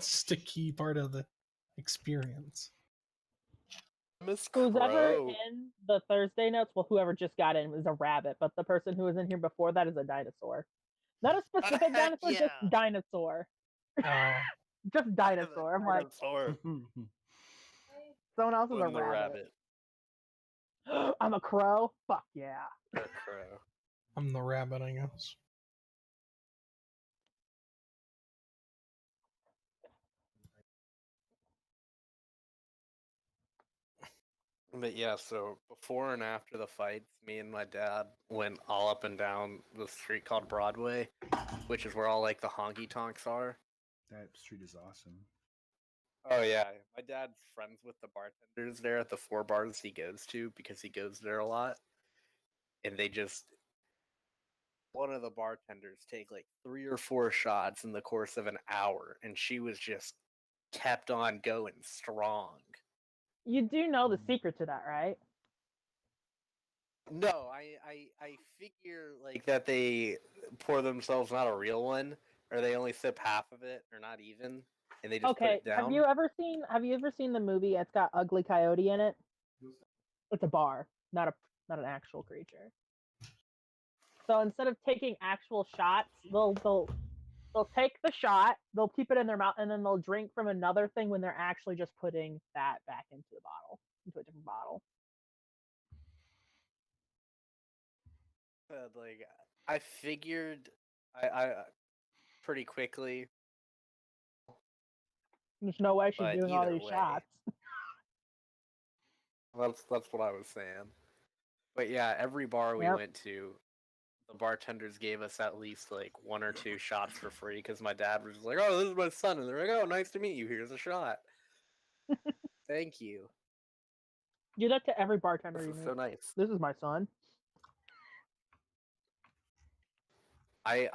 That's just a key part of the experience. Miss Who's ever Crow. in the Thursday notes? Well, whoever just got in was a rabbit, but the person who was in here before that is a dinosaur. Not a specific Heck dinosaur, just yeah. dinosaur. Oh. Just dinosaur. I'm like, Dinosaur. someone else is a I'm the rabbit. rabbit. I'm a crow? Fuck yeah. You're a crow. I'm the rabbit, I guess. But yeah, so before and after the fights, me and my dad went all up and down the street called Broadway, which is where all like the honky tonks are. That street is awesome. Oh yeah, my dad's friends with the bartenders there at the 4 bars he goes to because he goes there a lot, and they just one of the bartenders take like 3 or 4 shots in the course of an hour, and she was just kept on going strong. You do know the secret to that, right? No, I figure like that they pour themselves not a real one, or they only sip half of it, or not even, and they just put Okay, it down. have you ever seen the movie? It's got Ugly Coyote in it. It's a bar, not an actual creature. So instead of taking actual shots, they'll take the shot, they'll keep it in their mouth, and then they'll drink from another thing when they're actually just putting that back into the bottle, into a different bottle. Like I figured, I pretty quickly. There's no way she's But doing all either these way. shots. That's what I was saying. But yeah, every bar we Yep. went to, the bartenders gave us at least like 1 or 2 shots for free because my dad was like, "Oh, this is my son," and they're like, "Oh, nice to meet you. Here's a shot." Thank you. Do that to every bartender This you is meet. so nice. This is my son. I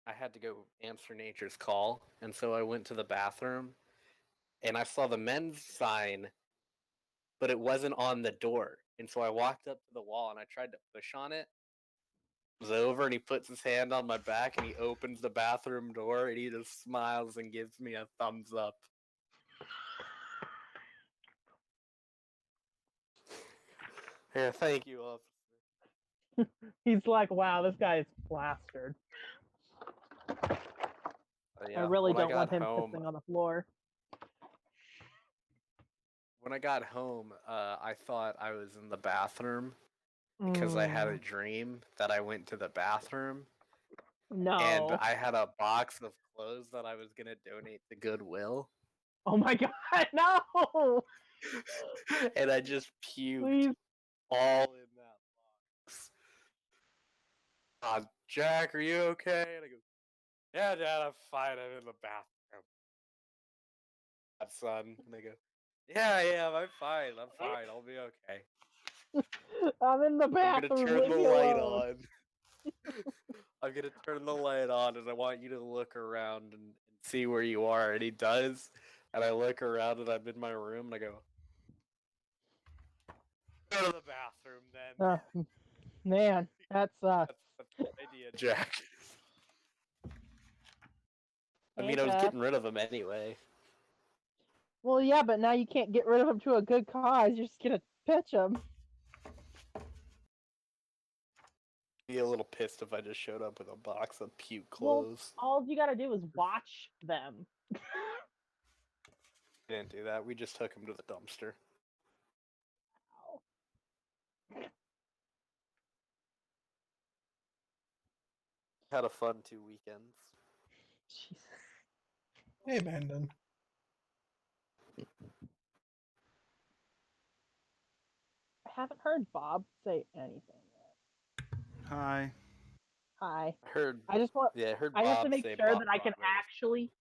had to go answer Nature's call, and so I went to the bathroom, and I saw the men's sign, but it wasn't on the door, and so I walked up to the wall and I tried to push on it. It was over, and he puts his hand on my back, and he opens the bathroom door, and he just smiles and gives me a thumbs up. Yeah, thank you, officer. He's like, wow, this guy is plastered. Yeah, I really when don't want him home, pissing on the floor. when I got home, I thought I was in the bathroom because I had a dream that I went to the bathroom. No. And I had a box of clothes that I was gonna donate to Goodwill. Oh my god, no! And I just puked Please. all in that box. Jack, are you okay? And I go, yeah, Dad, I'm fine. I'm in the bathroom. Son. And they go, yeah, I'm fine. I'll be okay. I'm in the I'm bathroom. gonna turn Leave the me light alone. on. I'm gonna turn the light on, and I want you to look around and see where you are. And he does, and I look around, and I'm in my room, and I go, go to the bathroom, then. Man, that sucks. That's the idea, Jack. I Hey, mean, I was Jeff. getting rid of him anyway. Well, yeah, but now you can't get rid of him to a good cause. You're just gonna pitch him. Be a little pissed if I just showed up with a box of puke clothes. Well, all you gotta do is watch them. We didn't do that. We just took him to the dumpster. Had a fun 2 weekends. Jesus. Hey, Brandon. I haven't heard Bob say anything yet. Hi. Hi. I heard. I just want. Yeah, I heard. I have to Bob make say sure Bob that I can Broadway was actually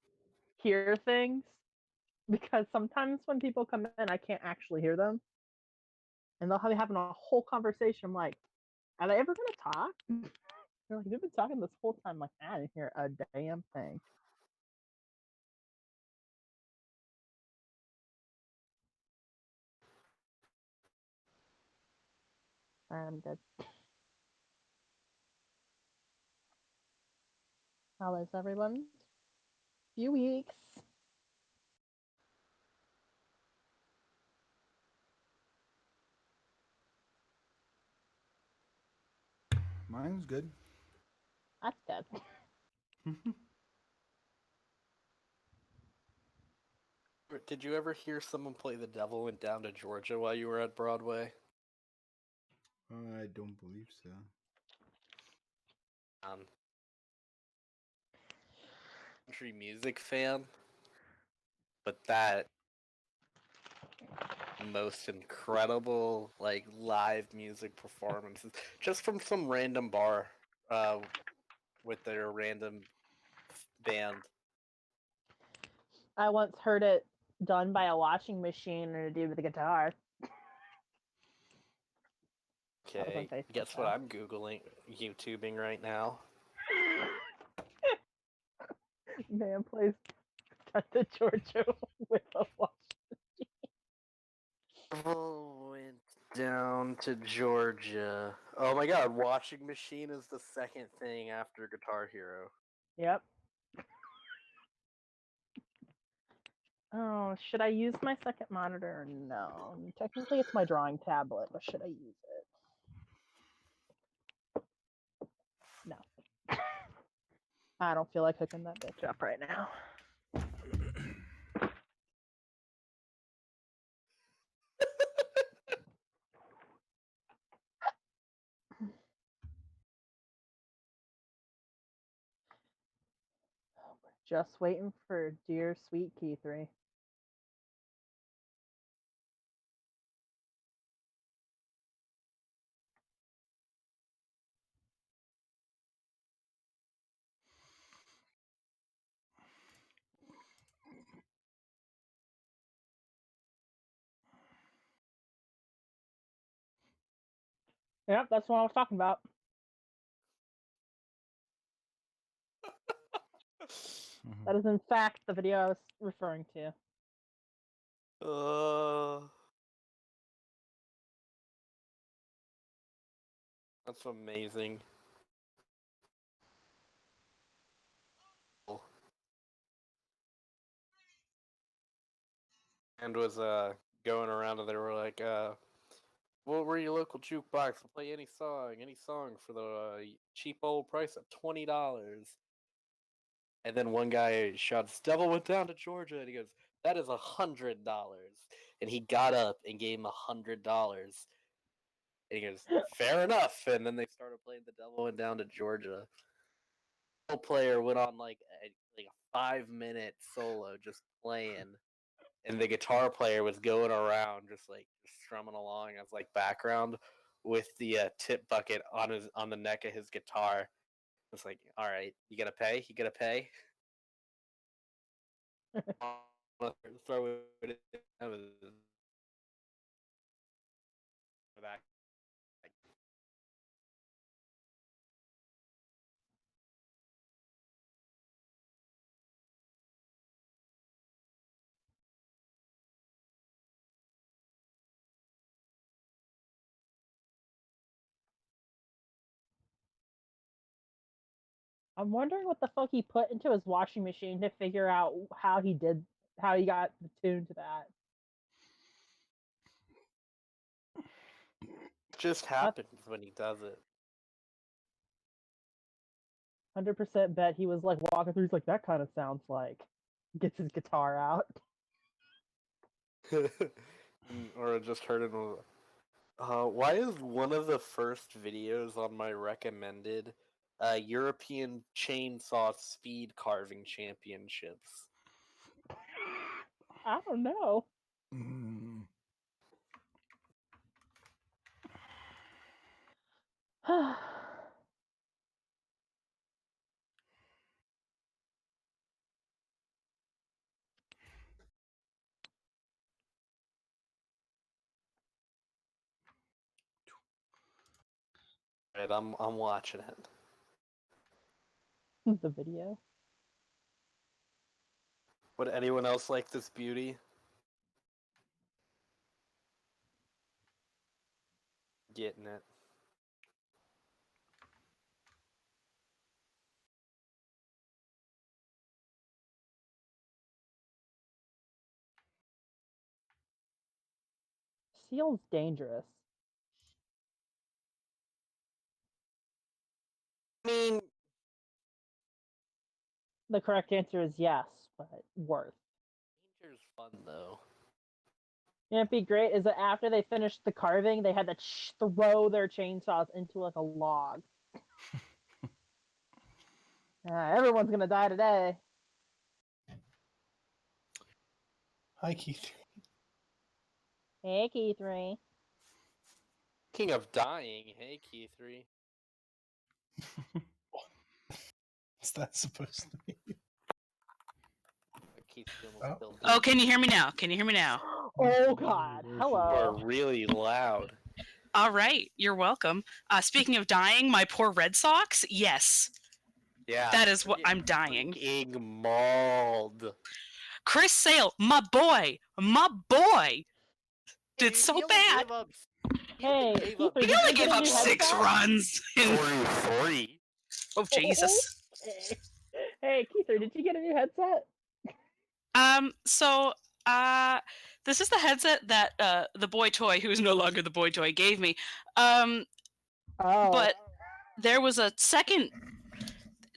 hear things, because sometimes when people come in, I can't actually hear them, and they'll be having a whole conversation. I'm like, are they ever gonna talk? They're like, they've been talking this whole time. I'm like, I didn't hear a damn thing. I'm good. How is everyone? Few weeks. Mine's good. That's good. Did you ever hear someone play The Devil Went Down to Georgia while you were at Broadway? I don't believe so. Country music fan, but that most incredible like live music performances just from some random bar with their random band. I once heard it done by a washing machine and a dude with a guitar. That was on Okay, Facebook, guess what though. I'm googling, YouTubing right now. Man plays the Georgia with a watch. Devil Went Down to Georgia. Oh my god, washing machine is the second thing after Guitar Hero. Yep. Oh, should I use my second monitor? No. Technically, it's my drawing tablet, but should I use it? No. I don't feel like hooking that bitch up right now. Just waiting for dear sweet Key3. Yep, that's what I was talking about. That is, in fact, the video I was referring to. That's amazing. And was going around and they were like, "Well, we're your local jukebox. We'll play any song for the cheap old price of $20." And then one guy shouts, "Devil Went Down to Georgia," and he goes, "That is $100." And he got up and gave him $100. And he goes, "Fair enough." And then they started playing "The Devil Went Down to Georgia." The player went on like a 5-minute solo just playing, and the guitar player was going around just like strumming along as like background with the tip bucket on the neck of his guitar. It's like, all right, you gotta pay, you gotta pay. Throw it in back. I'm wondering what the fuck he put into his washing machine to figure out how he got the tune to that. Just happens when he does it. 100% bet he was like walking through. He's like, that kind of sounds like. Gets his guitar out. Or I just heard it. Why is one of the first videos on my recommended European Chainsaw Speed Carving Championships? I don't know. Right, I'm watching it. The video. Would anyone else like this beauty? Getting it. Seal's dangerous. mean, The correct answer is yes, but worth. Danger's fun though. It'd be great is that after they finished the carving, they had to throw their chainsaws into like a log. Everyone's gonna die today. Hi, Keith. Hey, Keith. King of dying, hey Key3. What's that supposed to be? Keith's almost Oh. killed me. Oh, can you hear me now? Can you hear me now? Oh God! You Hello. are really loud. All right, you're welcome. Speaking of dying, my poor Red Sox. Yes, Yeah. that is what we're I'm dying. getting mauled. Chris Sale, my boy, did so bad. Hey, Keith, He did only you gave get a up new 6 headset? runs. In... 43. Oh Jesus. Okay. Hey, Keith, did you get a new headset? So this is the headset that the boy toy, who is no longer the boy toy, gave me. Oh. But there was a second.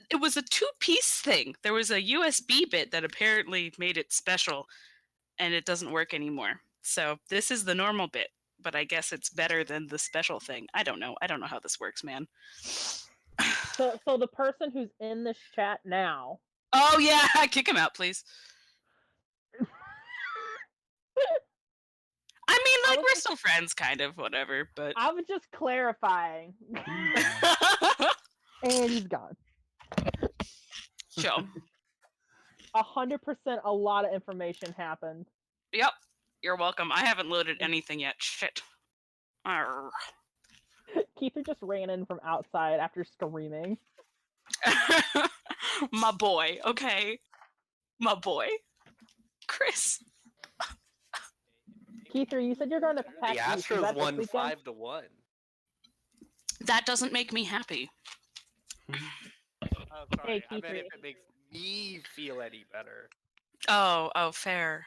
It was a 2-piece thing. There was a USB bit that apparently made it special, and it doesn't work anymore. So this is the normal bit, but I guess it's better than the special thing. I don't know. I don't know how this works, man. So the person who's in this chat now. Oh yeah, kick him out, please. I mean, like, we're still friends, kind of, whatever, but... I was just clarifying. And he's gone. Sure. 100%, a lot of information happened. Yep. You're welcome. I haven't loaded anything yet. Shit. Arr. Keither just ran in from outside after screaming. My boy, okay? My boy. Chris. Keither, you said you're going to The PAX East. Is Astros that this won weekend? 5-1. That doesn't make me happy. Oh, sorry. Hey, I meant Keith, if it makes me feel any better. Oh, fair.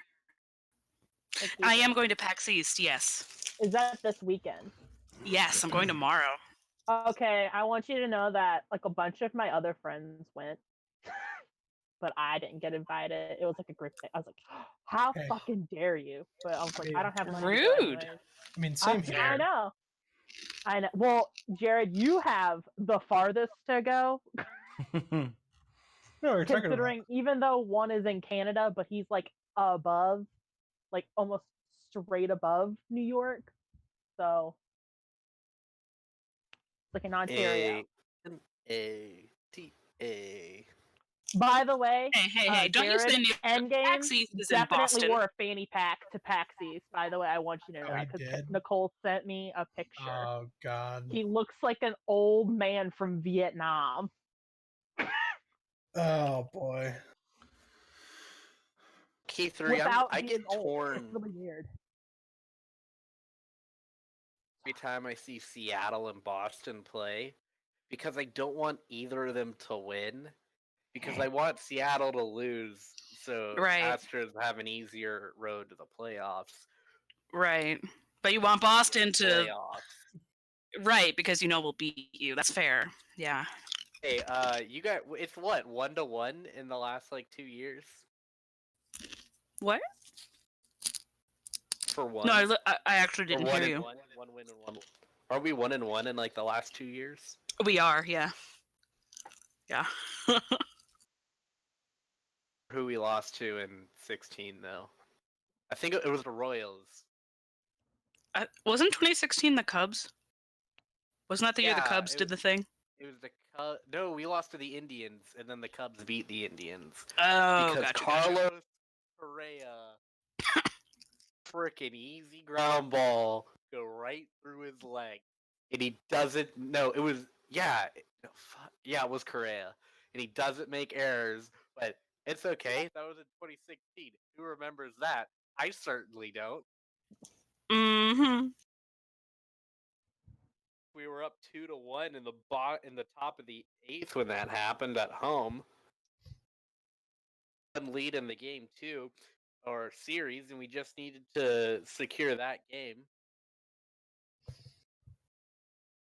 Hey, I Keither. am going to PAX East, yes. Is that this weekend? Yes, I'm going tomorrow. Okay, I want you to know that like a bunch of my other friends went, but I didn't get invited. It was like a group thing. I was like, how Hey. fucking dare you? But I was like, I don't have money. Rude. To go anyways. I mean, same here. I know. I know. Well, Jared, you have the farthest to go. No, we're talking about. Considering even though one is in Canada, but he's like above, like almost straight above New York. So it's like in Ontario. A-T-A. By the way, Hey, don't Jared, you say Endgame PAX East is in definitely Boston. wore a fanny pack to PAX East. By the way, I want you to know Oh, he that because did? Nicole sent me a picture. Oh God. He looks like an old man from Vietnam. Oh boy. Key3, Without I being get old. torn It's really weird. every time I see Seattle and Boston play because I don't want either of them to win because I want Seattle to lose so Right. Astros have an easier road to the playoffs. Right. But you want Boston to... Playoffs. Right, because you know we'll beat you. That's fair. Yeah. Hey, you got it's what 1-1 in the last like 2 years What? for one. No, I actually Or didn't 1 hear and you. 1 win and 1. Are we 1-1 in like the last 2 years? We are, yeah. Yeah. Who we lost to in 16 though? I think it was the Royals. Wasn't 2016 the Cubs? Wasn't that the year the Yeah, Cubs it did the thing? It was the no, we lost to the Indians, and then the Cubs beat the Indians Oh, because gotcha. Carlos Correa, frickin' easy ground ball, go right through his leg, and he doesn't. No, it was yeah, it was Correa, and he doesn't make errors, but it's okay. That was in 2016. Who remembers that? I certainly don't. Mm-hmm. We were up 2-1 in the top of the 8th when that happened at home. One lead in the game too, or series, and we just needed to secure that game.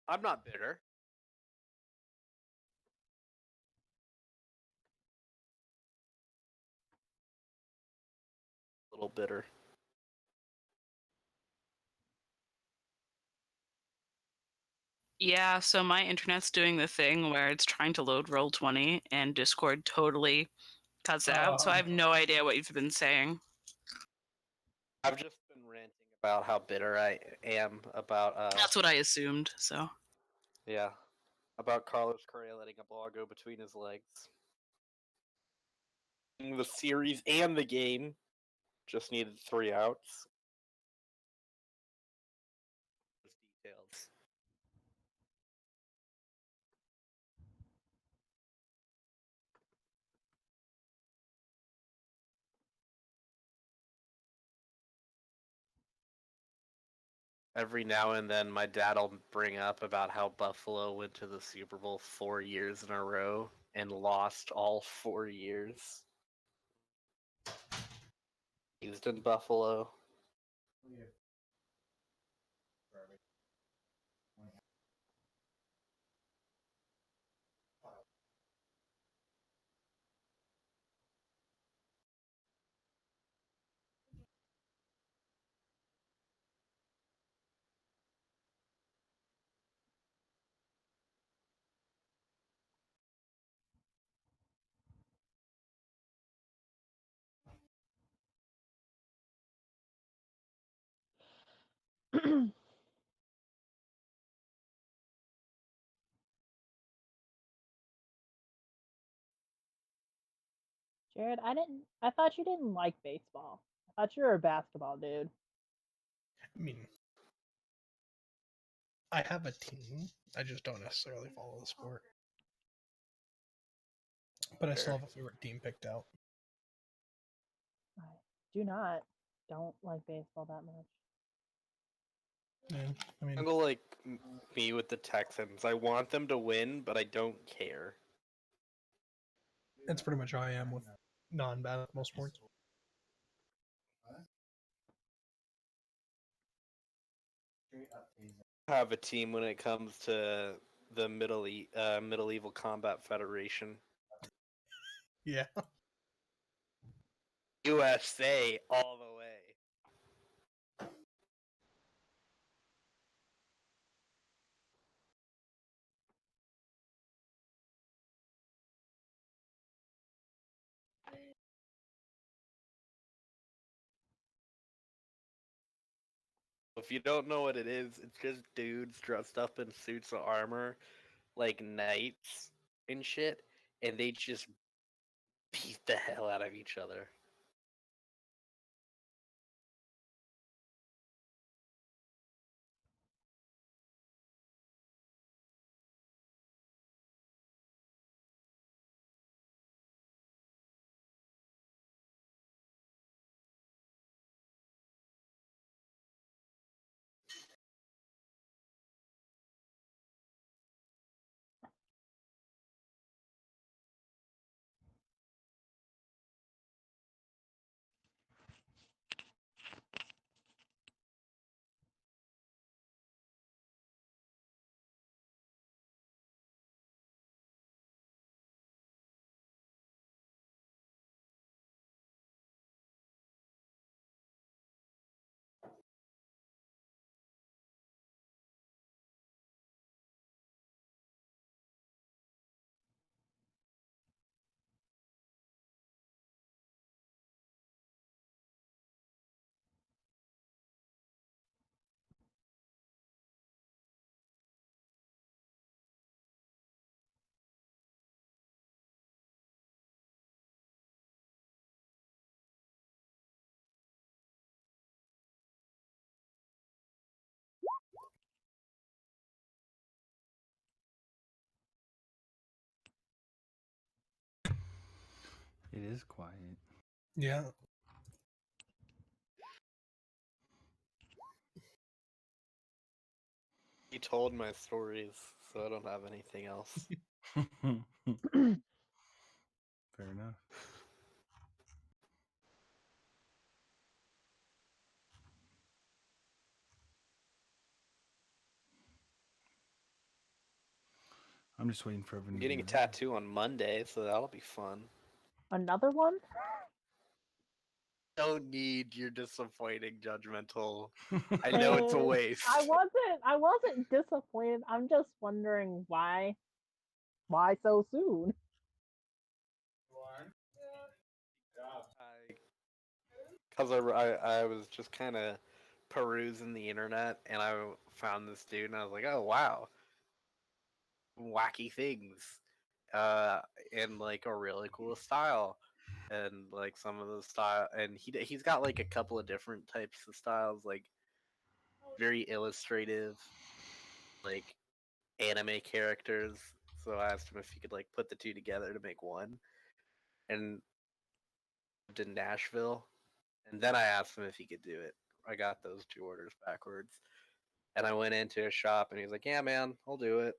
I'm not bitter. little bitter. Yeah, so my internet's doing the thing where it's trying to load Roll20 and Discord totally cuts out, so I have no idea what you've been saying. I've just been ranting about how bitter I am about That's what I assumed, so. yeah, about Carlos Correa letting a ball go between his legs. In the series and the game, just needed 3 outs. Just details. Every now and then, my dad'll bring up about how Buffalo went to the Super Bowl 4 years in a row and lost all 4 years. Used in Buffalo. Jared, I thought you didn't like baseball. I thought you were a basketball dude. I mean, I have a team. I just don't necessarily follow the sport. But I still have a favorite team picked out. I do not don't like baseball that much. Yeah, I mean, Kind of like me with the Texans. I want them to win, but I don't care. that's pretty much how I am with non-basketball sports. I have a team when it comes to the Medieval Combat Federation. Yeah. USA all the way. If you don't know what it is, it's just dudes dressed up in suits of armor, like knights and shit, and they just beat the hell out of each other. It is quiet. Yeah. He told my stories, so I don't have anything else. Fair enough. I'm just waiting for everyone. I'm getting a tattoo on Monday, so that'll be fun. Another one? don't need your disappointing judgmental. I know it's a And waste. I wasn't disappointed. I'm just wondering why so soon? Because I was just kind of perusing the internet and I found this dude and I was like, oh wow, wacky things, in like a really cool style, and like some of the style, and he's got like a couple of different types of styles, like very illustrative, like anime characters. So I asked him if he could like put the two together to make one, and lived in Nashville. And then I asked him if he could do it. I got those two orders backwards. And I went into his shop and he was like, yeah, man, I'll do it.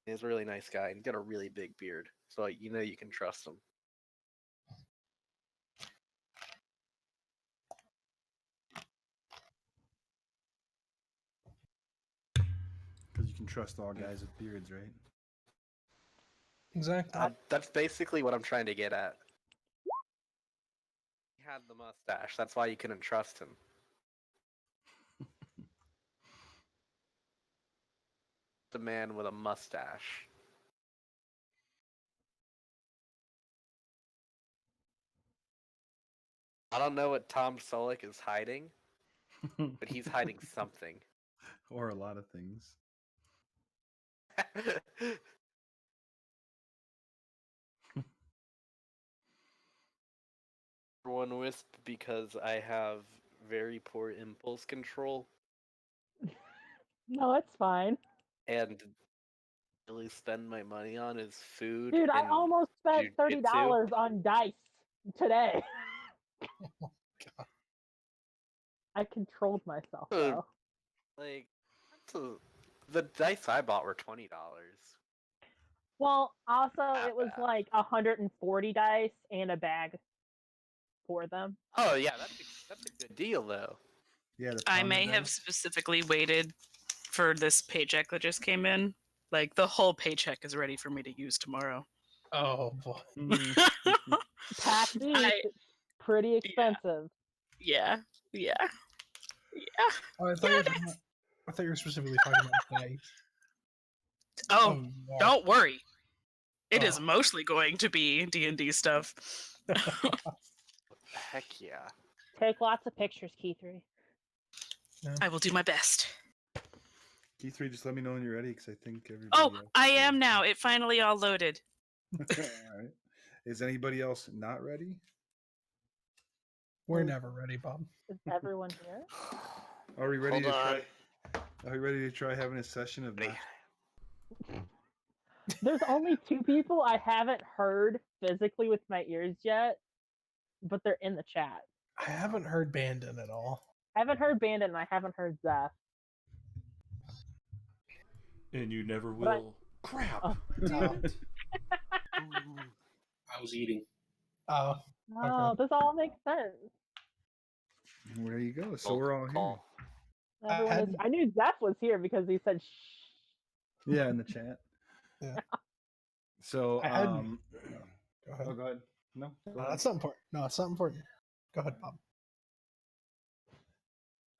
He's a really nice guy and he's got a really big beard. So you know you can trust him. Because you can trust all guys with beards, right? Exactly. That's basically what I'm trying to get at. He had the mustache. That's why you couldn't trust him. The man with a mustache. I don't know what Tom Selleck is hiding, but he's hiding something. Or a lot of things. One wisp because I have very poor impulse control No, it's fine. and really spend my money on is food. Dude, I and almost spent $30 jujitsu. on dice today. God. I controlled myself Dude. though. Like, the dice I bought were $20. Well, also Not it was bad. like 140 dice and a bag for them. Oh yeah, that's a good deal though. Yeah, the I pound may of have dice. specifically waited for this paycheck that just came in. Like the whole paycheck is ready for me to use tomorrow. Oh boy. Pack-y, I- pretty expensive. yeah. Oh, I thought you were specifically talking about dice. Oh, wow. don't worry. It is Oh. mostly going to be D&D stuff. Heck yeah. Take lots of pictures, Key3. I will do my best. Key3, just let me know when you're ready, because I think everybody. Oh, else I is am ready. now. It finally all loaded. All right. Is anybody else not ready? We're never ready, Bob. Is everyone here? Are we ready Hold to on. try? Are we ready to try having a session of Ready. not? There's only 2 people I haven't heard physically with my ears yet, but they're in the chat. I haven't heard Bandon at all. I haven't heard Bandit and I haven't heard Zeph. And you never But I- will. Crap. Oh. I was eating. Oh, Oh, this all makes sense. Well, there you go. So Roll we're all call. Everyone is, hadn't- I knew Zeph was here because he said shh. here. Yeah, in the chat. Yeah. So I hadn't- go ahead. Oh, go ahead. No, go No, ahead. that's not important. No, it's not important. Go ahead, Bob.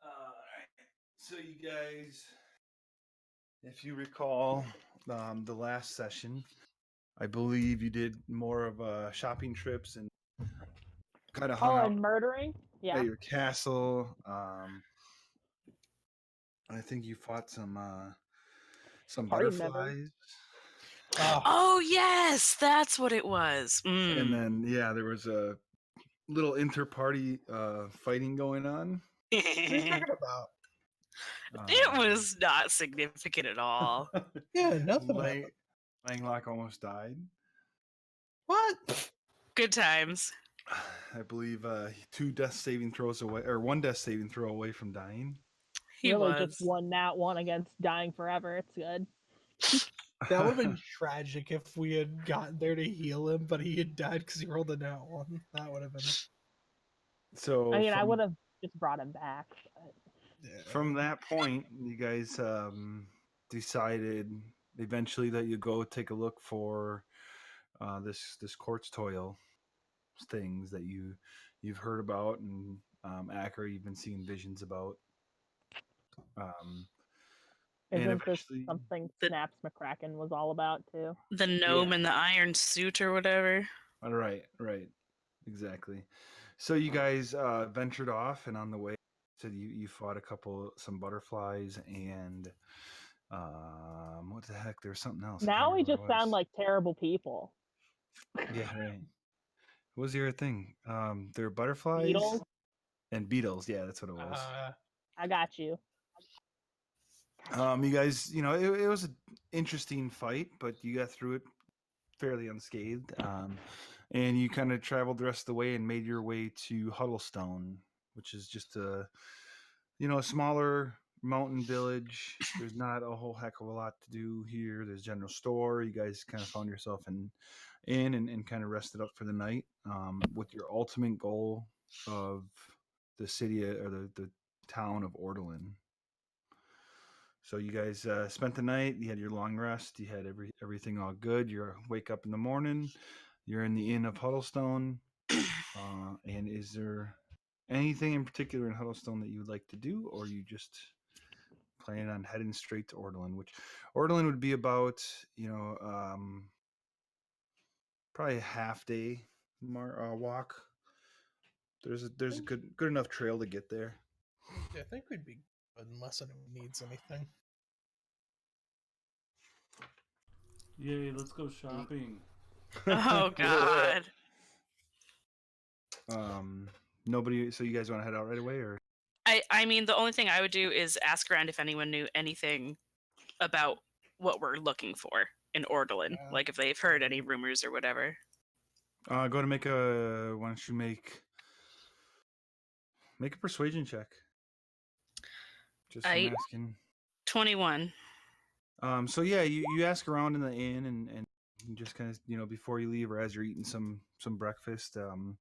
Alright. So you guys, if you recall, the last session, I believe you did more of shopping trips and kind of hung Oh, out and murdering? Yeah. at your castle. I think you fought some Party members. butterflies, Oh, Oh, yes. That's what it was. Mm. and then yeah, there was a little inter-party fighting going on. what are you talking about? It was not significant at all. Yeah, nothing about Lang- it. Langlock almost died. What? Good times. I believe 2 death saving throws away, or 1 death saving throw away from dying. He really was. just won that one against dying forever. It's good. That would have been tragic if we had gotten there to heal him, but he had died because he rolled a nat 1. That would have been. So I mean, I from- would have just brought him back. But... Yeah. From that point, you guys decided eventually that you go take a look for this quartz toil. things that you've heard about, and Acker you've been seeing visions about. And Isn't this eventually, something The- Snaps McCracken was all about too? The gnome Yeah. in the iron suit or whatever. right, exactly. So you guys ventured off, and on the way, so you fought some butterflies, and what the heck? There's something else. I can't Now we remember just what it sound was. like terrible people. Yeah, right. What was your thing? There were butterflies Beetles, and beetles. Yeah, that's what it was. I got you. You guys, it was an interesting fight, but you got through it fairly unscathed. And you kind of traveled the rest of the way and made your way to Huddlestone, which is just a smaller mountain village. There's not a whole heck of a lot to do here. There's a general store. You guys kind of found yourself in and kind of rested up for the night, with your ultimate goal of the city or the town of Ordelin. So you guys spent the night. You had your long rest. You had everything all good. You wake up in the morning. You're in the inn of Huddlestone. And is there anything in particular in Huddlestone that you would like to do, or you just planning on heading straight to Ordelin? Which Ordelin would be about, probably a half day walk. There's a good enough trail to get there. I think we'd be good unless anyone needs anything. Yay, let's go shopping. Oh God. Nobody. So you guys want to head out right away, or? I mean, the only thing I would do is ask around if anyone knew anything about what we're looking for in Ordelin, Yeah. like if they've heard any rumors or whatever. Go to make a. Why don't you make a persuasion check? Just from asking. 21. So yeah, you ask around in the inn and you just kind of before you leave or as you're eating some breakfast. And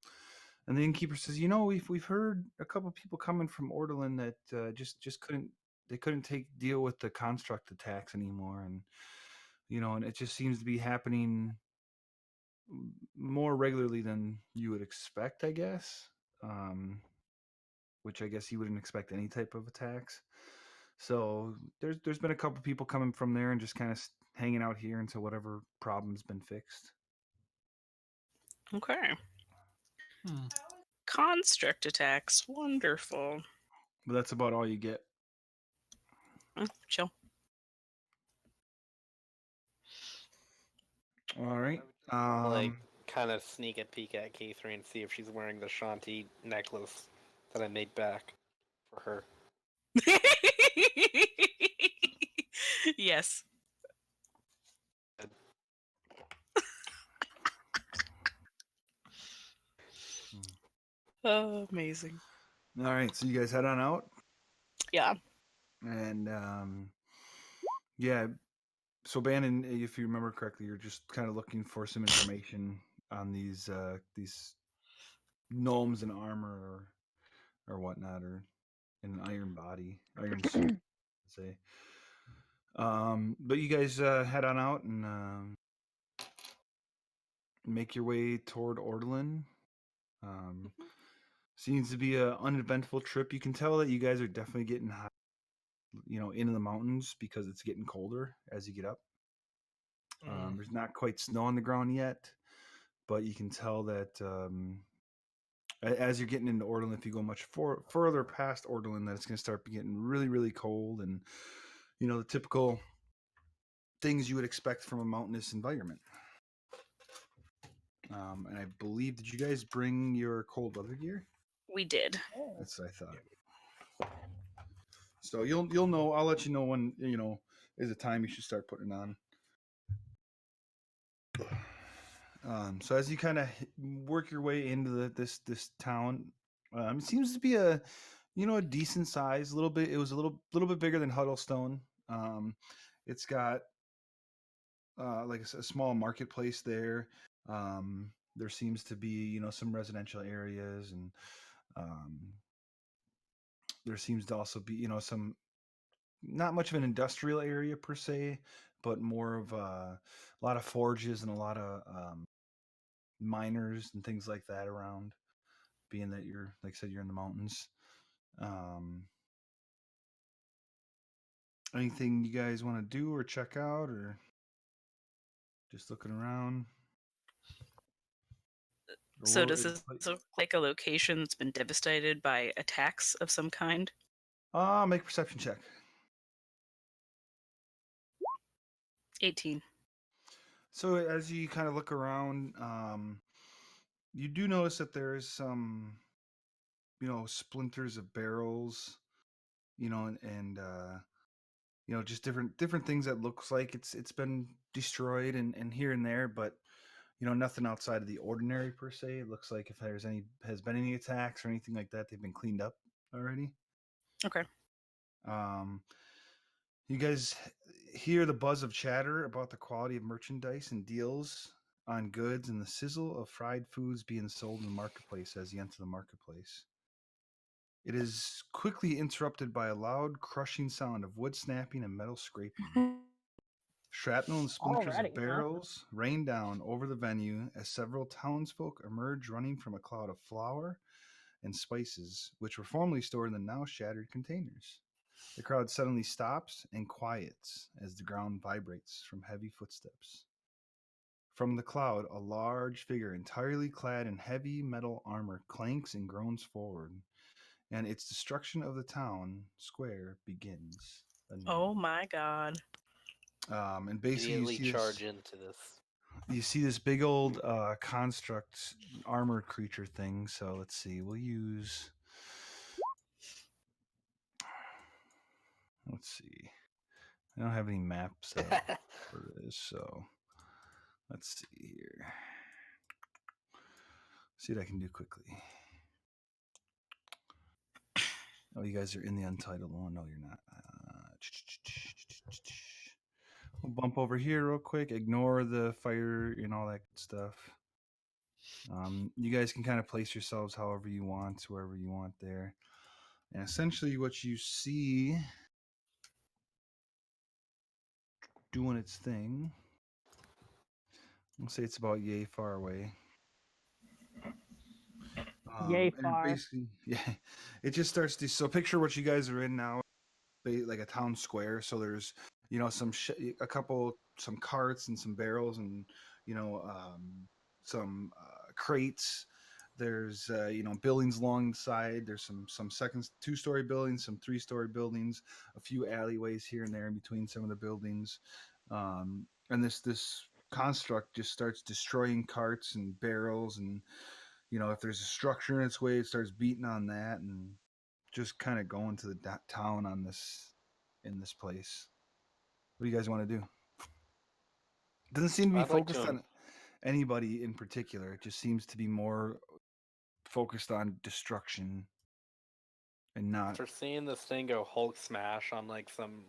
the innkeeper says, we've heard a couple people coming from Ordelin that just couldn't deal with the construct attacks anymore, and and it just seems to be happening more regularly than you would expect, I guess. Which I guess you wouldn't expect any type of attacks. So there's been a couple people coming from there and just kind of hanging out here until whatever problem's been fixed. Okay. Hmm. Construct attacks. Wonderful. But that's about all you get. Chill. All right. Kind of sneak a peek at K3 and see if she's wearing the Shanti necklace that I made back for her. Yes. Oh, amazing. All right. So you guys head on out. Yeah. And yeah. So Bannon, if you remember correctly, you're just kind of looking for some information on these gnomes in armor or whatnot, or in an iron suit, say. But you guys head on out and make your way toward Ordelin. Seems to be an uneventful trip. You can tell that you guys are definitely getting hot, into the mountains because it's getting colder as you get up. There's not quite snow on the ground yet, but you can tell that as you're getting into Ordelin, if you go much further past Ordelin, that it's going to start getting really, really cold, and the typical things you would expect from a mountainous environment. And I believe, did you guys bring your cold weather gear? We did. That's what I thought. So you'll know. I'll let you know when is the time you should start putting it on. So as you kind of work your way into this town, it seems to be a decent size. It was a little bit bigger than Huddlestone. It's got like a small marketplace there. There seems to be some residential areas, and there seems to also be some, not much of an industrial area per se, but more of a lot of forges and a lot of miners and things like that around, being that you're, like I said, you're in the mountains. Anything you guys want to do or check out, or just looking around? So does this look like a location that's been devastated by attacks of some kind? Make a perception check. 18. So as you kind of look around, you do notice that there is some, splinters of barrels, and just different things that looks like it's been destroyed and here and there, but nothing outside of the ordinary per se. It looks like if has been any attacks or anything like that, they've been cleaned up already. Okay. You guys hear the buzz of chatter about the quality of merchandise and deals on goods and the sizzle of fried foods being sold in the marketplace as you enter the marketplace. It is quickly interrupted by a loud crushing sound of wood snapping and metal scraping. Shrapnel and splinters Already, of barrels rain down over the venue as several townsfolk emerge running from a cloud of flour and spices, which were formerly stored in the now shattered containers. The crowd suddenly stops and quiets as the ground vibrates from heavy footsteps. From the cloud, a large figure entirely clad in heavy metal armor clanks and groans forward, and its destruction of the town square begins anew. Oh my god. And basically Immediately charge into this. You see this big old construct armored creature thing. So let's see. We'll use. Let's see. I don't have any maps for this, so let's see here. See what I can do quickly. Oh, you guys are in the untitled one. No, you're not. We'll bump over here real quick. Ignore the fire and all that good stuff. You guys can kind of place yourselves however you want, wherever you want there. And essentially what you see doing its thing, I'll say it's about yay far away. Yay far. Basically, yeah, it just starts to. So picture what you guys are in now, like a town square. So there's, some carts and some barrels and some crates. There's buildings along the side. There's some two-story buildings, some three-story buildings, a few alleyways here and there in between some of the buildings, and this construct just starts destroying carts and barrels, and if there's a structure in its way, it starts beating on that and just kind of going to the town in this place. What do you guys want to do? It doesn't seem to be focused on anybody in particular. It just seems to be more focused on destruction and not. For seeing this thing go Hulk smash on like some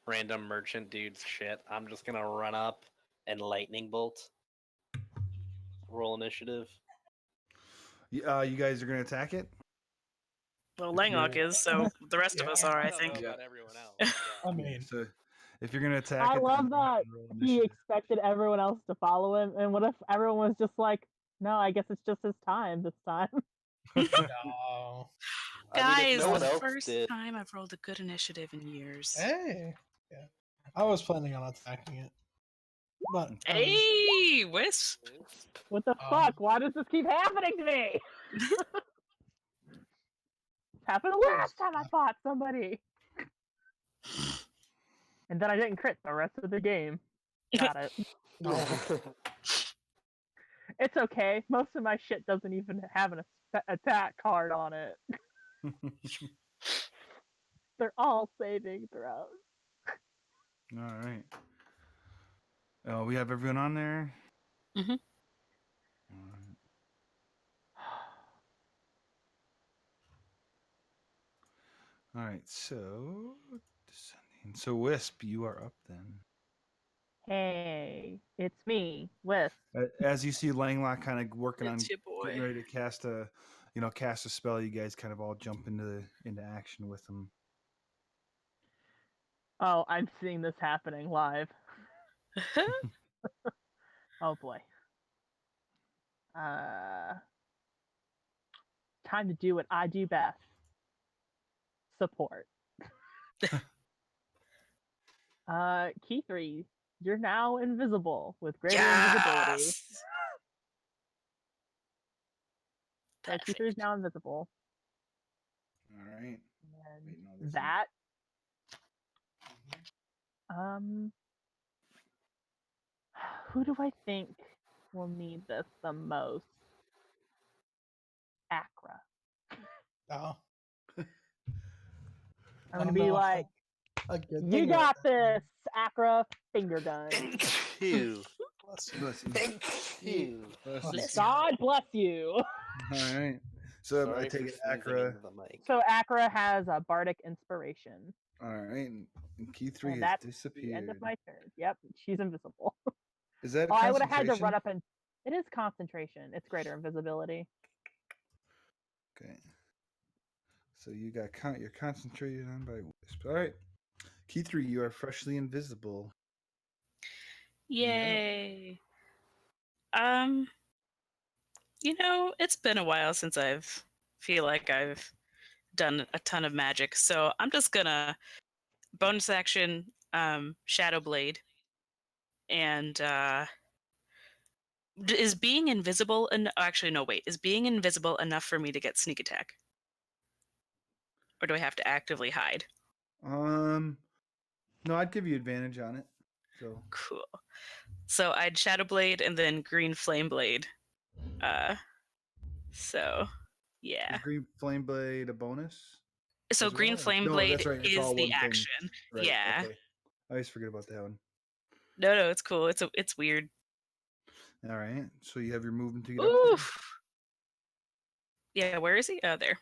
random merchant dude's shit, I'm just gonna run up and lightning bolt. Roll initiative. You guys are gonna attack it? Well, Langlock is, so the rest of us are, I think. About everyone else. I mean, So if you're gonna attack I it, love then go ahead that and roll he initiative. expected everyone else to follow him, and what if everyone was just like, "No, I guess it's just his time this time." no. Guys, no one the else first did. time I've rolled a good initiative in years. Hey, yeah. I was planning on attacking it, but Hey, Wisp! What the fuck? Why does this keep happening to me? It happened last time I fought somebody. And then I didn't crit the rest of the game. Got it. It's okay. Most of my shit doesn't even have an attack card on it. They're all saving throws. All right. Oh, we have everyone on there. Mhm. All right. So descending. So Wisp, you are up then. Hey, it's me, Wisp. As you see Langlock kind of working on It's your boy. getting ready to cast a spell, you guys kind of all jump into action with him. Oh, I'm seeing this happening live. Oh boy. Time to do what I do best. Support. Key 3. You're now invisible with greater invisibility. Yes. So Key 3 is now invisible. All right. And Waiting on this one. that. Who do I think will need this the most? Akra. Oh, I'm gonna be like, a good you thing about got that. this, Akra. Finger gun. Thank you. Bless you. Bless you. Thank you. Bless you. Bless God bless you. All right. So I Sorry take for it sneezing Akra. into the mic. So Akra has a bardic inspiration. All right. And Key 3 And has that's disappeared. the end of my turn. Yep, she's invisible. Is that a Oh, I would have had to concentration? run up and. It is concentration. It's greater invisibility. Okay. So you got you're concentrated on by wisp. All right. Key 3, you are freshly invisible. Yay. It's been a while since feel like I've done a ton of magic, so I'm just gonna bonus action Shadow Blade, and is being invisible actually no wait, is being invisible enough for me to get sneak attack? Or do I have to actively hide? No, I'd give you advantage on it. So Cool. So I'd Shadow Blade and then Green Flame Blade. So yeah. is Green Flame Blade a bonus? So as Green well? Flame No, Blade that's right. It's is all the one thing. action. Right. Yeah. Okay. I always forget about that one. No, it's cool. It's weird. All right. So you have your movement to get up Oof. Yeah, where is he? Oh, there. there.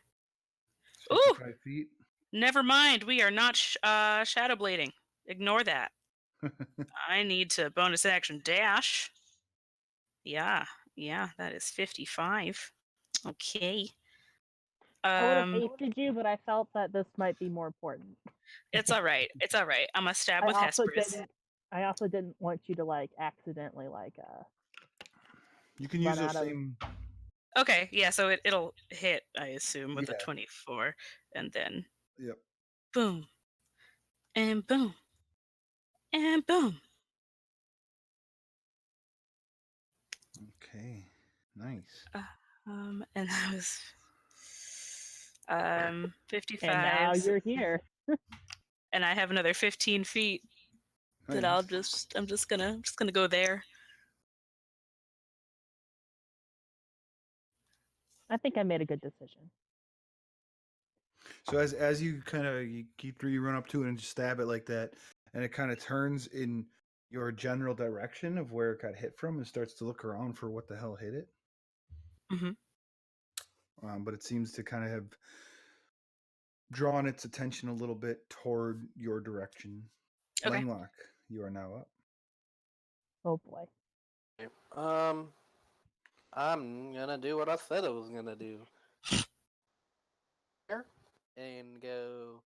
Ooh! 55 feet. Never mind. We are not Shadow Blading. Ignore that. I need to bonus action dash. Yeah, that is 55. Okay. I would have hasted you, but I felt that this might be more important. It's all right. It's all right. I'm a stab with Hesperus. I also didn't want you to accidentally You can run use those out of- same. Okay, yeah, so it'll hit, I assume, with a Yeah. 24, and then Yep. boom, and boom, and boom. Okay. Nice. And that was 55. And now you're here. And I have another 15 feet that Nice. I'm just gonna go there. I think I made a good decision. So as you kind of Key 3, you run up to it and just stab it like that, and it kind of turns in your general direction of where it got hit from and starts to look around for what the hell hit it. Mhm. But it seems to kind of have drawn its attention a little bit toward your direction. Okay. Langlock, you are now up. Oh boy. I'm gonna do what I said I was gonna do. And go.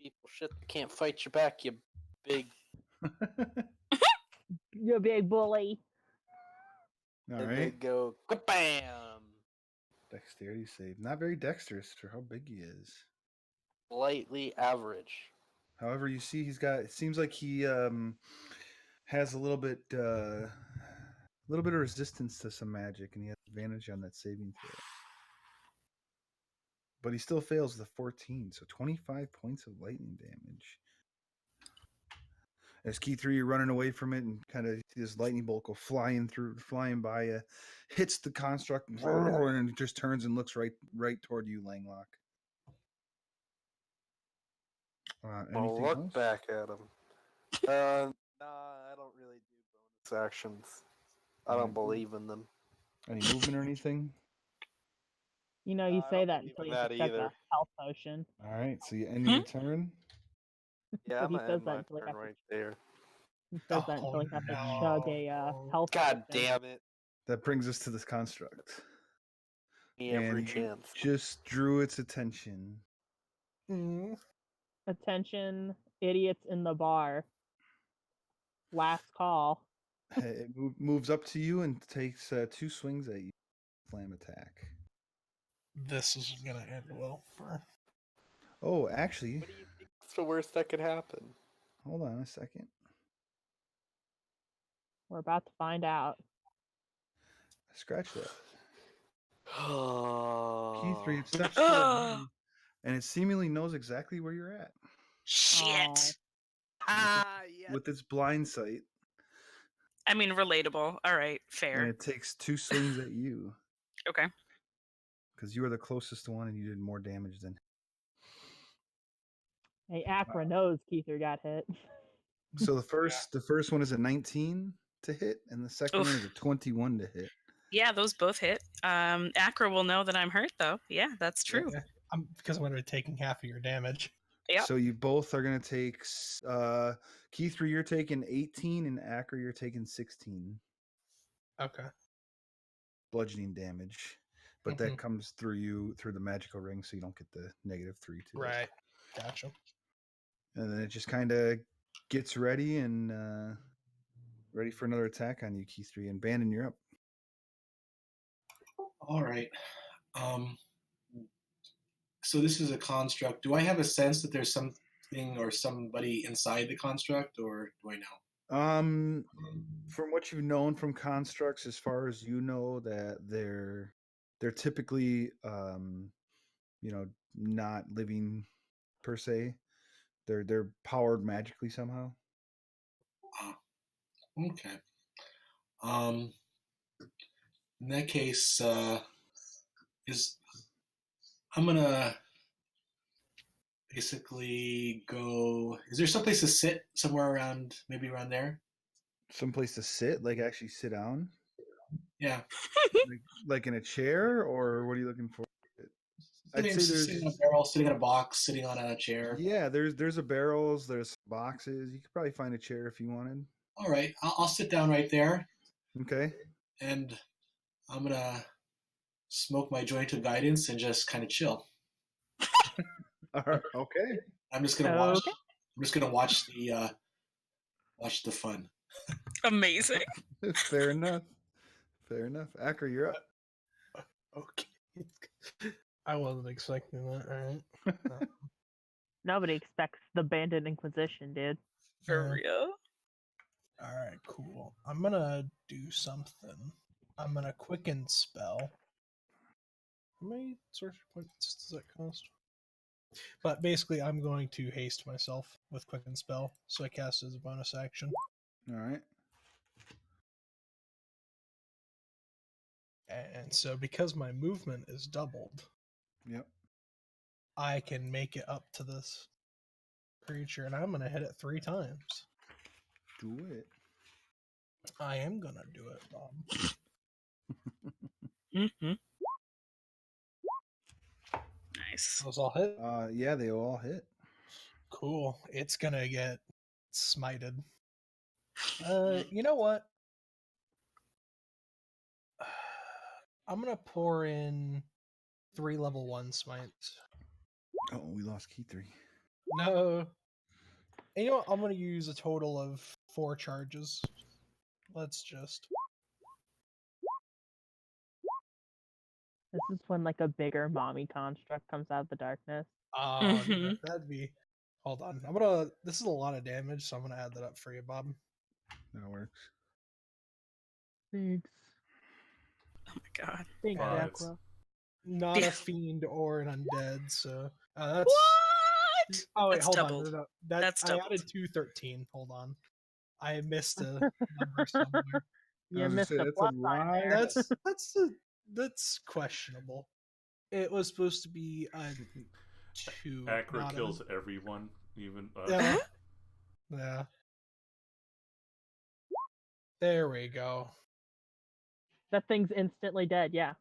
People shit that can't fight you back, you big. You big bully. All and right. they go bam. Dexterity save. Not very dexterous for how big he is. Slightly average. However, you see he's got. It seems like he has a little bit of resistance to some magic, and he has advantage on that saving throw. But he still fails the 14, so 25 points of lightning damage. As Key 3, you're running away from it, and kind of this lightning bolt go flying by you, hits the construct, and it just turns and looks right toward you, Langlock. I'll look else? back at him. Nah, I don't really do bonus actions. I don't believe in them. Any movement or anything? You I say don't that believe until in you that just got the either. health potion. All right, so you end your turn. Yeah, So I'm he gonna says end that my until he turn has to- right there. He says that until he has to chug a health God potion. damn it. That brings us to this construct. Me every And you chance. just drew its attention. Attention, idiots in the bar. Last call. It moves up to you and takes 2 swings at you. Slam attack. This is gonna end well for. Oh, actually, What do you think is the worst that could happen? hold on a second. We're about to find out. Scratch that. Oh. Key 3, it steps toward you, and it seemingly knows exactly where you're at Shit. Yeah. with its blind sight, I mean, relatable. All right, and fair. it takes 2 swings at you Okay. because you were the closest one and you did more damage than. Hey, Akra knows Keither got hit. So the first one is a 19 to hit, and the second one is a 21 to hit. Yeah, those both hit. Acra will know that I'm hurt, though. Yeah, that's true. Yeah, because I'm gonna be taking half of your damage. Yep. So you both are going to take. Key 3, you're taking 18, and Acker, you're taking 16 Okay. bludgeoning damage. But that comes through the magical ring, so you don't get the -3 to it. Right. Gotcha. And then it just kind of gets ready and ready for another attack on you, Key 3. And Bandon, you're up. All right. So this is a construct. Do I have a sense that there's something or somebody inside the construct, or do I know? From what you've known from constructs, as far as you know, that they're typically not living per se. They're powered magically somehow. Okay. In that case, I'm gonna basically go. Is there someplace to sit somewhere around, maybe around there? Someplace to sit, like actually sit down, Yeah. like in a chair, or what are you looking for? I'd say there's sitting in a barrel, sitting in a box, sitting on a chair. Yeah, there's a barrels, there's boxes. You could probably find a chair if you wanted. All right, I'll sit down right there, Okay. and I'm gonna smoke my joint of guidance and just kind of chill. All right. Okay. I'm just gonna watch. Okay. I'm just gonna watch the fun. Amazing. Fair enough. Fair enough. Acker, you're up. Okay. I wasn't expecting that. All right. Nobody expects the Bandit Inquisition, dude. For real? All right, cool. I'm gonna do something. I'm gonna quicken spell. How many sorcery points does that cost? But basically, I'm going to haste myself with quicken spell, so I cast it as a bonus action. All right. And so, because my movement is doubled, Yep. I can make it up to this creature, and I'm gonna hit it 3 times. Do it. I am gonna do it, Bob. Mm-hmm. Nice. Those all hit. Yeah, they all hit. Cool. It's gonna get smited. You know what? I'm gonna pour in 3 level 1 smites. Oh, we lost Key 3. No. And you know what? I'm gonna use a total of 4 charges. Let's just. This is when like a bigger mommy construct comes out of the darkness. Mhm. That'd be. Hold on. I'm gonna. This is a lot of damage, so I'm gonna add that up for you, Bob. That works. Thanks. Oh my god. Thanks, Five. Aqua. Not Yeah. a fiend or an undead, so that's. What? Oh wait, That's hold doubled. on. No, That's I doubled. added 213. Hold on. I missed a number somewhere. You was gonna missed say, the that's a plus sign lot. there. That's questionable. It was supposed to be a 2. Acra not a- kills everyone, even Yeah. Yeah. There we go. That thing's instantly dead, yeah.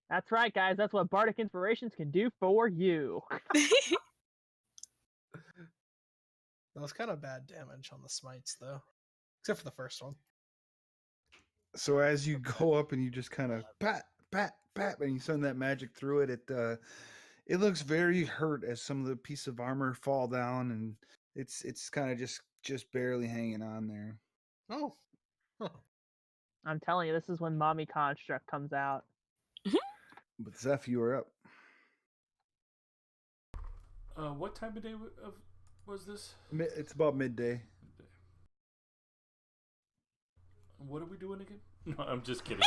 That's right, guys. That's what Bardic Inspirations can do for you. That was kind of bad damage on the smites, though. Except for the first one. So as you go up and you just kind of pat, and you send that magic through it, it looks very hurt as some of the pieces of armor fall down, and it's kind of just barely hanging on there. Oh. Huh. I'm telling you, this is when Mommy Construct comes out. But Zeph, you are up. What time of day was this? It's about midday. What are we doing again? No, I'm just kidding.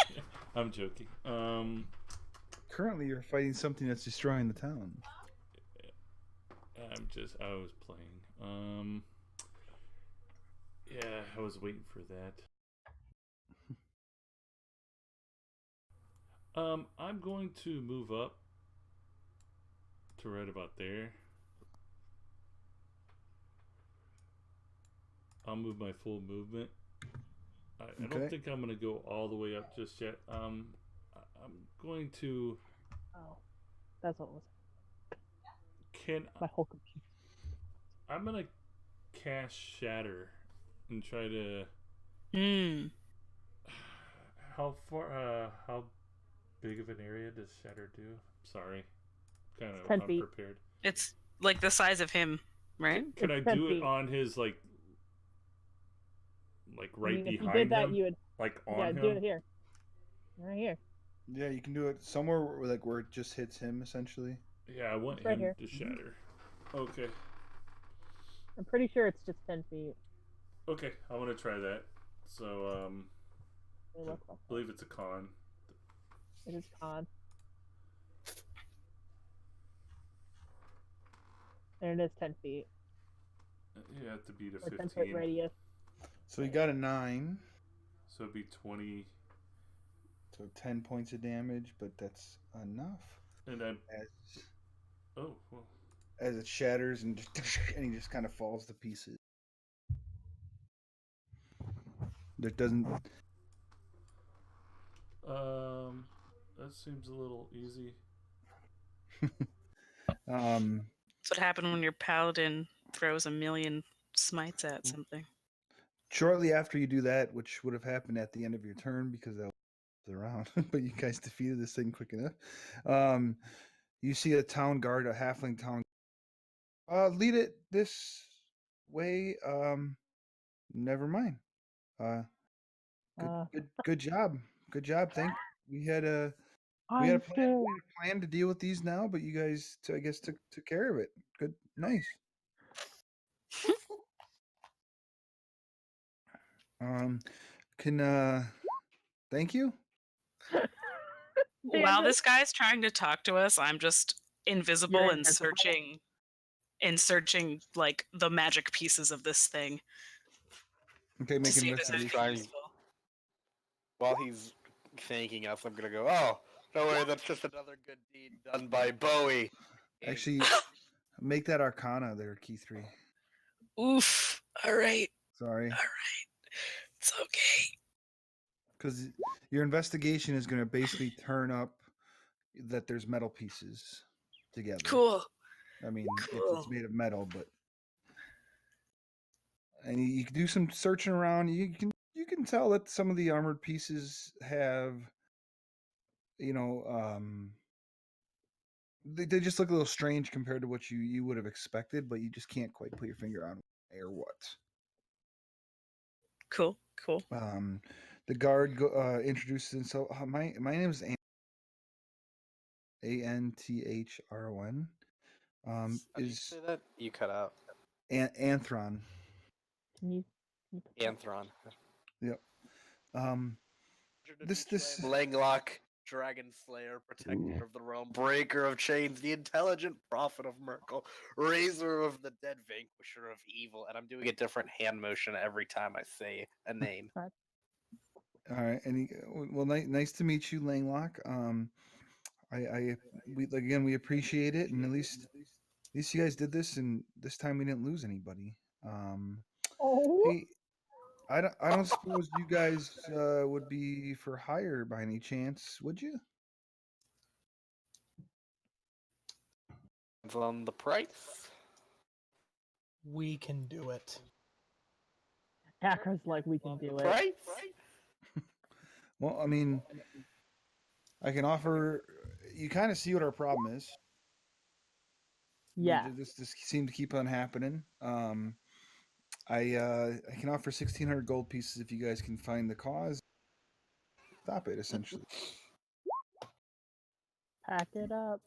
I'm joking. Currently, you're fighting something that's destroying the town. I was playing. Yeah, I was waiting for that. I'm going to move up to right about there. I'll move my full movement. I don't think I'm going to go all the way up just yet. I'm going to. Oh, that's what it was. Can My whole computer. I'm going to cast Shatter and try to. How far? How big of an area does Shatter do? Sorry, kind of 10 feet. unprepared. It's like the size of him, right? Can I It's 10 do feet. it on his like right I mean, if behind you did that, him? you would. Like on Yeah, him? do it here. Right here. Yeah, you can do it somewhere where it just hits him essentially. Yeah, I want It's right him here. to shatter. Okay. I'm pretty sure it's just 10 feet. Okay, I'm gonna try that. So They I look like believe it's a con. it is con. And it is 10 feet. You have to beat a Or 10 foot 15. radius. So you got a 9, So it'd be 20. so 10 points of damage, but that's enough. And then As well. as it shatters and he just kind of falls to pieces. There doesn't. That seems a little easy. That's what happened when your paladin throws a million smites at something. Shortly after you do that, which would have happened at the end of your turn because that was around, but you guys defeated this thing quick enough. You see a town guard, a halfling town. Lead it this way. Never mind. Good job. Good job. We had a I'm scared. plan to deal with these now, but you guys, I guess, took care of it. Good, nice. Thank you. While this guy's trying to talk to us, I'm just invisible You're and searching like the magic pieces of this thing. Okay, To make an see if there's investigation. anything useful. While he's thanking us, I'm gonna go, oh, don't worry, that's just another good deed done by Bowie. Actually, make that Arcana there, key 3. Oof. All right. Sorry. It's okay. Because your investigation is going to basically turn up that there's metal pieces together. Cool. I mean, Cool. it's made of metal, and you can do some searching around. You can tell that some of the armored pieces have, they just look a little strange compared to what you would have expected, but you just can't quite put your finger on why or what. Cool. The guard introduces himself. My name is Anthron. How do you say that? You cut out. Anthron. Can you Anthron. Yep. This Langlock, Dragon Slayer, Protector of the Realm, Breaker of Chains, the Intelligent Prophet of Merkel, Raiser of the Dead, Vanquisher of Evil, and I'm doing a different hand motion every time I say a name. All right, nice to meet you, Langlock. We appreciate it, and at least you guys did this, and this time we didn't lose anybody. Hey, I don't suppose you guys would be for hire by any chance, would you? Depends on the price. We can do it. Hacker's like, we can do it. Price? Well, I mean, I can offer. You kind of see what our problem is. Yeah. This seemed to keep on happening. I can offer 1,600 gold pieces if you guys can find the cause. Stop it, essentially. Pack it up.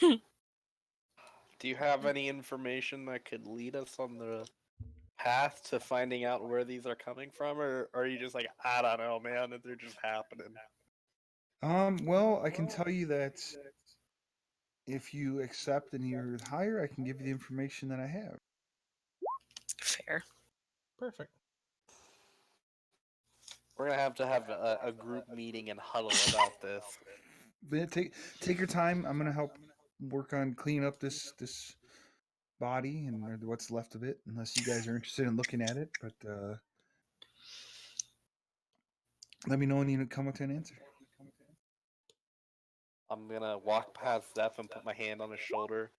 Do you have any information that could lead us on the path to finding out where these are coming from, or are you just like, I don't know, man, they're just happening? Well, I can tell you that if you accept and you're higher, I can give you the information that I have. Fair. Perfect. We're gonna have a group meeting and huddle about this. But take your time. I'm gonna help work on cleaning up this body and or what's left of it, unless you guys are interested in looking at it. But let me know when you come up to an answer. I'm gonna walk past Zeph and put my hand on his shoulder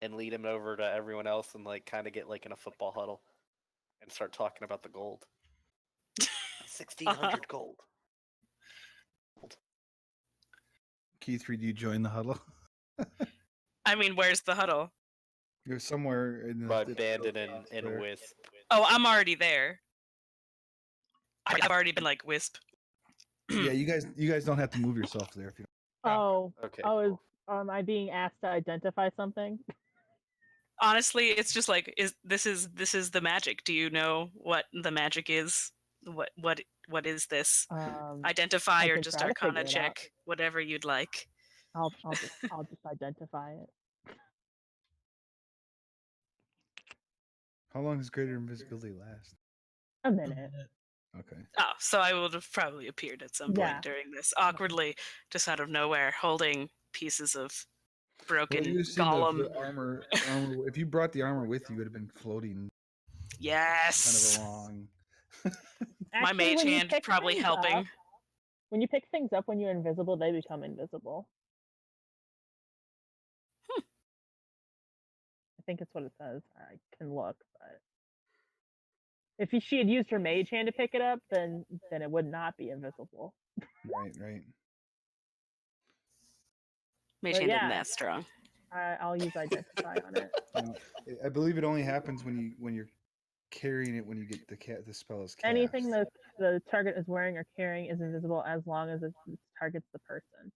and lead him over to everyone else and like kind of get like in a football huddle and start talking about the gold. 1,600 gold. Keith, do you join the huddle? I mean, where's the huddle? You're somewhere in By the Bandit and Wisp. Oh, I'm already there. I've already been like Wisp. Yeah, you guys don't have to move yourself there if you don't. Oh, Okay. is am I being asked to identify something? Honestly, it's just like this is the magic. Do you know what the magic is? What is this? Identify I or can just try to figure Arcana it out. check, whatever you'd like. I'll just identify it. How long does greater invisibility last? A minute. Okay. Oh, so I would have probably appeared at some point Yeah. during this, awkwardly, just out of nowhere, holding pieces of broken Well, you seen golem. the armor. If you brought the armor with you, it would have been floating Yes. kind of along. My Actually, mage when you hand pick probably things helping. up- when you pick things up when you're invisible, they become invisible. I think it's what it says. I can look, but if she had used her mage hand to pick it up, then it would not be invisible. Right. Mage But hand yeah. isn't that strong. I'll use identify on it. I believe it only happens when you're carrying it when you get the spell is cast. Anything that the target is wearing or carrying is invisible as long as it targets the person.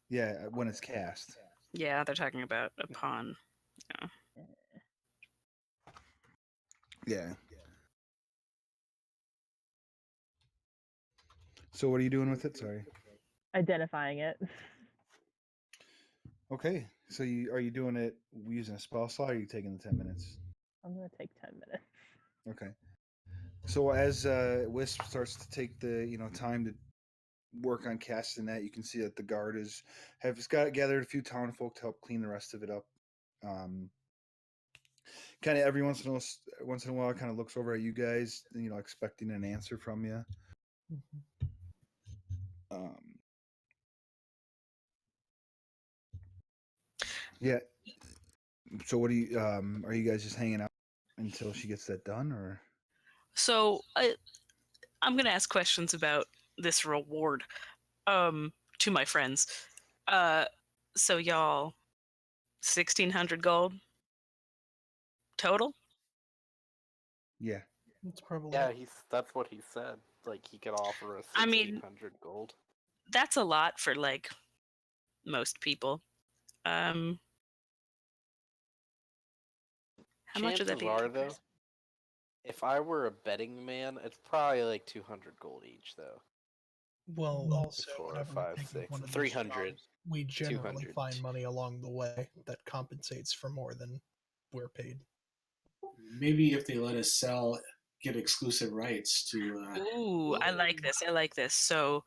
Yeah, when it's cast. Yeah, they're talking about upon. Yeah. So what are you doing with it? Sorry. Identifying it. Okay. So are you doing it using a spell slot, or are you taking the 10 minutes? I'm gonna take 10 minutes. Okay. So as Wisp starts to take the time to work on casting that, you can see that the guard has gathered a few townfolk to help clean the rest of it up. Kind of every once in a while, kind of looks over at you guys, expecting an answer from you. Yeah. So what do you? Are you guys just hanging out until she gets that done, or? So I'm gonna ask questions about this reward, to my friends. So y'all, 1,600 gold total. Yeah. That's probably Yeah, that's what he said. Like he could offer us 1,600 gold. That's a lot for like most people. How much would that be? Chances are, though, if I were a betting man, it's probably like 200 gold each, though. well. Also, 4, whenever 5, we take 6, one of these 300. jobs, we generally 200. find money along the way that compensates for more than we're paid. Maybe if they let us get exclusive rights to. Ooh, I like this. I like this. So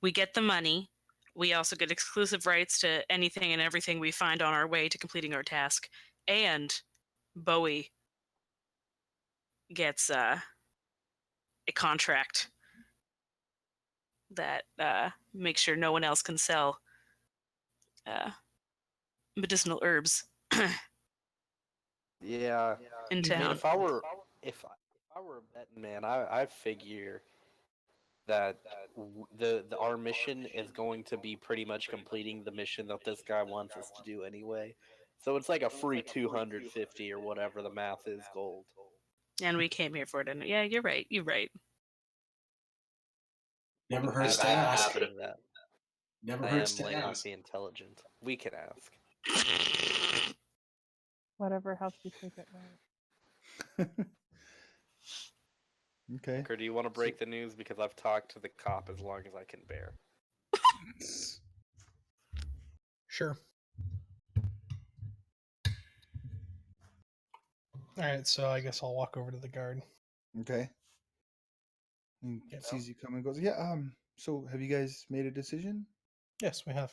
we get the money. We also get exclusive rights to anything and everything we find on our way to completing our task. And Bowie gets a contract that makes sure no one else can sell medicinal herbs Yeah. in I mean, town. if I were a betting man, I figure that our mission is going to be pretty much completing the mission that this guy wants us to do anyway. So it's like a free 250 or whatever the math is gold. And we came here for it. And yeah, you're right. You're right. Never I hurts have to a ask. habit of that. Never I hurts am to ask. latency intelligent. We can ask. Whatever helps you sleep at night. Okay. Or do you want to break the news? Because I've talked to the cop as long as I can bear. Sure. All right, so I guess I'll walk over to the guard. Okay. He You know. sees you come and goes, yeah, so have you guys made a decision? Yes, we have.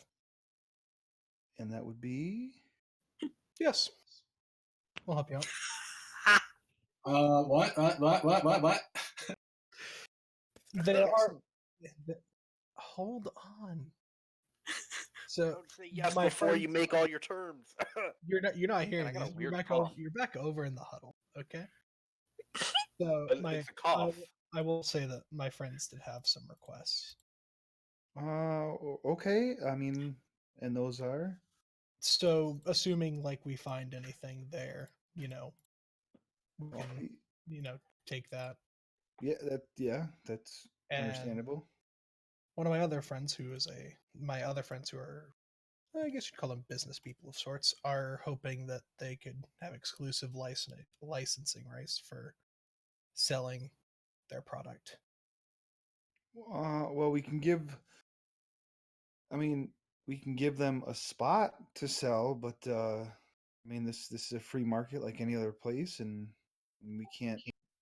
And that would be Yes. We'll help you out. What? There are. Hold on. So Don't say yes my before you friends- make all your terms. You're not hearing I got a this. weird cough. You're back over in the huddle. Okay. So But it's a cough. I will say that my friends did have some requests. okay. I mean, and those are So assuming like we find anything there, we well, can take that. that's And understandable. one of my other friends who are, I guess you'd call them business people of sorts, are hoping that they could have exclusive licensing rights for selling their product. Well, we can give them a spot to sell, but this is a free market like any other place, and we can't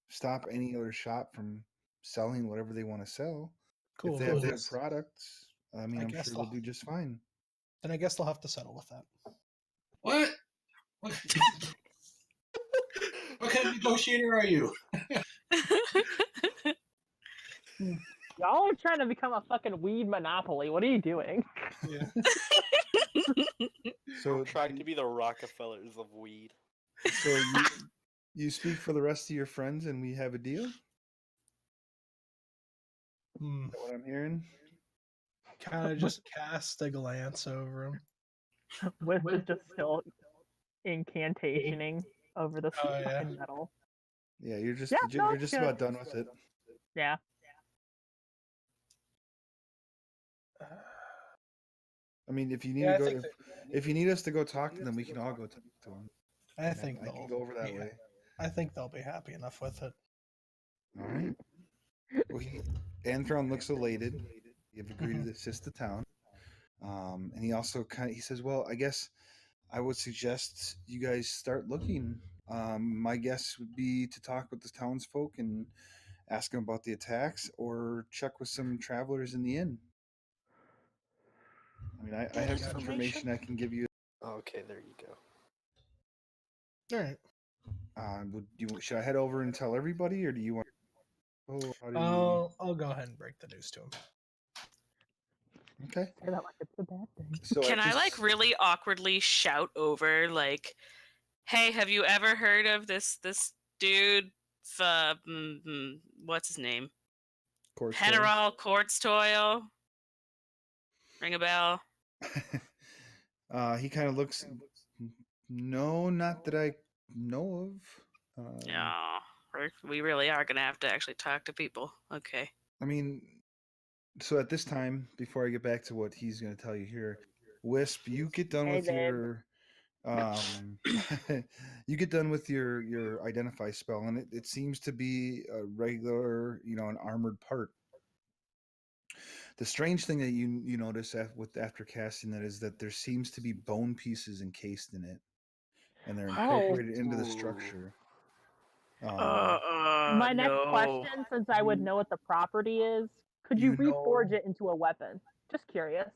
stop any other shop from selling whatever they want to sell. Cool. If they have good products, I I'm guess sure they'll do just fine. Then I guess they'll have to settle with that. What? What kind of negotiator are you? Y'all are trying to become a fucking weed monopoly. What are you doing? Yeah. So Trying to be the Rockefellers of weed. So you speak for the rest of your friends, and we have a deal. Is that what I'm hearing? Kind of just cast a glance over him. Wisp is just still incantationing over the Oh, yeah. fucking metal. Yeah, you're just Yeah, no, you're it's just good. about done with it. Yeah. I mean, if you need Yeah, to I go, think if you need us to go talk to them, we can all go talk to them. I think I can they'll go over that be- way. I think they'll be happy enough with it. All right. Well, Anthron looks elated. You've agreed to assist the town. And he also he says, well, I guess I would suggest you guys start looking. My guess would be to talk with the townsfolk and ask them about the attacks, or check with some travelers in the inn. I mean, I have some information I can give you. Okay, there you go. All right. Should I head over and tell everybody, or do you want? Oh, how do you... I'll go ahead and break the news to him. Okay. Say that like it's a bad thing. So Can I like really awkwardly shout over like, "Hey, have you ever heard of this dude? What's his name? General Quartztoil. Ring a bell." He kind of looks. No, not that I know of. Yeah, we really are gonna have to actually talk to people. Okay. I mean, so at this time, before I get back to what he's going to tell you here, Wisp, you get done Hey, with babe. your you get done with your identify spell, and it seems to be a regular, an armored part. The strange thing that you notice after casting that is that there seems to be bone pieces encased in it, and they're incorporated into the structure. My next question, since I would know what the property is, could you reforge it into a weapon? Just curious.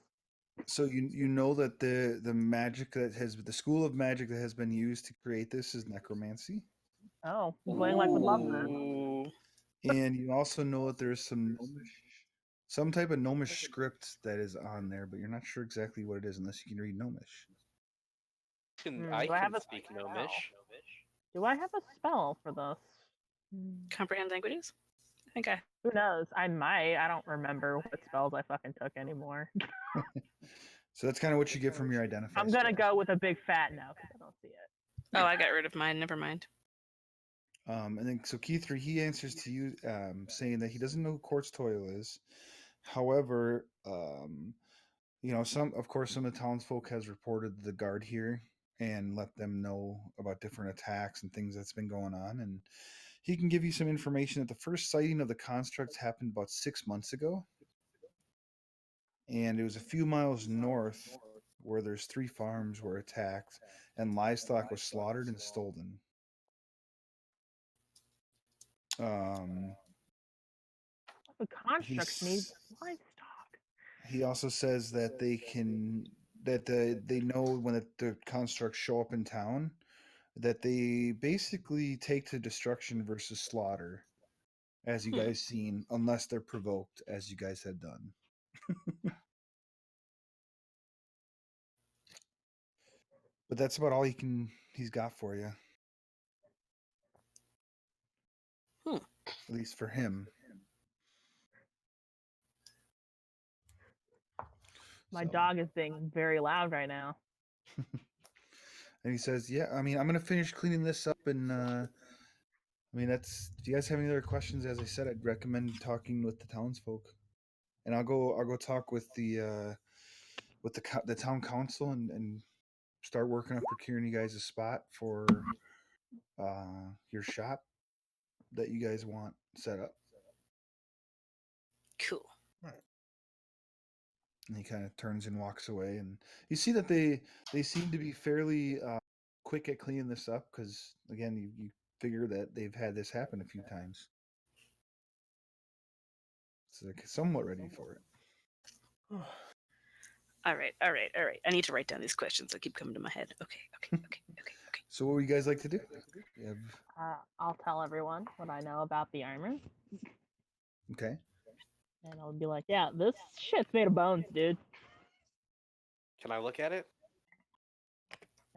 So you know that the magic the school of magic that has been used to create this is necromancy. Oh, Blaine would love that. Ooh. And you also know that there's some type of gnomish script that is on there, but you're not sure exactly what it is unless you can read gnomish. I do I have can a speak spell? Gnomish. Do I have a spell for this? Comprehend languages? I think I. Who knows? I might. I don't remember what spells I fucking took anymore. So that's kind of what you get from your identify. I'm gonna spell. go with a big fat no because I don't see it. Oh, I got rid of mine. Never mind. And then so Keith, he answers to you, saying that he doesn't know who Quartz Toil is. However, you know, some of the townsfolk has reported the guard here and let them know about different attacks and things that's been going on, and he can give you some information that the first sighting of the constructs happened about 6 months ago, and it was a few miles north where there's 3 farms were attacked and livestock was slaughtered and stolen. The constructs need He's- livestock. He also says that they know when the constructs show up in town that they basically take to destruction versus slaughter, as you guys seen, unless they're provoked, as you guys had done. But that's about all he's got for you. At least for him. My So- dog is being very loud right now. And he says, "Yeah, I mean, I'm gonna finish cleaning this up, and I mean, that's. If you guys have any other questions, as I said, I'd recommend talking with the townsfolk, and I'll go talk with the town council and start working on procuring you guys a spot for your shop that you guys want set up." Cool. And he kind of turns and walks away, and you see that they seem to be fairly quick at cleaning this up because, again, you figure that they've had this happen a few times. So they're somewhat ready for it. All right. I need to write down these questions that keep coming to my head. Okay. So what would you guys like to do? You have- I'll tell everyone what I know about the armor, okay. and I'll be like, "Yeah, this shit's made of bones, dude. Can I look at it?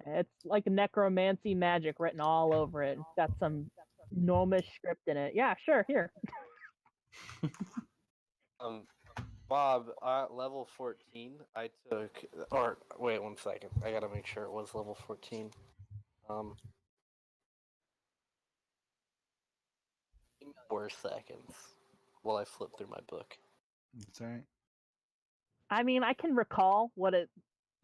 It's like necromancy magic written all over it. It's got some gnomish script in it. Yeah, sure, here." Bob, level 14, I took. Or wait 1 second. I gotta make sure it was level 14. Give me 4 seconds while I flip through my book. That's all right. I mean, I can recall what it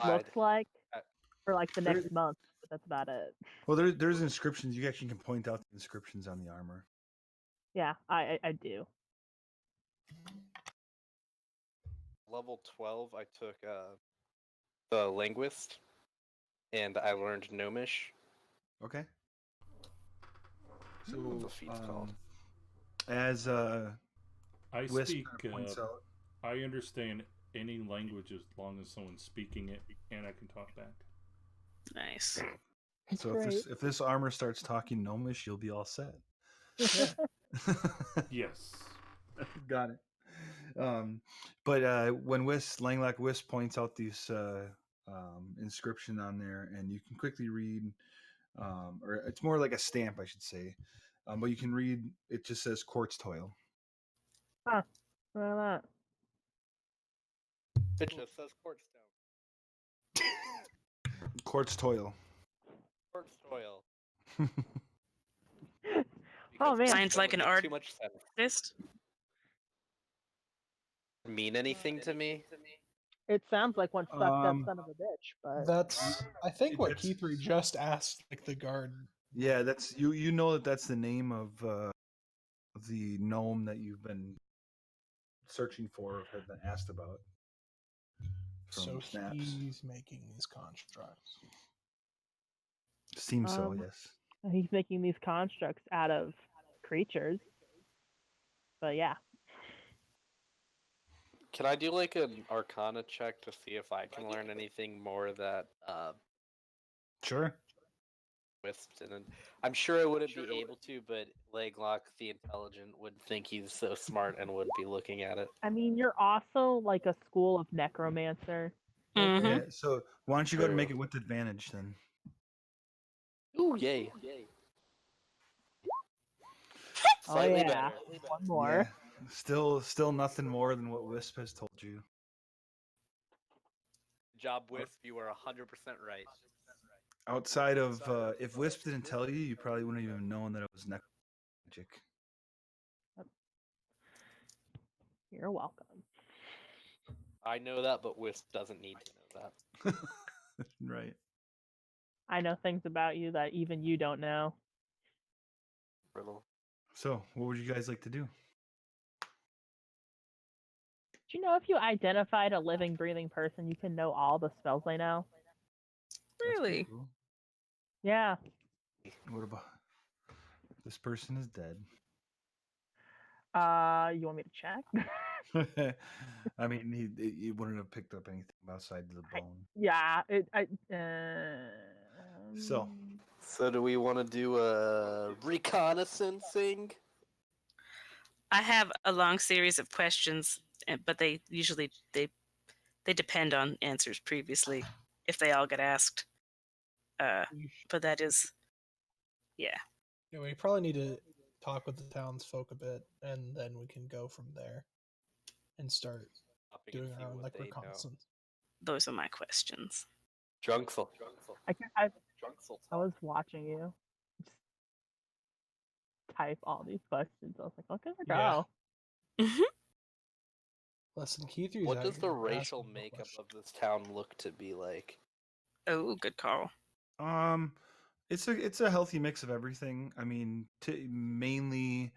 looks I'd- like I- for like the There- next month, but that's about it. Well, there's inscriptions. You actually can point out the inscriptions on the armor. Yeah, I do. Level 12, I took the linguist, and I learned Gnomish. Okay. So What's the feat's called? as I Wisp speak. points out, I understand any language as long as someone's speaking it, and I can talk back. Nice. so if this armor starts talking Gnomish, you'll be all set. Yes. Got it. But when Langlak Wisp points out these inscription on there, and you can quickly read, or it's more like a stamp, I should say, but you can read. It just says Quartz Toil. Look at that. It just says Quartzstone. Quartz Toil. Quartz Toil. Oh, man. Because Sounds that like would an make too much sense. Artist. Mean anything to me? It sounds like one fucked up Um, son of a bitch, but That's I think what That's- Keith just asked, like the guard. Yeah, that's you know that's the name of the gnome that you've been searching for, or have been asked about. So From Snaps. he's making these constructs. Seems so, Um, yes. he's making these constructs out of creatures. But yeah, Can I do like an Arcana check to see if I can learn anything more that Sure. Wisp didn't? I'm sure I wouldn't be able to, but Leglock the Intelligent would think he's so smart and would be looking at it. I mean, you're also like a school of necromancer. Mhm. Yeah. So why don't you go ahead and make True. it with advantage then? Ooh, yay! Oh Slightly yeah, better. one more. Yeah. Still nothing more than what Wisp has told you. job, Wisp. You were 100% right. Outside of if Wisp didn't tell you, you probably wouldn't even known that it was magic. You're welcome. I know that, but Wisp doesn't need to know that. Right. I know things about you that even you don't know. Riddle. So, what would you guys like to do? Do you know if you identified a living, breathing person, you can know all the spells they know? That's pretty Really? cool. Yeah. What about this person is dead? You want me to check? I mean, he wouldn't have picked up anything outside the bone. Yeah. So, So do we want to do a reconnaissancing? I have a long series of questions, but they usually they depend on answers previously if they all get asked. But that is, yeah. Yeah, we probably need to talk with the townsfolk a bit, and then we can go from there and start doing our own like reconnaissance. Those are my questions. Drunksel. I was watching you just type all these questions. I was like, look at her Yeah. go. Listen, Keith, What does the racial makeup of this town look to be like? Oh, good call. it's a healthy mix of everything. I mean, mainly,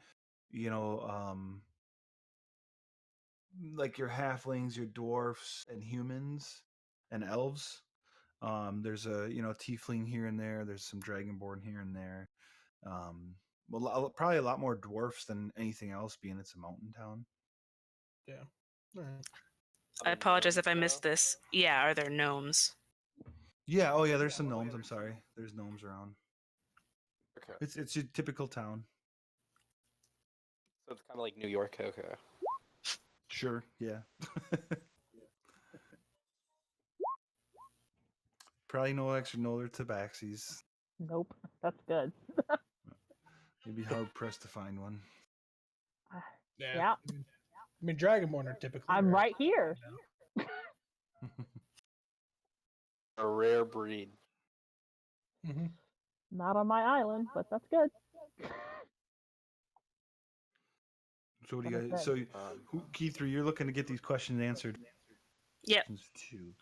you know, like your halflings, your dwarfs, and humans, and elves. There's a tiefling here and there. There's some dragonborn here and there. Well, probably a lot more dwarfs than anything else, being it's a mountain town. Yeah. All right. I apologize if I missed this. Yeah, are there gnomes? Yeah. Oh, yeah. There's some gnomes. I'm sorry. There's gnomes around. Okay. It's your typical town. So it's kind of like New York. Okay. Sure. Yeah. Probably no extra Nolar tabaxis. Nope. That's good. You'd be hard pressed to find one. Yeah. I mean, Dragonborn are typically. I'm rare. right here. A rare breed. Mm-hmm. Not on my island, but that's good. So what do you guys? So Keith, you're looking to get these questions answered. Yep. Two.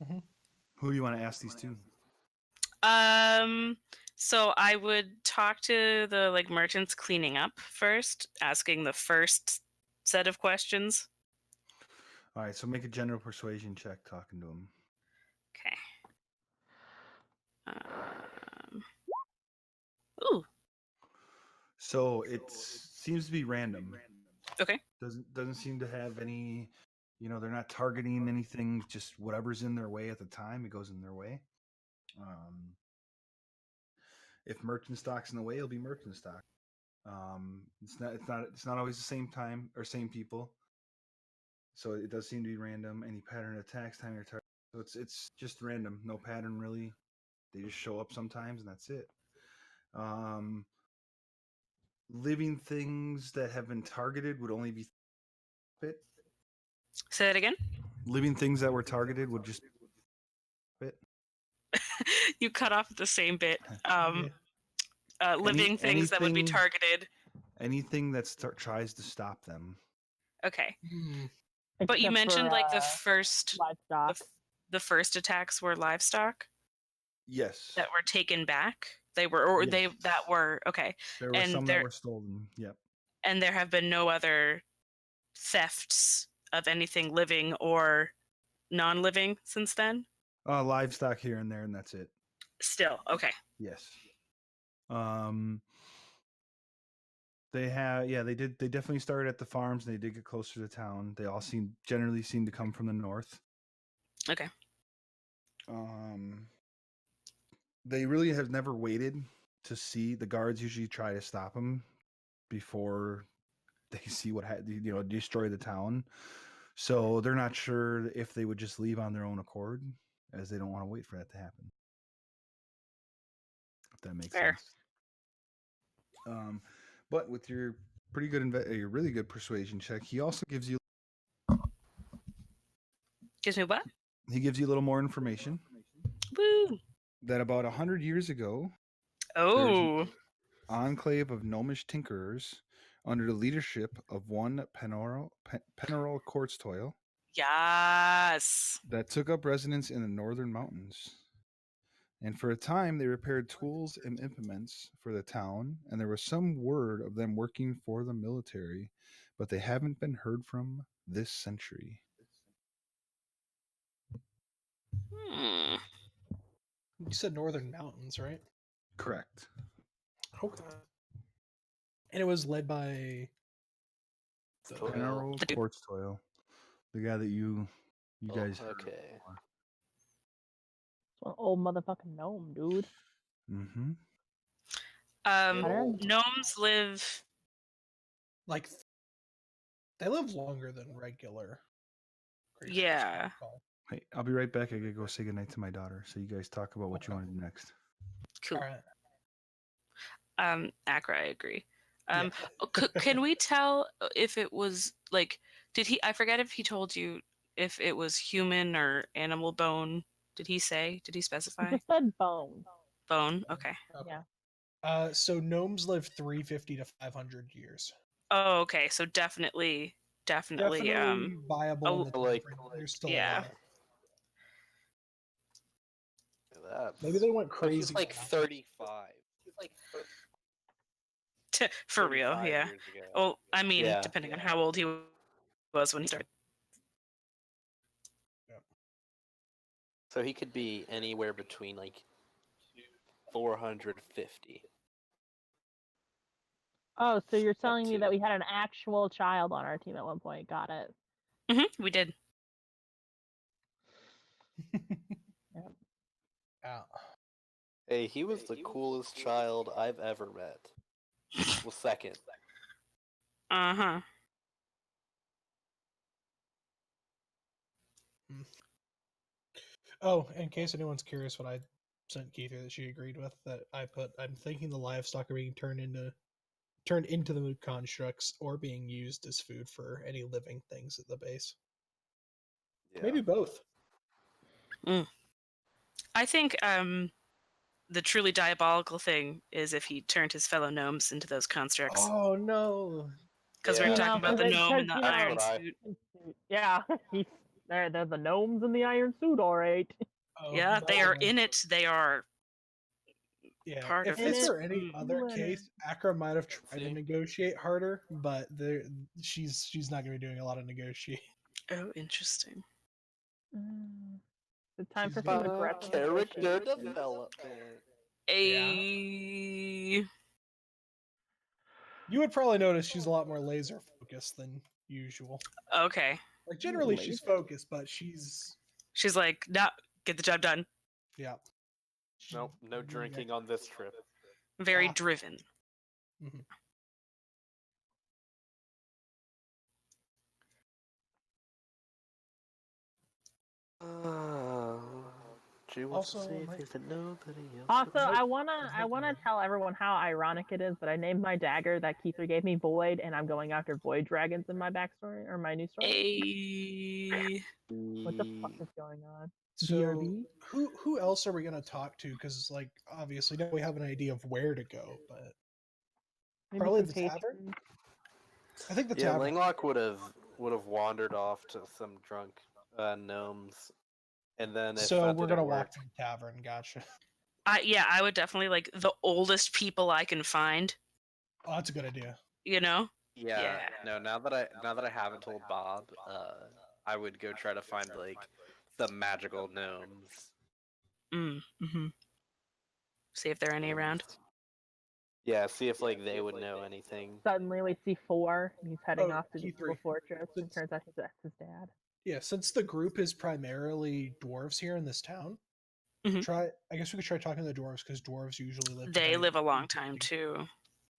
Mm-hmm. Who do you want to ask these to? So I would talk to the merchants cleaning up first, asking the first set of questions. All right, so make a general persuasion check talking to him. Okay. Ooh. So it seems to be random. Okay. Doesn't seem to have any. They're not targeting anything. Just whatever's in their way at the time, it goes in their way. If merchant stock's in the way, it'll be merchant stock. It's not always the same time or same people. So it does seem to be random. Any pattern attacks, time your target. So it's just random, no pattern really. They just show up sometimes, and that's it. Living things that have been targeted would only be bit. Say that again. Living things that were targeted would just bit. You cut off the same bit. Living things that would be targeted. Anything that tries to stop them. Okay. Mm. But you Except mentioned for, the first livestock. the first attacks were livestock Yes. that were taken back. They were Yes. that were okay. There were some that were stolen. Yep. And there have been no other thefts of anything living or non-living since then? Livestock here and there, and that's it. Still, okay. Yes. They definitely started at the farms, and they did get closer to town. They all generally seem to come from the north. Okay. They really have never waited to see. The guards usually try to stop them before they see destroy the town. So they're not sure if they would just leave on their own accord, as they don't want to wait for that to happen. If that makes Fair. sense. But with your pretty good, your really good persuasion check, he also gives you Gives me what? He gives you a little more information Woo! that about 100 years ago, Oh, enclave of gnomish tinkerers under the leadership of one Penarol Quartztoil yes. that took up residence in the northern mountains. And for a time, they repaired tools and implements for the town, and there was some word of them working for the military, but they haven't been heard from this century. Hmm. You said Northern Mountains, right? Correct. Okay. And it was led by the Toil. Penarol The dude. Quartztoil, the guy that you guys heard of Okay. before. It's an old motherfucking gnome, dude. Mm-hmm. don't- Gnomes live. like they live longer than regular creatures. Yeah. Hey, I'll be right back. I gotta go say goodnight to my daughter. So you guys talk about what you want to do next. Cool. All right. Akra, I agree. Yeah. Can we tell if it was like? Did he? I forget if he told you if it was human or animal bone. Did he say? Did he He specify? just said bone. Bone. Okay. Okay. Yeah. So gnomes live 350 to 500 years. Oh, okay. So definitely. Definitely viable in the time like- frame. They're still yeah. alive. That's, Maybe they went but crazy. he's like with that. 35. He's like For real. 35 Yeah. years ago. Well, I mean, Yeah. depending on how old he was when he started. So he could be anywhere between like 450. Oh, so you're Up telling me to. that we had an actual child on our team at one point. Got it. We did. Yeah. Hey, he was the coolest child I've ever met. Well, second. Uh huh. Oh, in case anyone's curious, what I sent Keither that she agreed with, that I put, I'm thinking the livestock are being turned into the mood constructs or being used as food for any living things at the base. Yeah. Maybe both. I think the truly diabolical thing is if he turned his fellow gnomes into those constructs. Oh no! Because we Yeah. were talking about the because gnome in the you know- iron That's what suit. Yeah, they're the gnomes in the iron suit, all right. Oh, Yeah, they are no. in it. They are. Yeah, part if of this it. were any other Mm. case, Akra might have tried to See? negotiate harder, but she's not going to be doing a lot of negotiating. Oh, interesting. The time She's for got some aggressive Character negotiation. development. A. You would probably notice she's a lot more laser focused than usual. Okay. Like generally she's focused, but she's She's like, no, get the job done. yeah. Nope, no drinking on this trip. Very Ah. driven. Mhm. She wants Also, to see my- if he's a nobody else. Also, Is that- I wanna tell everyone how ironic it is that I named my dagger that Keither gave me Void, and I'm going after Void dragons in my backstory or my new story. A. What the fuck is going on? So BRB? who else are we going to talk to? Because like obviously now we have an idea of where to go, but Maybe probably some the tavern? patrons? I think the Yeah, tavern. Langlock would have wandered off to some drunk gnomes, and then if So that we're didn't gonna work, walk to the tavern. Gotcha. Yeah, I would definitely like the oldest people I can find. Oh, that's a good idea. You know. Yeah, Yeah. no. Now that I haven't told Bob, I would go try to find like the magical gnomes. Mm-hmm. See if there are any around. Yeah, see if like they would know anything. Suddenly we see 4, and he's heading Oh, off to the Keith evil three. fortress, and Since- turns out that's his dad. Yeah, since the group is primarily dwarves here in this town, Mhm. I guess we could try talking to the dwarves because dwarves usually live. to They about live a long 50. time too.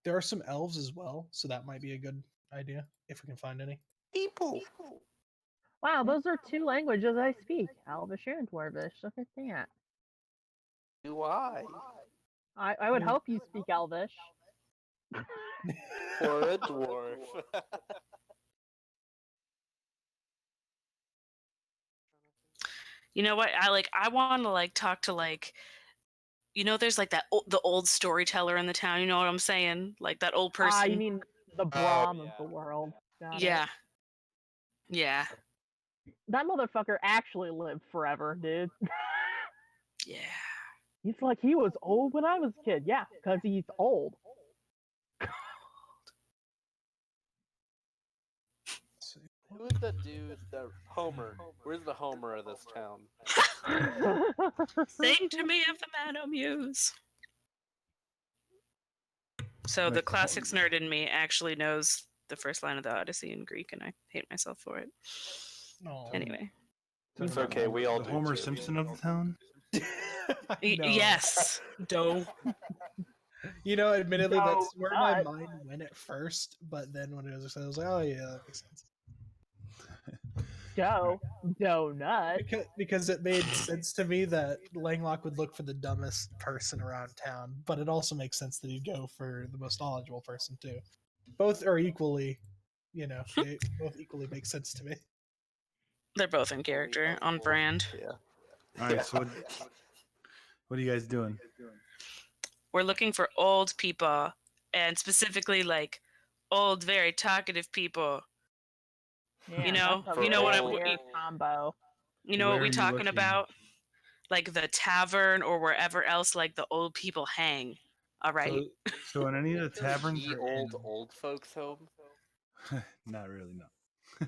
There are some elves as well, so that might be a good idea if we can find any. People. Wow, those are 2 languages I speak: Elvish and Dwarvish. Look at that. Do I? I would hope you speak Elvish. For a dwarf. You know what? I want to talk to there's the old storyteller in the town. You know what I'm saying? Like that old person. Ah, you mean the Oh, Brahm of yeah. the world. Got it. yeah. Yeah. That motherfucker actually lived forever, dude. Yeah. He's like, he was old when I was a kid. Yeah, because he's old. Let's see. Who is that dude? The Homer. Where's the Homer of this town? Sing to me of the Mano Muse. So the Right, classics nerd in me actually knows the first line of the Odyssey in Greek, and I hate myself for it. No. Anyway. It's okay, we all the do Homer too. Simpson of the town. No. Yes. Doe. You know, admittedly, No, that's where my not. mind went at first, but then when it was said, I was like, oh yeah, that makes sense. Donut. Because it made sense to me that Langlock would look for the dumbest person around town, but it also makes sense that he'd go for the most knowledgeable person too. Both are equally, they both equally make sense to me. They're both in character, on brand. Yeah. All right, so what are you guys doing? We're looking for old people, and specifically old, very talkative people. Yeah, You know that's a what old- weird combo. You know Where what we are you talking looking? about? Like the tavern or wherever else the old people hang. All right. So in any of the taverns, The or old folks home. not really, no.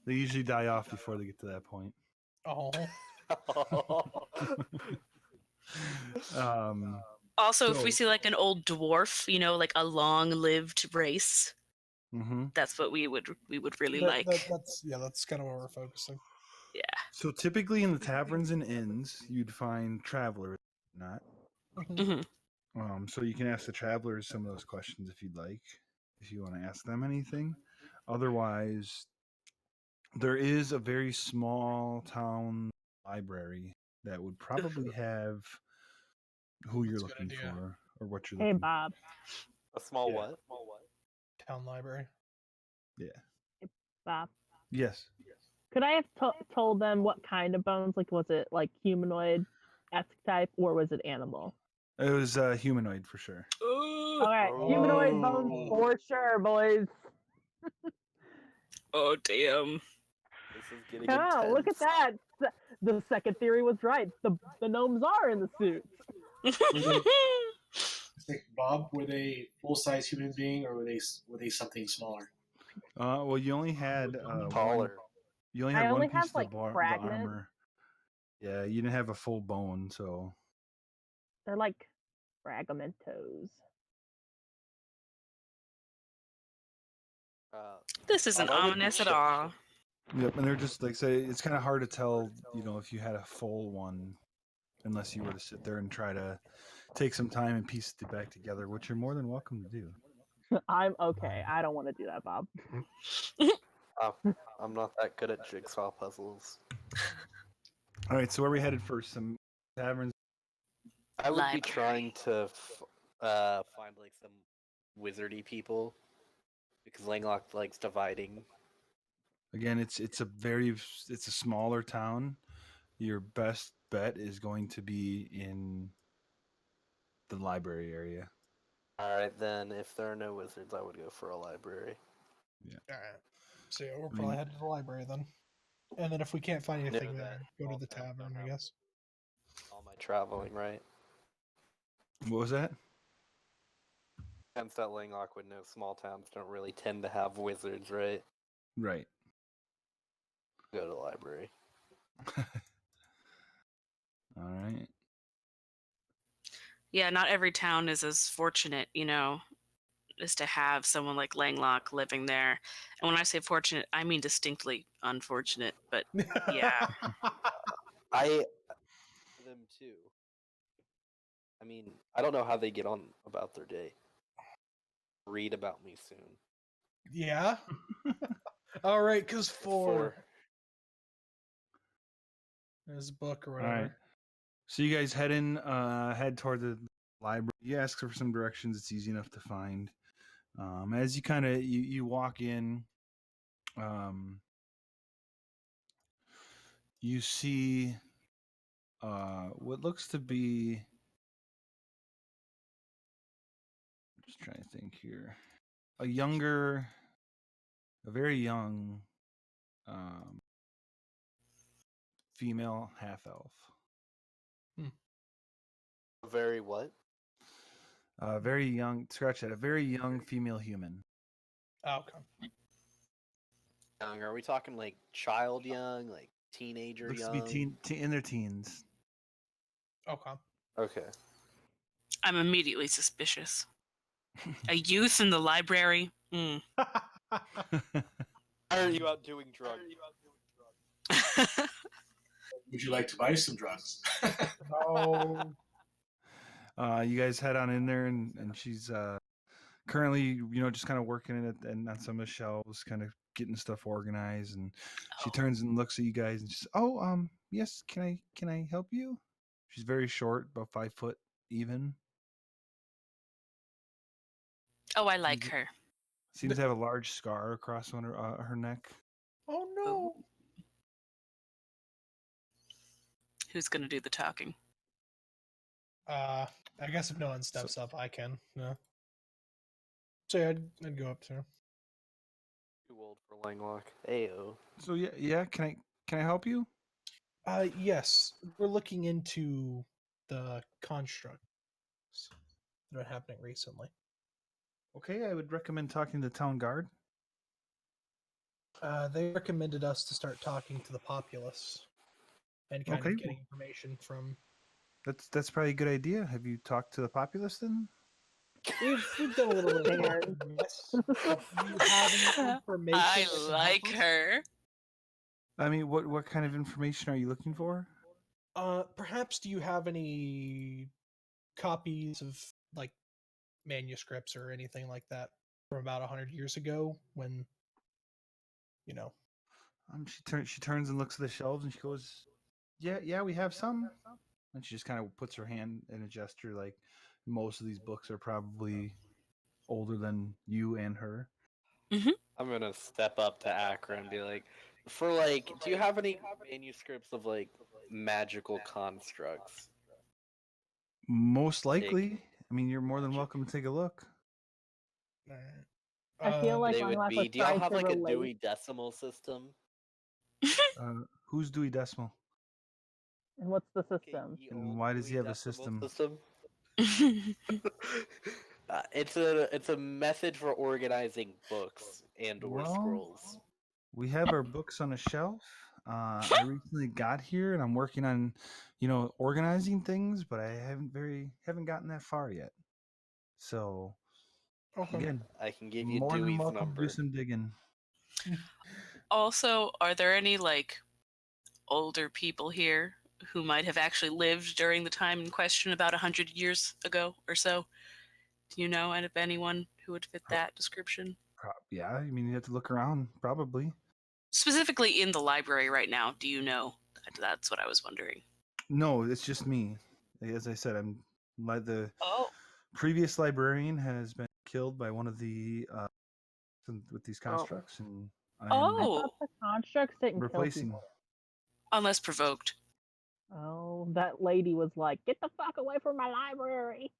They usually die off before they get to that point. Oh, Also, if So- we see an old dwarf, like a long-lived race, that's what we would really like. that's kind of where we're focusing. Yeah. So typically in the taverns and inns, you'd find travelers, not. Mhm. hmm So you can ask the travelers some of those questions if you'd like, if you want to ask them anything. Otherwise, there is a very small town library that would probably have who you're That's a good looking idea. for or what you're Hey, looking Bob. A small Yeah. what? Town library. for. Yeah. Bob. Yes. Could I have told them what kind of bones? Like, was it humanoid esque type, or was it animal? It was humanoid for sure. All right, humanoid bones Oh. for sure, boys. Oh damn. This is getting Oh, look at intense. that. The second theory was right. The gnomes are in the suits. It's like, Bob, were they full size human being or were they something smaller? Well, you only had one. Taller. You only I had only one piece have, of the fragments. armor. Yeah, you didn't have a full bone, so They're like fragmentos. This isn't Bob, I would be ominous at shook. all. yep. And they're just say it's kind of hard to tell, if you had a full one, unless you were to sit there and try to take some time and piece it back together, which you're more than welcome to do. I'm okay. I don't want to do that, Bob. I'm not that good at jigsaw puzzles. All right, so where are we headed first? Some taverns. I would be Library. trying to find some wizardy people because Langlock likes dividing. Again, it's a smaller town. Your best bet is going to be in the library area. All right, then if there are no wizards, I would go for a library. All right. So yeah, we're probably headed to the library then. And then if we can't find anything there, go to the tavern, I guess. All my traveling, right? What was that? Hence that Langlock would know small towns don't really tend to have wizards, right? Right. Go to the library. All right. Yeah, not every town is as fortunate, as to have someone like Langlock living there. And when I say fortunate, I mean distinctly unfortunate. But yeah. I them too. I mean, I don't know how they get on about their day. Read about me soon. Yeah. All right, because four. There's a book or All whatever. right. So you guys head toward the library. You ask for some directions. It's easy enough to find. As you kind of you walk in, you see what looks to be. Just trying to think here. A very young, female half elf. Very what? Very young. Scratch that. A very young female human. Okay. Young? Are we talking like child young, like teenager Looks young? to be in their teens. Okay. Okay. I'm immediately suspicious. A youth in the library? Why are you out doing drugs? Would you like to buy some drugs? Oh. You guys head on in there, and she's currently, just kind of working in it and on some of the shelves, kind of getting stuff organized. And she turns and looks at you guys and says, "Oh, yes, can I help you?" She's very short, about 5 foot even. Oh, I like her. Seems to have a large scar across on her neck. Oh no. Who's going to do the talking? I guess if no one steps up, I can. No. So yeah, I'd go up to her. Too old for Langlock. Ayo. So yeah. Can I help you? Yes, we're looking into the constructs that are happening recently. Okay, I would recommend talking to the town guard. They recommended us to start talking to the populace and kind Okay. of getting information from. That's probably a good idea. Have you talked to the populace then? We've done a little bit of There. talking, yes. Do you have any information? I that can help like us? her. I mean, what kind of information are you looking for? Perhaps do you have any copies of like manuscripts or anything like that from about 100 years ago when She turns and looks at the shelves and she goes, "Yeah, we have some." And she just kind of puts her hand in a gesture like most of these books are probably older than you and her. I'm gonna step up to Akra and be like, do you have any manuscripts of like magical constructs? Most likely. I mean, you're more than welcome to take a look. Alright. I feel like They would Langlock be. was Do y'all trying have to like a relate. Dewey Decimal System? Who's Dewey Decimal? And what's the system? And why does he have a system? It's a method for organizing books and or Well, scrolls. We have our books on a shelf. I recently got here and I'm working on, organizing things, but I haven't gotten that far yet. So Okay. again, I can give you more than Dewey's welcome to do number. some digging. Also, are there any like older people here who might have actually lived during the time in question about 100 years ago or so? Do you know of anyone who would fit that description? Yeah, I mean, you have to look around, probably. Specifically in the library right now, do you know? That's what I was wondering. No, it's just me. As I said, I'm like the Oh. previous librarian has been killed by one of the with these constructs, and I'm I Oh, thought the constructs didn't replacing. kill people. unless provoked. Oh, that lady was like, "Get the fuck away from my library!"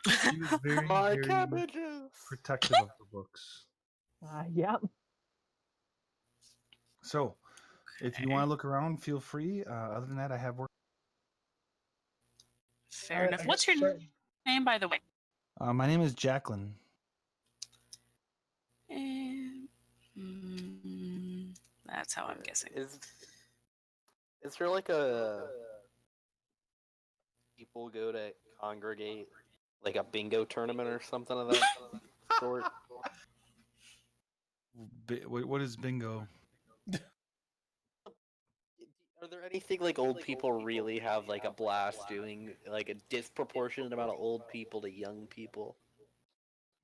She was very, My very cabbages. protective of the books. Yep. So, if you Okay. want to look around, feel free. Other than that, I have work. Fair Alright, enough. I What's guess your start- name, by the way? My name is Jacqueline. That's how I'm guessing. Is there like a people go to congregate like a bingo tournament or something of that sort? What is bingo? Are there anything like old people really have like a blast doing, like a disproportionate amount of old people to young people?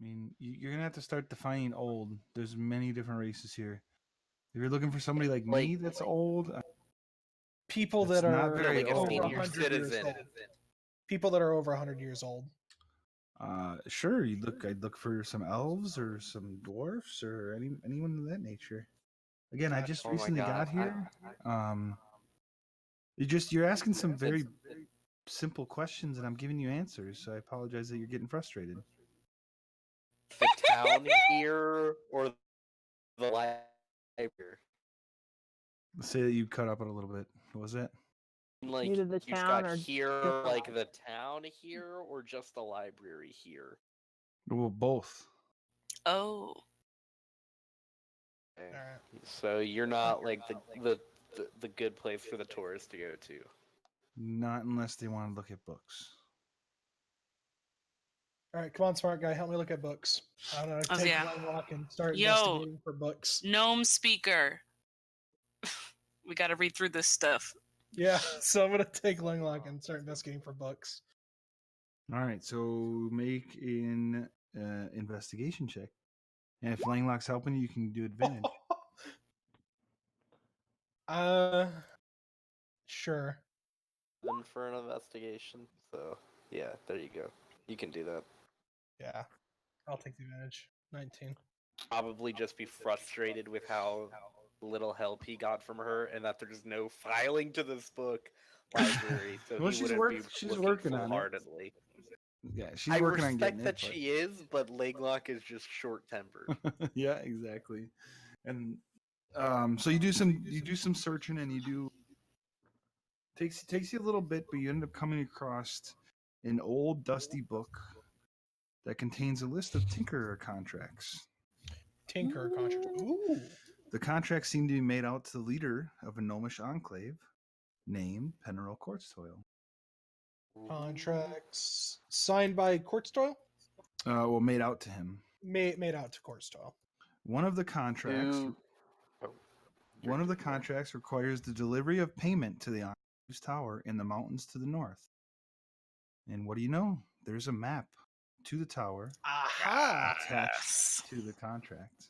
I mean, you're gonna have to start defining old. There's many different races here. If you're looking for somebody like me that's old, people That's that not are very like a old. over senior 100 years citizen. old. People that are over 100 years old. sure. I'd look for some elves or some dwarfs or anyone of that nature. Again, I just Oh my recently God, got here. You're asking some very simple questions, and I'm giving you answers. So I apologize that you're getting frustrated. The town here or the library? Say that you cut up it a little bit. What was that? Like Either the you've town got or here, just the like the library. town here, or just the library here? Well, both. Oh. Okay. All right. So you're not like the good place for the tourists to go to. Not unless they want to look at books. All right, come on, smart guy, help me look at books. I'm gonna Oh, take yeah. Langlock and start Yo. investigating for books. Gnome speaker. We got to read through this stuff. Yeah, so I'm gonna take Langlock and start investigating for books. All right, so make an investigation check, and if Langlock's helping you, you can do advantage. Sure. Then for an investigation. So yeah, there you go. You can do that. Yeah, I'll take the advantage. 19. Probably just be frustrated with how little help he got from her, and that there's no filing to this book library. So Well, he she's wouldn't be she's looking working on it. full-heartedly. Yeah, she's I working on respect getting that it. she is, but Leglock is just short-tempered. But... yeah, exactly. And so you do some searching, and you do takes you a little bit, but you end up coming across an old dusty book that contains a list of tinkerer contracts. Tinker contract. Ooh. The contracts seem to be made out to the leader of a gnomish enclave named Penarol Courtstoil. Contracts signed by Courtstoil? Well, made out to him. Made out to Courtstoil. One of the contracts requires the delivery of payment to the Enclave's tower in the mountains to the north. And what do you know? There's a map to the tower Aha! attached to the contract.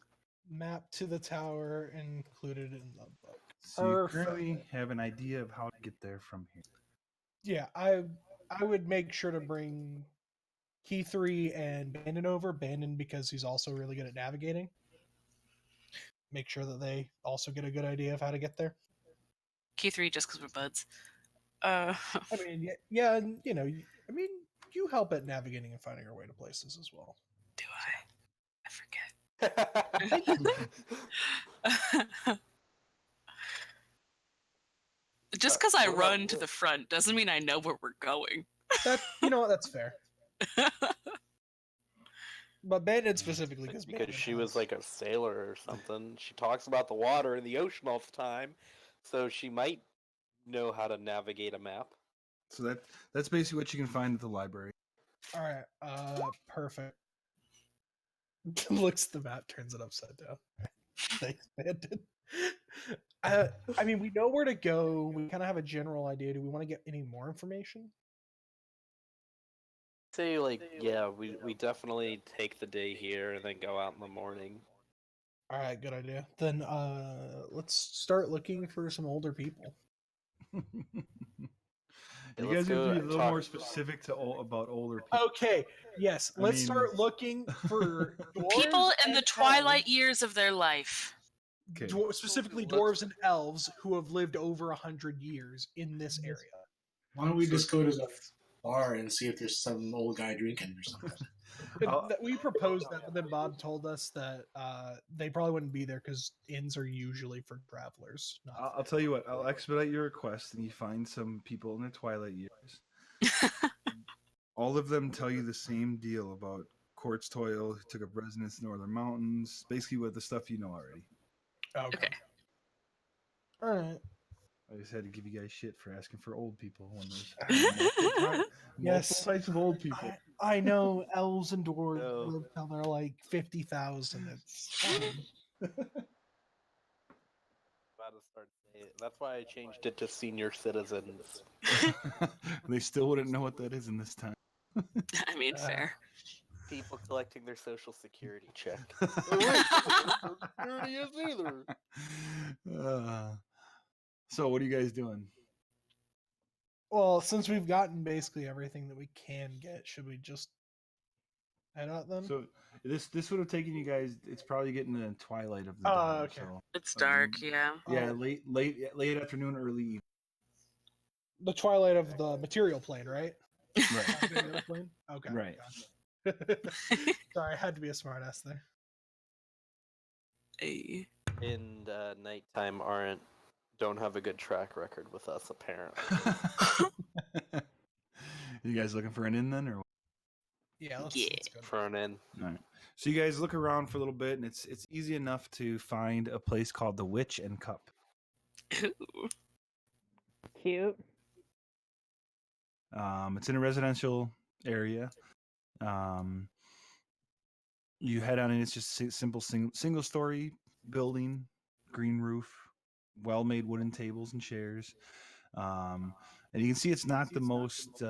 Map to the tower included in the book. So you Perfect. currently have an idea of how to get there from here. Yeah, I would make sure to bring Key 3 and Bandon over. Bandon because he's also really good at navigating. Make sure that they also get a good idea of how to get there. Key 3 just because we're buds. I mean, yeah, and you help at navigating and finding your way to places as well. Do I? I forget. Just because I what run about to you? the front doesn't mean I know where we're going. That what, that's fair. But Bandon specifically because she was like a sailor or something. She talks about the water and the ocean all the time, so she might know how to navigate a map. So that's basically what you can find at the library. All right, perfect. Looks at the map, turns it upside down. Thanks, Bandon. I mean, we know where to go. We kind of have a general idea. Do we want to get any more information? Say yeah, we definitely take the day here and then go out in the morning. All right, good idea. Then let's start looking for some older people. You let's guys have to go be a little talk- more specific about older people. Okay, yes, I let's mean- start looking for People dwarves in the and twilight elves. years of their life. Okay. Specifically dwarves and elves who have lived over 100 years in this area. Why don't we just go to the bar and see if there's some old guy drinking or something? We proposed that, but then Bob told us that they probably wouldn't be there because inns are usually for travelers. Not I'll tell you what. I'll expedite your request, and you find some people in their twilight years. All of them tell you the same deal about Courtstoil, who took up residence in Northern Mountains. Basically, what the stuff you know already. Okay. All right. I just had to give you guys shit for asking for old people when there's multiple Yes. types of old people. I know elves and dwarves No. live till they're like 50,000. It's fine. About to start saying it. That's why I changed it to senior citizens. They still wouldn't know what that is in this time. I mean, fair. People collecting their social security check. Security is either. So what are you guys doing? Well, since we've gotten basically everything that we can get, should we just head out then? So this would have taken you guys. It's probably getting to the twilight of the Oh, dawn. okay. So It's dark, Um, yeah. yeah, late afternoon, early evening. the twilight of the material plane, right? Right. Not the other plane? Okay. Right. Gotcha. Sorry, I had to be a smartass there. Hey. And nighttime don't have a good track record with us apparently. You guys looking for an inn then, or? Yeah, let's go. For an inn. All right. So you guys look around for a little bit, and it's easy enough to find a place called the Witch and Cup. Ooh. Cute. It's in a residential area. You head on, and it's just a simple single story building, green roof, well made wooden tables and chairs. And you can see it's not the most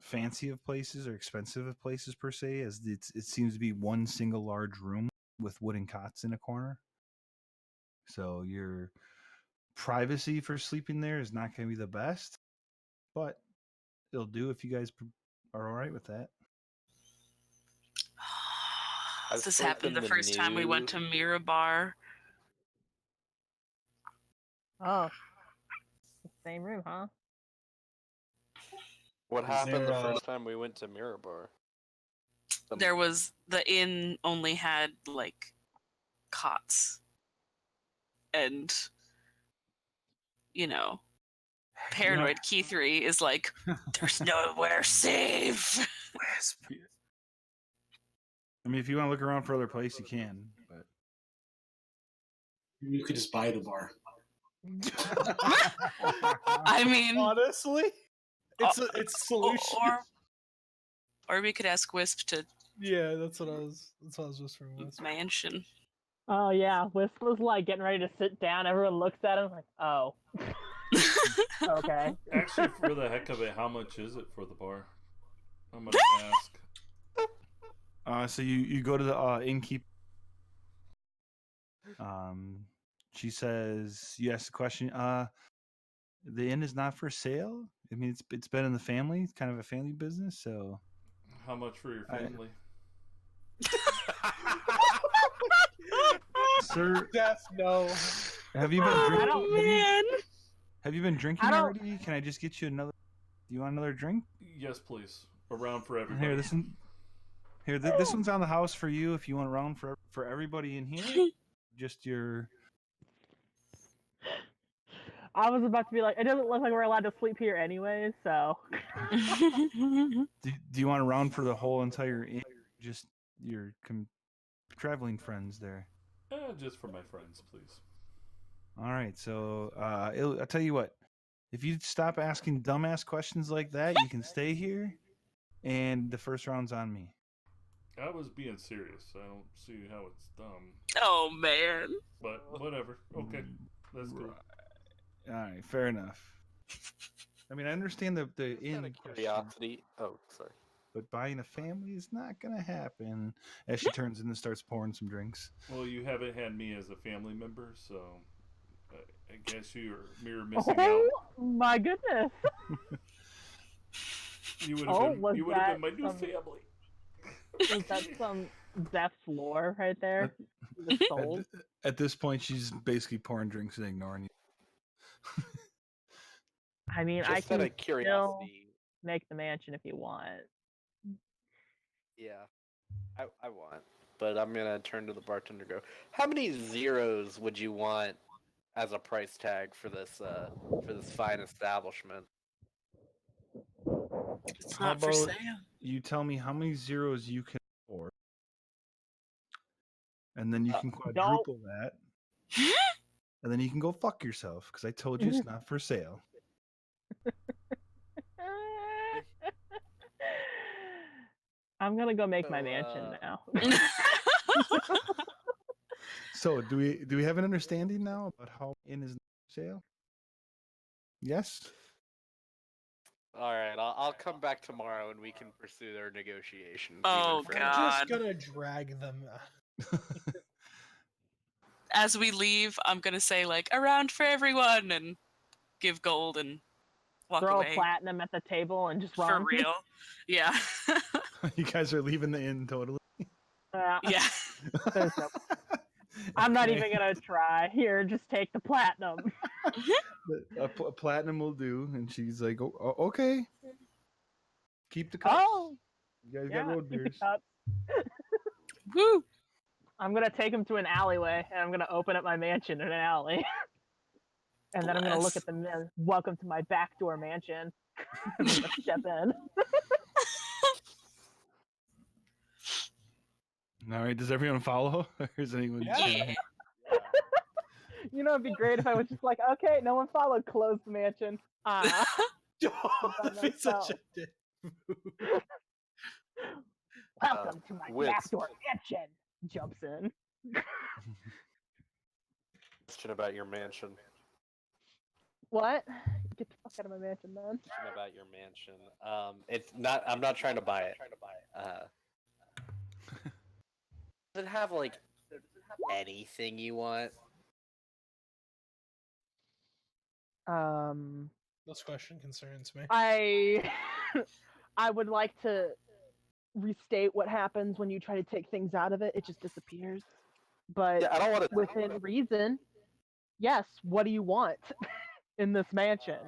fancy of places or expensive of places per se, as it seems to be one single large room with wooden cots in a corner. So your privacy for sleeping there is not going to be the best, but it'll do if you guys are all right with that. This happened the first time we went to Mirabar. Oh, same room, huh? What Is happened there, the first time we went to Mirabar? There was the inn only had like cots, and you know, paranoid Key 3 is like, there's nowhere safe. I mean, if you want to look around for other place, you can. But You could just buy the bar. I mean, honestly, it's a solution. Or we could ask Wisp to Yeah, that's what I was just remembering. mansion. Oh yeah, Wisp was like getting ready to sit down. Everyone looks at him like, oh, okay. Actually, for the heck of it, how much is it for the bar? I'm gonna ask. so you go to the innkeeper. She says, you ask the question. The inn is not for sale. I mean, it's been in the family. It's kind of a family business. So, How much for your family? sir, Death, no. have you been drinking? Oh man! Have you been drinking I don't- already? Can I just get you another? Do you want another drink? Yes, please. Around for everybody. Here, this one. Here, this one's on the house for you. If you want a round for everybody in here, just your. I was about to be like, it doesn't look like we're allowed to sleep here anyways, so. Do you want a round for the whole entire inn? Just your traveling friends there. Just for my friends, please. All right, so I'll tell you what. If you stop asking dumbass questions like that, you can stay here, and the first round's on me. I was being serious. I don't see how it's dumb. Oh man! But whatever. Okay, let's go. All right, fair enough. I mean, I understand the Just out inn of question, curiosity. Oh, sorry. but buying a family is not gonna happen. As she turns in and starts pouring some drinks. Well, you haven't had me as a family member, so I guess you're missing out. Oh my goodness! You would Oh, have was been that my new some- family. Is that some Death's lore right there? The soul. At this point, she's basically pouring drinks and ignoring you. I mean, I Just out can of curiosity. make the mansion if you want. Yeah, I want. But I'm gonna turn to the bartender. And go. How many zeros would you want as a price tag for this fine establishment? It's How not for about- sale. You tell me how many zeros you can afford, and then you can quadruple that, and then you can go fuck yourself because I told you it's not for sale. I'm gonna go make my So, mansion now. So do we have an understanding now about how inn is not for sale? Yes. All right, I'll come back tomorrow and we can pursue their negotiations. Oh, even further. God. I'm just gonna drag them. As we leave, I'm gonna say like around for everyone and give gold and walk Throw away. a platinum at the table and just For run. real. Yeah. You guys are leaving the inn totally. Yeah. There's no- I'm not Okay. even gonna try. Here, just take the platinum. A platinum will do. And she's like, okay. Keep the cups. Oh, You guys yeah, got road keep the beers. cups. Woo! I'm gonna take him to an alleyway, and I'm gonna open up my mansion in an alley. And then I'm gonna look Bless. at the men. Welcome to my backdoor mansion. I'm gonna step in. All right. Does everyone follow? Or is anyone? Yeah. Yeah. You know, it'd be great if I was just like, okay, no one followed, close the mansion. Ah, That'd be such a dick move. welcome to my Wits. backdoor mansion. Jumps in. Question about your mansion. What? Get the fuck out of my mansion, man. Question about your mansion. It's not. I'm not trying to buy it. Does it have like anything you want? This question concerns me. I would like to restate what happens when you try to take things out of it. It just disappears. But Yeah, I don't want to. within reason, yes. What do you want in this mansion?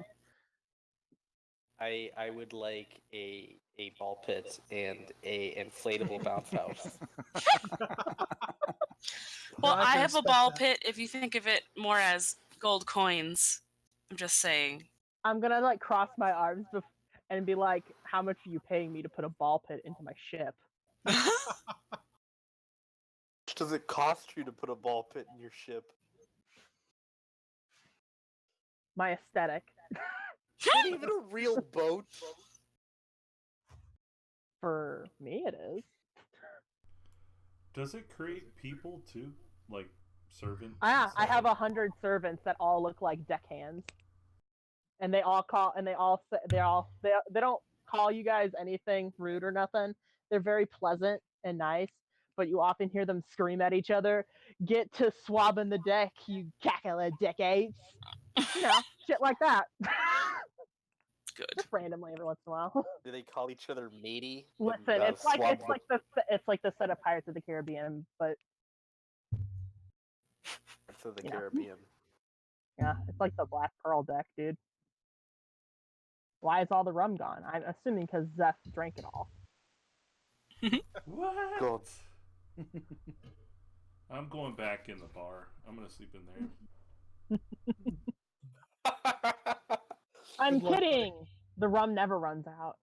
I would like a ball pit and a inflatable bounce house. Well, I I can have a respect ball that. pit if you think of it more as gold coins. I'm just saying. I'm gonna like cross my arms and be like, "How much are you paying me to put a ball pit into my ship?" Does it cost you to put a ball pit in your ship? My aesthetic. Is it even a real boat? For me, it is. Does it create people too, like servants? Ah, and I stuff? have 100 servants that all look like deckhands, and they all they don't call you guys anything rude or nothing. They're very pleasant and nice, but you often hear them scream at each other, "Get to swabbing the deck, you cackle decades!" You know, shit like that. Good. Just randomly every once in a while. Do they call each other matey? Listen, And, it's like swab it's like the set of Pirates of the Caribbean, but to the you know. Caribbean. yeah, it's like the Black Pearl deck, dude. Why is all the rum gone? I'm assuming because Zeph drank it all. What? God. I'm going back in the bar. I'm gonna sleep in there. I'm Good luck, buddy. kidding. The rum never runs out.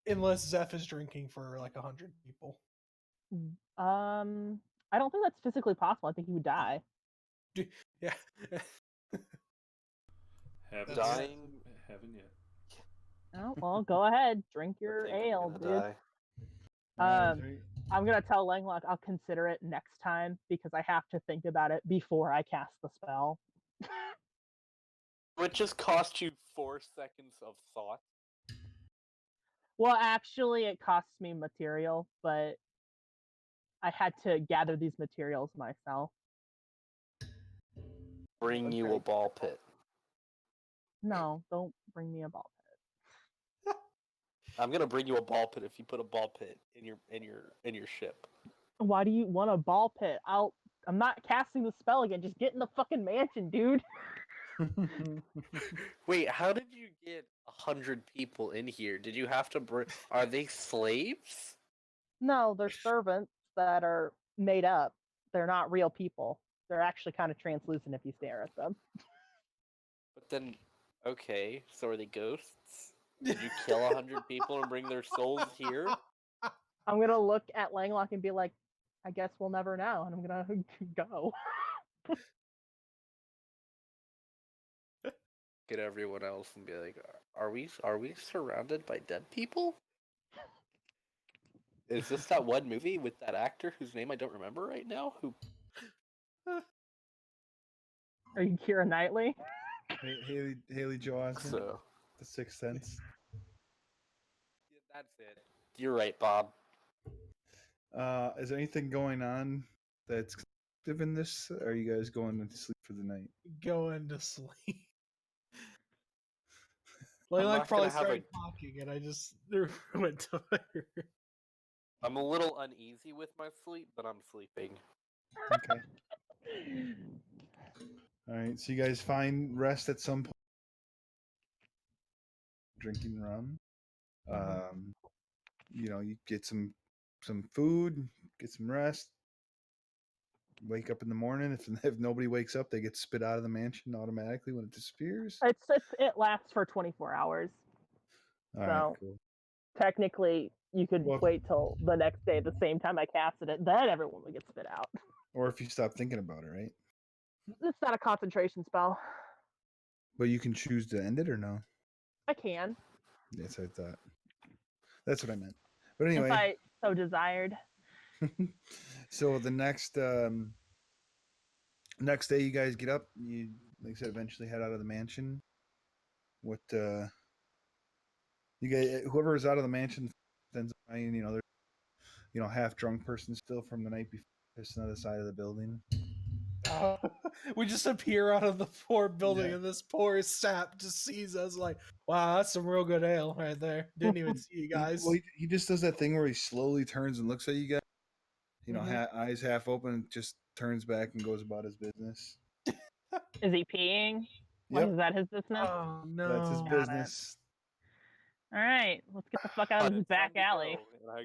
Unless Zeph is drinking for like 100 people. I don't think that's physically possible. I think he would die. Yeah. Haven't Dying. Haven't yet. Oh well, go ahead, drink I your think I'm ale, gonna dude. die. I'm gonna tell Langlock I'll consider it next time because I have to think about it before I cast the spell. It just cost you 4 seconds of thought. Well, actually, it costs me material, but I had to gather these materials myself. Bring you Okay. a ball pit. No, don't bring me a ball pit. I'm gonna bring you a ball pit if you put a ball pit in your ship. Why do you want a ball pit? I'm not casting the spell again. Just get in the fucking mansion, dude. Wait, how did you get 100 people in here? Did you have to bring? Are they slaves? No, they're servants that are made up. They're not real people. They're actually kind of translucent if you stare at them. But then, okay, so are they ghosts? Did you kill 100 people and bring their souls here? I'm gonna look at Langlock and be like, I guess we'll never know, and I'm gonna go. Get everyone else and be like, are we surrounded by dead people? Is this that one movie with that actor whose name I don't remember right now? Who? Are you Keira Knightley? Haley Joel Osment, So The Sixth Sense. yeah, that's it. You're right, Bob. Is there anything going on that's active in this? Or are you guys going to sleep for the night? Going to sleep. I'm Like not probably gonna have started talking and I just went tired. I'm a little uneasy with my sleep, but I'm sleeping. Okay. All right, so you guys find rest at some point, drinking rum. You get some food, get some rest. Wake up in the morning. If nobody wakes up, they get spit out of the mansion automatically when it disappears. It lasts for 24 hours. All right, So cool. technically, you could Well, wait till the next day, the same time I casted it. Then everyone would get spit out. or if you stop thinking about it, right? It's not a concentration spell. But you can choose to end it or no. I can, Yes, I thought. That's what I meant. But if anyway, I so desired. so the next day you guys get up, you like I said, eventually head out of the mansion. What you guys, whoever is out of the mansion ends up finding, there's half drunk person still from the night before pissing on the side of the building. We just appear out of the poor building, Yeah. and this poor sap just sees us like, wow, that's some real good ale right there. Didn't even see you guys. He just does that thing where he slowly turns and looks at you guys. Eyes half open, just turns back and goes about his business. Is he peeing? Yep. Is that his business? Oh no, That's his Got it. business. All right, let's get the fuck out of this It's time back to alley. go,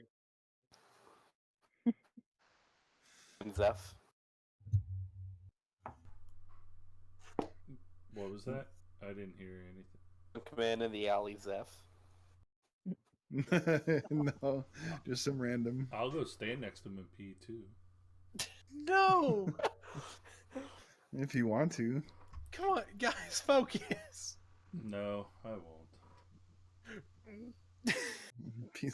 and Zeph. What was that? I didn't hear anything. Command in the alley, Zeph. No, just some random. I'll go stand next to him and pee too. no! If you want to. Come on, guys, focus. No, I won't.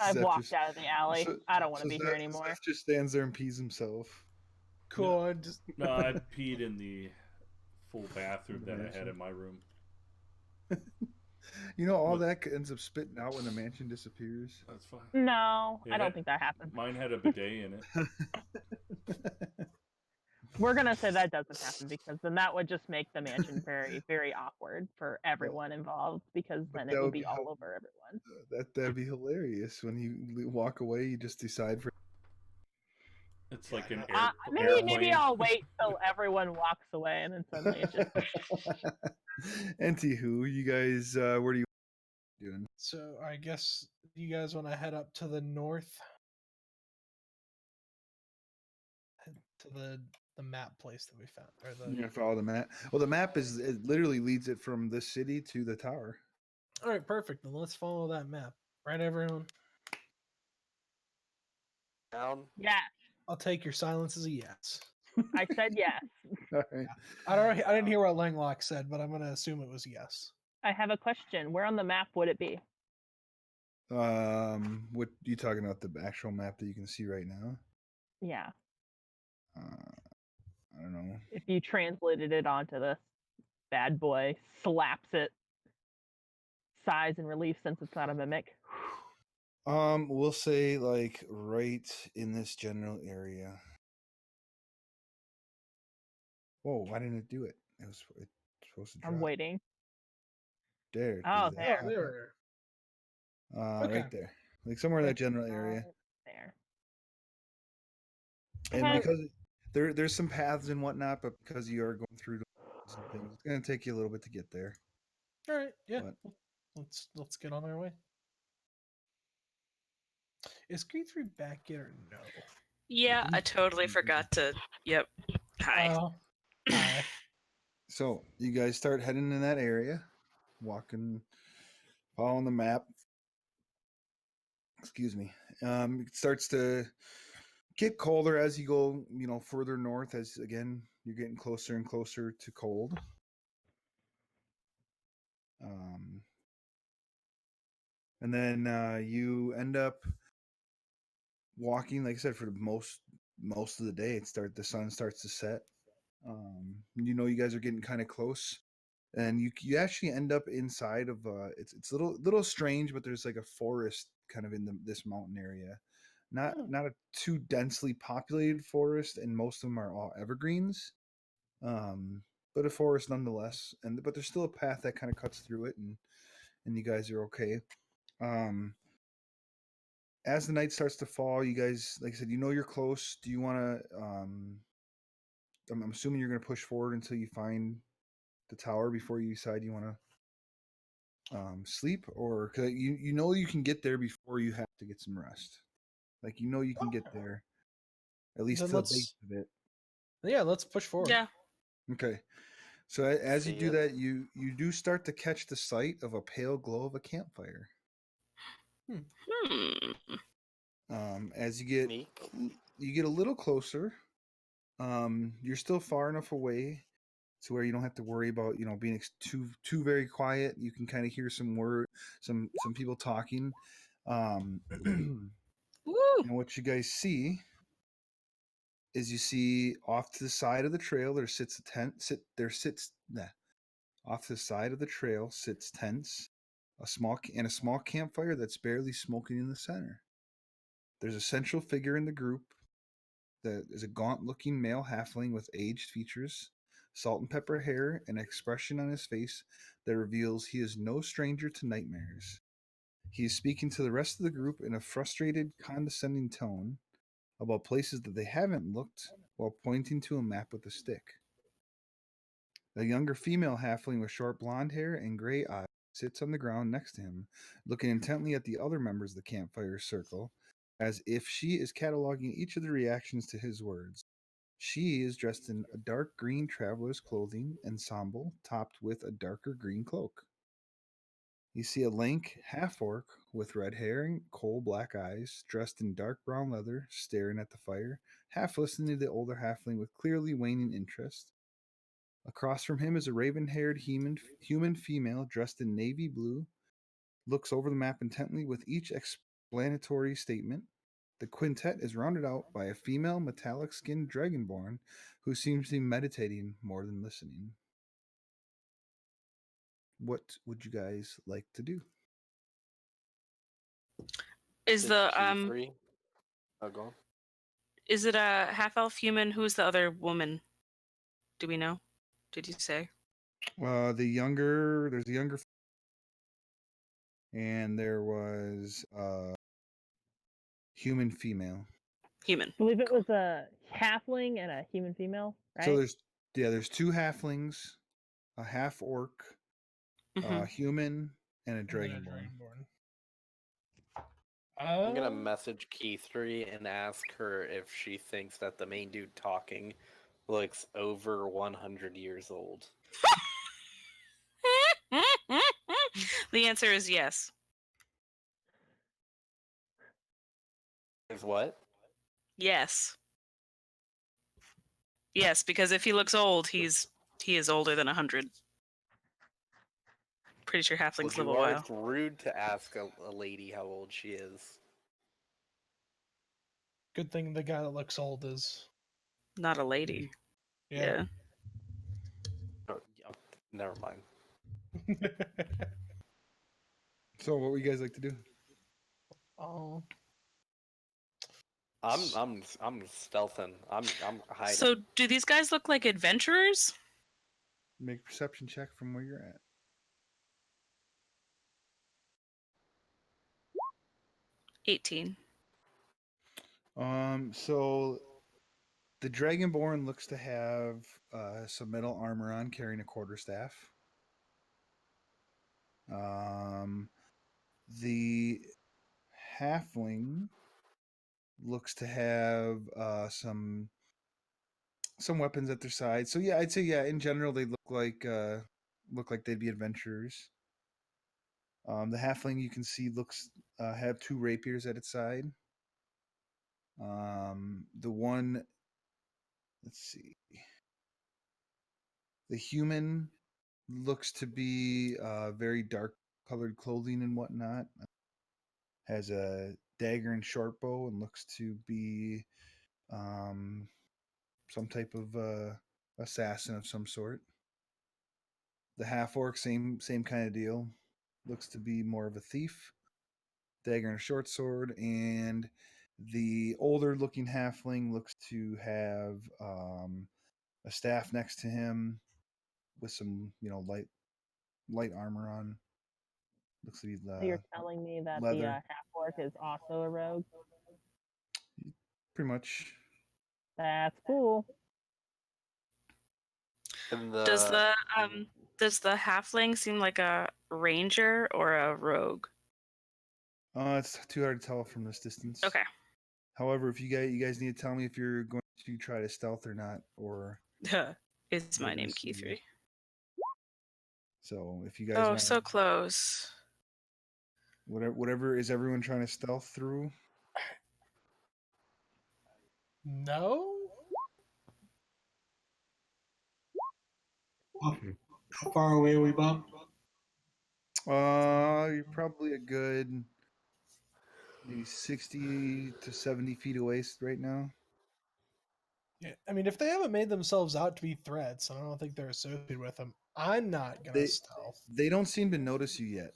I've walked out of the alley. I don't want to be here Zeph anymore. just stands there and pees himself. Cool. I just No, I peed in the full bathroom that I had in my room. All that ends up spitting out when the mansion disappears. That's fine. No, Yeah, I don't think that happened. Mine had a bidet in it. We're gonna say that doesn't happen because then that would just make the mansion very, very awkward for everyone involved because But then that it would would be be all over everyone. That'd be hilarious. When you walk away, you just decide for. It's like an Maybe airplane. I'll wait till everyone walks away and then suddenly it's just Anywho, you guys, what are you doing? so I guess you guys want to head up to the north, head to the map place that we found, or the. You're gonna follow the map. Well, the map it literally leads it from this city to the tower. All right, perfect. Then let's follow that map, right, everyone? Down. yes. I'll take your silence as a yes. I said yes. All right. I didn't hear what Langlock said, but I'm gonna assume it was yes. I have a question. Where on the map would it be? What you talking about? The actual map that you can see right now? Yeah. I don't know. If you translated it onto this bad boy, slaps it size and relief since it's not a mimic. We'll say like right in this general area. Whoa! Why didn't it do it? It's supposed to drop. I'm waiting. There. Oh, does that there. Oh, happen? there. Okay. Right there, like somewhere in that general area. There. And Okay. because there's some paths and whatnot, but because you are going through some things, it's gonna take you a little bit to get there. All right. Yeah. But- Let's get on our way. Is Green3 back yet or no? Yeah, I totally forgot to. Yep. Hi. Oh, hi. So you guys start heading in that area, walking, following the map. Excuse me. It starts to get colder as you go, further north. As again, you're getting closer and closer to cold. And then you end up walking, like I said, for most of the day. The sun starts to set. You guys are getting kind of close, and you actually end up inside of it's a little strange, but there's like a forest kind of in this mountain area. Not a too densely populated forest, and most of them are all evergreens. But a forest nonetheless. But there's still a path that kind of cuts through it, and you guys are okay. As the night starts to fall, you guys, like I said, you're close. Do you want to? I'm assuming you're going to push forward until you find the tower before you decide you want to sleep, or 'cause you know you can get there before you have to get some rest. Like you know you can get Okay. there at least Then to the base of it. Yeah, let's push forward. Yeah. Okay. So as you See do it. that, you do start to catch the sight of a pale glow of a campfire. Hmm. As you get Sneak. a little closer, you're still far enough away to where you don't have to worry about being too very quiet. You can kind of hear some people talking, and Woo. what you guys see is you see off to the side of the trail there sits a tent. Off to the side of the trail sits tents, a small campfire that's barely smoking in the center. There's a central figure in the group that is a gaunt-looking male halfling with aged features, salt and pepper hair, and an expression on his face that reveals he is no stranger to nightmares. He is speaking to the rest of the group in a frustrated, condescending tone about places that they haven't looked while pointing to a map with a stick. A younger female halfling with short blonde hair and gray eyes sits on the ground next to him, looking intently at the other members of the campfire circle, as if she is cataloging each of the reactions to his words. She is dressed in a dark green traveler's clothing ensemble, topped with a darker green cloak. You see a lank half-orc with red hair and coal-black eyes, dressed in dark brown leather, staring at the fire, half listening to the older halfling with clearly waning interest. Across from him is a raven-haired human female dressed in navy blue, looks over the map intently with each explanatory statement. The quintet is rounded out by a female metallic-skinned dragonborn who seems to be meditating more than listening. What would you guys like to do? Is Did the Q3? Oh, go on. is it a half elf human? Who's the other woman? Do we know? Did you say? There's a younger, and there was a human female. Human. I believe it was a halfling and a human female, right? So there's two halflings, a half orc, Mhm. a human, and a And then a dragonborn. dragonborn. I'm gonna message Key3 and ask her if she thinks that the main dude talking looks over 100 years old. The answer is yes. Is what? Yes. Yes, because if he looks old, he is older than 100. Pretty sure halflings live a while. It's rude to ask a lady how old she is. Good thing the guy that looks old is. Not a lady. Yeah. Oh, never mind. So what would you guys like to do? Oh. I'm stealthing. I'm hiding. So, do these guys look like adventurers? Make a perception check from where you're at. 18. So the Dragonborn looks to have some metal armor on, carrying a quarterstaff. The halfling looks to have some weapons at their side. So yeah, I'd say in general they look like they'd be adventurers. The halfling you can see looks have two rapiers at its side. The one, let's see, the human looks to be very dark colored clothing and whatnot. Has a dagger and short bow and looks to be some type of assassin of some sort. The half orc, same kind of deal. Looks to be more of a thief. Dagger and a short sword. And the older looking halfling looks to have a staff next to him with some light armor on. Looks to be So you're telling me that leather. the half orc is also a rogue? Pretty much. That's cool. And Does the does the halfling seem like a ranger or a rogue? It's too hard to tell from this distance. Okay. However, if you guys need to tell me if you're going to try to stealth or not, or Is we're my gonna name see. Key3? So if you guys Oh, want, so close. whatever is everyone trying to stealth through? No. How far away are we, Bob? You're probably a good maybe 60 to 70 feet away right now. Yeah, I mean, if they haven't made themselves out to be threats, and I don't think they're associated with them, I'm not gonna They- stealth. They don't seem to notice you yet.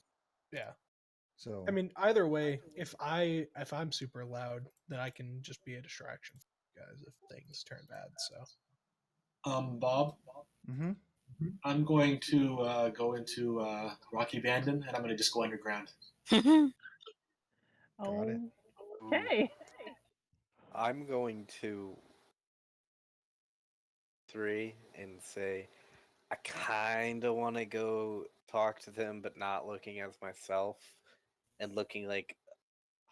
Yeah. So I mean, either way, if I'm super loud, then I can just be a distraction for you guys if things turn bad. So Bob, mm-hmm. I'm going to go into Rocky Abandon, and I'm going to just go underground. Got it. Okay. I'm going to 3 and say I kind of want to go talk to them, but not looking as myself and looking like,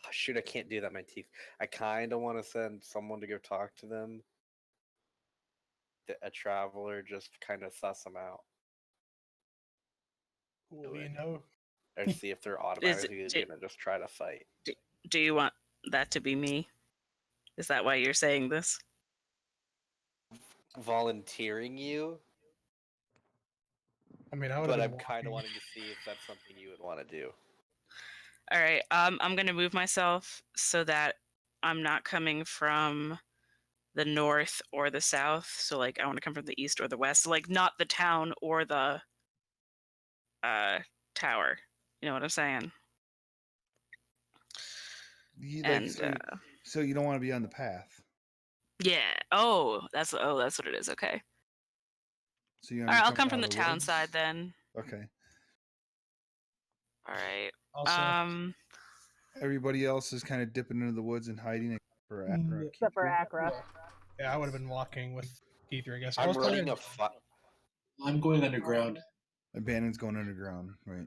oh, shoot, I can't do that. My teeth. I kind of want to send someone to go talk to them. A traveler, just kind of suss them out well, you know, or see if they're automatically gonna just try to fight. Do you want that to be me? Is that why you're saying this? Volunteering you, I mean, I would. but have I'm been kind of walking. wanting to see if that's something you would want to do. All right. I'm gonna move myself so that I'm not coming from the north or the south. So like, I want to come from the east or the west. Like, not the town or the tower. You know what I'm saying? So you don't want to be on the path. Yeah. Oh, that's what it is. Okay. So you All right. I'll coming come out from of the town woods? side then. Okay. All right. Also, Everybody else is kind of dipping into the woods and hiding except for Akra. Except for Akra. yeah, I would have been walking with Keith3, I guess. I'm Also, running a I'm going underground. Abandon's going underground, right?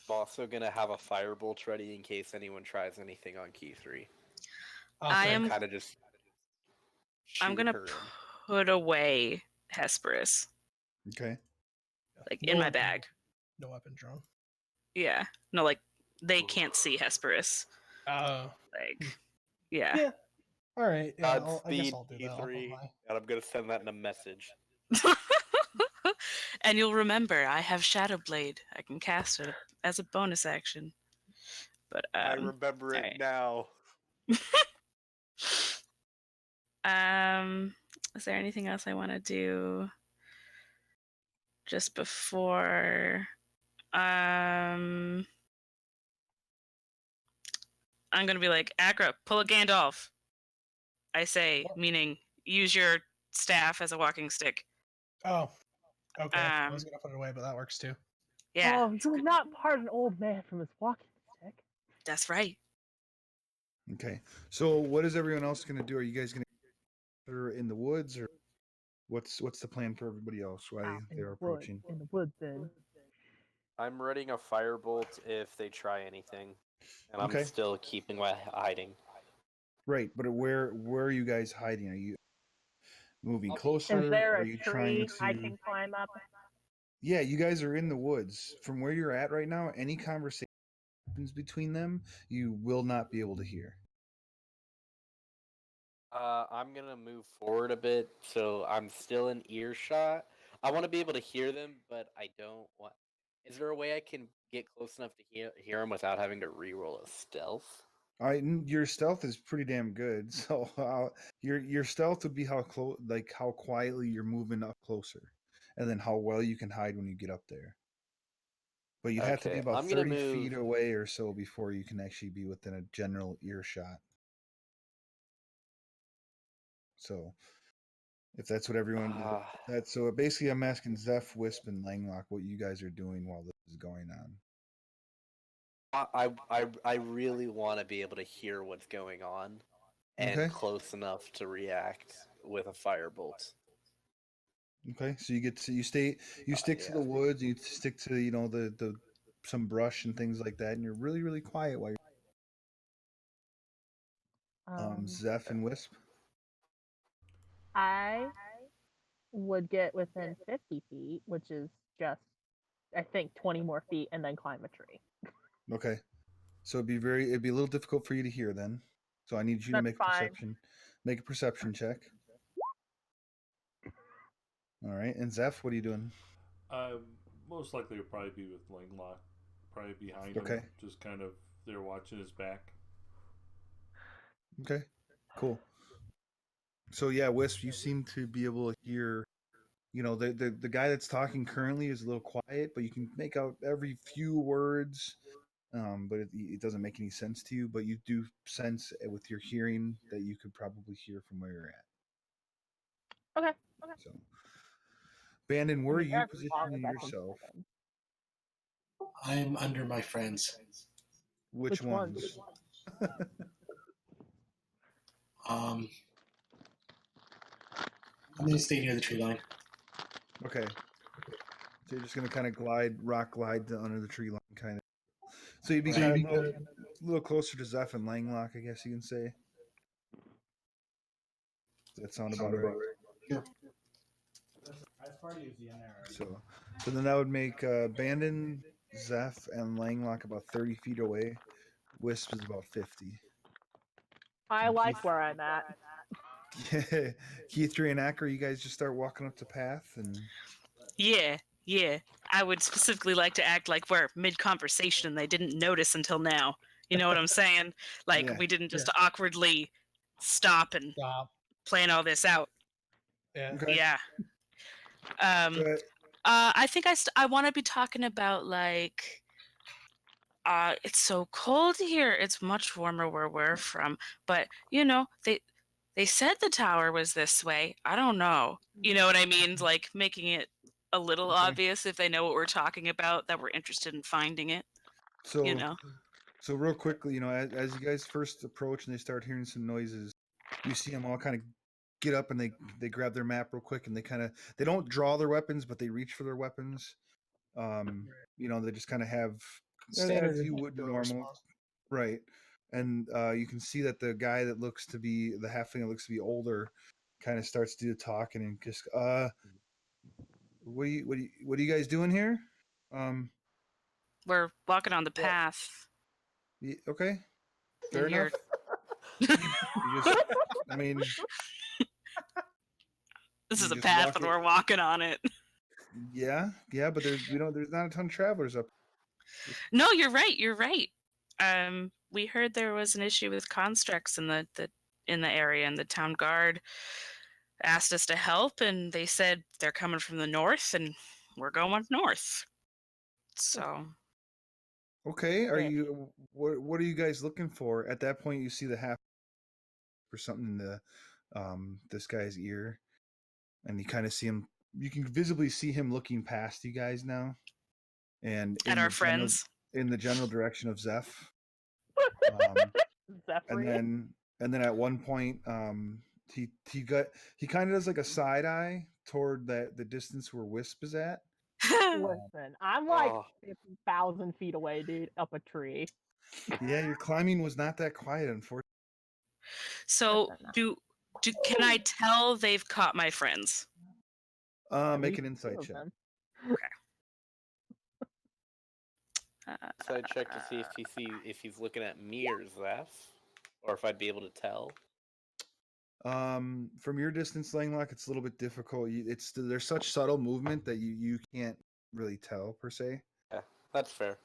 I'm also gonna have a firebolt ready in case anyone tries anything on Key3. I am kind of just. I'm gonna put away Hesperus, Okay. like no in my weapon- bag. No weapon drawn. Yeah. No, like they can't see Hesperus. Like, Yeah. Yeah. All right. Yeah, I guess Godspeed, I'll do that. I'll put Key3, my- and I'm gonna send that in a message. And you'll remember I have Shadow Blade. I can cast it as a bonus action. But I remember it now. Is there anything else I want to do just before I'm gonna be like, Akra, pull a Gandalf. I say, meaning use your staff as a walking stick. Oh, okay. I was gonna put it away, but that works too. Yeah. Oh, you would not part an old man from his walking stick. That's right. Okay. So what is everyone else going to do? Are you guys going to in the woods, or what's the plan for everybody else while they're approaching? In the woods, then. I'm readying a firebolt if they try anything, and Okay. I'm still keeping my hiding. Right, but where are you guys hiding? Are you moving closer? Is there are a you tree trying to? I can climb up? Yeah, you guys are in the woods. From where you're at right now, any conversation happens between them, you will not be able to hear. I'm gonna move forward a bit, so I'm still in earshot. I want to be able to hear them, but I don't want. Is there a way I can get close enough to hear them without having to reroll a stealth? Your stealth is pretty damn good. So your stealth would be how how quietly you're moving up closer, and then how well you can hide when you get up there. But you have to be Okay, about I'm gonna 30 feet move- away or so before you can actually be within a general earshot. So, if that's what everyone so basically, I'm asking Zeph, Wisp, and Langlock what you guys are doing while this is going on. I really want to be able to hear what's going on, and Okay. close enough to react with a firebolt. Okay, so you stick to the Yeah. woods, you stick to the some brush and things like that, and you're really really quiet while you're Zeph and Wisp. I would get within 50 feet, which is just, I think, 20 more feet, and then climb a tree. Okay, so it'd be a little difficult for you to hear then. So I need you to That's fine. make a perception check. All right, and Zeph, what are you doing? Most likely will probably be with Langlock, probably behind Okay. him, just kind of there watching his back. Okay, cool. So yeah, Wisp, you seem to be able to hear. The guy that's talking currently is a little quiet, but you can make out every few words. But it doesn't make any sense to you. But you do sense with your hearing that you could probably hear from where you're at. Okay. So, Bandon, where are you As long as positioning I can yourself? see them. I'm under my friends. Which ones? I'm gonna stay near the tree line. Okay. So you're just gonna kind of rock glide under the tree line, kind of. So you'd be kind of a little closer to Zeph and Langlock, I guess you can say. Does that sound about right? Sure. So then that would make Bandon, Zeph, and Langlock about 30 feet away. Wisp is about 50. I like where I'm at. Keith, and Acker, you guys just start walking up the path and Yeah. I would specifically like to act like we're mid-conversation and they didn't notice until now. You know what I'm saying? Like Yeah. we didn't just awkwardly stop and plan all this out. Yeah. Okay. Yeah. I think I want to be talking about like it's so cold here. It's much warmer where we're from, but they said the tower was this way. I don't know. You know what I mean? Like making it a little Okay. obvious if they know what we're talking about, that we're interested in finding it. So, know. So real quickly, as you guys first approach and they start hearing some noises, you see them all kind of get up and they grab their map real quick and they don't draw their weapons, but they reach for their weapons. They just kind of have Standard as you would industrial normal, response. right? And you can see that the guy that looks to be the halfling that looks to be older, kind of starts to do the talking and just what are you guys doing here? We're walking on the path. Okay, fair And enough. You just, I mean, this you is a just path walk and it- we're walking on it. yeah, but there's not a ton of travelers up. No, you're right. We heard there was an issue with constructs in the area, and the town guard asked us to help, and they said they're coming from the north, and we're going north. So Okay, Okay. what are you guys looking for? At that point, you see the half for something in the this guy's ear, and you kind of see him. You can visibly see him looking past you guys now, and at our friends. in the general direction of Zeph. Zephyr. And then at one point, he kind of does like a side eye toward the distance where Wisp is at. Listen, I'm like Oh. 50,000 feet away, dude, up a tree. Yeah, your climbing was not that quiet, unfortunately. So Listen, can I tell they've caught my friends? at Make least an two insight of check. them. So I check to see if he's looking at me or Zeph, or if I'd be able to tell. From your distance, Langlock, it's a little bit difficult. There's such subtle movement that you can't really tell per se. Yeah, that's fair.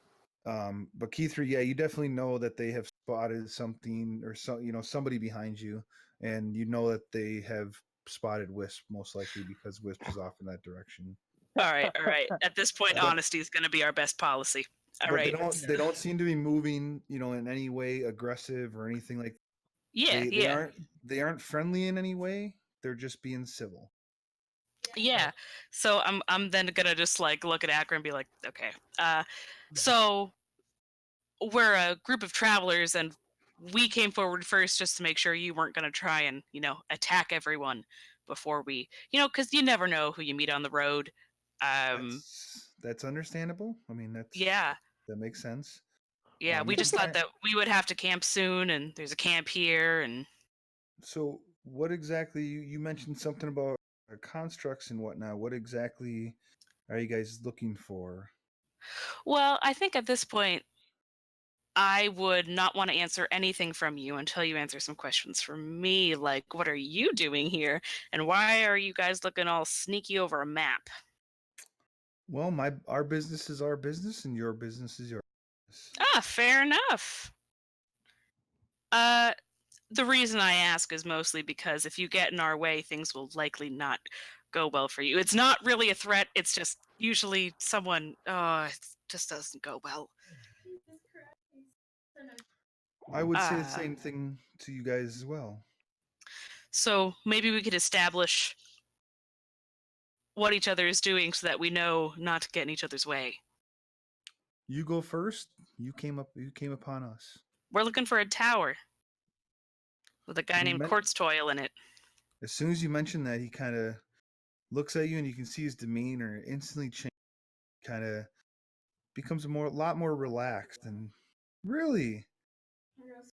But Keith, yeah, you definitely know that they have spotted something or somebody behind you, and you know that they have spotted Wisp most likely because Wisp is off in that direction. All right. At this point, honesty is going to be our best policy. All right. They don't seem to be moving, in any way aggressive or anything like. Yeah. They aren't friendly in any way. They're just being civil. Yeah. So I'm then gonna just like look at Akron and be like, okay. So we're a group of travelers and we came forward first just to make sure you weren't gonna try and, attack everyone. before we, because you never know who you meet on the road. That's understandable. I mean, Yeah, that makes sense. yeah. We just thought that we would have to camp soon, and there's a camp here, and So, what exactly you mentioned something about constructs and whatnot? What exactly are you guys looking for? well, I think at this point, I would not want to answer anything from you until you answer some questions from me, like what are you doing here, and why are you guys looking all sneaky over a map? Well, our business is our business, and your business is your business. Ah, fair enough. The reason I ask is mostly because if you get in our way, things will likely not go well for you. It's not really a threat. It's just usually someone. It just doesn't go well. I would say the same thing to you guys as well. So maybe we could establish what each other is doing so that we know not to get in each other's way. You go first. You came upon us. We're looking for a tower with a guy named Quartz Toil in it. As soon as you mention that, he kind of looks at you, and you can see his demeanor instantly change. Kind of becomes a lot more relaxed. And really,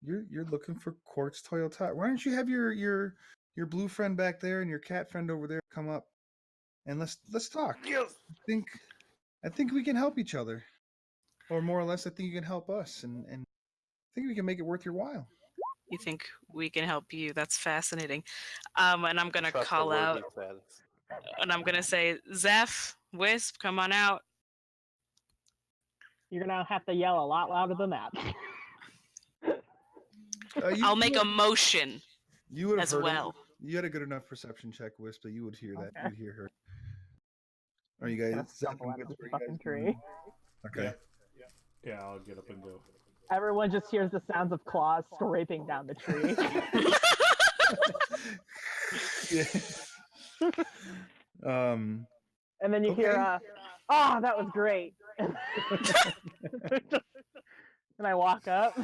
you're looking for Quartz Toil Tower. Why don't you have your blue friend back there and your cat friend over there come up, and let's talk. Yes. I think we can help each other, or more or less, I think you can help us, and I think we can make it worth your while. You think we can help you? That's fascinating. And I'm gonna call out, and I'm gonna say, Zeph, Wisp, come on out. You're gonna have to yell a lot louder than that. I'll make a motion. You would have as heard well. him. You had a good enough perception check, Wisp, that you would hear that. Okay. You'd hear her. Are you guys? Stumble out of the fucking tree. Okay. Yeah, I'll get up and go. Everyone just hears the sounds of claws scraping down the tree. Yeah. And then you hear, "Oh, that was great!" And I walk up.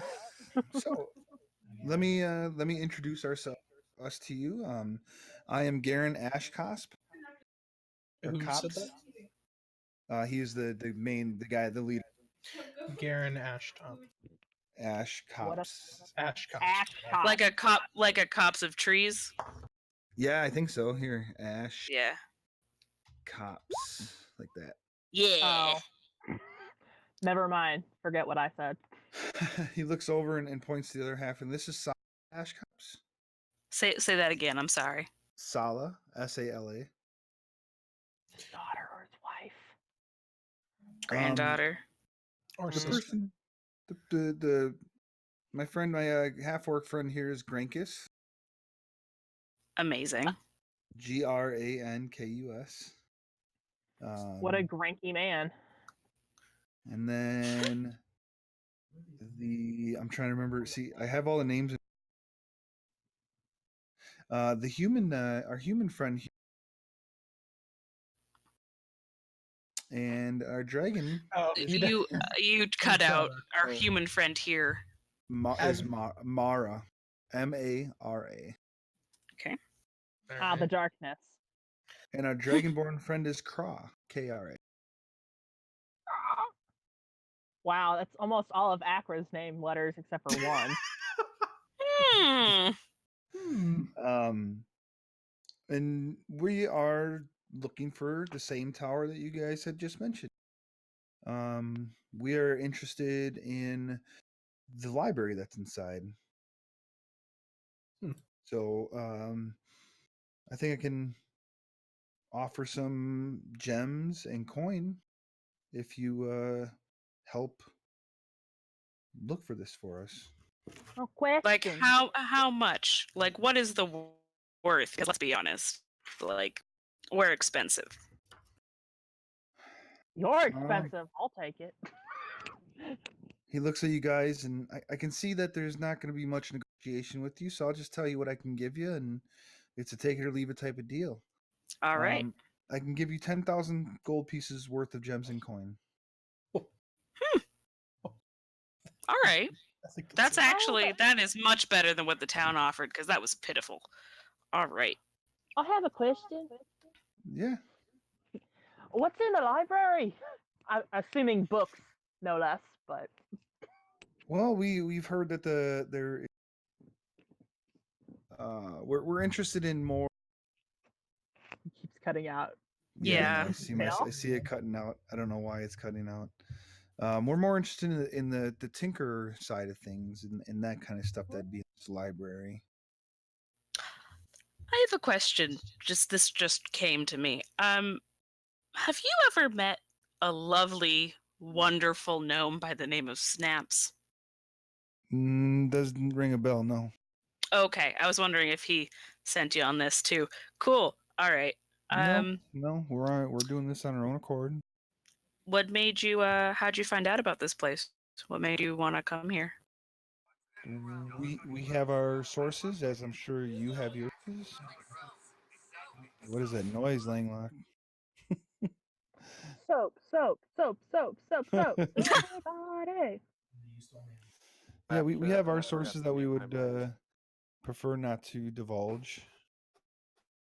So, let me introduce us to you. I am Garen Ashcosp. Who said that? He is the guy, the leader. Garen Ashtop. Ashcops. Ashcop. Like a copse of trees. Yeah, I think so. Here, Ash. Yeah. Cops, like that. Yeah. Oh. Never mind. Forget what I said. He looks over and points to the other half, and this is Sala Ashcops. Say that again. I'm sorry. Sala, Sala. His daughter or his wife. Granddaughter. Or The sister. person, the my friend, my half-orc friend here is Grankus. Amazing. Grankus. What a granky man. And then I'm trying to remember. See, I have all the names. The human, our human friend, and our dragon. Oh, You cut out our human friend here. Is Mara, Mara. Okay. Ah, the darkness. And our dragonborn friend is Kra, Kra. Wow, that's almost all of Akra's name letters except for one. And we are looking for the same tower that you guys had just mentioned. We are interested in the library that's inside. So, I think I can offer some gems and coin if you help look for this for us. Oh, question. Like how much? Like what is the worth? 'Cause let's be honest. Like we're expensive. You're expensive. I'll take it. He looks at you guys, and I can see that there's not going to be much negotiation with you, so I'll just tell you what I can give you, and it's a take it or leave it type of deal. All right. I can give you 10,000 gold pieces worth of gems and coin. All right. That is much better than what the town offered because that was pitiful. All right. I have a question. Yeah. What's in the library? I'm assuming books, no less. But Well, we've heard that we're interested in more. it keeps cutting out. Yeah. I see Mail? I see it cutting out. I don't know why it's cutting out. We're more interested in the tinker side of things and that kind of stuff that'd be in this library. I have a question. This just came to me. Have you ever met a lovely, wonderful gnome by the name of Snaps? Doesn't ring a bell, no. Okay, I was wondering if he sent you on this too. Cool. All right. No, we're doing this on our own accord. What made you? How'd you find out about this place? What made you want to come here? We have our sources, as I'm sure you have yours. What is that noise, Langlock? Soap, soap, soap, soap, soap, soap. Everybody. Yeah, we have our After, sources that we mute my would mic. prefer not to divulge,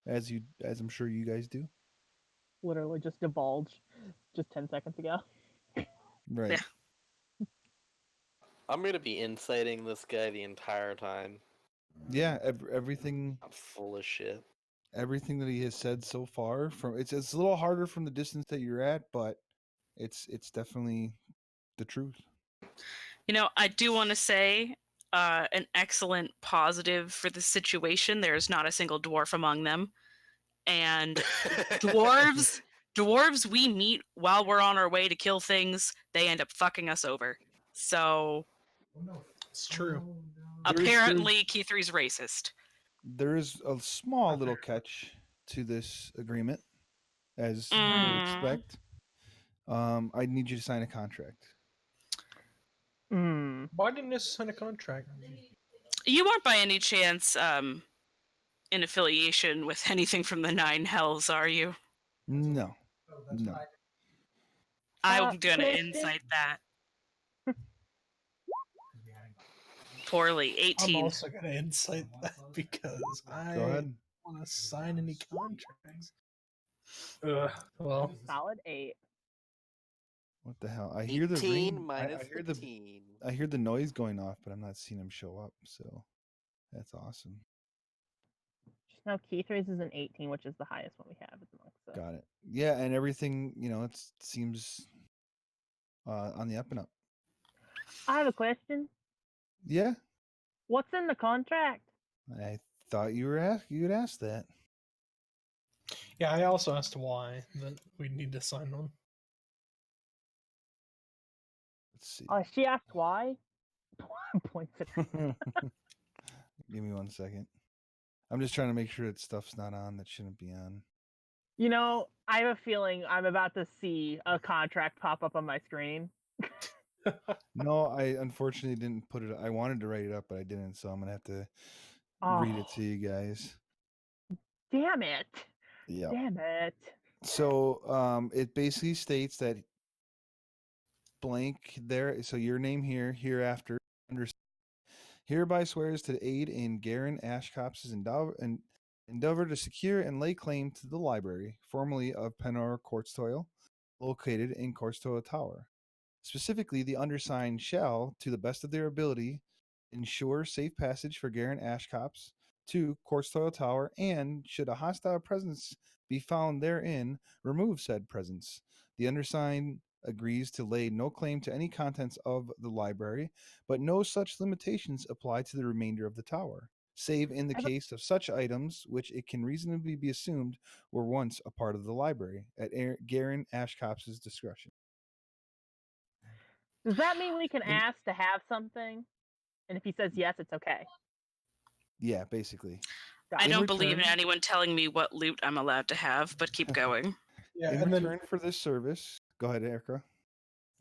as I'm sure you guys do. Literally just divulged just 10 seconds ago. Right. Yeah. I'm gonna be inciting this guy the entire time. Yeah, everything I'm full of shit. everything that he has said so far from it's a little harder from the distance that you're at, but it's definitely the truth. You know, I do want to say an excellent positive for the situation. There is not a single dwarf among them, and dwarves we meet while we're on our way to kill things. They end up fucking us over. So It's true. apparently, Keythree's racist. There is a small little catch to this agreement, as you would Mm. expect. I need you to sign a contract. Mm. Why didn't you sign a contract? You aren't by any chance in affiliation with anything from the Nine Hells, are you? No. No. I'm gonna question? incite that. Poorly. I'm 18. also gonna incite that because Go I ahead. don't want to sign any contracts. Well, Solid 8. What the hell? I hear the 18 ring. minus I hear the the teen. I hear the noise going off, but I'm not seeing him show up. So that's awesome. Just now, Keythree's is an 18, which is the highest one we have at the moment. So. Got it. Yeah, and everything it seems on the up and up. I have a question. Yeah, What's in the contract? I thought you'd ask that. yeah, I also asked why that we need to sign one. Let's see. She asked why. Points at Give me 1 second. I'm just trying to make sure that stuff's not on that shouldn't be on. You know, I have a feeling I'm about to see a contract pop up on my screen. No, I unfortunately didn't put it. I wanted to write it up, but I didn't. So I'm gonna have to read it Oh. to you guys. Damn it. Yeah. Damn it. So it basically states that blank there. So your name here, hereafter, hereby swears to aid in Garen Ashcop's endeavor to secure and lay claim to the library, formerly of Penor Courtstoyle, located in Courtstoyle Tower. Specifically, the undersigned shall, to the best of their ability, ensure safe passage for Garen Ashcop's to Courtstoyle Tower, and should a hostile presence be found therein, remove said presence. The undersigned agrees to lay no claim to any contents of the library, but no such limitations apply to the remainder of the tower, save in the case of such items which it can reasonably be assumed were once a part of the library, at Garen Ashcop's discretion. Does that mean we can In- ask to have something? And if he says yes, it's okay. Yeah, basically. I In don't believe in return- anyone telling me what loot I'm allowed to have, but keep going. Yeah, In and return for this service, go ahead, Erica.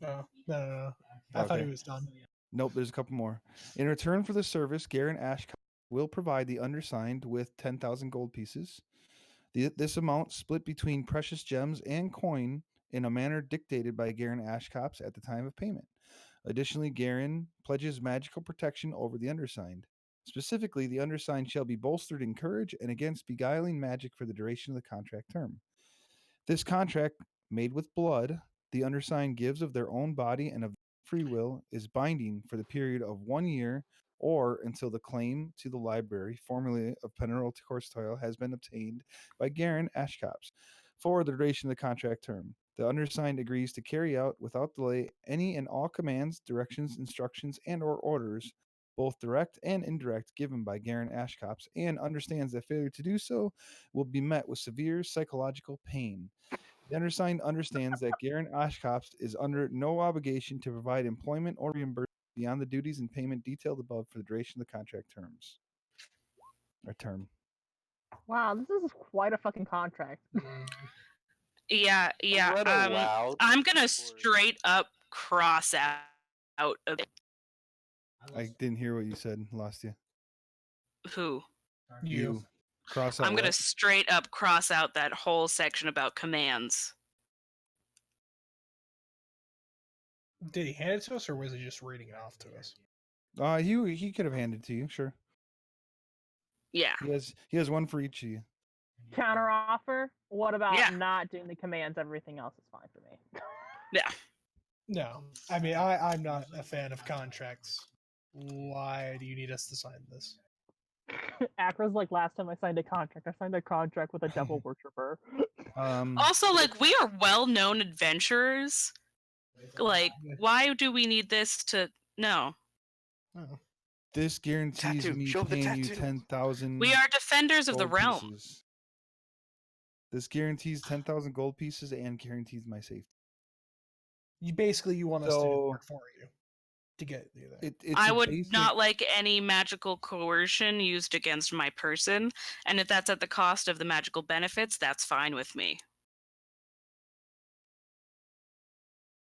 then no. I thought he Okay. was done. Nope, there's a couple more. In return for this service, Garen Ashcop will provide the undersigned with 10,000 gold pieces. This amount split between precious gems and coin in a manner dictated by Garen Ashcops at the time of payment. Additionally, Garen pledges magical protection over the undersigned. Specifically, the undersigned shall be bolstered in courage and against beguiling magic for the duration of the contract term. This contract, made with blood, the undersigned gives of their own body and of free will, is binding for the period of 1 year or until the claim to the library, formerly of Penarol Courstoyle, has been obtained by Garen Ashcops for the duration of the contract term. The undersigned agrees to carry out without delay any and all commands, directions, instructions, and or orders, both direct and indirect, given by Garen Ashcops, and understands that failure to do so will be met with severe psychological pain. The undersigned understands that Garen Ashcops is under no obligation to provide employment or reimbursement beyond the duties and payment detailed above for the duration of the contract terms. Or term. Wow, this is quite a fucking contract. Yeah, yeah. What allowed I'm gonna for- straight up cross out of I didn't hear what you said. Lost you. who. You. Cross out. I'm gonna what? straight up cross out that whole section about commands. Did he hand it to us, or was he just reading it off to us? He could have handed it to you. Sure. Yeah. He has one for each of you. Counter offer? What about Yeah. not doing the commands? Everything else is fine for me. Yeah. No, I mean I'm not a fan of contracts. Why do you need us to sign this? Acro's like, last time I signed a contract, I signed a contract with a devil worshiper. Also, like, we are well-known adventurers. Like, why do we need this to? No, Oh. This guarantees Tattoo. me Show the paying you tattoo. 10,000. we are defenders of the gold realm. pieces. This guarantees 10,000 gold pieces and guarantees my safety. You want us to do the So- work for you to get you there. It's I a would basic- not like any magical coercion used against my person, and if that's at the cost of the magical benefits, that's fine with me.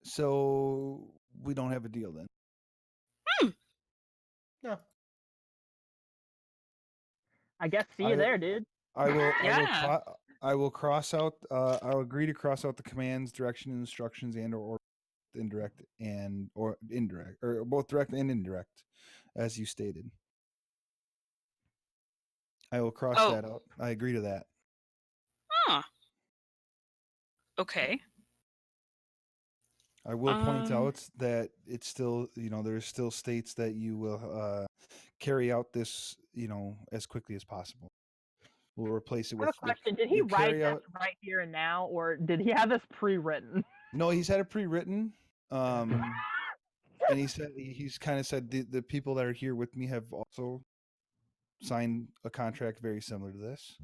So we don't have a deal then. No. I guess see you I- there, dude. Yeah. I will cross out. I'll agree to cross out the commands, direction, instructions, and or indirect or indirect, or both direct and indirect, as you stated. I will cross Oh. that out. I agree to that. Huh. Okay. I will point Um, out that it's still, there's still states that you will carry out this, as quickly as possible. We'll replace it I have with. a question. Did he you write carry this out- right here and now, or did he have this pre-written? No, he's had it pre-written. And he's kind of said the people that are here with me have also signed a contract very similar to this.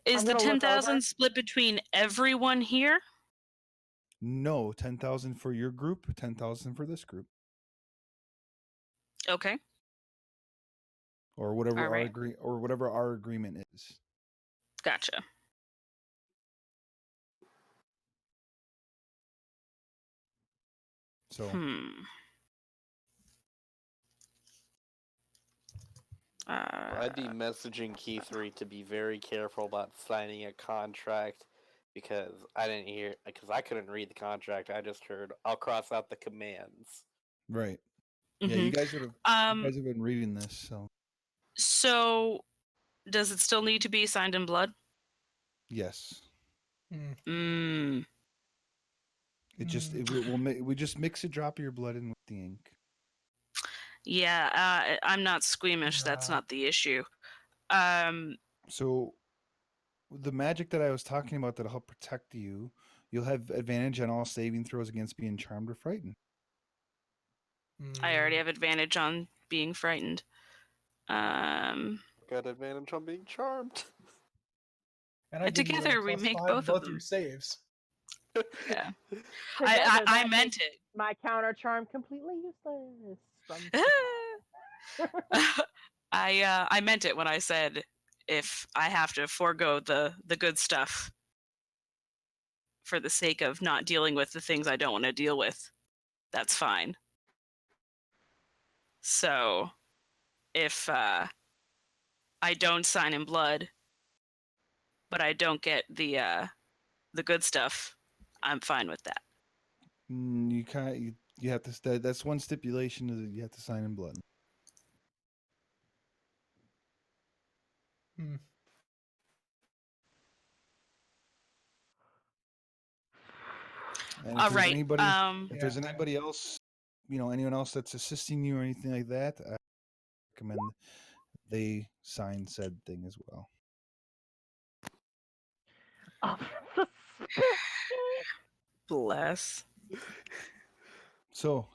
is I'm the gonna look 10,000 over. split between everyone here? No, 10,000 for your group, 10,000 for this group, Okay. or whatever All right. whatever our agreement is. Gotcha. So I'd be Uh, messaging Key 3 to be very careful about signing a contract because I couldn't read the contract. I just heard I'll cross out the commands. right, yeah, you mhm. guys would have. You guys have been reading this, so So, does it still need to be signed in blood? yes, Mm. we just mix a drop of your blood in with the ink. Yeah, I'm not squeamish. That's Yeah. not the issue. So the magic that I was talking about that'll help protect you, you'll have advantage on all saving throws against being charmed or frightened. I already have advantage on being frightened. Got advantage on being charmed. And I give you a together we make +5 both of both your them. saves. Yeah. Together, I that meant makes it. My counter charm completely useless. I meant it when I said if I have to forego the good stuff for the sake of not dealing with the things I don't want to deal with, that's fine. So if I don't sign in blood, but I don't get the good stuff, I'm fine with that. You have to. That's one stipulation is that you have to sign in blood. Hmm. And All if there's right. anybody, if there's Yeah. anybody else, anyone else that's assisting you or anything like that, I recommend they sign said thing as well. Oh, Bless. So,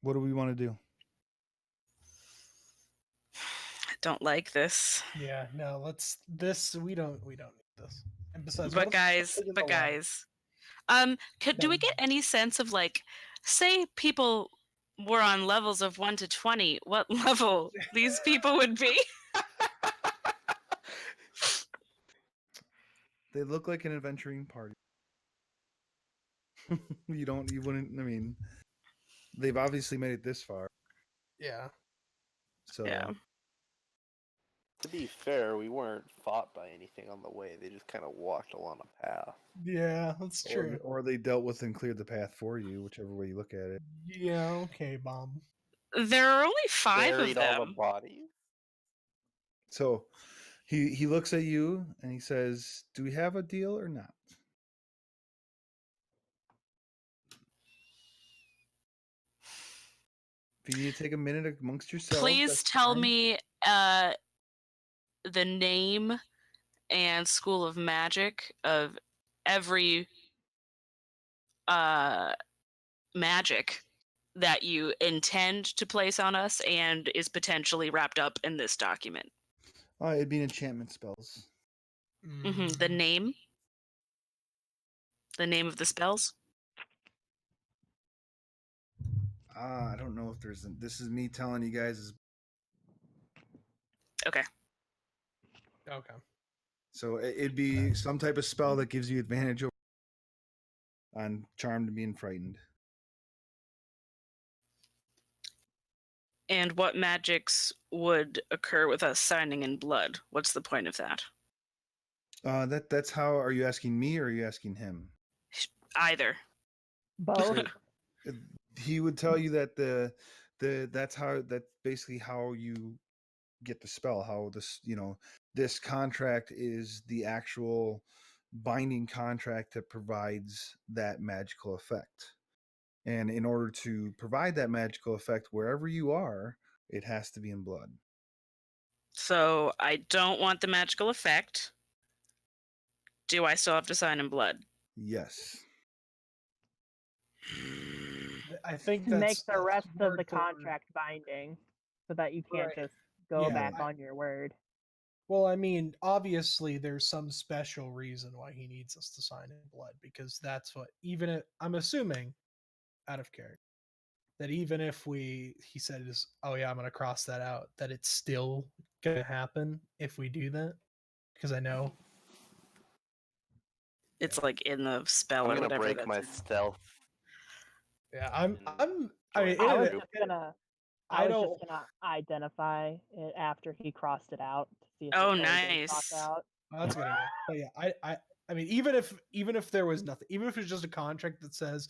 what do we want to do? I don't like this. Yeah, no, let's we don't need this. And besides, But what if guys, something in but the line- guys, do we No. get any sense of like, say people were on levels of 1 to 20, what level these people would be? They look like an adventuring party. You wouldn't. I mean, they've obviously made it this far. Yeah. So Yeah. To be fair, we weren't fought by anything on the way. They just kind of walked along a path. Yeah, that's true. or they dealt with and cleared the path for you, whichever way you look at it. Yeah, okay, Bomb. There are only 5 of Buried all the them. bodies. So he looks at you and he says, "Do we have a deal or not?" If you need to take a minute amongst yourselves, Please that's tell fine. me the name and school of magic of every magic that you intend to place on us and is potentially wrapped up in this document. It'd be enchantment spells. The name of the spells. I don't know if there's. This is me telling you guys. Okay. Okay. So it'd be some type of spell that gives you advantage on charmed and being frightened. And what magics would occur with us signing in blood? What's the point of that? That's how. Are you asking me or are you asking him? Either. both. He would tell you that that's basically how you get the spell. How this contract is the actual binding contract that provides that magical effect. And in order to provide that magical effect wherever you are, it has to be in blood. So I don't want the magical effect. Do I still have to sign in blood? Yes. I think To that's make the rest of more the toward- contract binding, so that you can't Right. just go Yeah, back on your word. Well, I mean, obviously, there's some special reason why he needs us to sign in blood, because that's what, I'm assuming, out of character, that even if he said, oh yeah, I'm going to cross that out, that it's still going to happen if we do that, because I know. It's like in the spell I'm or gonna whatever. break that's my in. stealth. Yeah, and I mean, join I the was group. just gonna. I I was don't. just gonna identify it after he crossed it out to see if Oh, it really did cross nice. out. Oh, that's a good idea. But yeah, I mean, even if there was nothing, even if it's just a contract that says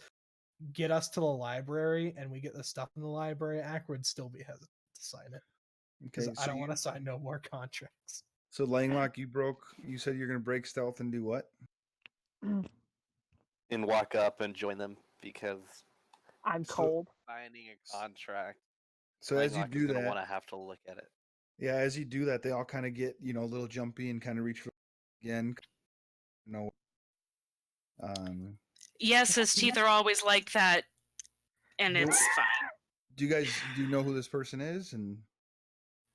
get us to the library and we get the stuff in the library, Ack would still be hesitant to sign it because Okay. I don't want to sign no more contracts. So Langlock, you said you're going to break stealth and do what? And walk up and join them because I'm So- cold. signing a contract. So as you Langlock is do gonna that, want to have to look at it. yeah, as you do that, they all kind of get a little jumpy and kind of reach for again. Yes, his teeth are always like that, and Do- it's fine. Do you know who this person is? And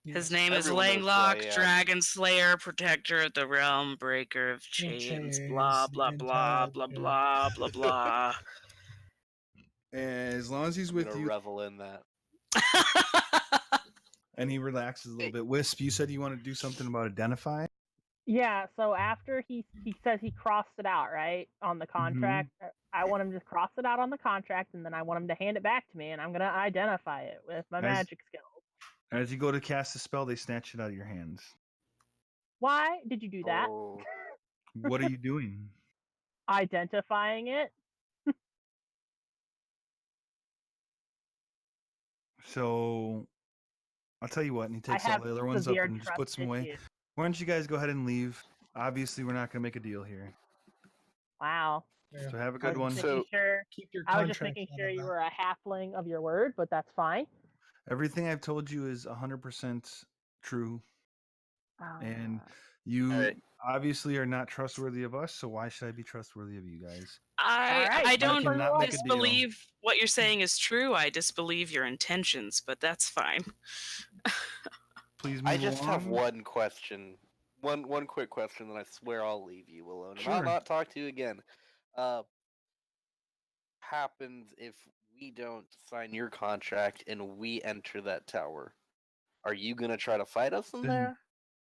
His Yes. name is Everyone knows who I Langlock, am. Dragon Slayer, Protector of the Realm, Breaker of Chains, blah Chains, blah blah blah intelligent. blah blah blah. as long as he's I'm with gonna you revel in that. and he relaxes a little bit. Wisp, you said you want to do something about identifying. Yeah. So after he says he crossed it out right on the contract, I want him to just cross it out on the contract, and then I want him to hand it back to me, and I'm gonna identify it with my Nice. magic skills. As you go to cast a spell, they snatch it out of your hands. Why did you do that? Oh, What are you doing? Identifying it. So I'll tell you what, and he I takes all have the other ones up severe and just trust puts them away. issues. Why don't you guys go ahead and leave? Obviously, we're not going to make a deal here. Wow. Yeah. So have a I good was one. just Making So- sure. Keep your I was just contract making out sure of you that. were a halfling of your word, but that's fine. Everything I've told you is 100% true, and Uh, you Alright. obviously are not trustworthy of us. So why should I be trustworthy of you guys? I Alright, I I don't cannot make a deal. disbelieve what you're saying is true. I disbelieve your intentions, but that's fine. Please move I just have along. one question. One quick question, then I swear I'll leave you alone. And I'll Sure. not talk to you again. Happens if we don't sign your contract and we enter that tower? Are you gonna try to fight us in Then- there?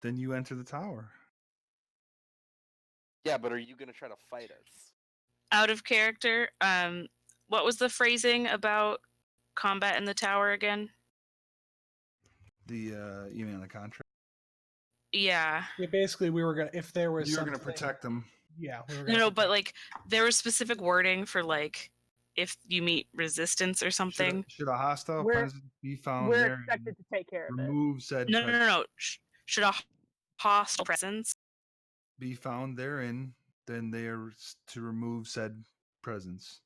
Then you enter the tower. Yeah, but are you gonna try to fight us? Out of character. What was the phrasing about combat in the tower again? The you mean the contract? Yeah. Yeah, basically, we were gonna if there was You're going to something- protect them. Yeah, we were No, gonna. no, but protect- like there was specific wording for like if you meet resistance or something. Should a hostile We're- presence be found we're there? expected to take care of it. Remove said No, no, presence. no, no. Should a hostile presence? Be found therein, then they are to remove said presence.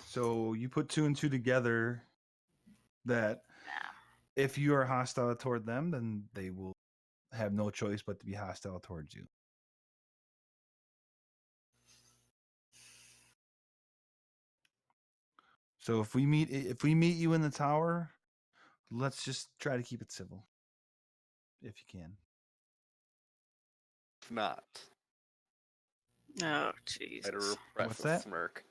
So you put two and two together that if you are hostile toward them, then they will have no choice but to be hostile towards you. So if we meet you in the tower, let's just try to keep it civil. If you can. If not, Oh, try Jesus. to repress What's a that? smirk.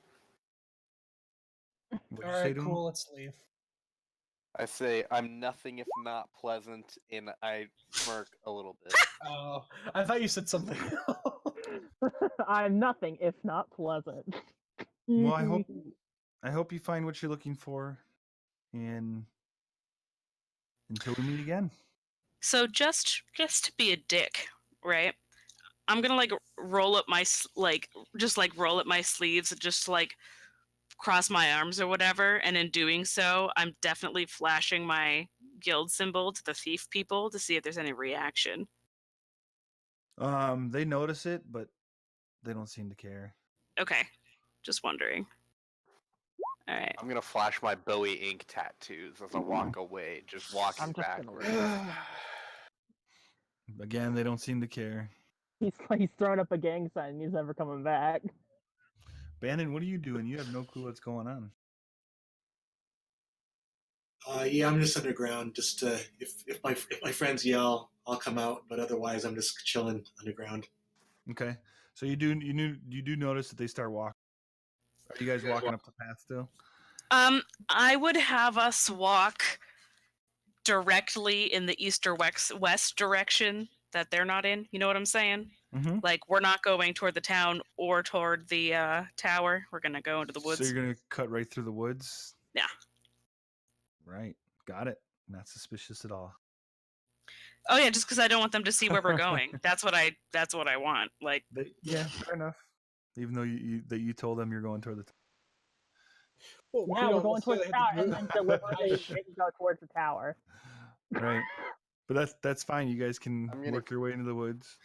What'd All you say right, to him? cool. Let's leave. I say I'm nothing if not pleasant, and I smirk a little bit. Oh, I thought you said something. I'm nothing if not pleasant. Well, I hope you find what you're looking for, and until we meet again. So just to be a dick, right? I'm gonna like roll up my roll up my sleeves and just like cross my arms or whatever. And in doing so, I'm definitely flashing my guild symbol to the thief people to see if there's any reaction. They notice it, but they don't seem to care. Okay, just wondering. All right. I'm gonna flash my Bowie ink tattoos as I walk away, just walking I'm just gonna backwards. leave. Again, they don't seem to care. He's throwing up a gang sign and he's never coming back. Bannon, what are you doing? You have no clue what's going on. Yeah, I'm just underground. Just if my friends yell, I'll come out. But otherwise, I'm just chilling underground. Okay, so you do notice that they start walking. Are you guys walking up the path still? I would have us walk directly in the east or west direction that they're not in. You know what I'm saying? Mm-hmm. Like we're not going toward the town or toward the tower. We're gonna go into the woods. So you're gonna cut right through the woods. Yeah. Right. Got it. Not suspicious at all. Oh yeah, just because I don't want them to see where we're going. That's what I want. Like Yeah, fair enough. Even though you told them you're going toward the. Well, we Yeah, we're don't going towards the necessarily tower have and to then do it. deliberately go towards the tower. Right. But that's fine. You guys can I'm gonna- work your way into the woods.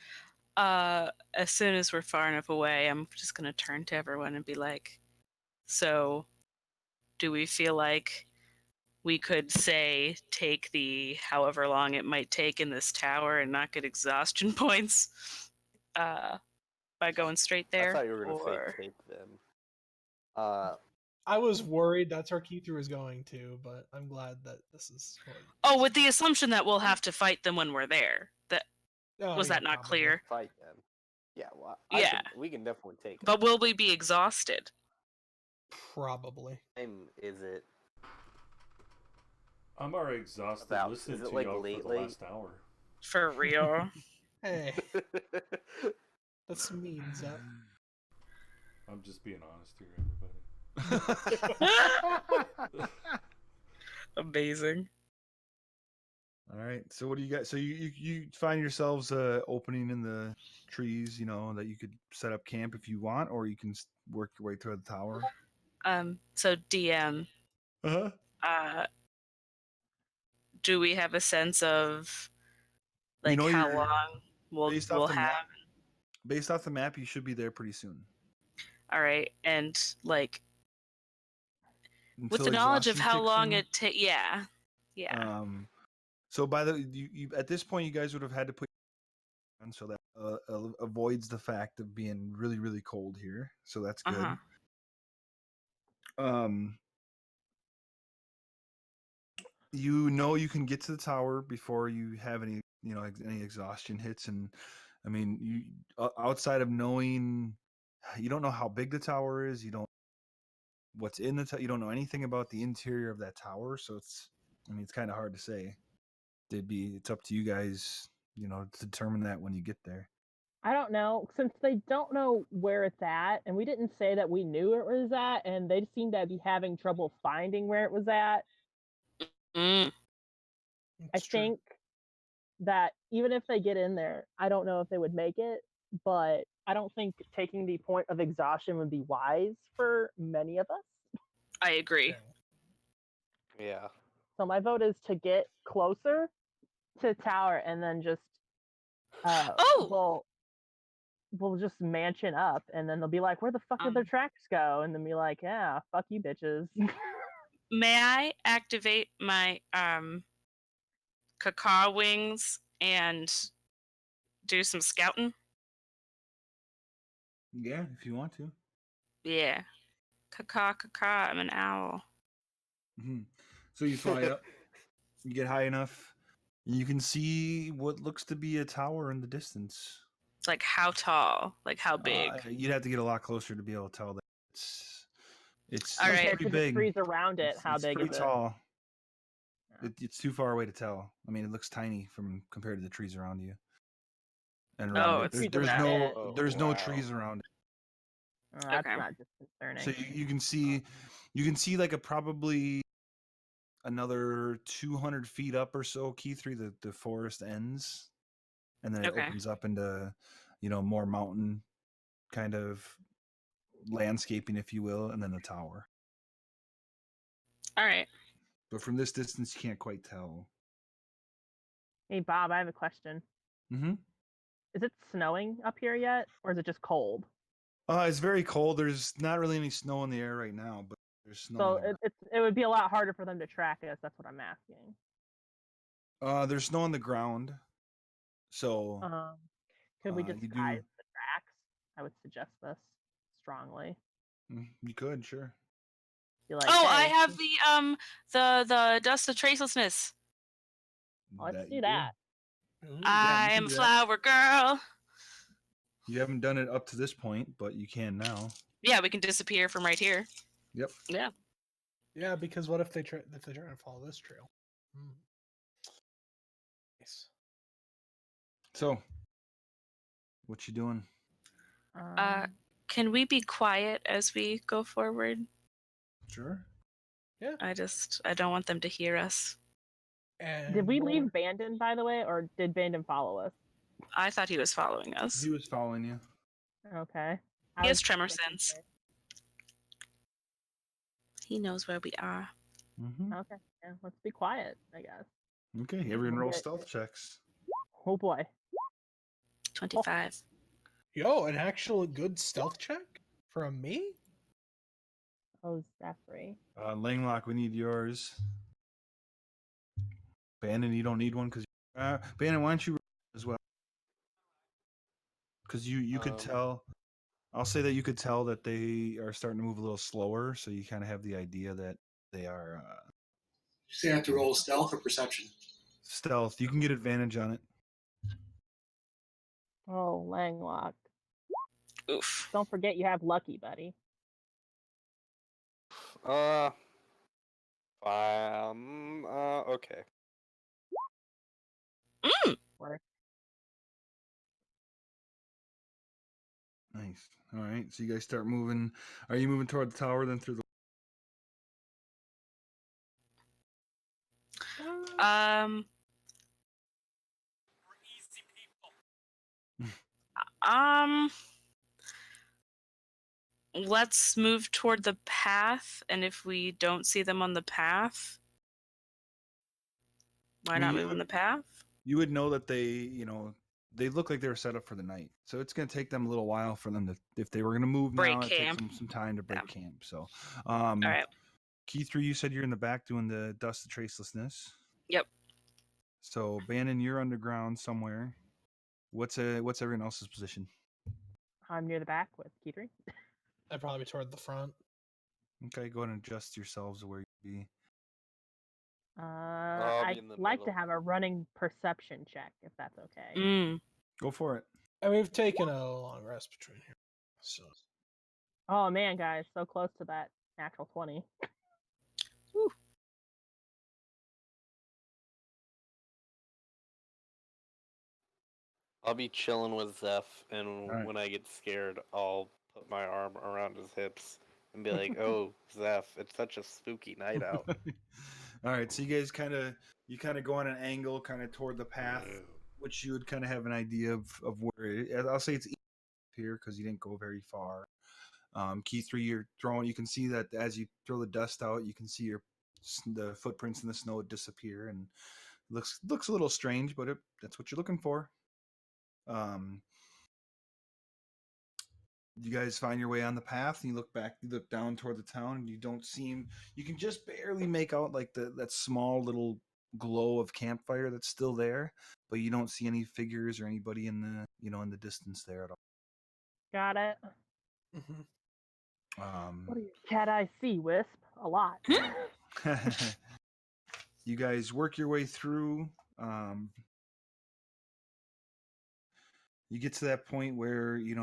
as soon as we're far enough away, I'm just gonna turn to everyone and be like, so do we feel like we could say take the however long it might take in this tower and not get exhaustion points by going straight there? I thought you were gonna or... say take them. I was worried that's where Keither was going to, but I'm glad that this is. Oh, with the assumption that we'll have to fight them when we're there. That Oh, was yeah, that not probably. clear? Fight them. Yeah, well, Yeah. we can definitely take them. But will we be exhausted? Probably. Time is it? I'm already exhausted About- listening is it to like y'all for lately? the last hour. For real? Hey, that's mean, Zach. I'm just being honest here, everybody. Amazing. All right. So what do you got? So you find yourselves opening in the trees, that you could set up camp if you want, or you can work your way toward the tower. So DM, Uh-huh. do we have a sense of Like know how you're- long we'll based we'll off the have. map, based off the map, you should be there pretty soon. All right, and like with Until the knowledge of exhaustion how kicks long in. it takes, yeah. So by the you at this point, you guys would have had to put on, so that avoids the fact of being really really cold here. So that's good. Uh-huh. You know you can get to the tower before you have any any exhaustion hits, and I mean you outside of knowing, you don't know how big the tower is. You don't what's in the you don't know anything about the interior of that tower, so it's kind of hard to say. It's up to you guys, to determine that when you get there. I don't know, since they don't know where it's at, and we didn't say that we knew where it was at, and they seem to be having trouble finding where it was at. I It's true. think that even if they get in there, I don't know if they would make it, but I don't think taking the point of exhaustion would be wise for many of us. I agree. Okay. Yeah. So my vote is to get closer to tower and then just Oh! we'll just mansion up, and then they'll be like, where the fuck did their tracks go? And then be like, yeah, fuck you bitches. May I activate my caca wings and do some scouting? Yeah, if you want to. Yeah. Caca, I'm an owl. So you fly up, you get high enough, and you can see what looks to be a tower in the distance. It's like how tall? Like how big? You'd have to get a lot closer to be able to tell that it's All right. Compared pretty to the big. trees around it, how It's big pretty is tall. Yeah. It's too far away to tell. I mean, it looks tiny compared to the trees around you and around Oh, it. it's trees There's around no it? there's no Wow. trees around it. That's Okay. not disconcerting. So you can see like a probably another 200 feet up or so, Keythree, the forest ends, and then it Okay. opens up into more mountain kind of landscaping, if you will, and then the tower. All right. But from this distance, you can't quite tell. Hey Bob, I have a question. Mm-hmm. Is it snowing up here yet, or is it just cold? It's very cold. There's not really any snow in the air right now, but there's snow. So on it would be a lot harder for them to track us. That's what I'm asking. there's snow on the ground, so Could we just you do. disguise the tracks? I would suggest this strongly. You could, sure. Be like, Oh, I hey, have the dust of tracelessness. let's That do you that. Ooh, I you am a can do that. flower girl. You haven't done it up to this point, but you can now. Yeah, we can disappear from right here. Yep. Yeah. yeah, because what if they try to follow this trail? Nice. So, what you doing? Can we be quiet as we go forward? Sure. I don't want them to hear us. And did we more- leave Bandon, by the way, or did Bandon follow us? I thought he was following us. He was following you. Okay. He has tremor sense. He knows where we are. Mm-hmm. Okay, yeah, let's be quiet, I guess. Okay, everyone roll Okay. stealth checks. Oh boy. 25. Yo, an actual good stealth check from me? Oh, Zephyr. Langlock, we need yours. Bandon, you don't need one because Bandon, why don't you roll as well? Because you could tell. I'll say that you could tell that they are starting to move a little slower, so you kind of have the idea that they are You say I have to roll stealth or perception? stealth. You can get advantage on it. Oh, Langlock. Oof. Don't forget you have Lucky, buddy. Okay. Work. Nice. All right. So you guys start moving. Are you moving toward the tower then through the? Let's move toward the path, and if we don't see them on the path, why not move on the path? you would know that they look like they were set up for the night. So it's going to take them a little while for them to, if they were going to move Break now, it takes camp. them some time to break camp. So, All right. Key 3, you said you're in the back doing the dust of tracelessness. Yep. So Bannon, you're underground somewhere. What's everyone else's position? I'm near the back with key 3. I'd probably be toward the front. Okay, go ahead and adjust yourselves to where you'd be. I'll be I'd in the like to middle. have a running perception check, if that's okay. Mm. Go for it. And we've taken a long rest between here. So Oh man, guys, so close to that natural 20. I'll be chilling with Zeph, and Alright. when I get scared, I'll put my arm around his hips and be like, "Oh, Zeph, it's such a spooky night out." All right, so you guys kind of go on an angle kind of toward the path, which you would kind of have an idea of where it is. I'll say it's here because you didn't go very far. Key 3, you're throwing. You can see that as you throw the dust out, you can see the footprints in the snow disappear, and looks a little strange, but that's what you're looking for. You guys find your way on the path, and you look down toward the town, and you can just barely make out like that small little glow of campfire that's still there, but you don't see any figures or anybody in the distance there at all. Got it. Um, What do you cat eye see, Wisp? A lot. You guys work your way through. You get to that point where you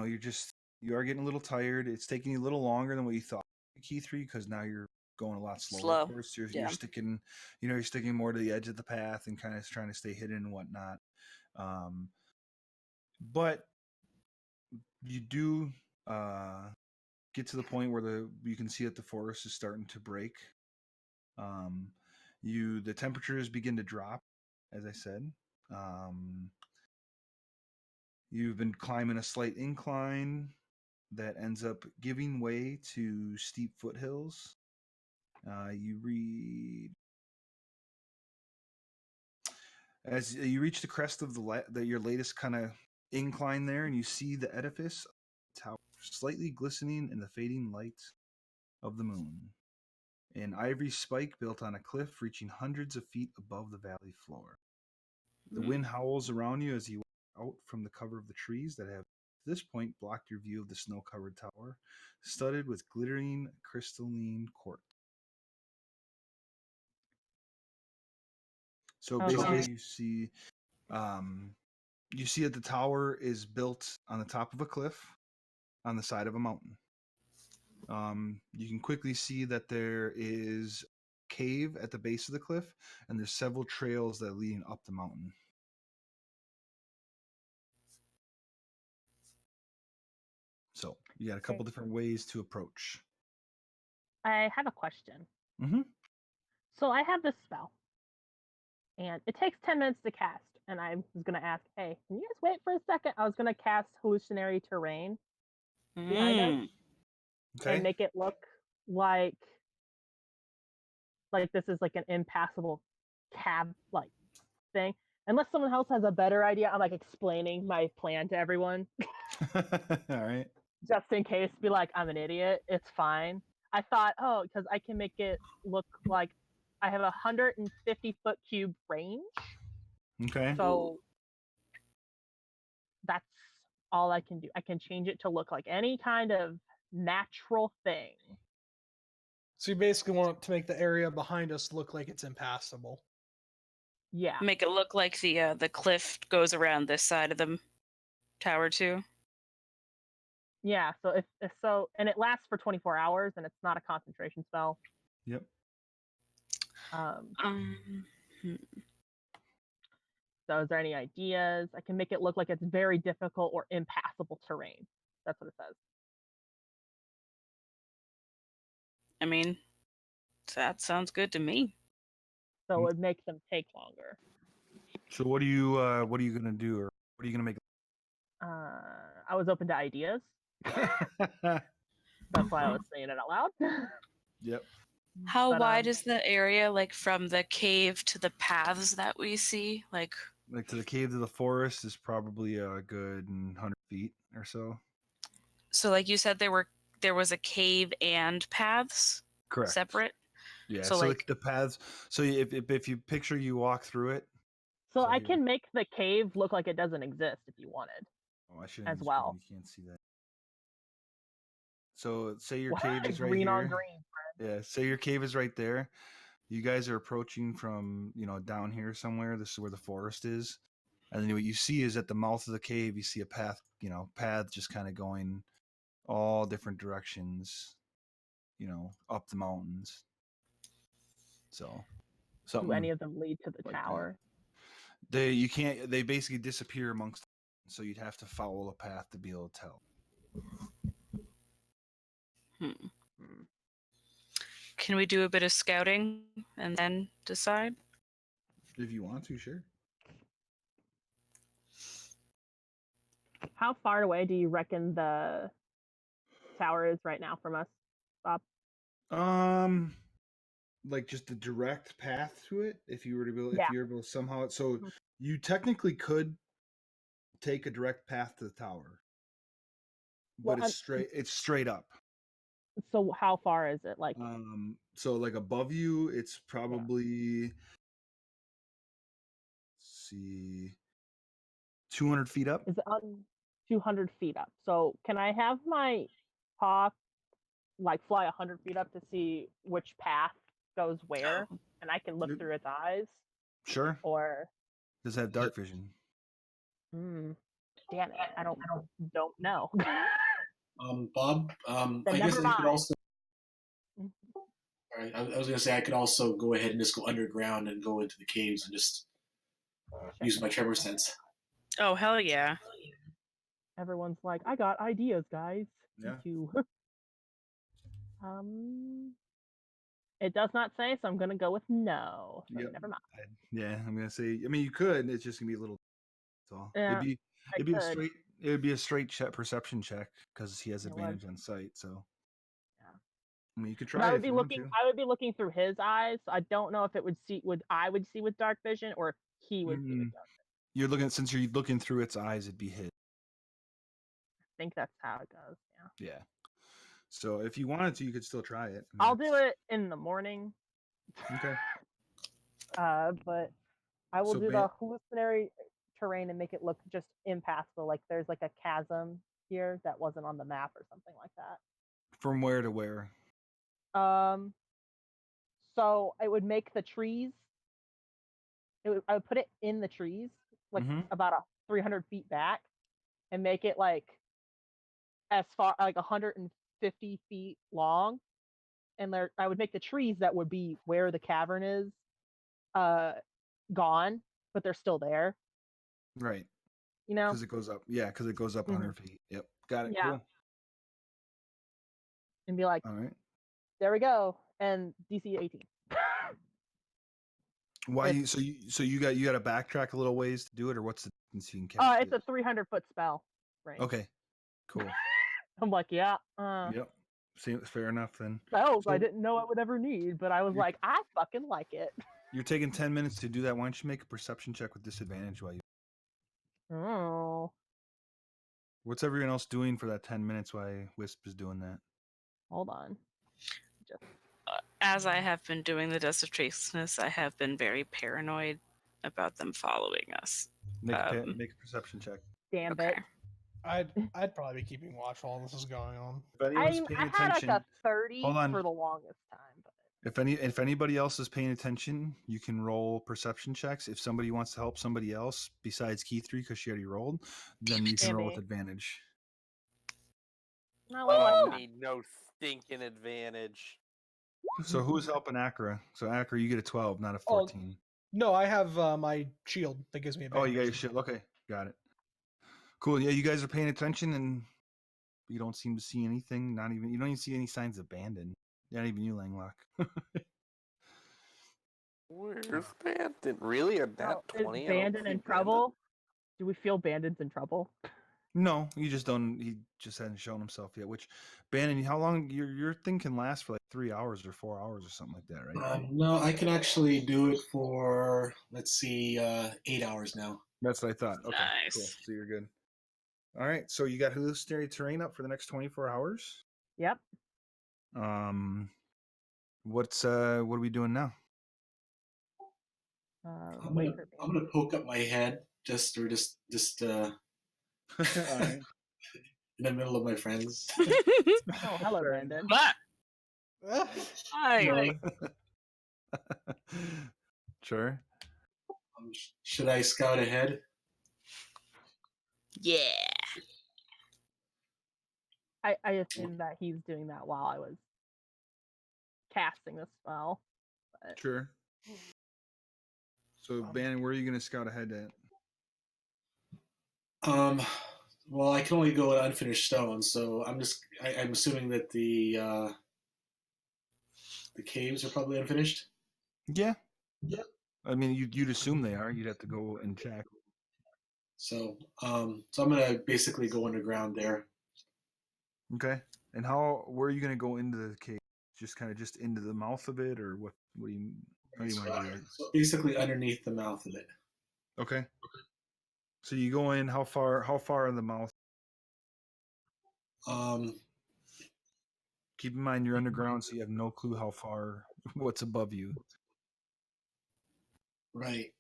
are getting a little tired. It's taking you a little longer than what you thought, Key 3, because now you're going a lot slower. Slow. Of course, you're Yeah. sticking, you're sticking more to the edge of the path and kind of trying to stay hidden and whatnot. But you do get to the point where you can see that the forest is starting to break. The temperatures begin to drop, as I said. You've been climbing a slight incline that ends up giving way to steep foothills. You read as you reach the crest of your latest kind of incline there, and you see the edifice tower slightly glistening in the fading light of the moon. An ivory spike built on a cliff reaching hundreds of feet above the valley floor. The wind howls around you as you walk out from the cover of the trees that have at this point blocked your view of the snow-covered tower, studded with glittering crystalline quartz. So basically, you see that the tower is built on the top of a cliff on the side of a mountain. You can quickly see that there is a cave at the base of the cliff, and there's several trails that are leading up the mountain. So you got a couple different ways to approach. I have a question. Mm-hmm. So I have this spell, and it takes 10 minutes to cast. And I was going to ask, hey, can you guys wait for a second? I was going to cast hallucinatory terrain behind us Okay. and make it look like this is like an impassable cab like thing. Unless someone else has a better idea, I'm like explaining my plan to everyone. All right. Just in case, be like, I'm an idiot. It's fine. I thought, because I can make it look like I have 150 foot cube range. Okay. So that's all I can do. I can change it to look like any kind of natural thing. you basically want to make the area behind us look like it's impassable. Yeah. Make it look like the cliff goes around this side of the tower too. Yeah. So if so, and it lasts for 24 hours, and it's not a concentration spell. Yep. So is there any ideas? I can make it look like it's very difficult or impassable terrain. That's what it says. I mean, that sounds good to me. So it would make them take longer. So what are you gonna do, or what are you gonna make? I was open to ideas. That's why I was saying it out loud. Yep. How But, wide is the area, like from the cave to the paths that we see? Like, Like to the cave to the forest is probably a good 100 feet or so. So, like you said, there was a cave and paths Correct. separate. Yeah. So, So like, the paths. So if you picture you walk through it. So So I here- can make the cave look like it doesn't exist if you wanted. Oh, I shouldn't as use well. green. You can't see that. So say your What? cave is right Green here. on green. Yeah. Say your cave is right there. You guys are approaching from down here somewhere. This is where the forest is. And then what you see is at the mouth of the cave, you see a path, path just kind of going all different directions, up the mountains. So, Do any of them lead to the like that. tower? They basically disappear amongst, so you'd have to follow a path to be able to tell. can we do a bit of scouting and then decide? If you want to, sure. How far away do you reckon the tower is right now from us, Bob? Like just the direct path to it, if you were to be able, Yeah. if you're able to somehow, so you technically could take a direct path to the tower, but Well, it's straight up. So how far is it? Like, So like above you, it's probably let's see, 200 feet up. is it on 200 feet up? So can I have my paw like fly 100 feet up to see which path goes where, and I can look Yep. through its eyes? Sure. Or Does it have dark vision? damn it, I don't know. Bob, Then I guess never I could mind. also. All right, I was gonna say I could also go ahead and just go underground and go into the caves and just use my tremor sense. Oh, hell yeah. Everyone's like, I got ideas, guys. Yeah. To it does not say, so I'm gonna go with no. So Yep. never mind. Yeah, I'm gonna say. I mean, you could. It's just gonna be a little. That's all. Yeah, It'd be a could. straight. It would be a straight perception check because he has It would. advantage on sight. So. Yeah. I mean, you could But try. I would if be you want looking. to. I would be looking through his eyes. I don't know if it would see. I would see with dark vision, or if he would see with dark vision. You're looking since you're looking through its eyes. It'd be his. I think that's how it goes. Yeah. Yeah. So if you wanted to, you could still try it. I mean, I'll do it in the morning. Okay. But I will So do the hallucinatory terrain and make it look just impassable. Like there's like a chasm here that wasn't on the map or something like that. From where to where? So I would make the trees. I would put it in the trees, like about 300 feet back, and make it like as far like 150 feet long. And there, I would make the trees that would be where the cavern is, gone, but they're still there. Right. You know, Because it goes up. Yeah, because it goes up 100 feet. Yep. Got it. Yeah. Cool. and be like, All right. there we go, and DC 18. Why If- you got to backtrack a little ways to do it, or what's the distance you can cast It's a 300-foot spell range. Okay. Cool. I'm like, yeah. Yep. See, fair enough then. Spells I So- didn't know I would ever need, but I was You're- like, I fucking like it. You're taking 10 minutes to do that. Why don't you make a perception check with disadvantage while you? Oh, What's everyone else doing for that 10 minutes while Wisp is doing that? hold on. As I have been doing the Dust of Tracelessness, I have been very paranoid about them following us. Make a perception check. Damn Okay. it. I'd probably be keeping watch while this is going on. If anyone's I paying had like attention, a 30 Hold on. for the longest time. But if anybody else is paying attention, you can roll perception checks. If somebody wants to help somebody else besides Key3 because she already rolled, then you can roll with Maybe. advantage. no, I I like that. need no stinking advantage. So who's helping Akra? So Akra, you get a 12, not a 14. No, I have my shield that gives me a. Oh, you got your shit. Okay, got it. Cool. Yeah, you guys are paying attention, and you don't seem to see anything. You don't even see any signs of Bandon. Not even you, Langlock. Where's Bandon? Really? A nat Oh, is 20? Bandon in trouble? Do we feel Bandon's in trouble? No, you just don't. He just hadn't shown himself yet. Which, Bannon, how long your thing can last for like 3 hours or 4 hours or something like that, right? No, I can actually do it for, let's see, 8 hours now. That's what I thought. Okay, cool. Nice. So you're good. All right. So you got hallucinatory terrain up for the next 24 hours. Yep. What are we doing now? Wait for I'm gonna poke up my head just All right. in the middle of my friends. Oh, hello, Brandon. Ah, Ah, hi. Sure. Should I scout ahead? Yeah. I assume that he's doing that while I was casting the spell. But Sure. So, Bannon, where are you going to scout ahead at? Well, I can only go at unfinished stone, so I'm assuming that the caves are probably unfinished. Yeah. Yeah. I mean, you'd assume they are. You'd have to go and check. So I'm gonna basically go underground there. Okay. And where are you going to go into the cave? Just into the mouth of it, or what? What do you? How do you want to do that? So basically underneath the mouth of it. Okay. So you go in. How far? How far in the mouth? Keep in mind you're underground, so you have no clue how far what's above you. Right.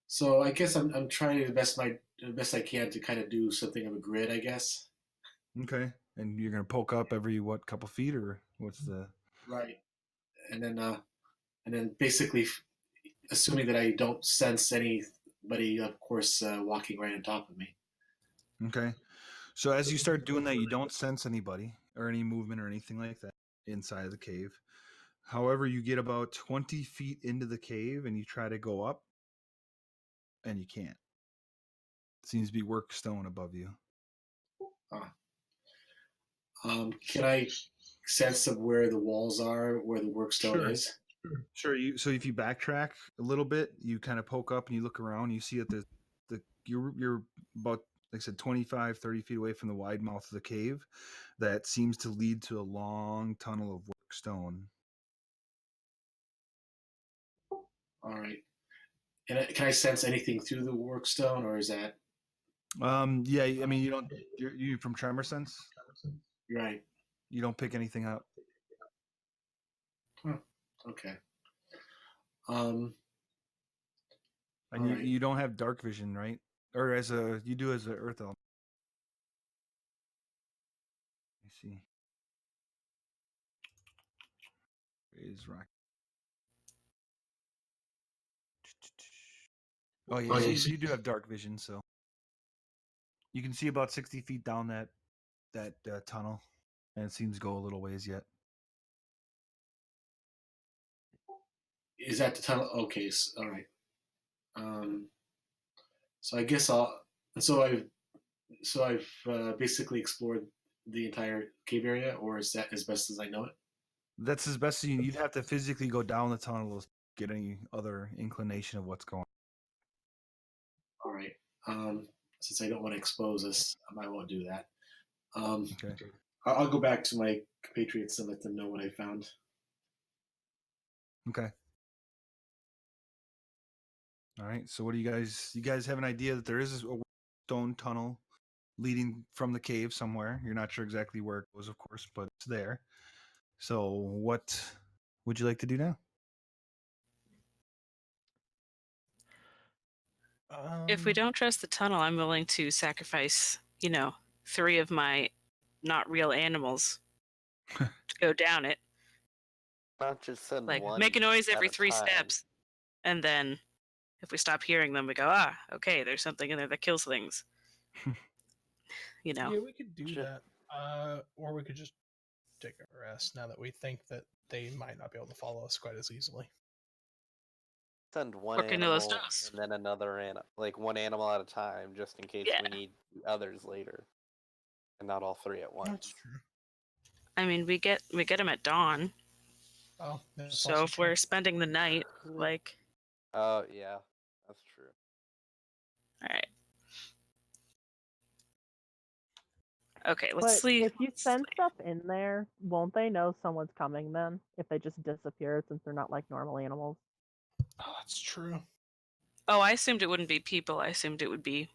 So I guess I'm trying the best I can to kind of do something of a grid, I guess. Okay. And you're gonna poke up every couple feet, or what's the? Right. And then basically assuming that I don't sense anybody, of course, walking right on top of me. Okay. So as you start doing that, you don't sense anybody or any movement or anything like that inside of the cave. However, you get about 20 feet into the cave and you try to go up, and you can't. Seems to be work stone above you. Can I sense of where the walls are, where the workstone is? Sure. So if you backtrack a little bit, you kind of poke up and you look around. You see that you're about, like I said, 25, 30 feet away from the wide mouth of the cave. That seems to lead to a long tunnel of work stone. All right. And can I sense anything through the workstone, or is that Yeah. I mean, you from Tremor Sense. right? You don't pick anything up. Huh. Okay. And you don't have dark vision, right? Or you do as an earth element. Let me see. Is rock. Oh yeah, you do have dark vision, so you can see about 60 feet down that tunnel, and it seems to go a little ways yet. Is that the tunnel? Okay. All right. So I guess I've basically explored the entire cave area, or is that as best as I know it? That's as best as you'd have to physically go down the tunnel to get any other inclination of what's going on. All right. Since I don't want to expose us, I won't do that. Okay. I'll go back to my compatriots and let them know what I found. Okay. All right. So what do you guys have an idea that there is a stone tunnel leading from the cave somewhere? You're not sure exactly where it goes, of course, but it's there. So what would you like to do now? If we don't trust the tunnel, I'm willing to sacrifice, 3 of my not real animals to go down it. Not just send Like, one. make a noise every at a 3 time. steps. And then if we stop hearing them, we go, okay, there's something in there that kills things. Yeah, we could do that. Or we could just take a rest now that we think that they might not be able to follow us quite as easily. Send one Or animal Canilla's does. and then another animal, like one animal at a time, just in case we need others later, and not all 3 at once. That's true. I mean, we get them at dawn. Oh, that's So also if we're true. spending the night, like, Oh yeah, that's true. all right. Okay, But let's sleep. if you send stuff in there, won't they know someone's coming then? If they just disappear since they're not like normal animals? Oh, that's true. Oh, I assumed it wouldn't be people. I assumed it would be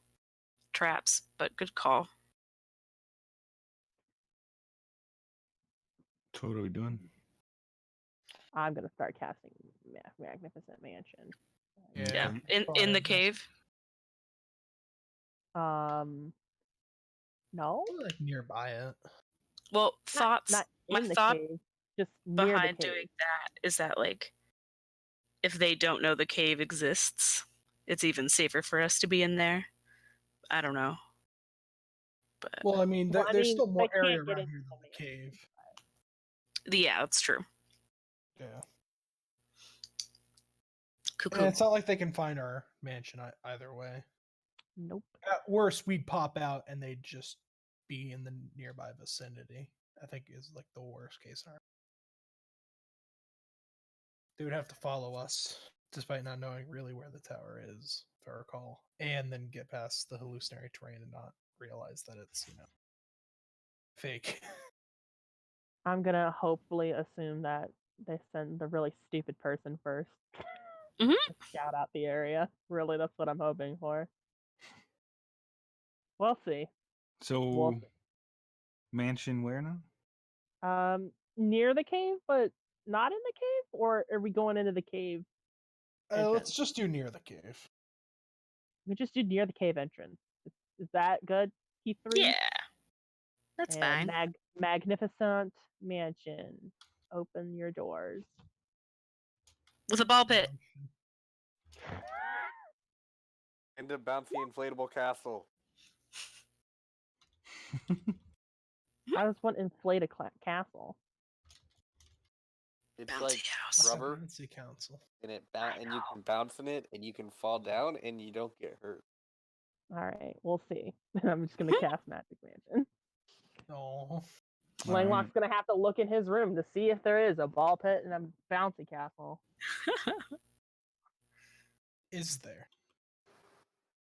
traps, but good call. So what are we doing? I'm gonna start casting Magnificent Mansion. Yeah, Okay. in the fine. cave. No, Like nearby it. Well, thoughts. not My in the thought cave, just near the behind cave. doing that is that, like, if they don't know the cave exists, it's even safer for us to be in there. I don't know, but Well, I mean, Well, I there's mean, still more they area can't get around into here the than the cave. yeah, that's true. Yeah. Cuckoo. And it's not like they can find our mansion either way. Nope. At worst, we'd pop out and they'd just be in the nearby vicinity. I think is like the worst case scenario. They would have to follow us, despite not knowing really where the tower is, if I recall, and then get past the hallucinatory terrain and not realize that it's, fake. I'm gonna hopefully assume that they send the really stupid person first. Mhm. To scout out the area. Really, that's what I'm hoping for. We'll see. So mansion where now? Near the cave, but not in the cave, or are we going into the cave? Let's entrance? just do near the cave. We just do near the cave entrance. Is that good? Key 3? Yeah, that's And fine. Magnificent Mansion. Open your doors. With a ball pit. Into bouncy inflatable castle. I just want inflate a castle. It's Bouncy like house. rubber, Fancy council. and I and you know. can bounce in it, and you can fall down, and you don't get hurt. All right, we'll see. I'm just gonna cast Magic Mansion. Oh, Langlock's gonna have to look in his room to see if there is a ball pit and a bouncy castle. is there?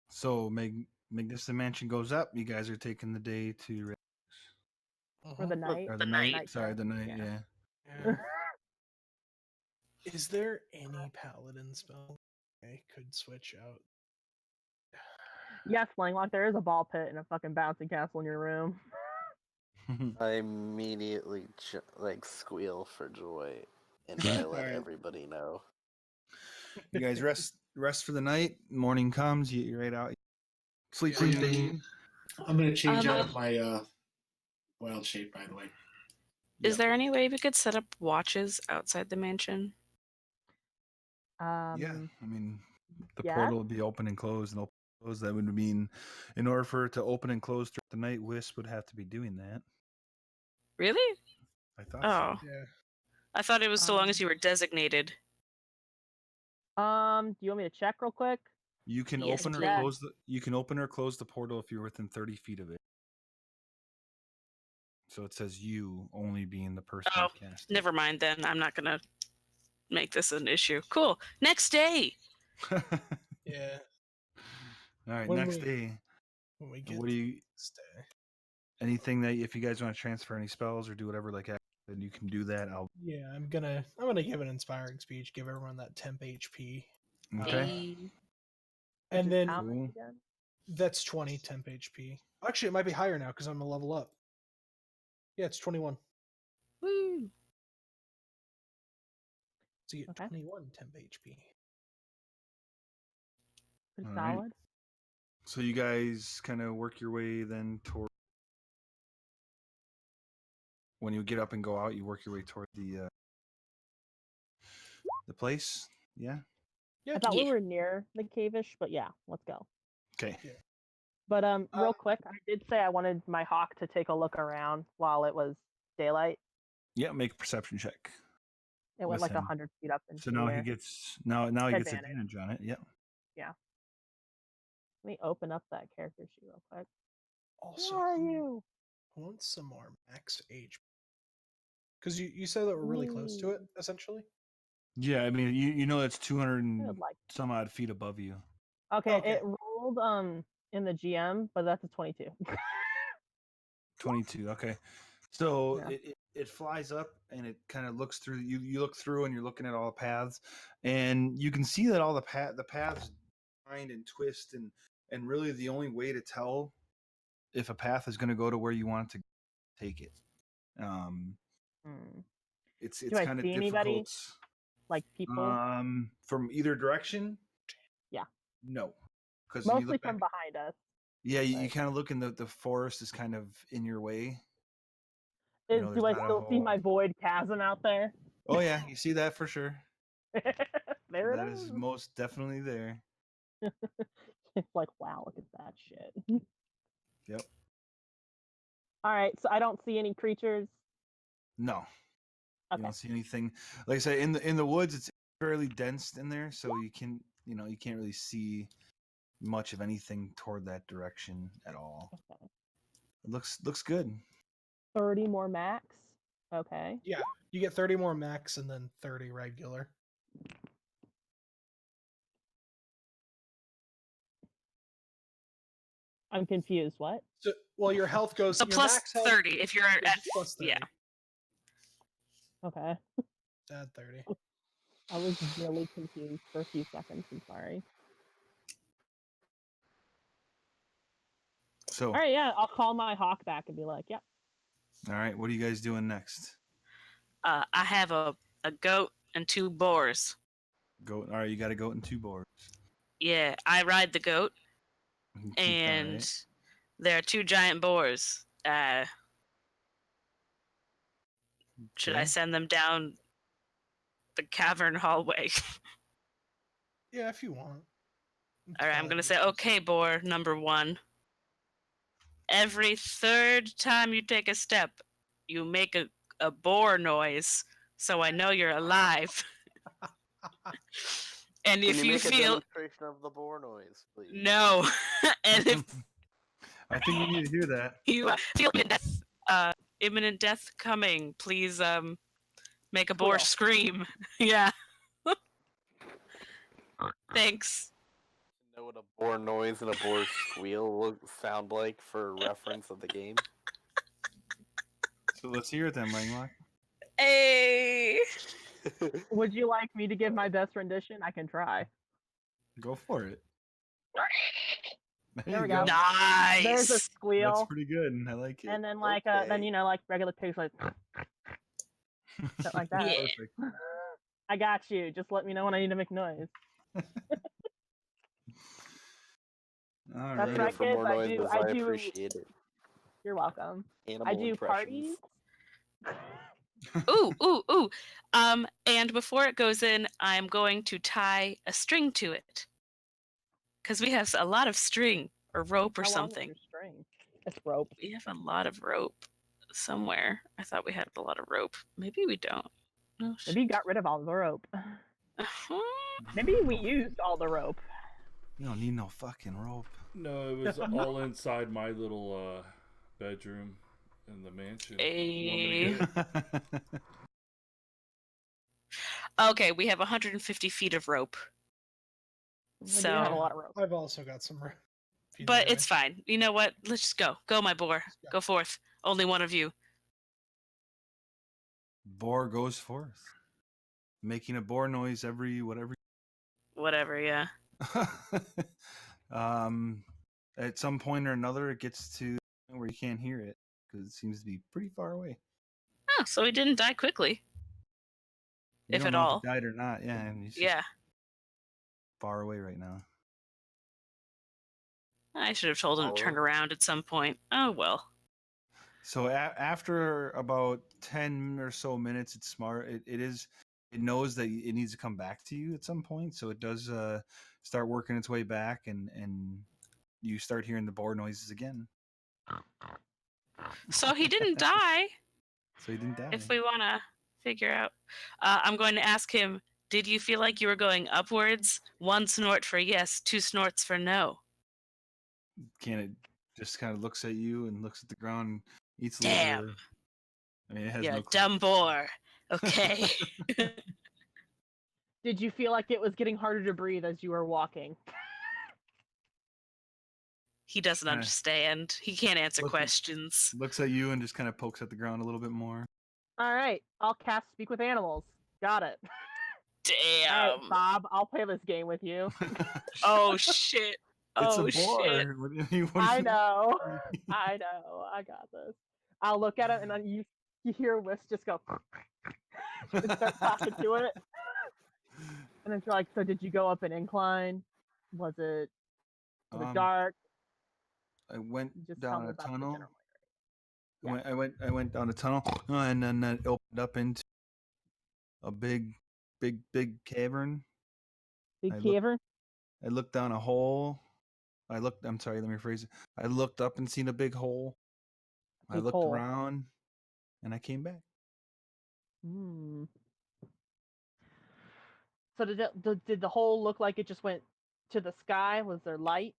So Magnificent Mansion goes up. You guys are taking the day to relax. For the night. Or the The night. night. Sorry, the night. Yeah. Yeah. Yeah. Is there any paladin spell I could switch out? Yes, Langlock, there is a ball pit and a fucking bouncy castle in your room. I immediately squeal for joy, and I let Alright. everybody know. You guys rest for the night. Morning comes. You're right out. Sleep. I'm gonna change out Um, of my wild shape, by the way. Is there any way we could set up watches outside the mansion? Yeah. I mean, the yeah. portal would be open and closed and open and closed. That would mean, in order for it to open and close throughout the night, Wisp would have to be doing that. Really? I thought Oh, so. Yeah. I thought it was so long as you were designated. Do you want me to check real quick? You can Yes, open or please. close the. You can open or close the portal if you're within 30 feet of it. So it says you only being the person Oh, who cast it. never mind then. I'm not gonna make this an issue. Cool. Next day. Yeah. All right. When Next we- day. When we get What do you? stay. Anything that if you guys want to transfer any spells or do whatever like that, then you can do that. I'll. Yeah, I'm gonna give an inspiring speech, give everyone that temp HP. Okay. Hey. And Which is then how much Cool. again? that's 20 temp HP. Actually, it might be higher now because I'm a level up. Yeah, it's 21. Woo. So you get Okay. 21 temp HP. Pretty All right. solid. So you guys kind of work your way then toward. When you get up and go out, you work your way toward the place. Yeah. Yeah. I thought we Yeah. were near the cave-ish, but yeah, let's go. Okay. But real quick, I did say I wanted my hawk to take a look around while it was daylight. Yeah. Make a perception check. It went With like him. 100 feet up into So the now air. he gets now he gets Advantage. advantage on it. Yep. Let me open up that character sheet real quick. Also, Where are you? I want some more max HP. Because you said that we're really close to it, essentially. Yeah. I mean, you know that's 200 I and would like. some odd feet above you. Okay, Okay. it rolled in the GM, but that's a 22. 22. Okay. So Yeah. it flies up and it kind of looks through. You look through and you're looking at all the paths, and you can see that all the paths wind and twist, and really the only way to tell if a path is going to go to where you want it to take it. Hmm. It's Do I kind of see anybody? difficult. Like people? From either direction. Yeah. No, because Mostly from behind us. Yeah, you but- kind of look in the forest is kind of in your way. Is, there's do I not a still see whole- my void chasm out there? Oh yeah, you see that for sure. There That it is is. most definitely there. It's like, wow, look at that shit. Yep. All right, so I don't see any creatures. No, you Okay. don't see anything. Like I said, in the woods, it's fairly dense in there, so you can't really see much of anything toward that direction at all. Okay. It looks good. 30 more max. Okay. Yeah, you get 30 more max and then 30 regular. I'm confused. What? So, well, your health goes. So your plus max health 30 if you're is at plus 30. yeah. Okay. Add 30. I was really confused for a few seconds. I'm sorry. So, All right, yeah, I'll call my hawk back and be like, yep. all right, what are you guys doing next? I have a goat and 2 boars. Goat. All right, you got a goat and 2 boars. Yeah, I ride the goat, You can keep that, and right? there are 2 giant boars. Should I Okay. send them down the cavern hallway? Yeah, if you want. All right, I'm gonna say, okay, boar number 1. Every 3rd time you take a step, you make a boar noise, so I know you're alive. And Can if you you make a feel demonstration of the boar noise, please? no, and if I think we need to hear that. you feel imminent death coming, please make a boar Squeal. scream. Yeah. Thanks. Know what a boar noise and a boar squeal sound like for reference of the game? So let's hear it then, Langlock. Hey. Would you like me to give my best rendition? I can try. Go for it. There we you go. Nice. There's a squeal. That's pretty good. I like it. And then like then Okay. like regular pigs like something like that. Yeah. Perfect. I got you. Just let me know when I need to make noise. All That's right. right. For kids, more I noises, do- I I do- appreciate it. You're welcome. Animal I do impressions. parties. Ooh. And before it goes in, I'm going to tie a string to it. Because we have a lot of string or rope or How long is something. your string? It's rope. We have a lot of rope somewhere. I thought we had a lot of rope. Maybe we don't. Oh, Maybe you got rid of all the rope. Uh-huh. Maybe we used all the rope. You don't need no fucking rope. No, it was all inside my little bedroom in the mansion. You want me to get it? Okay, we have 150 feet of rope. We do have a So, lot of rope. I've also got some. If you but need it's fine. You know what? Let's just go. Go, my boar. go. Go forth. Only one of you. Boar goes forth, making a boar noise every whatever. Whatever, yeah. At some point or another, it gets to where you can't hear it because it seems to be pretty far away. Oh, so he didn't die quickly. You If don't at know all. if he died or not. Yeah, and he's just Yeah. far away right now. I should have told him to turn Follow. around at some point. Oh, well. So after about 10 or so minutes, it's smart. It knows that it needs to come back to you at some point. So it does start working its way back, and you start hearing the boar noises again. So he didn't die. So he didn't die. If we want to figure out. I'm going to ask him, did you feel like you were going upwards? 1 snort for yes, 2 snorts for no. Can it just kind of looks at you and looks at the ground and eats a Damn. little. I mean, it has Yeah, no clue. dumb boar. Okay. Did you feel like it was getting harder to breathe as you were walking? He doesn't Eh. understand. He can't answer Look- questions. Looks at you and just kind of pokes at the ground a little bit more. All right, I'll cast Speak with Animals. Got it. All right, Damn. Bob, I'll play this game with you. Oh shit. It's Oh a shit. boar. What do you- what do I you- know. I know. I got this. I'll look at it and then you hear Whisk just go and start talking to it. And it's like, so did you go up an incline? Was it dark? I went You just tell down me a about the tunnel. general area. I went down a tunnel, and then it opened up into a big cavern. Big I look- cavern? I looked down a hole. I'm sorry, let me rephrase it. I looked up and seen a big hole. I Big looked hole. around, and I came back. Hmm. So did the hole look like it just went to the sky? Was there light?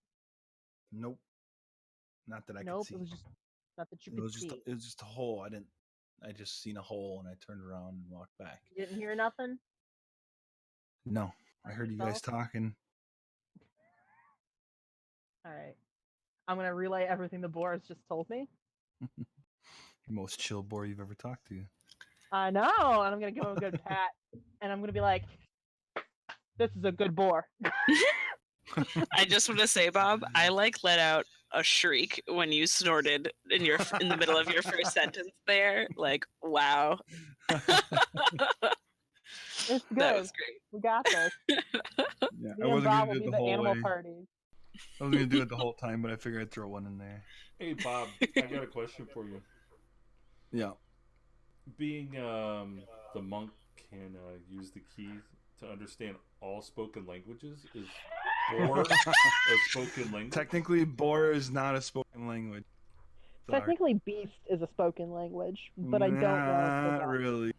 Nope, not that I Nope, could see. it was just not that you It could was just see. it was just a hole. I just seen a hole, and I turned around and walked back. You didn't hear nothing? No, I By heard you guys yourself? talking. All right. I'm gonna relay everything the boar has just told me. Most chill boar you've ever talked to. I know, and I'm gonna give him a good pat, and I'm gonna be like, "This is a good boar." I just want to say, Bob, I like let out a shriek when you snorted in the middle of your first sentence there. Like, wow. It's good. That was great. We got this. Yeah, Me I and wasn't Bob gonna will do be it the the whole animal way. parties. I was gonna do it the whole time, but I figured I'd throw one in there. Hey Bob, I got a question for you. Yeah. Being the monk can use the key to understand all spoken languages, is boar a spoken language? Technically, boar is not a spoken language. Sorry. Technically, beast is a spoken language, but I don't know. Not If really.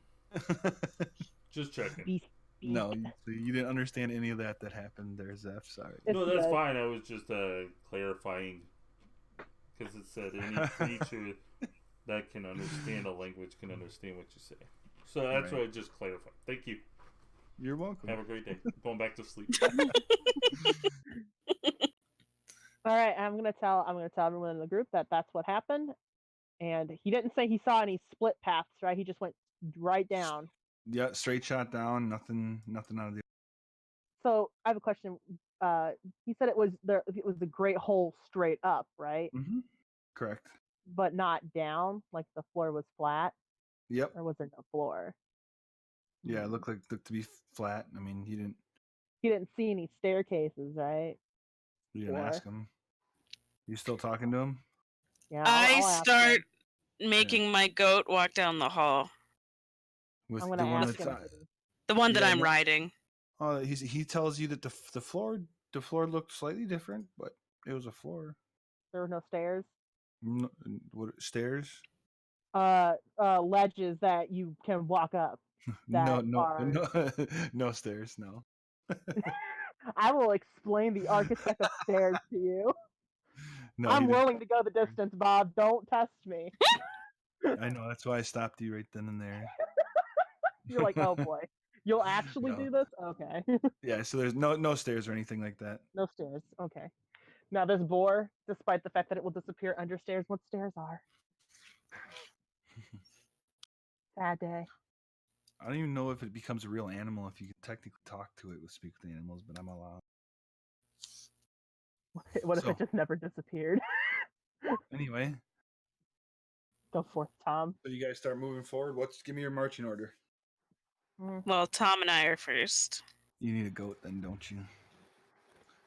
Just checking. beast. No, you didn't understand any of that happened there, Zeph. Sorry. It's No, that's good. fine. I was just clarifying because it said any creature that can understand a language can understand what you say. So that's Right. what I just clarified. Thank you. You're welcome. Have a great day. Going back to sleep. All right, I'm gonna tell everyone in the group that that's what happened, and he didn't say he saw any split paths, right? He just went right down. Yeah, straight shot down. Nothing out of the. So I have a question. He said it was the Great Hole straight up, right? Mm-hmm. Correct. But not down, like the floor was flat, Yep. or was there no floor? Yeah, it looked to be flat. I mean, He didn't see any staircases, right? you didn't Or- ask him. You still talking to him? Yeah, I I'll ask start him. making my goat walk down the hall. With I'm the gonna one ask that's him. The one that Yeah, I'm no- riding. he tells you that the floor looked slightly different, but it was a floor. There were no stairs. What stairs? Ledges that you can walk up. No, that are- no stairs. No. I will explain the architect of stairs to you. No, I'm you didn't. willing to go the distance, Bob. Don't test me. I know. That's why I stopped you right then and there. You're like, oh boy, you'll actually No. do this? Okay. Yeah. So there's no stairs or anything like that. No stairs. Okay. Now this boar, despite the fact that it will disappear under stairs, what stairs are? Sad day. I don't even know if it becomes a real animal if you can technically talk to it with speak with animals, but I'm allowed. What if So- it just never disappeared? Anyway, Go forth, Tom. so you guys start moving forward. Give me your marching order. Well, Tom and I are first. You need a goat, then, don't you?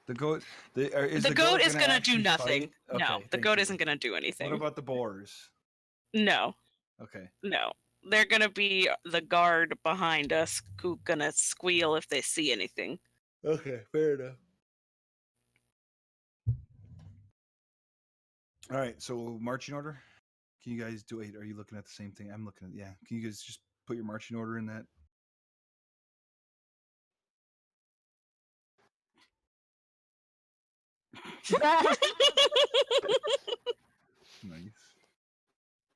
The goat. Is The goat is gonna gonna do actually nothing. fight? No, Okay, the thank goat you. isn't gonna do anything. What about the boars? No, Okay. no. They're gonna be the guard behind us who gonna squeal if they see anything. Okay, fair enough. All right, so marching order. Can you guys do it? Are you looking at the same thing? I'm looking at. Yeah. Can you guys just put your marching order in that? Nice.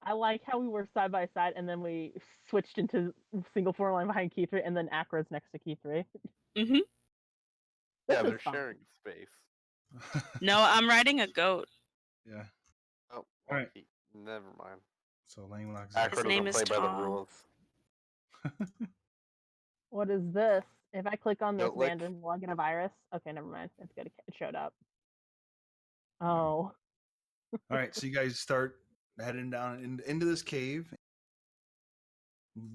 I like how we were side by side and then we switched into single form line behind key 3 and then Acra's next to key 3. Hmm. Yeah, This is they're fun. sharing space. No, I'm riding a goat. Yeah. Oh, All right. never mind. So Langelock's His Ackroyd name doesn't is play by the Tom. rules. What is this? If I click on this, Don't lick. Mandarin, will I get a virus? Okay, never mind. It's good. It showed up. Oh. All right, so you guys start heading down into this cave.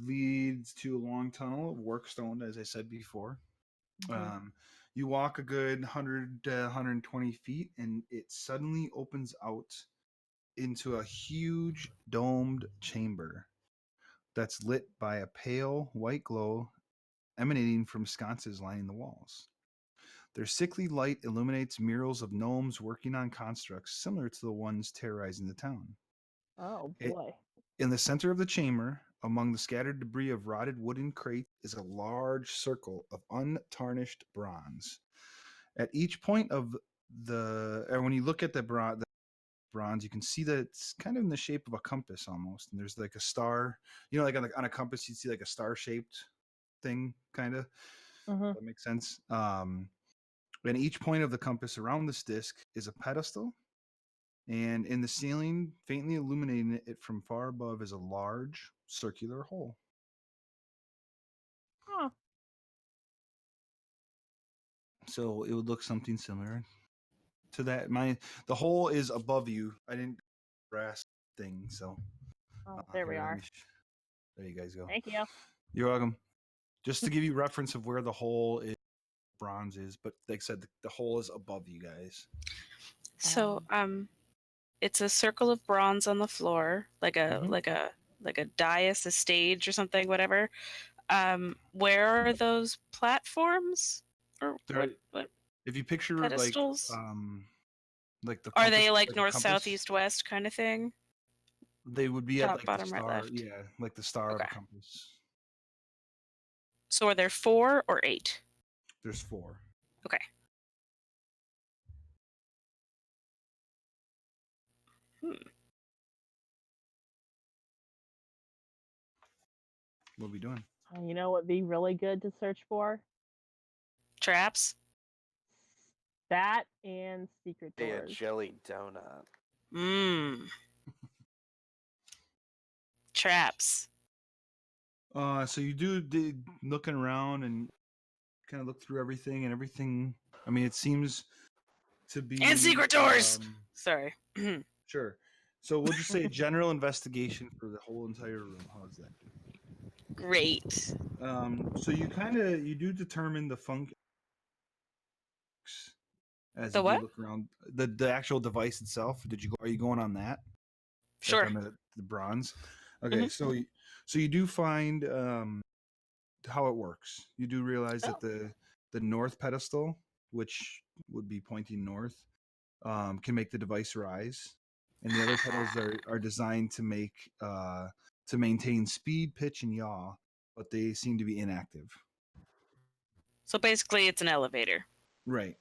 Leads to a long tunnel of work stone, as I said before. Mhm. You walk a good 100 to 120 feet, and it suddenly opens out into a huge domed chamber that's lit by a pale white glow emanating from sconces lining the walls. Their sickly light illuminates murals of gnomes working on constructs similar to the ones terrorizing the town. Oh It- boy. In the center of the chamber, among the scattered debris of rotted wooden crates, is a large circle of untarnished bronze. At each point of when you look at the bronze, you can see that it's kind of in the shape of a compass almost. And there's like a star, like on a compass, you'd see like a star shaped thing, kind of. Mhm. That makes sense. And each point of the compass around this disc is a pedestal. And in the ceiling, faintly illuminating it from far above, is a large circular hole. Huh. So it would look something similar to that. The hole is above you. I didn't brass thing, so Oh, there we here, are. there you guys go. Thank you. You're welcome. Just to give you reference of where the hole is, bronze is, but like I said, the hole is above you guys. So it's a circle of bronze on the floor, like a Mhm. like a dais, a stage or something, whatever. Where are those platforms? Or They're- what If you picture pedestals? like the Are compass, they like a north, compass, south, east, west kind of thing? they would be at Top, like the bottom, right, star, left. yeah, like the star of Okay. a compass. So are there 4 or 8? There's 4. Okay. What are we doing? You know what would be really good to search for? Traps? That and secret Hey, a doors. jelly donut. Mmm. Traps. So you looking around and kind of look through everything, and everything. I mean, it seems to be And secret doors! Sorry. Sure. So we'll just say general investigation for the whole entire room. How's that? Great. So you do determine the function as The you do what? look around the actual device itself. Are you going on that? Sure. Like on the bronze. Okay, Mhm. so you do find how it works. You do realize that Oh. the north pedestal, which would be pointing north, can make the device rise, and the other pedals are designed to maintain speed, pitch, and yaw, but they seem to be inactive. So basically, it's an elevator. Right.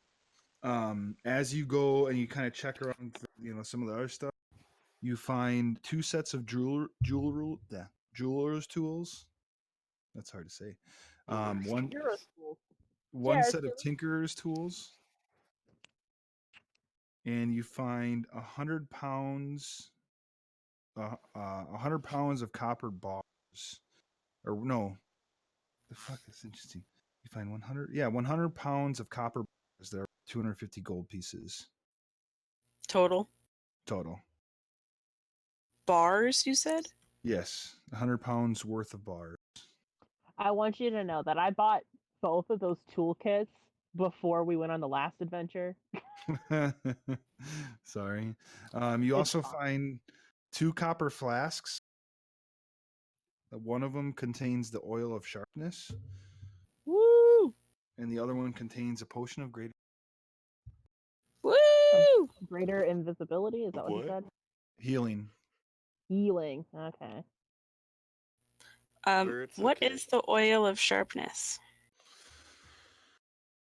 As you go and you kind of check around, some of the other stuff, you find 2 sets of jeweler's tools. That's hard to say. One set of tinkerer's tools, and you find 100 pounds, 100 pounds of copper bars, or no, the fuck, that's interesting. You find 100 pounds of copper bars. There are 250 gold pieces Total. total. Bars, you said? Yes, 100 pounds worth of bars. I want you to know that I bought both of those toolkits before we went on the last adventure. Sorry. You It's also fine. find 2 copper flasks. One of them contains the oil of sharpness, Woo! and the other one contains a potion of greater Woo! Greater invisibility, is that what you What? said? healing. Healing. Okay. It's What okay. is the oil of sharpness?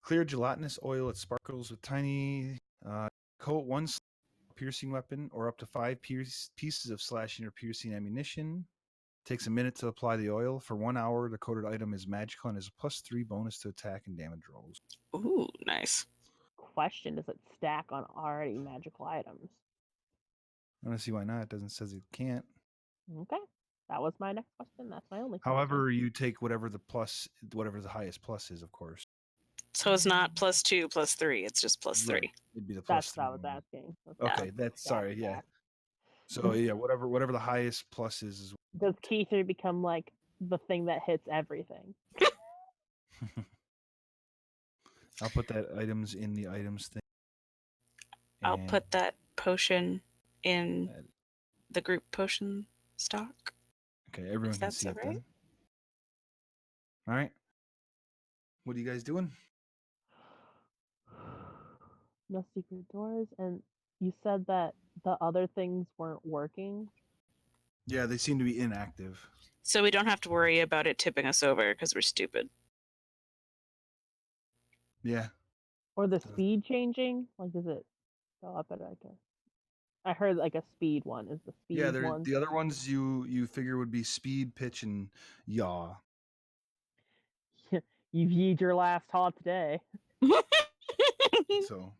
Clear gelatinous oil. It sparkles with tiny. Coat one piercing weapon or up to 5 pieces of slashing or piercing ammunition. Takes a minute to apply the oil. For 1 hour, the coated item is magical and is a +3 bonus to attack and damage rolls. Ooh, nice. Question: does it stack on already magical items? I don't see why not. It doesn't says it can't. Okay. That was my next question. That's my only question. However, you take whatever the highest plus is, of course. So it's not +2 +3. It's just +3. Right. It'd be the plus That's what I was 3. asking. Okay, that's sorry. Yeah. So yeah, whatever the highest plus is. Does Key3 become like the thing that hits everything? I'll put that items in the items thing. I'll And put that potion in add- the group potion stock. Okay, everyone can that's see it right? then. All right. What are you guys doing? No secret doors, and you said that the other things weren't working. Yeah, they seem to be inactive. So we don't have to worry about it tipping us over because we're stupid. Yeah. Or the Does- speed changing? Like, does it go up at like a? I heard like a speed one. Is the speed Yeah, one? the other ones you figure would be speed, pitch, and yaw. You've yeed your last haul today. So,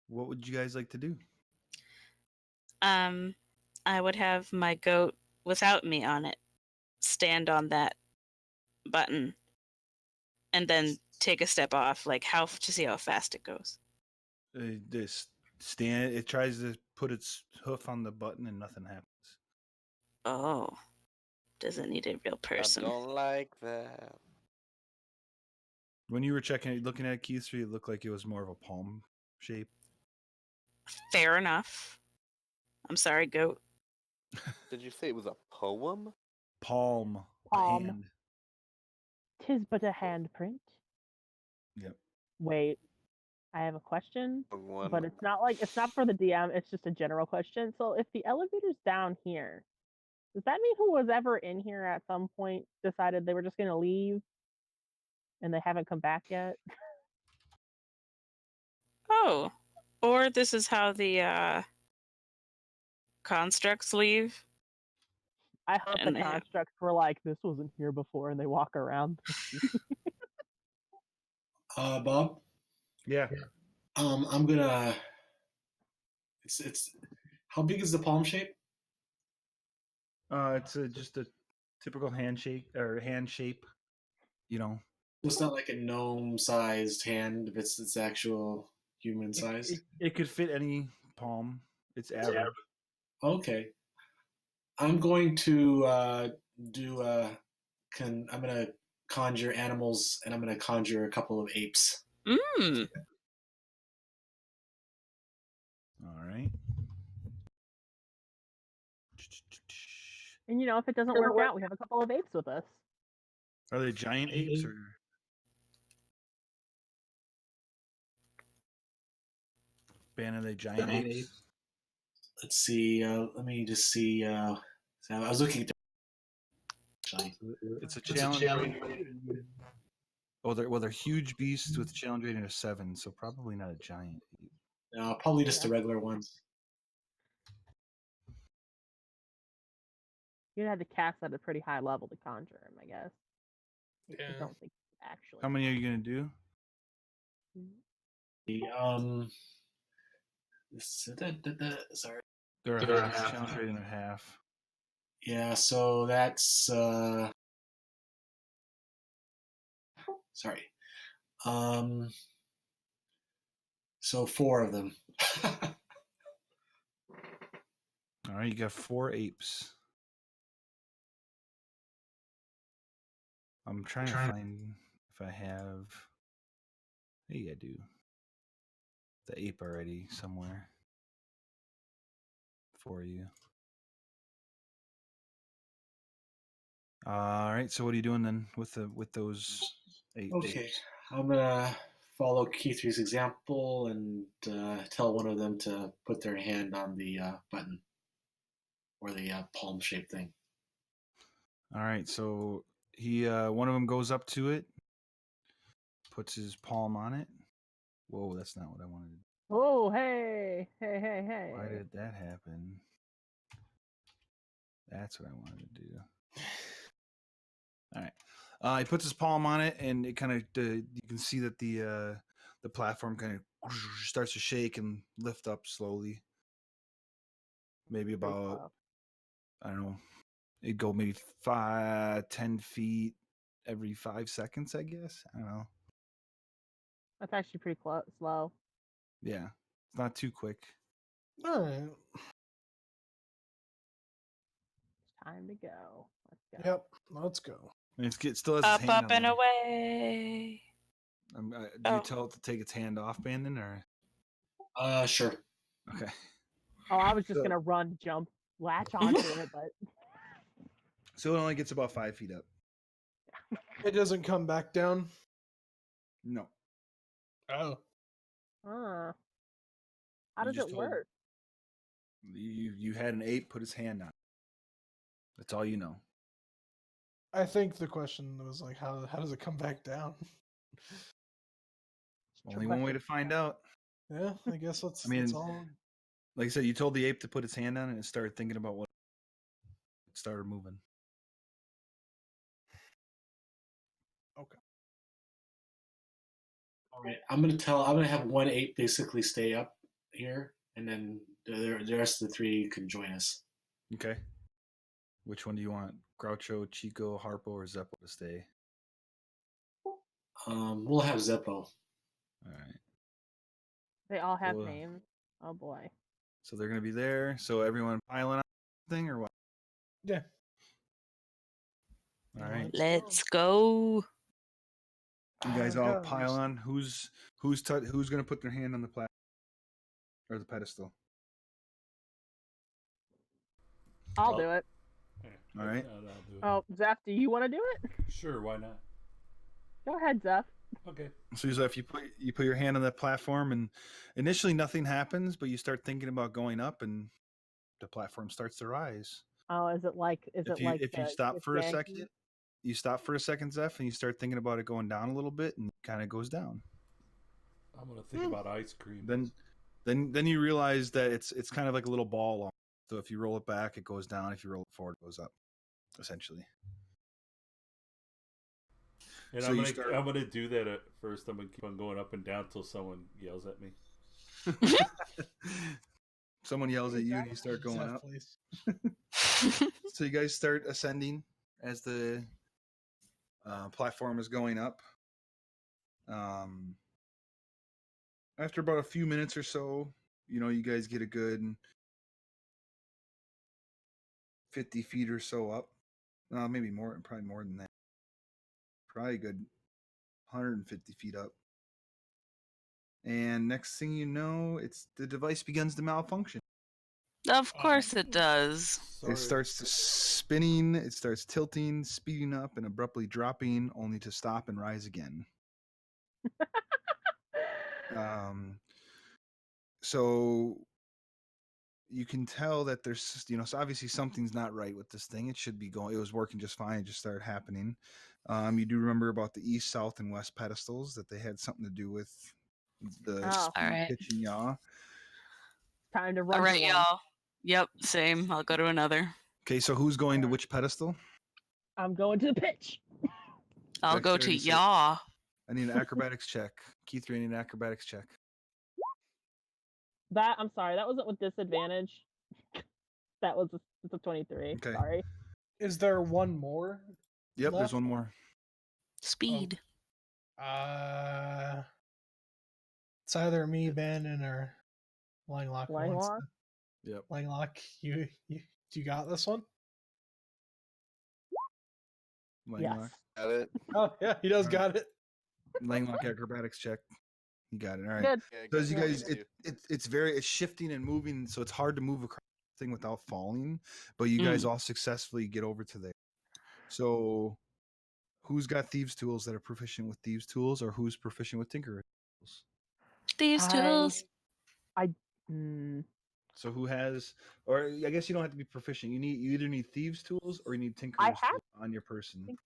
what would you guys like to do? I would have my goat without me on it stand on that button and then take a step off, like to see how fast it goes. This stand. It tries to put its hoof on the button and nothing happens. Oh, doesn't need a real person. I don't like that. When you were looking at Key3, it looked like it was more of a palm shape. Fair enough. I'm sorry, goat. Did you say it was a poem? Palm. Palm. Hand. 'Tis but a handprint. Yep. Wait, I have a question, Wrong one. but it's not for the DM. It's just a general question. So if the elevator's down here, does that mean who was ever in here at some point decided they were just gonna leave, and they haven't come back yet? Oh, or this is how the constructs leave. I hope And the they have- constructs were like, this wasn't here before, and they walk around. Bob, Yeah. I'm gonna. It's. How big is the palm shape? It's just a typical handshake or hand shape. You know, It's not like a gnome-sized hand. If it's actual human size. it could fit any palm. It's average. Okay. I'm going to do. I'm gonna conjure animals, and I'm gonna conjure a couple of apes. Mm. All right. And if it doesn't work out, we have a couple of apes with us. Are they giant apes or? Ben, are they giant apes? Let's see. Let me just see. So I was looking at. Actually, It's a challenge. Oh, they're huge beasts with challenge rating of 7, so probably not a giant ape. no, probably just the regular ones. You'd have to cast at a pretty high level to conjure him, I guess. I Yeah. don't think actually. How many are you gonna do? Sorry. They're a half. Challenge rating of half. Yeah, so that's sorry. So 4 of them. All right, you got 4 apes. I'm trying to find if I have. Hey, I do. The ape already somewhere for you. All right, so what are you doing then with those apes? Okay, I'm gonna follow Key3's example and tell one of them to put their hand on the button or the palm-shaped thing. All right, so one of them goes up to it, puts his palm on it. Whoa, that's not what I wanted to do. Oh, hey. Why did that happen? That's what I wanted to do. All right. He puts his palm on it, and it kind of you can see that the platform kind of starts to shake and lift up slowly. maybe Pretty about slow. I don't know. It'd go maybe 5-10 feet every 5 seconds, I guess. I don't know. That's actually pretty slow. Yeah, it's not too quick. All right. It's time to go. Let's go. Yep. Let's go. And it still has its Up, hand up, on and there. away. Do Oh. you tell it to take its hand off, Bandon, or Sure. okay? Oh, I was just So- gonna run, jump, latch onto it, but So it only gets about 5 feet up. It doesn't come back down. No. Oh. how You does just it told- work? You had an ape put his hand on it. That's all you know. I think the question was like, how does it come back down? Only one way to find out. Yeah, I guess that's. I mean, that's all. Like I said, you told the ape to put its hand on it and it started thinking about what it started moving. All right. I'm gonna have one ape basically stay up here, and then the rest of the three can join us. Okay. Which one do you want? Groucho, Chico, Harpo, or Zeppo to stay? We'll have Zeppo. All right. They all have Cool. names. Oh boy. So they're gonna be there. So everyone piling on thing or what? Yeah. All right. Let's go. You guys Here all goes. pile on. Who's gonna put their hand on the platform or the pedestal? I'll do it. All right. I'll do it. Oh, Zeph, do you want to do it? Sure, why not? Go ahead, Zeph. Okay. So if you put your hand on that platform, and initially nothing happens, but you start thinking about going up, and the platform starts to rise. Oh, is it like If you stop for a second, Zeph, and you start thinking about it going down a little bit, and it kind of goes down. I'm gonna think about ice cream. Then you realize that it's kind of like a little ball. So if you roll it back, it goes down. If you roll it forward, it goes up. Essentially. And So I'm you gonna start- I'm gonna do that at first. I'm gonna keep on going up and down until someone yells at me. Someone yells at you, and you start going Zeph, up. please. So you guys start ascending as the platform is going up. After about a few minutes or so, you guys get a good 50 feet or so up. Maybe more, probably more than that. Probably a good 150 feet up. And next thing you know, the device begins to malfunction. Of course it does. Sorry. It starts to spinning, it starts tilting, speeding up, and abruptly dropping, only to stop and rise again. So you can tell that there's, so obviously something's not right with this thing. It was working just fine. It just started happening. You do remember about the east, south, and west pedestals, that they had something to do with the Oh. speed, Alright. pitch, and yaw. Time to run. All to right, one. y'all. Yep, same. I'll go to another. Okay, so who's going to which pedestal? I'm going to the pitch. I'll go to Dexterity save. yaw. I need an acrobatics check. Keith, I need an acrobatics check. I'm sorry, that wasn't with disadvantage. It's a 23. Okay. Sorry. Is there one more? Yep, Left? there's one more. Speed. It's either me, Bandon, or Langlock. who wants Langlock? to- Yep. Langlock, you got this one? Langlock. Yes. Got it. Oh yeah, he does Alright. got it. Langlock acrobatics check. You got it. All right. Good. Yeah, So as you good guys, job, it's shifting and moving, so it's hard to move across the thing without falling. But you guys all successfully get over to there. So, who's got thieves' tools that are proficient with thieves' tools, or who's proficient with tinker tools? These tools. So who has, or I guess you don't have to be proficient. You either need thieves' tools or you need tinker I tools have- on your person.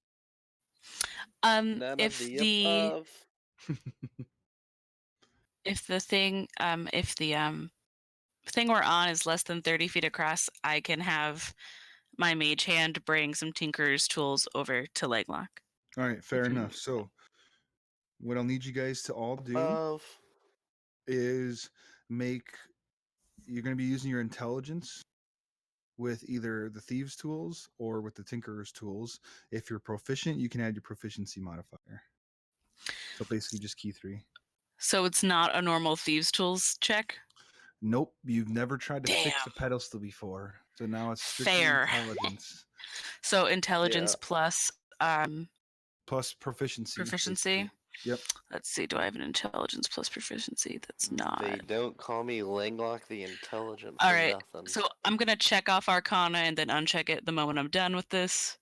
None If of the above. if the thing thing we're on is less than 30 feet across, I can have my mage hand bring some tinker's tools over to Leglock. All right, fair If you- enough. So, what I'll need you guys to all do Above. is you're going to be using your intelligence with either the thieves tools or with the tinkerer's tools. If you're proficient, you can add your proficiency modifier. So basically just key 3. So it's not a normal thieves tools check. Nope, you've never tried to fix Damn. a pedestal before. So now it's strictly Fair. intelligence So intelligence Yeah. plus plus proficiency. proficiency. basically. Yep. Let's see. Do I have an intelligence plus proficiency? That's not. They don't call me Langlock the Intelligent All for right. nothing. So I'm gonna check off Arcana and then uncheck it the moment I'm done with this.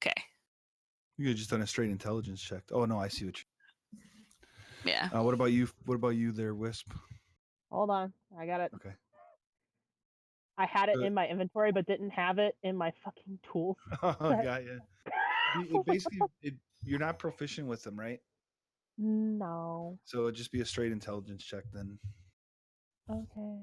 Okay. You could have just done a straight intelligence check. Oh no, I see what Yeah. What about you? What about you there, Wisp? Hold on, I got it. Okay. I had it Good. in my inventory, but didn't have it in my fucking tools. Oh, got you. Basically, you're not proficient with them, right? No. So it'd just be a straight intelligence check then. Okay.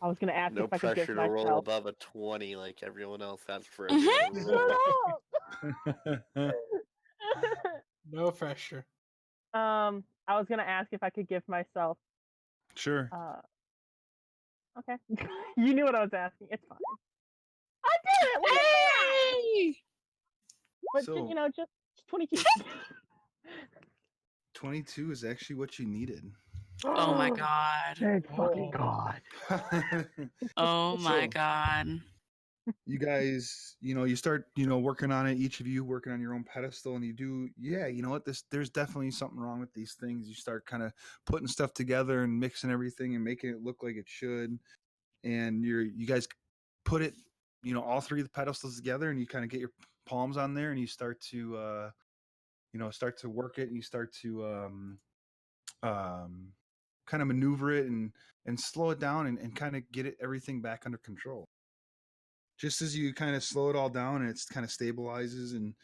I was gonna ask No if I could pressure give to roll myself. above a 20 like everyone else has for Mhm. every roll. Shut up! No pressure. I was gonna ask if I could give myself. Sure. Okay. You knew what I was asking. It's fine. I did it. Look at that! Hey! But So- you know, just 22. 22 is actually what you needed. Oh my god. Thank fucking Oh. God. Oh my So- god. You guys, you start, working on it, each of you working on your own pedestal, and you do, you know what, there's definitely something wrong with these things. You start kind of putting stuff together and mixing everything and making it look like it should. And you guys put it, all 3 of the pedestals together, and you kind of get your palms on there, and you start to, start to work it, and you start to, kind of maneuver it and slow it down and kind of get everything back under control. Just as you kind of slow it all down and it's kind of stabilizes and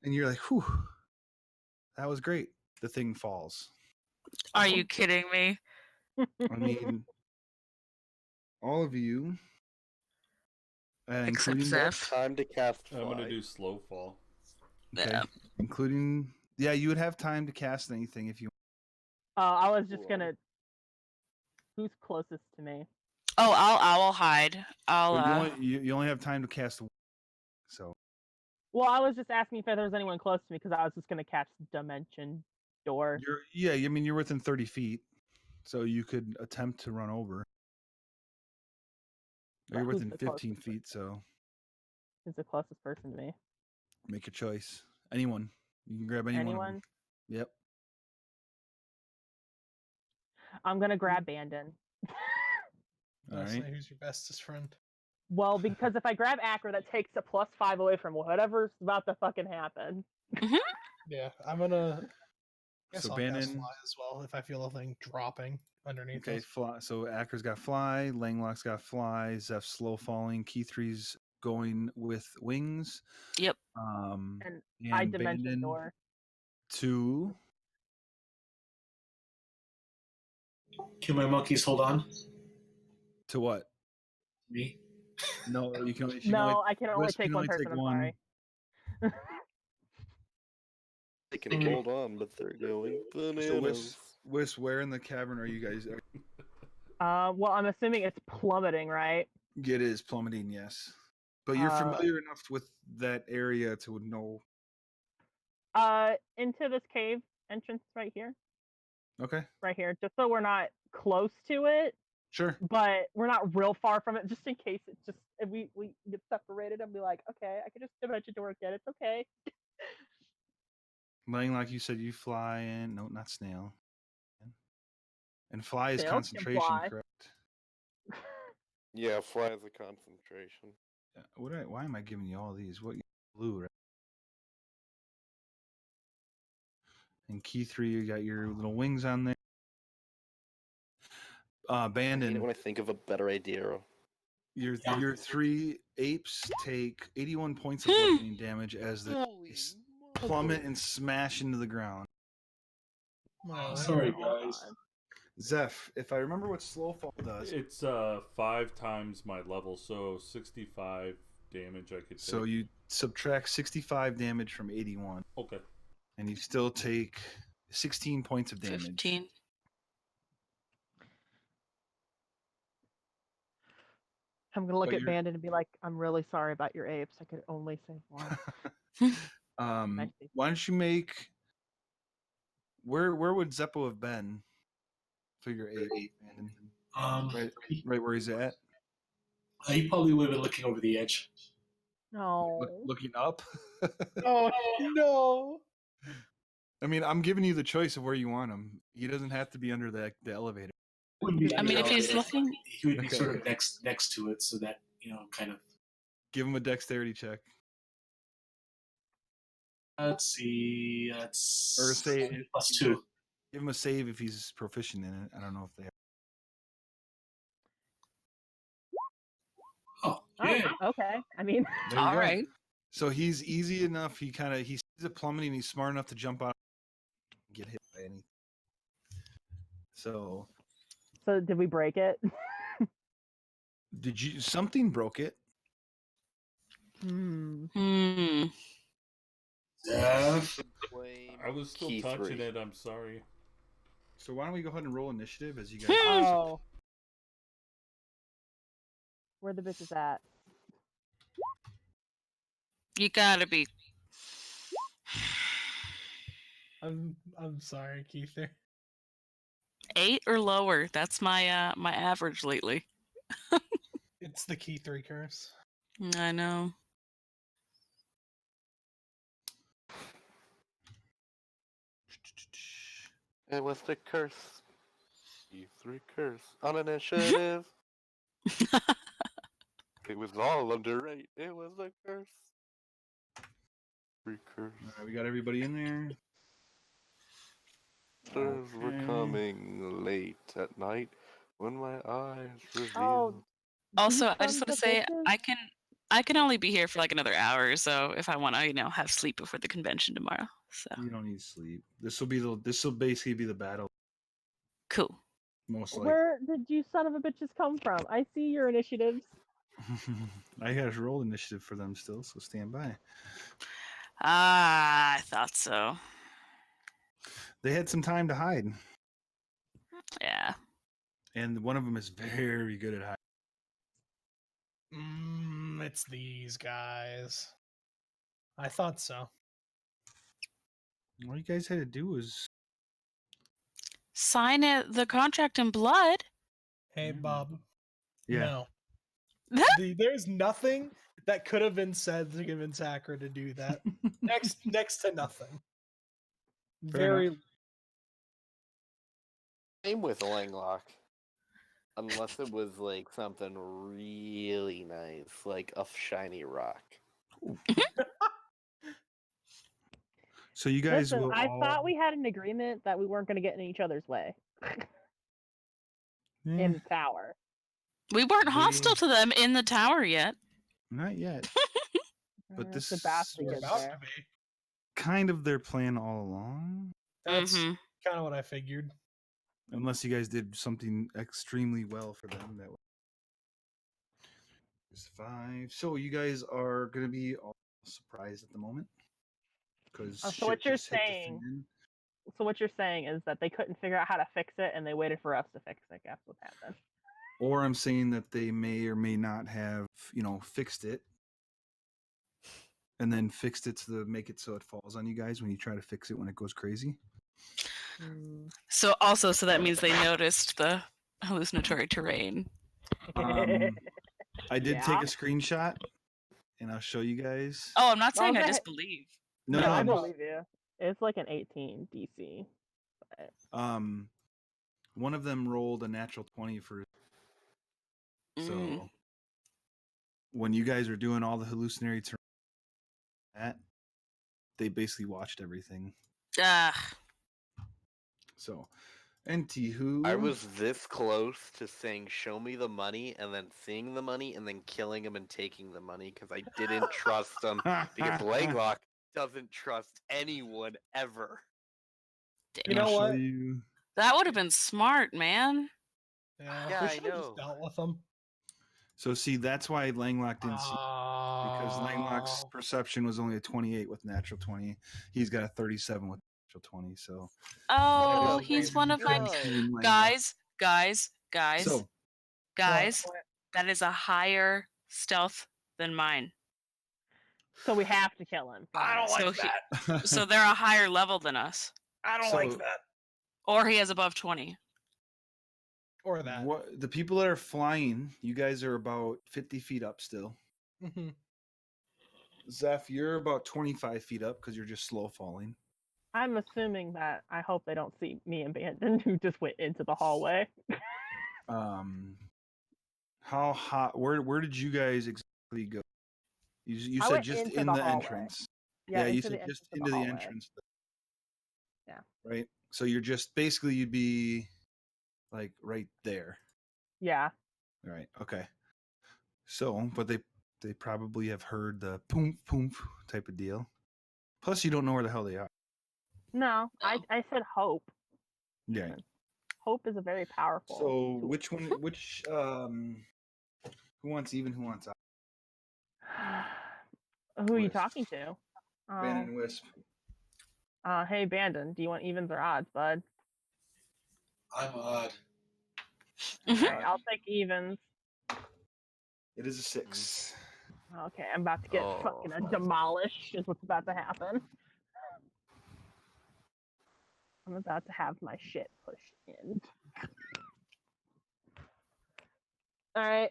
you're like, whew, that was great. The thing falls. Are you kidding me? I mean, all of you, Except including Zeph. Time to cast I'm gonna fly. do slow fall. okay, Yeah. including you would have time to cast anything if you. I was just Cool. gonna. Who's closest to me? Oh, I will hide. I'll. But you only have time to cast. So Well, I was just asking if there was anyone close to me because I was just gonna catch Dimension Door. you're within 30 feet, so you could attempt to run over. But You're who's within the 15 closest feet, so Who's the closest person to me? make a choice. Anyone. You can grab anyone. Anyone? Yep. I'm gonna grab Bandon. All Honestly, right. who's your bestest friend? Well, because if I grab Acro, that takes a +5 away from whatever's about to fucking happen. Yeah, I'm gonna. Guess So I'll cast Bannon. fly as well if I feel a thing dropping underneath Okay, us. fly. So Acker's got fly, Langlock's got fly, Zeph's slow falling, Key3's going with wings. Yep. And I Dimension Bandon Door. 2. Can my monkeys hold on? To what? Me? No, you can only. No, I can only Wisp take can one only person. take I'm one. sorry. They can hold on, but they're going So bananas. Wisp, where in the cavern are you guys? Well, I'm assuming it's plummeting, right? It is plummeting, yes. But you're familiar enough with that area to know. Into this cave entrance right here, Okay, just so we're not close to it, sure. but we're not real far from it, just in case it just if we get separated and be like, okay, I can just Dimension Door again. It's okay. Langlock, you said you fly in. No, not snail. And fly is Snails can concentration, fly. correct? Yeah, fly is a concentration. Why am I giving you all these? What blue, right? And Key3, you got your little wings on there. I hate it Bandon, when I think of a better idea. your 3 apes take 81 points of bludgeoning damage as the plummet and smash into the ground. Oh, Sorry, Oh, guys. God. Zeph, if I remember what Slowfall does, It's 5 times my level, so 65 damage I could take. so you subtract 65 damage from 81. Okay. and you still take 16 points of damage. 15. I'm gonna look But at you're- Bandit and be like, "I'm really sorry about your apes. I could only save one." Nice. Why don't you make where would Zeppo have been for your 8? Right, right where he's at. He probably would have been looking over the edge. No. Looking up. Oh no! I mean, I'm giving you the choice of where you want him. He doesn't have to be under the elevator. Wouldn't be I mean, if under he's the- looking, he would be Okay. sort of next to it, so that kind of. Give him a dexterity check. Let's see. That's Or say +2. Give him a save if he's proficient in it. I don't know if they have. Oh, Oh, yeah. okay. I mean, There you all go. right. So he's easy enough. He sees it plummeting. He's smart enough to jump out and get hit by anything. So so did we break it? something broke it? Hmm. Zeph. Blame I was still Key touching 3. it. I'm sorry. So why don't we go ahead and roll initiative as you guys? Oh. Where the bitch is at? You gotta be. I'm sorry, Keither. 8 or lower. That's my my average lately. It's the Key 3 curse. I know. It was the curse. E3 curse on initiative. It was all under 8. It was a curse. 3 curse. All right, we got everybody in there. Stars were Okay. coming late at night when my eyes revealed. Oh, Also, these I just sons want to of say bitches. I can only be here for like another hour, so if I want to, have sleep before the convention tomorrow. So You don't need sleep. This will basically be the battle. cool. Most likely. Where did you son of a bitches come from? I see your initiatives. I got to roll initiative for them still, so stand by. Ah, I thought so. They had some time to hide, Yeah. and one of them is very good at hiding. It's these guys. I thought so. All you guys had to do was Sign the contract in blood. Hey, Bob. yeah. No. There's nothing that could have been said to convince Akra to do that. next to nothing. Very. Same with Langlock. Unless it was like something really nice, like a shiny rock. So you guys Listen, will. I all... thought we had an agreement that we weren't going to get in each other's way Eh, in the tower. We weren't hostile to them in the tower yet. not yet. But this Sebastian We're is about there. to be. Kind of their plan all along, That's Mhm. kind of what I figured. unless you guys did something extremely well for them. That was 5. So you guys are gonna be all surprised at the moment because So what you're saying- So what you're saying is that they couldn't figure out how to fix it, and they waited for us to fix it. That's what happened. or I'm saying that they may or may not have, fixed it, and then fixed it to make it so it falls on you guys when you try to fix it when it goes crazy. So that means they noticed the hallucinatory terrain. I did take Yeah. a screenshot, and I'll show you guys. Oh, I'm not Well, saying I go disbelieve. no, I no, believe you. It's like an 18 DC. one of them rolled a natural 20 for. So Mm. when you guys were doing all the hallucinatory terrain, they basically watched everything. Ah, So, anywho, I was this close to saying, "Show me the money," and then seeing the money, and then killing him and taking the money because I didn't trust him. Because Langlock doesn't trust anyone ever. damn. You know I'll show what? you- That would have been smart, man. Yeah, Yeah, we I should have know. just dealt with them. So see, that's why Langlock didn't see because Langlock's Oh. perception was only a 28 with natural 20. He's got a 37 with natural 20. So Oh, Yeah, he's my one of my God. guys. So Guys, that is a higher stealth than mine. So we have to kill him. I don't So like he- that. So they're a higher level than us, I don't So- like that. or he has above 20. Or that. what the people that are flying, you guys are about 50 feet up still. hmm Zeph, you're about 25 feet up because you're just slow falling. I'm assuming that I hope they don't see me and Bandon who just went into the hallway. How hot? Where did you guys exactly go? You I said went just into in the the hallway. entrance. Yeah, you into said the just entrance of into the hallway. entrance. Yeah. Right. So you're just basically you'd be like right there. Yeah. All right. Okay. So, but they probably have heard the poom poom type of deal. Plus, you don't know where the hell they are. No, I said hope. Yeah. Hope is a very powerful. So tool. which one? Which who wants even? Who wants odd? Who are you Wisp. talking to? Bannon and Wisp. Hey Bandon, do you want evens or odds, bud? I'm odd. Okay, I'll take evens. It is a 6. Okay, I'm about to get Oh. fucking demolished. Is what's about to happen. I'm about to have my shit pushed in. All right,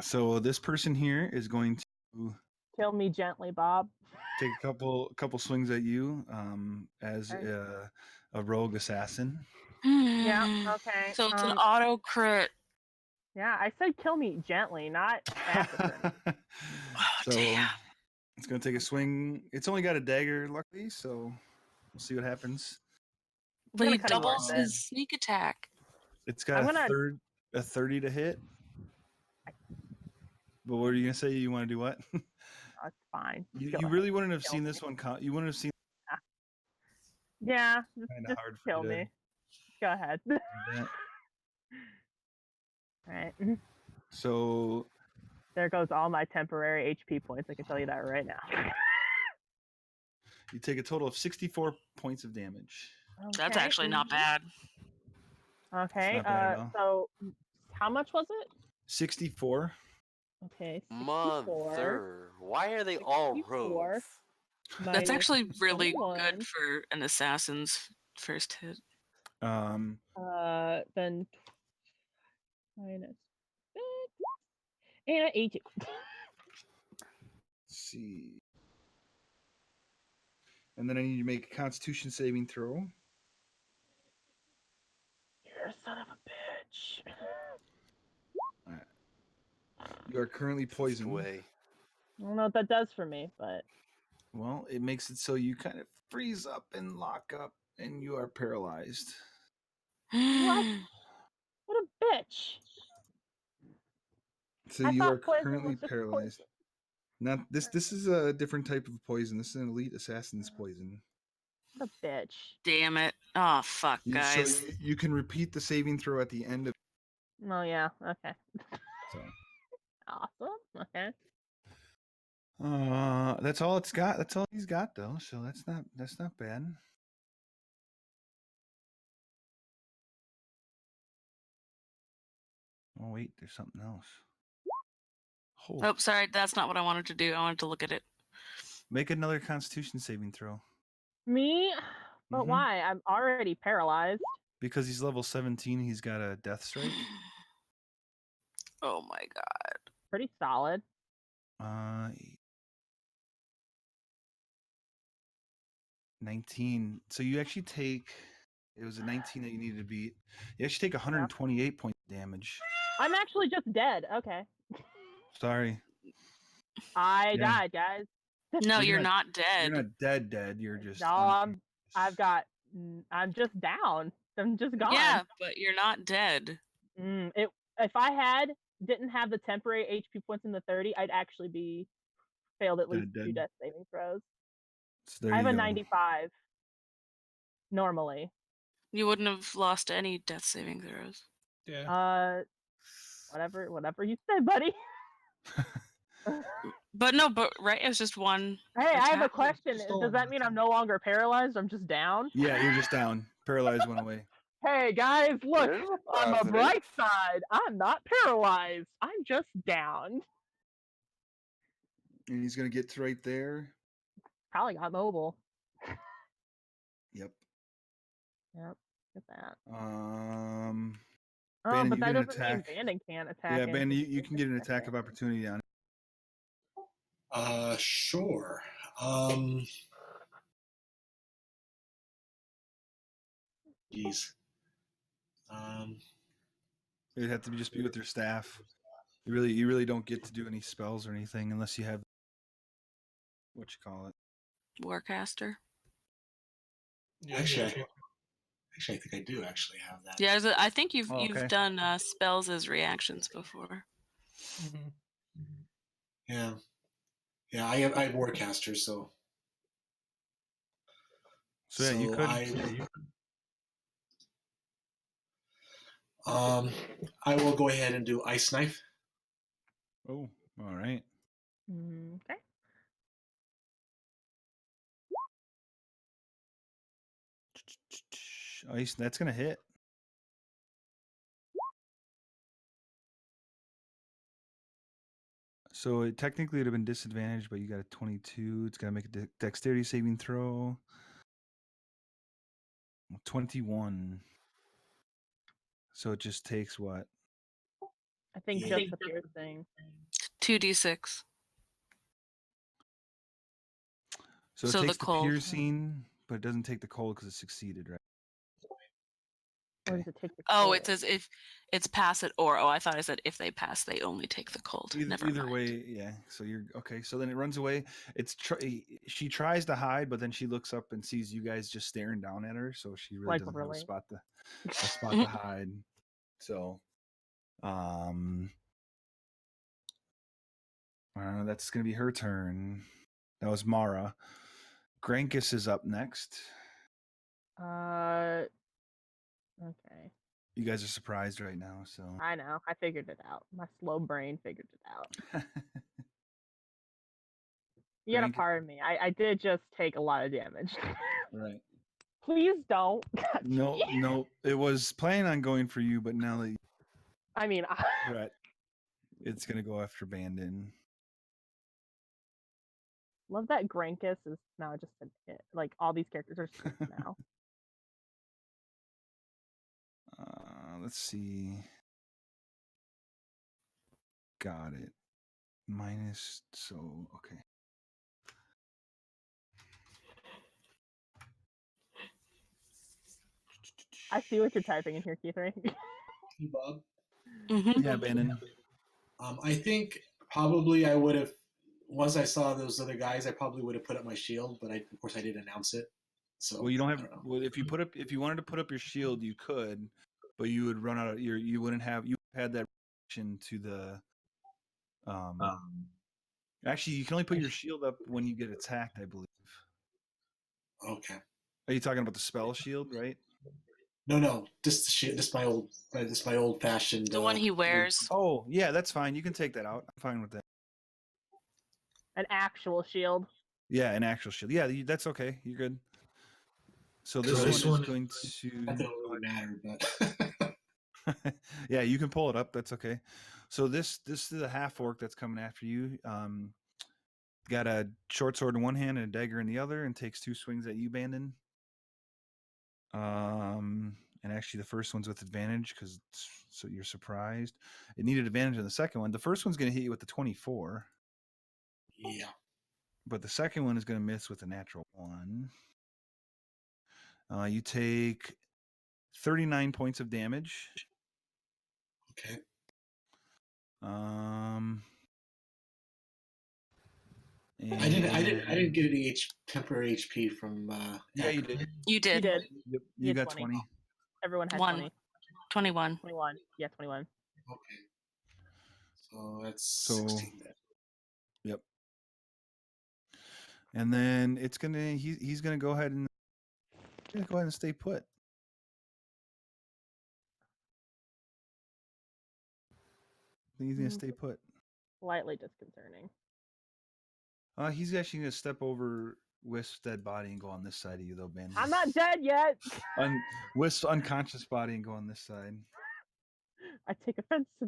So this person here is going to kill me gently, Bob. take a couple swings at you as Okay. a rogue assassin. Yeah. Okay. So it's an auto crit. Yeah, I said kill me gently, not massacre. Oh, So damn. it's going to take a swing. It's only got a dagger, luckily, so we'll see what happens. But he gonna cut him off doubles then. his sneak attack. It's got I'm gonna- a 30 to hit. But what are you gonna say? You want to do what? That's fine. you Go you ahead. really wouldn't have Kill seen me. this one. You wouldn't have seen Yeah, kind of just hard for kill you to me. Go ahead. do that. All right. So There goes all my temporary HP points. I can tell you that right now. you take a total of 64 points of damage. That's Okay, actually not bad. Okay. not bad at all. So how much was it? 64. Okay. 64 Mother. Why are they all 64. rogues? That's minus actually really 21. good for an assassin's first hit. Then minus 6 and 82. Let's see. And then I need to make a Constitution saving throw. You're a son of a bitch. You are currently poisoned. Way. I don't know what that does for me, but Well, it makes it so you kind of freeze up and lock up, and you are paralyzed. what a bitch. So I you thought are poison currently was just paralyzed. poison. Not this. This is a different type of poison. This is an elite assassin's poison. What a bitch. Damn it. Oh, fuck, So guys. you can repeat the saving throw at the end of. Oh yeah. Okay. So. Awesome. Okay. That's all it's got. That's all he's got, though. So that's not bad. Oh wait, there's something else. Holy. Oh, sorry. That's not what I wanted to do. I wanted to look at it. Make another Constitution saving throw. Me? But Mhm. why? I'm already paralyzed. Because he's level 17, he's got a death strike. Oh my god. Pretty solid. 19. So you actually take. It was a 19 that you needed to beat. You actually take 128 points of damage. I'm actually just dead. Okay. Sorry. I Yeah. died, guys. No, You're you're not dead. You're not dead. You're just. No, I'm just down. I'm just gone. Yeah, but you're not dead. If I didn't have the temporary HP points in the 30, I'd actually be failed at least 2 dead. death saving throws. So there I have you a go. 95 normally. You wouldn't have lost any death saving throws. Yeah. Whatever you said, buddy. But no, but right, it was just one. Hey, I have a attack. question. Does that mean I'm no longer paralyzed? I'm just down? Yeah, you're just down. Paralyzed went away. Hey guys, look, There's a on the positive. bright side, I'm not paralyzed. I'm just down. And he's gonna get to right there. Probably got mobile. Yep. Yep, get that. Oh, but Bandit, you that get an doesn't attack. mean Bandit can't attack. Yeah, him. Bandit, you can get an attack of opportunity on it. Sure. Jeez. It'd have to just be with your staff. You really don't get to do any spells or anything unless you have what you call it. Warcaster. Actually, I think I do actually have that. Yeah, I think you've Oh, okay. you've done spells as reactions before. Mhm. Yeah. I have Warcaster, so. So yeah, you could. I will go ahead and do Ice Knife. Oh, all right. Okay. Ice, that's gonna hit. So it technically would have been disadvantaged, but you got a 22. It's gonna make a dexterity saving throw. 21. So it just takes what? I think Yeah. just the piercing. 2d6. So it So the takes the cold. piercing, but it doesn't take the cold because it succeeded, right? Or does it take the Oh, cold? it says if it's pass it or. Oh, I thought I said if they pass, they only take the cold. Never Either mind. way, yeah. So you're okay. So then it runs away. She tries to hide, but then she looks up and sees you guys just staring down at her. So she really Like, doesn't really? have a spot to hide. So, that's gonna be her turn. That was Mara. Grankus is up next. Okay. You guys are surprised right now, so I know. I figured it out. My slow brain figured it out. You gotta Rank- pardon me. I did just take a lot of damage. right. Please don't. No. It was planning on going for you, but now that I mean, you're threat, it's gonna go after Bandon. love that Grankus is now just an it. Like all these characters are six now. Let's see. Got it. Minus, so okay. I see what you're typing in here, Keith. Right? Bob. Mm-hmm. Yeah, Bandon. I think probably I would have, once I saw those other guys, I probably would have put up my shield, but of course I didn't announce it. So Well, you don't I have. know. Well, if you wanted to put up your shield, you could, but you would run out of you wouldn't have. You had that reaction to the. Actually, you can only put your shield up when you get attacked, I believe. Okay. Are you talking about the spell shield, right? No, just the shield. Just my old fashioned. The one he wears. Oh, yeah, that's fine. You can take that out. I'm fine with that. An actual shield. Yeah, an actual shield. Yeah, that's okay. You're good. So So this one is going That to. don't really matter, but. Yeah, you can pull it up. That's okay. So this is a half orc that's coming after you. Got a short sword in one hand and a dagger in the other, and takes 2 swings at you, Bandon. And actually the first one's with advantage because so you're surprised. It needed advantage on the second one. The first one's going to hit you with the 24. Yeah. But the second one is going to miss with a natural 1. You take 39 points of damage. Okay. I didn't get any temporary HP from. Yeah, you did. You You did. did. Yep, You you had got 20. 20. Everyone had 1. 20. 21. 21. Yeah, 21. Okay. So that's So- 16 then. Yep. And then it's gonna he's gonna go ahead and stay put. think he's gonna Mm. stay put. Slightly disconcerting. He's actually gonna step over Wisp's dead body and go on this side of you, though, Ben. I'm not dead yet. Wisp's unconscious body and go on this side. I take offense to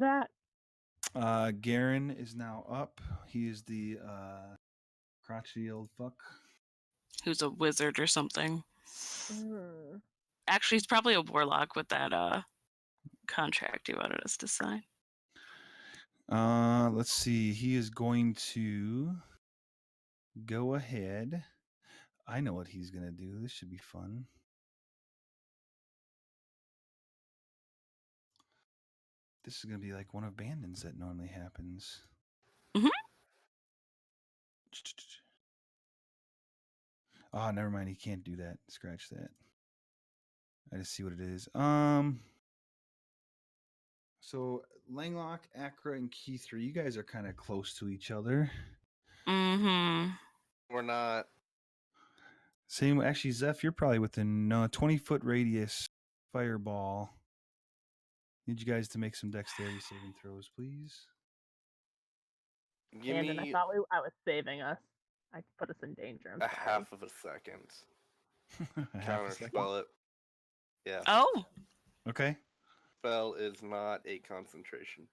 that. Garen is now up. He is the crotchety old fuck. Who's a wizard or something. Mm. Actually, he's probably a warlock with that contract he wanted us to sign. Let's see. He is going to go ahead. I know what he's gonna do. This should be fun. This is gonna be like one of Bandon's that normally happens. Mhm. Oh, never mind. He can't do that. Scratch that. I just see what it is. So Langlock, Akra, and Keithra, you guys are kind of close to each other. Mm-hmm. We're not. Same. Actually, Zeph, you're probably within 20-foot radius. Fireball. Need you guys to make some dexterity saving throws, please. Give And then I me thought I was saving us. I put us in danger. I'm a sorry. half of a second. Half a Counter second. spell it. Yeah. Oh, Okay. Spell is not a concentration.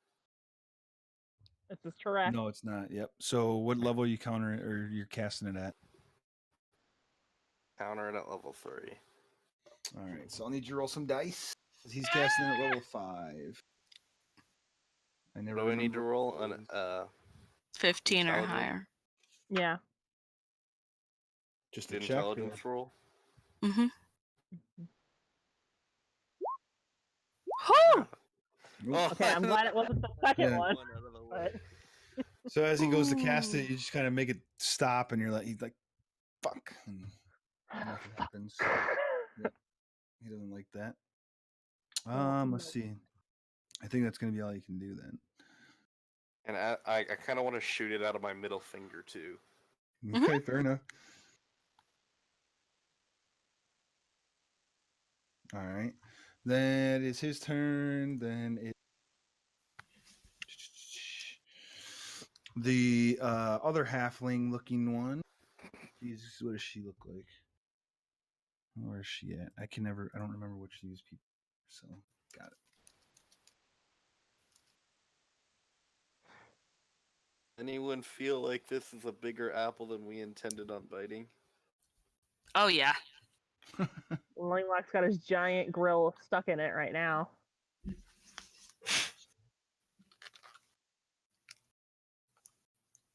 This is correct. No, it's not. Yep. So, what level are you countering or you're casting it at? Counter it at level 3. All right. So I'll need you to roll some dice. He's casting it at level 5. I never. Do I need to remember roll what an it was. 15 or Intelligence? higher. Yeah. Just The a check. or- intelligence roll? Mm-hmm. Whew! Oh, Okay, I'm glad it wasn't the second Yeah. one. out of the But way. So as he goes to cast it, you just kind of make it stop, and he's like, "Fuck," and nothing happens. Yep. He doesn't like that. Let's see. I think that's gonna be all you can do then. And I kind of want to shoot it out of my middle finger too. Okay, fair enough. All right. Then it's his turn. Then it. The other halfling looking one. Jesus, what does she look like? Where is she at? I don't remember which of these people. So, got it. Anyone feel like this is a bigger apple than we intended on biting? Oh, yeah. Langlock's got his giant grill stuck in it right now.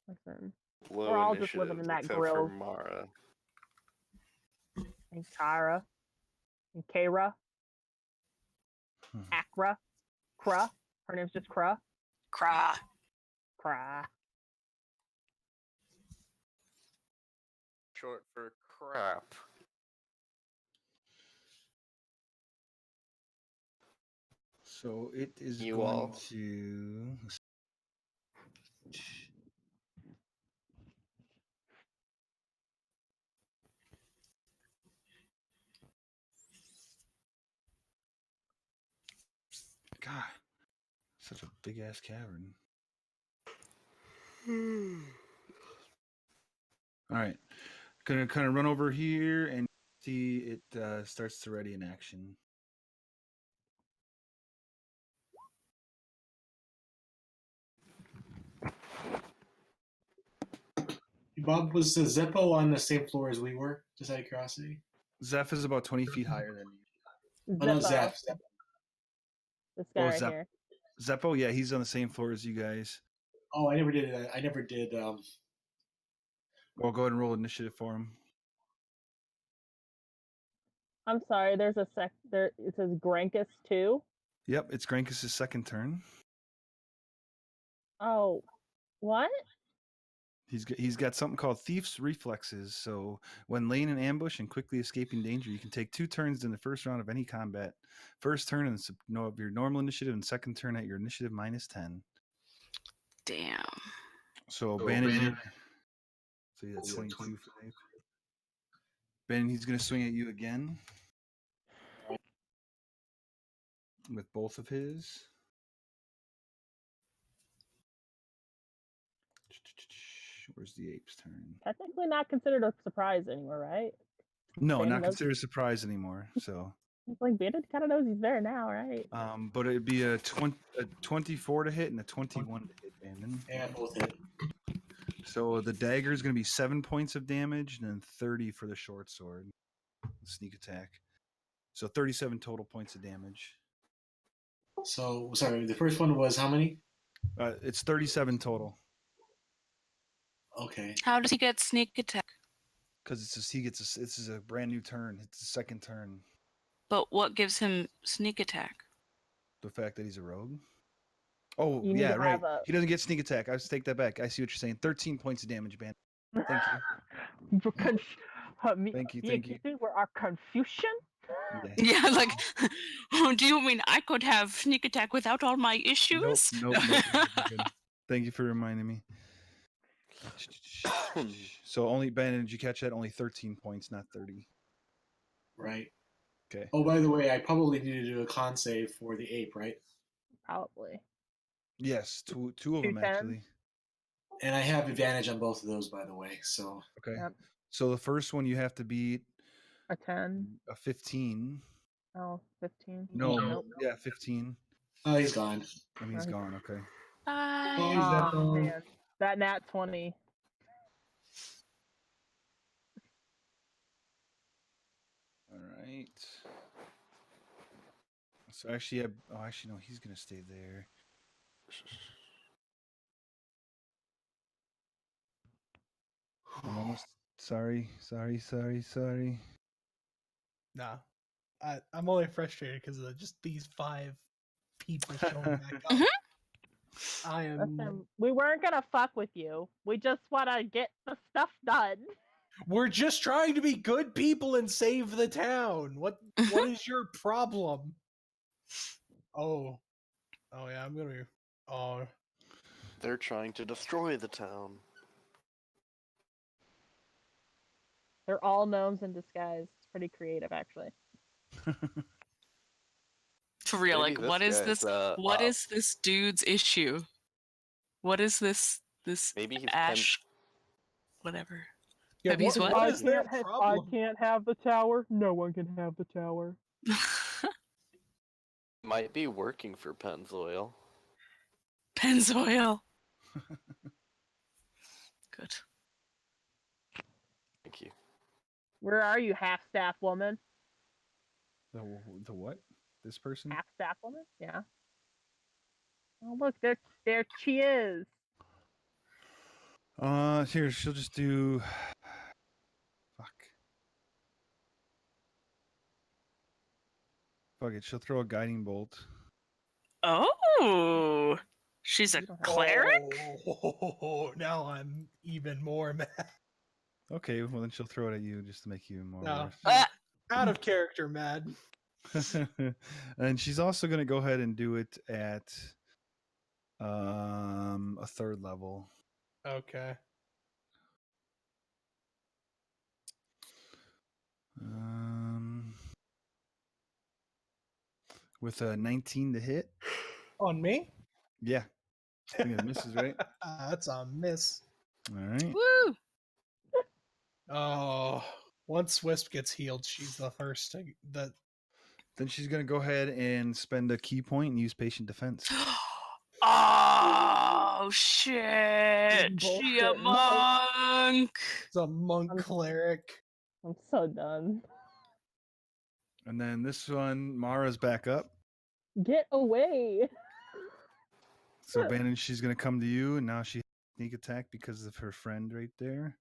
Listen, Low We're all just initiative, living in that except grill. for Mara. and Kara, and Kara, Akra, Kra. Her name's just Kra. Craw. Kra. Short for crap. So it is You going all. to. God, such a big ass cavern. All right, gonna kind of run over here and see it starts to ready in action. Bob, was the Zeppo on the same floor as we were? Just out of curiosity. Zeph is about 20 feet higher than you. Oh, no, Zeppo, Zeph. This guy Oh, right Zep- here. Zeppo, yeah, he's on the same floor as you guys. Oh, I never did. I never did. Well, go ahead and roll initiative for him. I'm sorry. There's a sec. There it says Grankus too. Yep, it's Grankus' second turn. Oh, what? He's got something called Thief's Reflexes. So when laying in ambush and quickly escaping danger, you can take 2 turns in the first round of any combat. First turn of your normal initiative, and second turn at your initiative -10. Damn. So Bannon, so yeah, 22 for Dave. Ben, he's going to swing at you again with both of his. Where's the ape's turn? Technically not considered a surprise anymore, right? No, Bandit not knows- considered a surprise anymore. So, It's like Bandit kind of knows he's there now, right? but it'd be a 24 to hit and a 21 to hit, Bandon. Yeah, both hit. So the dagger is going to be 7 points of damage and then 30 for the short sword. Sneak attack. So 37 total points of damage. So sorry, the first one was how many? It's 37 total Okay. How does he get sneak attack? because this is a brand new turn. It's the second turn. But what gives him sneak attack? The fact that he's a rogue. Oh You need yeah, to right. have a- He doesn't get sneak attack. I take that back. I see what you're saying. 13 points of damage, Bandit. Thank you. Thank you, thank you. We're our Confucian. Yeah. Yeah, like, do you mean I could have sneak attack without all my issues? Nope. You're good. Thank you for reminding me. So only Ben, did you catch that? Only 13 points, not 30. Right. Okay. Oh, by the way, I probably need to do a con save for the ape, right? Probably. Yes, two of them 2 10s? actually. And I have advantage on both of those, by the way. So Okay. Yep. So the first one you have to beat A 10. a 15. Oh, 15. No, Nope. yeah, 15. oh, he's gone. I mean, he's gone. Okay. Bye. Oh, he's Aw, gone. man. That nat 20. All right. So actually, no, he's gonna stay there. I'm almost. Sorry. Nah, I'm only frustrated because of just these 5 people showing back up. I am. Listen, we weren't gonna fuck with you. We just wanna get the stuff done. We're just trying to be good people and save the town. What is your problem? Oh yeah, I'm gonna be. Oh, They're trying to destroy the town. They're all gnomes in disguise. It's pretty creative, actually. For real, Maybe like, what is guy's, this? What is this dude's issue? What is this? This Maybe he's Ash, whatever. yeah. Maybe he's what? What is their I problem? can't have the tower. No one can have the tower. might be working for Pennzoil. Pennzoil. Good. Thank you. Where are you, half-staff woman? The what? This person? Half-staff woman? Yeah. Oh, look, there she is. Here, she'll just do. Fuck it, she'll throw a guiding bolt. Oh, she's a You don't have- cleric. Oh, now I'm even more mad. Okay, well then she'll throw it at you just to make you more. No. Ah. Out of character, mad. worse. And she's also gonna go ahead and do it at a 3rd level. Okay. With a 19 to hit. On me? Yeah. I think it misses, right? That's a miss. All right. Woo! Oh, once Wisp gets healed, she's the first to that. Then she's gonna go ahead and spend a key point and use patient defense. Oh shit! She a Bullshit. monk. It's a monk I'm- cleric. I'm so done. And then this one, Mara's back up. Get away. So Bannon, she's gonna come to you, and now she has sneak attack because of her friend right there.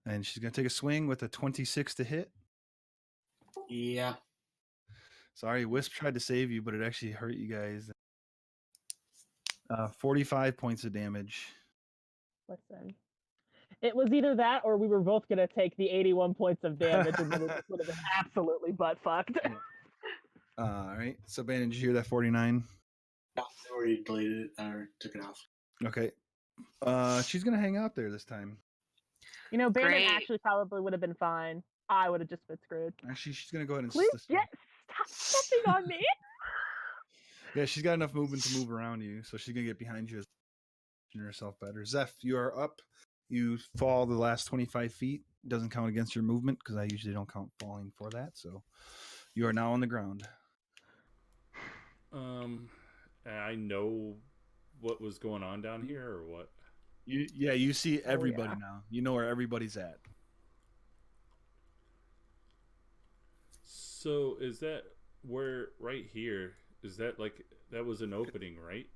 And she's gonna take a swing with a 26 to hit. Yeah. Sorry, Wisp tried to save you, but it actually hurt you guys. 45 points of damage. Listen. It was either that or we were both going to take the 81 points of damage and then it would have been absolutely butt fucked. All right. So Bannon, did you hear that 49? No, I already deleted it or took it off. Okay. She's gonna hang out there this time. You know, Bandit Great. actually probably would have been fine. I would have just been screwed. Actually, she's gonna go ahead and. Please listen. stop stepping on me. Yeah, she's got enough movement to move around you, so she's gonna get behind you. yourself better. Zeph, you are up. You fall the last 25 feet. Doesn't count against your movement because I usually don't count falling for that. So you are now on the ground. I know what was going on down here, or what? You see everybody yeah. now. You know where everybody's at. So is that where right here? Is that like that was an opening, right?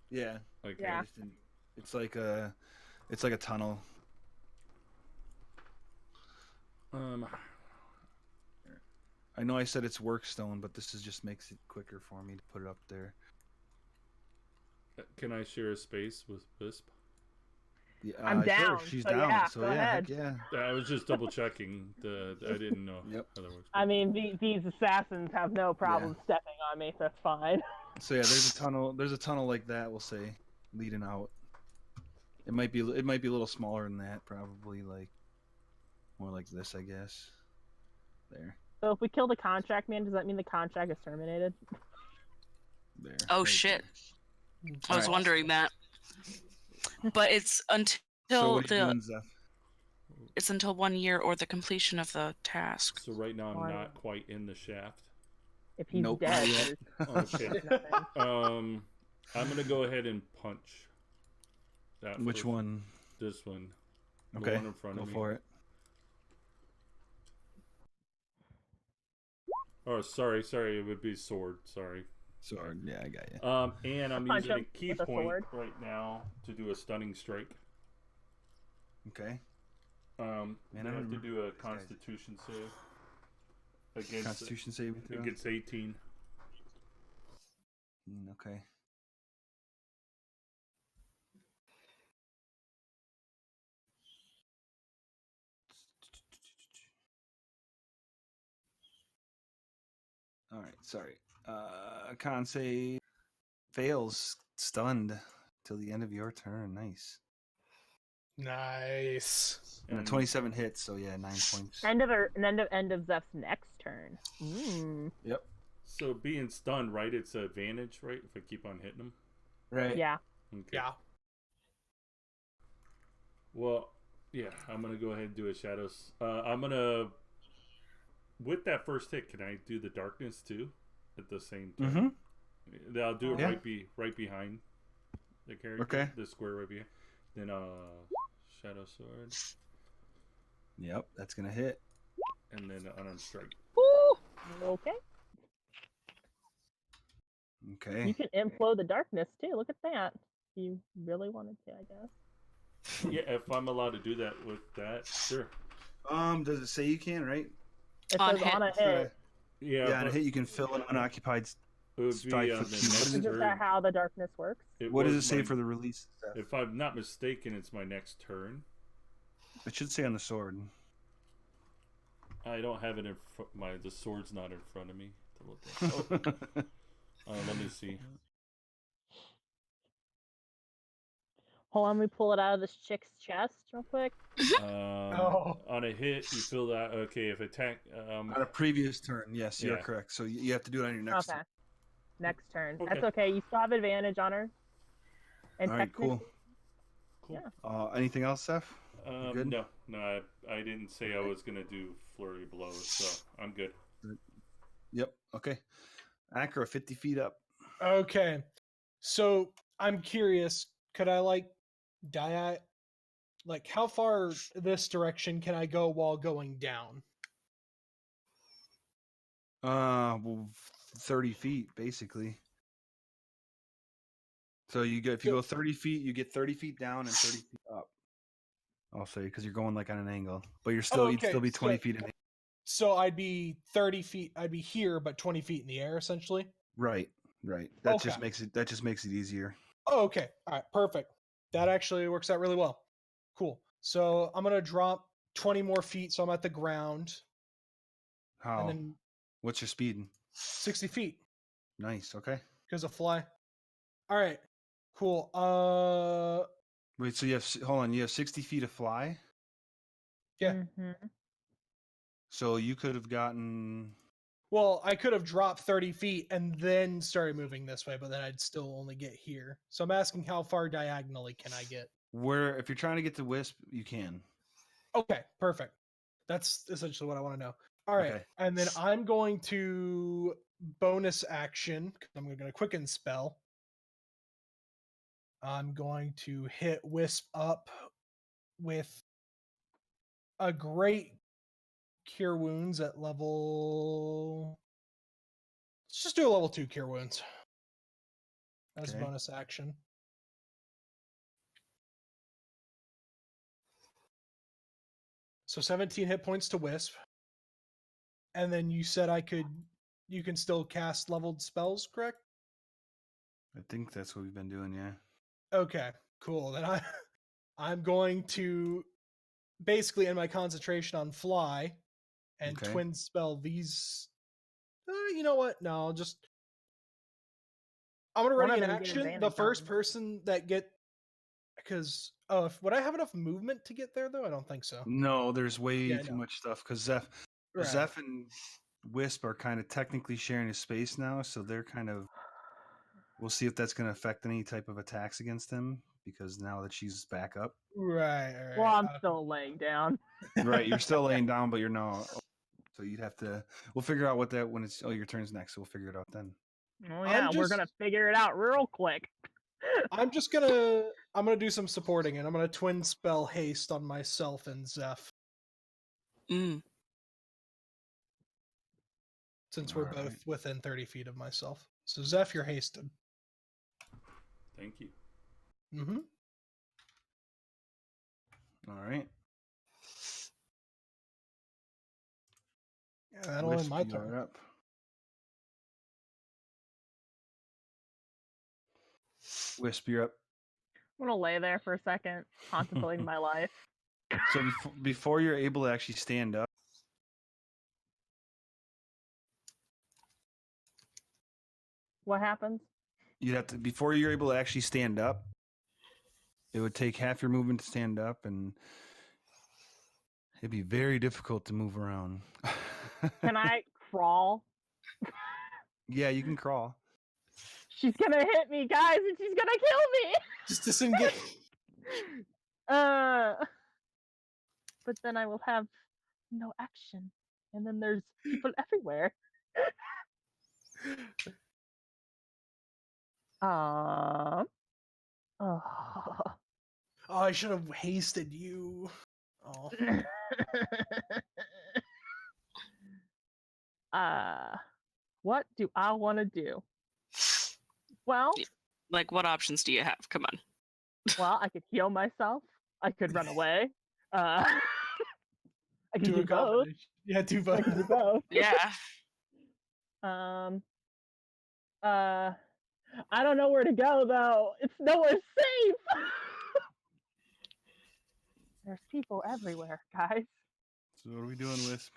Yeah. Like Yeah. It's like a tunnel. I know I said it's work stone, but this just makes it quicker for me to put it up there. Can I share a space with Wisp? Yeah, I'm down, Sure. She's so down. yeah, So go yeah, ahead. heck yeah. I was just double checking. I didn't know Yep. how that works. I mean, these assassins have no problem stepping on me, so that's fine. So yeah, there's a tunnel. There's a tunnel like that. We'll say, leading out. It might be a little smaller than that. Probably like more like this, I guess. There. So if we kill the contract man, does that mean the contract is terminated? There. Oh right shit! there. I was Alright. wondering that. But it's until So what are you doing, Zeph? it's until 1 year or the completion of the task. So right now I'm Fine. not quite in the shaft. If he's Nope, dead, not yet. Okay. there's nothing. I'm gonna go ahead and punch. That Which first- one? This one. The Okay. one in front Go of me. for it. Oh, sorry. It would be sword. Sorry. Sword. Yeah, I got you. And I'm Punch using a him key with a point sword. right now to do a stunning strike. Okay. Man, I I have to remember do a these guys. Constitution save against Constitution saving throw. against 18. Okay. All right. Sorry. Con save fails. Stunned till the end of your turn. Nice. Nice. And a 27 hits. So yeah, 9 points. End of Zeph's next turn. Yep. So being stunned, right? It's an advantage, right? If I keep on hitting them. Right. Yeah. Okay. Yeah. Well, yeah, I'm gonna go ahead and do a shadows. I'm gonna with that first hit. Can I do the darkness too at the same time? Mm-hmm. I'll do it Yeah. right behind the character. Okay. The square right behind. Then shadow sword, Yep. That's gonna hit. and then unarmed strike. Woo! Okay. Okay. You can implode the darkness too. Look at that. If you really wanted to, I guess. Yeah, if I'm allowed to do that with that, sure. Does it say you can? Right. It On says hit. on a hit. Yeah, Yeah. On a but hit, you can fill an unoccupied. it would be strike on for the key. What next is Is turn. that how the darkness works? What does it was say my- for the release? If I'm not mistaken, it's my next turn. It should say on the sword. I don't have it in front. The sword's not in front of me to look at. Oh, let me see. Hold on, let me pull it out of this chick's chest real quick. On a hit, you feel that. Okay, if attack. On a previous turn, yes, you're Yeah. correct. So you have to do it on your next Okay. turn. Next turn. Okay. That's okay. You still have advantage on her. And All right, cool. Cool. Yeah. Anything else, Seth? good? No, I didn't say I was gonna do flurry blows, so I'm good. Yep. Okay. Acro, 50 feet up. Okay. So I'm curious, could I like how far this direction can I go while going down? Well, 30 feet basically. So if you go 30 feet, you get 30 feet down and 30 feet up. I'll say because you're going like on an angle, but you'd still be 20 feet in. So I'd be 30 feet. I'd be here, but 20 feet in the air, essentially. Right. That Okay. just makes it easier. Oh, okay. All right. Perfect. That actually works out really well. Cool. So I'm gonna drop 20 more feet, so I'm at the ground, How? and then What's your speed? 60 feet Nice. Okay. because of fly. All right. Cool. Wait. So you have hold on. You have 60 feet of fly. Yeah. Mhm. So you could have gotten. Well, I could have dropped 30 feet and then started moving this way, but then I'd still only get here. So I'm asking how far diagonally can I get? Where if you're trying to get to Wisp, you can. Okay, perfect. That's essentially what I want to know. All right, Okay. and then I'm going to bonus action. I'm going to quicken spell. I'm going to hit Wisp up with a great cure wounds at level. Let's just do a level 2 cure wounds as a Okay. bonus action. So 17 hit points to Wisp. And then you said you can still cast leveled spells, correct? I think that's what we've been doing, yeah. Okay, cool. Then I'm going to basically end my concentration on fly and Okay. twin spell these. You know what? No, I'm gonna One ready of an them get action. The advantage first on. person that would I have enough movement to get there though? I don't think so. No, there's way Yeah, too no. much stuff because Zeph, Right. Zeph and Wisp are kind of technically sharing a space now, so they're kind of. We'll see if that's going to affect any type of attacks against him because now that she's back up. Right. Well, I'm still laying down. Right, you're still laying down, but you're not. So you'd have to. We'll figure out what that when it's. Oh, your turn's next, so we'll figure it out then. Oh yeah, we're gonna figure it out real quick. I'm gonna do some supporting, and I'm gonna twin spell haste on myself and Zeph Mm. since we're All both right. within 30 feet of myself. So Zeph, you're hasted. Thank you. Mm-hmm. All right. Yeah, that'll Wisp, end my you turn. are up. Wisp, you're up. I'm gonna lay there for a second, contemplating my life. So before you're able to actually stand up, What happens? you'd have to before you're able to actually stand up. It would take half your movement to stand up, and it'd be very difficult to move around. Can I crawl? Yeah, you can crawl. She's gonna hit me, guys, and she's gonna kill me. Just disengage. But then I will have no action, and then there's people everywhere. Oh. Oh, I should have hasted you. Oh. What do I want to do? Well, Like, what options do you have? Come on. well, I could heal myself. I could run away. I could do both. Combination. Yeah, do both. I could do both. Yeah. I don't know where to go though. It's nowhere safe. There's people everywhere, guys. So what are we doing, Wisp?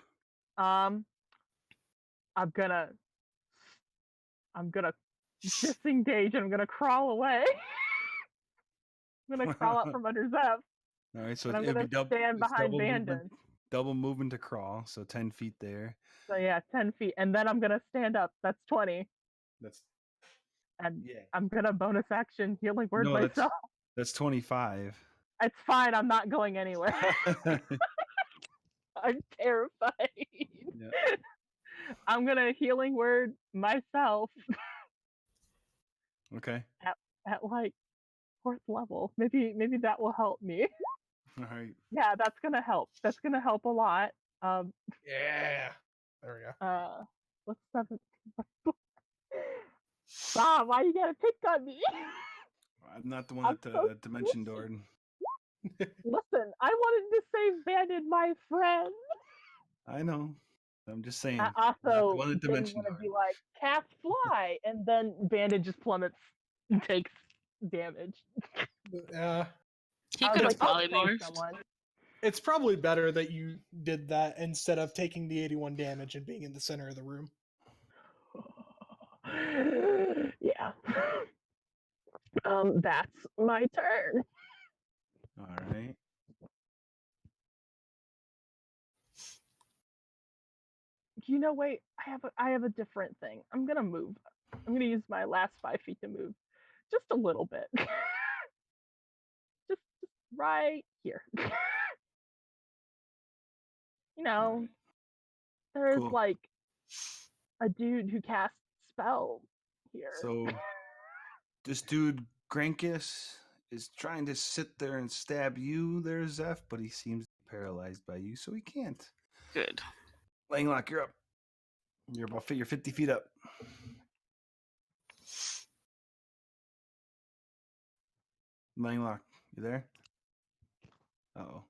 I'm gonna disengage and I'm gonna crawl away. I'm gonna crawl out from under Zeph. All right, so And I'm it'd be gonna stand behind Bandon. Double movement to crawl, so 10 feet there. So yeah, 10 feet, and then I'm gonna stand up. That's 20, That's and yeah. I'm gonna bonus action healing word No, myself. That's 25. It's fine. I'm not going anywhere. I'm terrified. Yeah. I'm gonna healing word myself Okay. at like 4th level. Maybe that will help me. All right. Yeah, that's gonna help. That's gonna help a lot. Yeah. There we go. What's 17? Bob, why you gotta pick on me? I'm not the one I'm at the so dimension squishy. door. Listen, I wanted to save Bandit, my friend. I know. I'm just saying. I I'm not the also one at didn't dimension want to door. be like, cast fly, and then Bandit just plummets and takes damage. He I was could have like, oh, thanks, polymorphed. someone. It's probably better that you did that instead of taking the 81 damage and being in the center of the room. Yeah. That's my turn. All right. you know, wait, I have a different thing. I'm gonna move. I'm gonna use my last 5 feet to move, just a little bit, just right here. You know, there is Cool. like a dude who casts spells here. So this dude Grankus is trying to sit there and stab you there, Zeph, but he seems paralyzed by you, so he can't. Good. Langlock, you're up. You're 50 feet up. Langlock, you there? Uh-oh.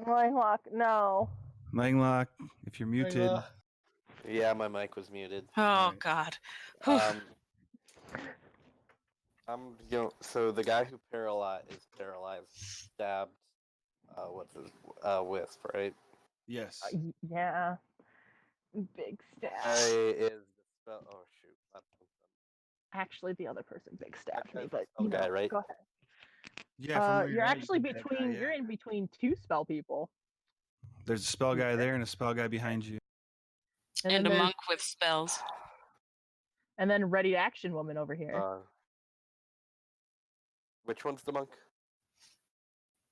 Langlock, no. Langlock, if you're muted. Yeah, my mic was muted. Oh Alright. God. So the guy who is paralyzed, stabbed. What's his Wisp, right? Yes. Yeah. Big stab. Is the spell? Oh shoot! Actually, the other person big stabbed me, guy's but the you spell know, guy, right? go ahead. Yeah, from where You're at, actually you can have that, between. yeah. You're in between 2 spell people, There's a spell guy there and a spell guy behind you. and And a then there's- monk with spells. and then ready to action woman over here. Which one's the monk?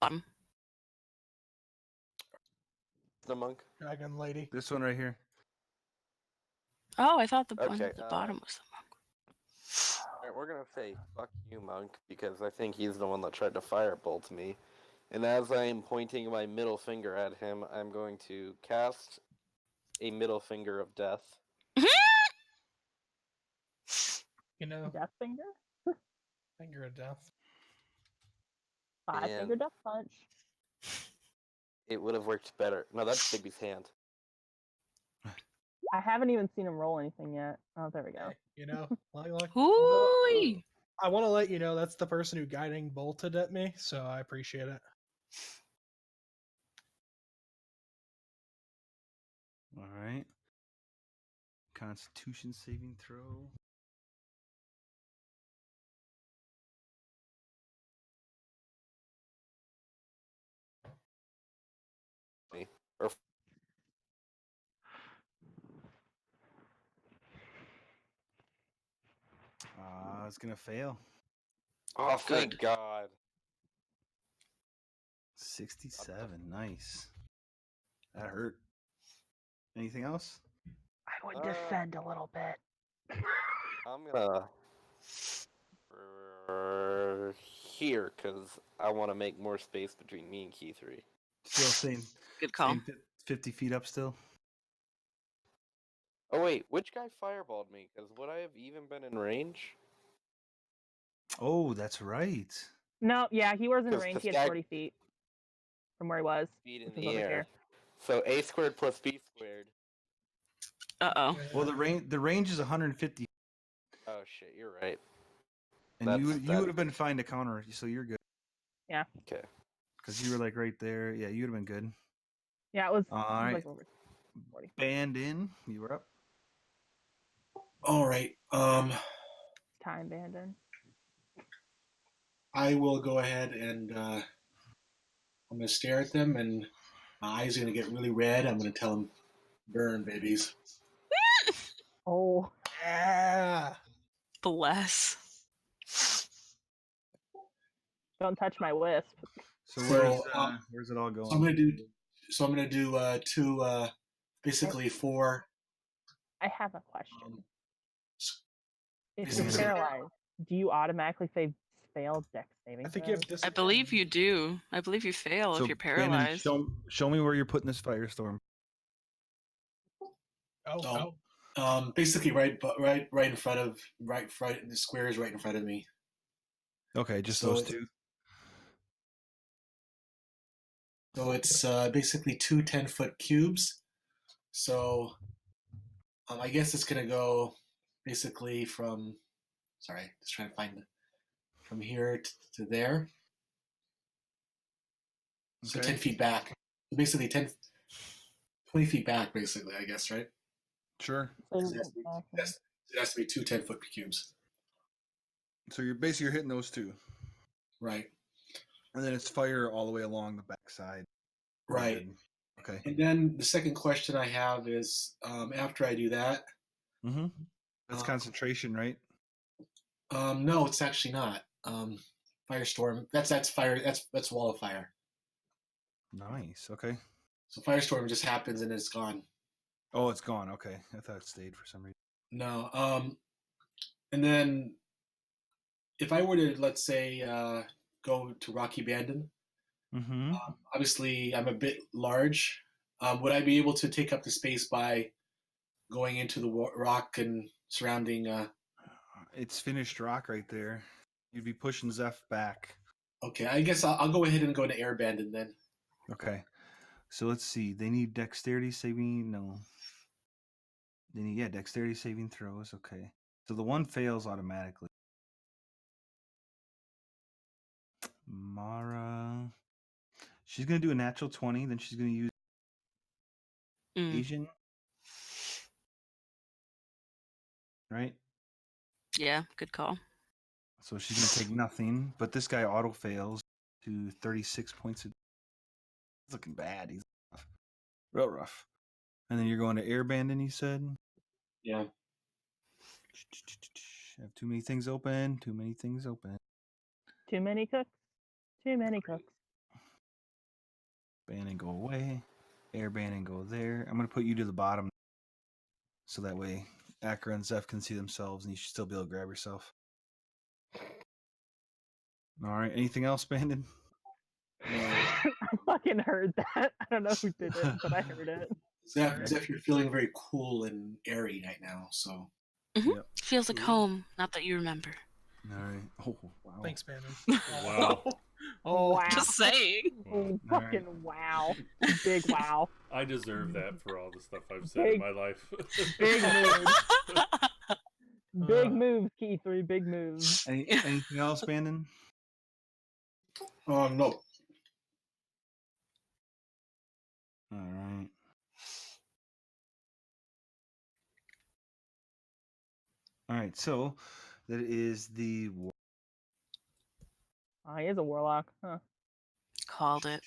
Bottom. The monk. Dragon lady. This one right here. Oh, I thought the one Okay, at the bottom was the monk. Alright, we're gonna say fuck you, monk, because I think he's the one that tried to firebolt me. And as I am pointing my middle finger at him, I'm going to cast a middle finger of death. You know, Death finger. finger of death. 5 finger And- death punch. It would have worked better. No, that's Bigby's hand. I haven't even seen him roll anything yet. Oh, there we go. Hey, you know, like, Hooey! I want to let you know that's the person who guiding bolted at me, so I appreciate it. All right. Constitution saving throw. Or It's gonna fail. oh, thank God. 67. Nice. That hurt. Anything else? I would defend a little bit. I'm gonna here because I want to make more space between me and Key3. Still same. Good call. Same 50 feet up still. Oh wait, which guy fireballed me? Because would I have even been in range? Oh, that's right. No, yeah, he was in 'Cause range. the He had stag- 40 feet from where he was. Feet in Which is the over air. here. So A squared plus B squared. Uh-oh. Well, the range is 150, Oh shit, you're right. and you would have been fine to counter, so you're good. Yeah. Okay. Because you were like right there. Yeah, you'd have been good. Yeah, it was, All it was right. like over 40. Band in. You were up. All right. Time banding. I will go ahead and I'm gonna stare at them, and my eyes are gonna get really red. I'm gonna tell them, "Burn, babies." Oh, Yeah. Bless. don't touch my wisp. So So, where's it all going? So I'm gonna do. So I'm gonna do two, basically 4. I have a question. If Is you're it- paralyzed, do you automatically fail dex saving I think you have throws? I believe you do. I believe you fail So, if you're Brandon, paralyzed. show me where you're putting this firestorm. Oh. Basically right in front of the square is right in front of me. Okay, just So those it's- two. So it's basically 2 10-foot cubes. So I guess it's gonna go basically from. Sorry, just trying to find from here to there. So Okay. 10 feet back. Basically 20 feet back, basically, I guess, right? Sure. So It has to be 2 10-foot cubes. So you're basically hitting those two, Right. and then it's fire all the way along the backside. Right. Okay. And then the second question I have is, after I do that, Mm-hmm. That's Um, concentration, right? no, it's actually not. Firestorm. That's fire. That's wall of fire. Nice. Okay. So firestorm just happens and it's gone. Oh, it's gone. Okay. I thought it stayed for some reason. No. And then if I were to, let's say, go to Rocky Bandon, Mm-hmm. obviously I'm a bit large. Would I be able to take up the space by going into the rock and surrounding? It's finished rock right there. You'd be pushing Zeph back. Okay, I guess I'll go ahead and go to Air Bandon then. Okay. So let's see. They need dexterity saving. No. They need dexterity saving throws. Okay. So the one fails automatically. Mara. She's gonna do a natural 20. Then she's gonna use Mm. Asian. Right. Yeah, good call. So she's gonna take nothing. But this guy auto fails to 36 points. He's looking bad. He's rough. Real rough. And then you're going to Air Bandon, you said? Yeah. Have too many things open. Too many things open. Too many cooks. Too many cooks. Bandon go away. Air Bandon go there. I'm going to put you to the bottom. So that way Akra and Zeph can see themselves and you should still be able to grab yourself. All right. Anything else, Bandon? I fucking heard that. I don't know who did it, but I heard it. Zeph, you're feeling very cool and airy right now. So Yep. Feels like home. Not that you remember. All right. Oh, wow. Thanks, Bandon. Wow. Oh, Wow. Just saying. Oh, All fucking wow. Big wow. I deserve that for all the stuff I've said in my life. Big moves. Big Uh, moves, Keith3. Big moves. Anything else, Bandon? no. All right. All right. So that is the Oh, he is a warlock. Huh. Called it.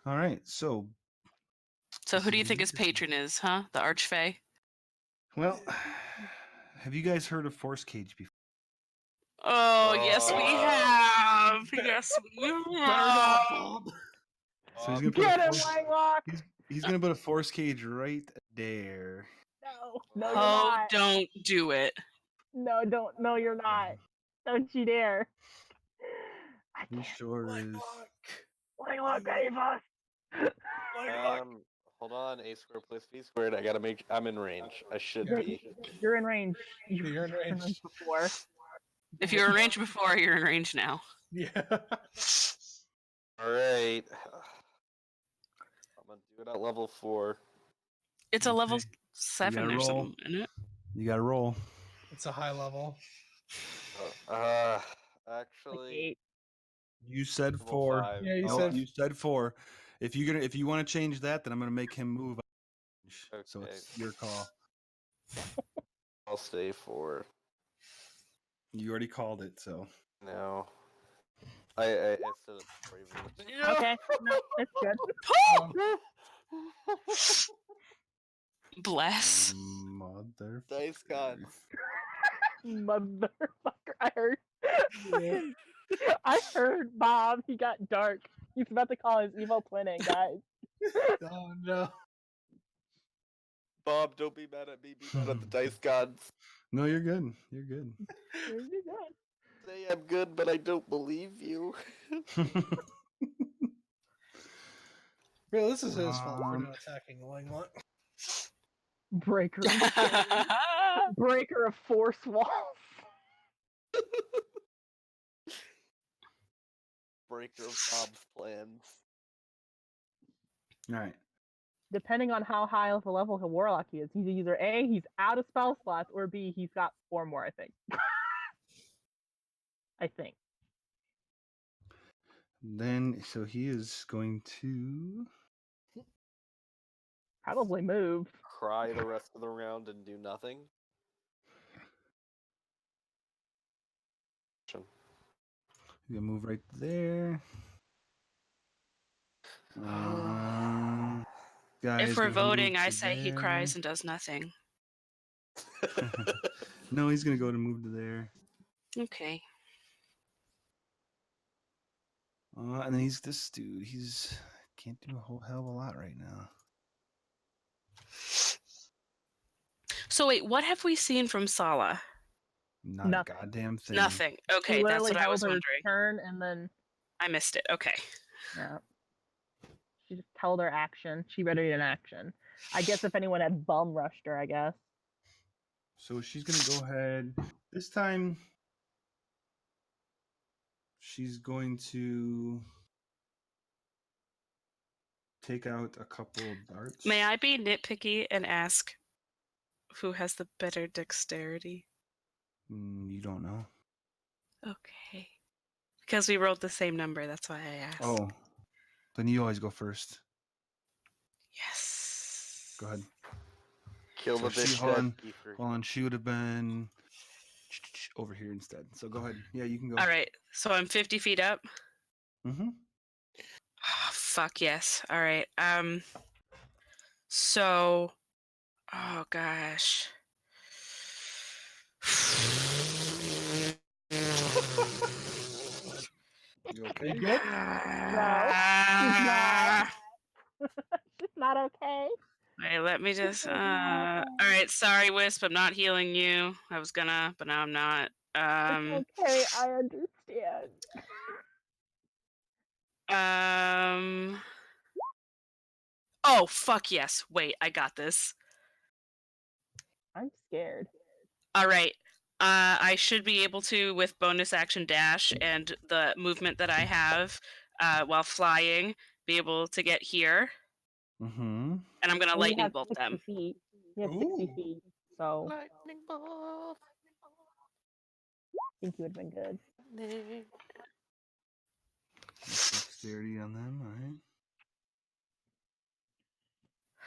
All right. So So who do you think his patron is, huh? The Archfey? well, have you guys heard of Force Cage before? Oh, yes, we have. Yes, we have. So he's gonna put Get a him, force, Langlock! he's gonna put a force cage right there. No, you're Oh, not. don't do it. No, don't. No, you're not. Don't you dare. I He can't. sure is. Langlock, save us! Hold on. A squared plus B squared. I gotta make. I'm in range. I should You're, be. you're in range. You're in range. Before. If you were in range before, you're in range now. Yeah. All right. I'm gonna do it at level 4. It's a level Okay. 7 gotta or roll. something, isn't it? You gotta roll. It's a high level. Like Actually, 8. You said level 4. 5. Yeah, you Oh, said you said 4. If you want to change that, then I'm gonna make him move. So Okay. it's your call. I'll stay 4. You already called it, so No. I said it before even. Okay, no, it's good. Bless. mother. Dice gods. Motherfucker, I heard. I heard Bob. He got dark. He's about to call his evil twin in, guys. oh no. Bob, don't be mad at me. Be mad at the dice gods. No, you're good. You're good. You're good. Say I'm good, but I don't believe you. Really, this is his fault for not attacking Langlock. Breaker. Breaker of force walls. Breaker of Bob's plans. All right. Depending on how high of a level a warlock he is, he's either A, he's out of spell slots, or B, he's got 4 more, I think. I think. Then, so he is going to. Probably move. Cry the rest of the round and do nothing. You can move right there. Guys, If we're gonna move voting, I to say he there. cries and does nothing. No, he's gonna go to move to there. Okay. And then he's this dude. He's can't do a whole hell of a lot right now. So wait, what have we seen from Sala? Not Nothing. a goddamn thing. Nothing. She Okay, that's literally what I held was her wondering. turn and then I missed it. Okay. yeah. She just held her action. She readied an action. I guess if anyone had bum rushed her, I guess. So she's gonna go ahead. This time she's going to take out a couple of darts. May I be nitpicky and ask who has the better dexterity? You don't know. Okay. Because we rolled the same number, that's why I asked. Oh, then you always go first. Yes. Go ahead. Kill So the she- bitch hold dead. on. Kiefer. Hold on, she would have been over here instead. So go ahead. Yeah, you can go. All right. So I'm 50 feet up. Mm-hmm. Oh, fuck yes. All right. So, oh gosh. You okay? Good? Ah. She's not okay. Wait, let me just. She's All not right. Sorry, Wisp. I'm not healing you. I was gonna, but now I'm not. It's okay, I understand. Oh fuck yes. Wait, I got this. I'm scared. All right. I should be able to, with bonus action dash and the movement that I have while flying, be able to get here. Mm-hmm. And I'm gonna And you lightning have bolt 60 them. feet. You have 60 Ooh. feet, so Lightning bolt. I think you would have been good. Dexterity on them, all right.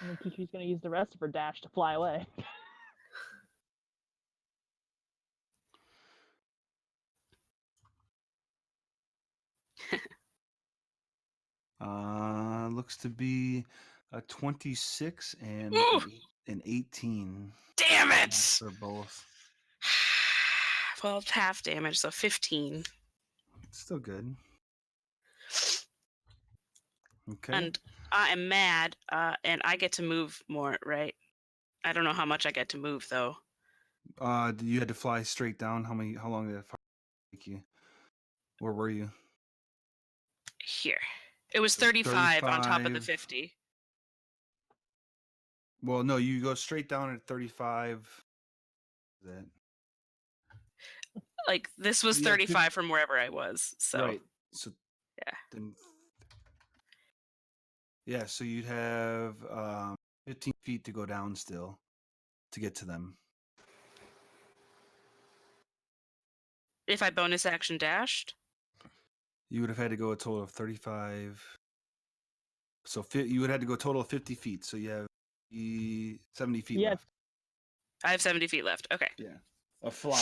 And then Kiki's gonna use the rest of her dash to fly away. Looks to be a 26 and Ooh! an 18 Damn it! for both. Well, it's half damage, so 15. Still good. Okay. And I am mad, and I get to move more, right? I don't know how much I get to move though. You had to fly straight down. How long did it take you? Where were you? Here. It was 35 on top of the 35. 50. Well, no, you go straight down at 35. That Like this was Yeah, 35 from wherever I was. So right. So yeah. Then yeah, so you'd have 15 feet to go down still to get to them. If I bonus action dashed, You would have had to go a total of 35. So you would have to go a total of 50 feet. So you have 70 feet Yeah. left. I have 70 feet left. Okay. Yeah. A fly.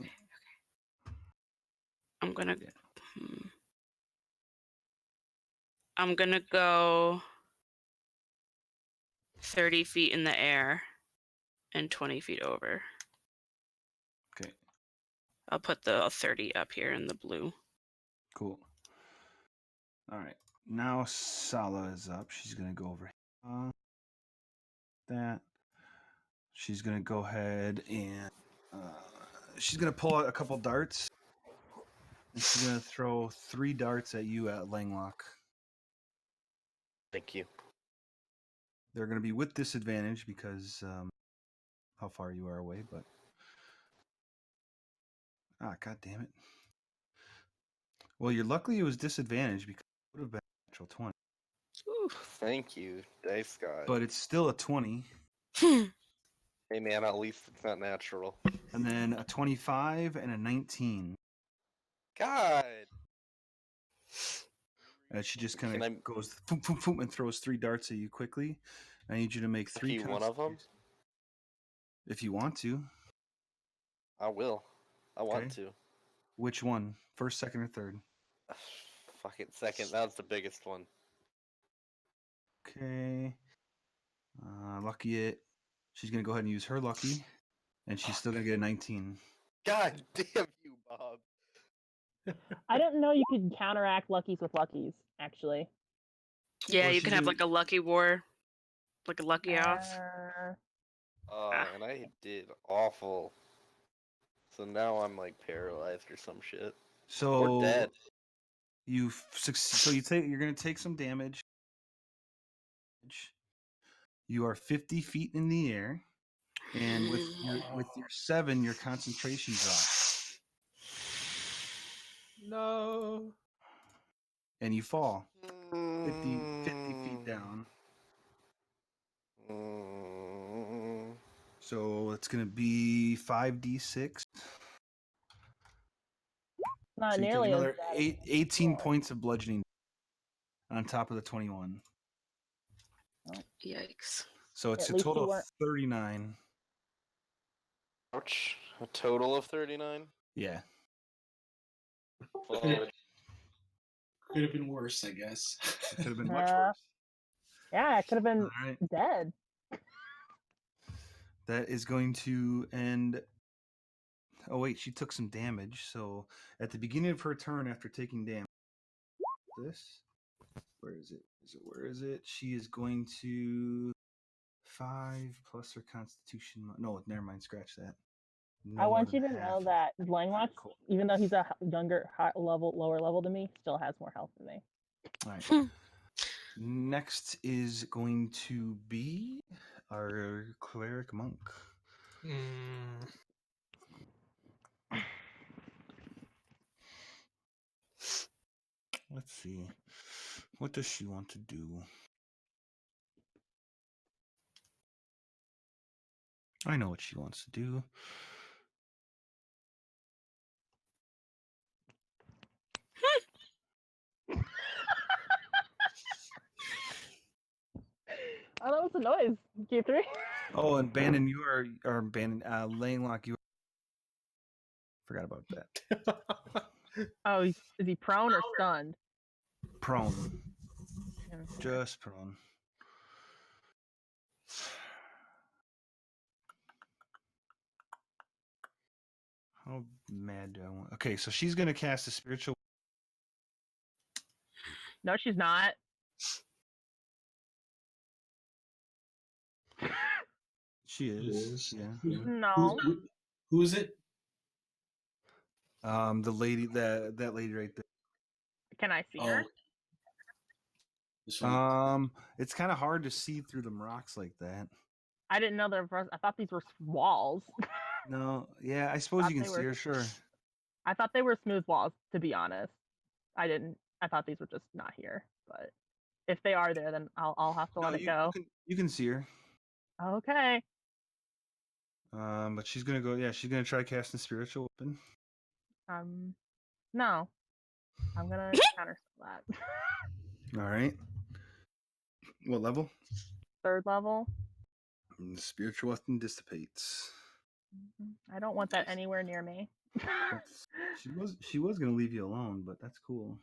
Okay. I'm gonna. Yeah. I'm gonna go 30 feet in the air and 20 feet over. Okay. I'll put the 30 up here in the blue. Cool. All right. Now Sala is up. She's going to go over that. She's going to go ahead and she's going to pull out a couple darts. And she's going to throw 3 darts at you at Langlock. Thank you. They're going to be with disadvantage because how far you are away, but god damn it. Well, you're luckily it was disadvantage because it would have been a natural 20. Ooh. Thank you, Dice God. But it's still a 20. Hey man, at least it's not natural. And then a 25 and a 19. God. And she just kind Can I- of goes boom, boom, boom, and throws 3 darts at you quickly. I need you to make 3 One of them? if you want to. I will. I want Okay. to. Which one? First, second, or third? Fucking second. That was the biggest one. Okay. Lucky it. She's gonna go ahead and use her lucky, and she's still gonna get a 19. God damn you, Bob. I didn't know you could counteract luckies with luckies, actually. Yeah, Well, you she's can have gonna- like a lucky war, like a lucky off. And I did awful. So now I'm like paralyzed or some shit. So Or dead. you're gonna take some damage. You are 50 feet in the air, and with your 7, your concentration drops, No. and you fall 50 feet down. So it's gonna be 5d6. Not So you take nearly as another bad as 18 before. points of bludgeoning on top of the 21. Yikes. So it's At a least you total of weren't- 39. Ouch. A total of 39? Yeah. Fuck. Could have been worse, I guess. It could have been much Yeah. worse. Yeah, it could have been All right. dead. That is going to end. Oh, wait. She took some damage. So at the beginning of her turn, after taking damage, where is it? Where is it? She is going to 5 plus her constitution. No, never mind. Scratch that. I No more want you than to know half. that Langlox, Cool. even though he's a lower level than me, still has more health than me. All right. Next is going to be our cleric monk. Let's see. What does she want to do? I know what she wants to do. Oh, that was a noise. Q3. Oh, and Bannon, you are Bannon. Lanelock, you. Forgot about that. Oh, is he prone or stunned? Prone. Yeah. Just prone. How mad do I want? Okay, so she's gonna cast a spiritual. No, she's not. She is. Yeah. No. Who is it? The lady, that lady right there. Can I see her? This one. It's kind of hard to see through them rocks like that. I didn't know there was. I thought these were walls. No, yeah, I suppose Thought you can they see were- her, sure. I thought they were smooth walls, to be honest. I didn't. I thought these were just not here. But if they are there, then I'll have to No, let it you, go. you can see her. Okay. But she's gonna go. Yeah, she's gonna try casting spiritual weapon. No. I'm gonna counter that. All right. What level? 3rd level. And the spiritual weapon dissipates. I don't want that anywhere near me. She was gonna leave you alone, but that's cool.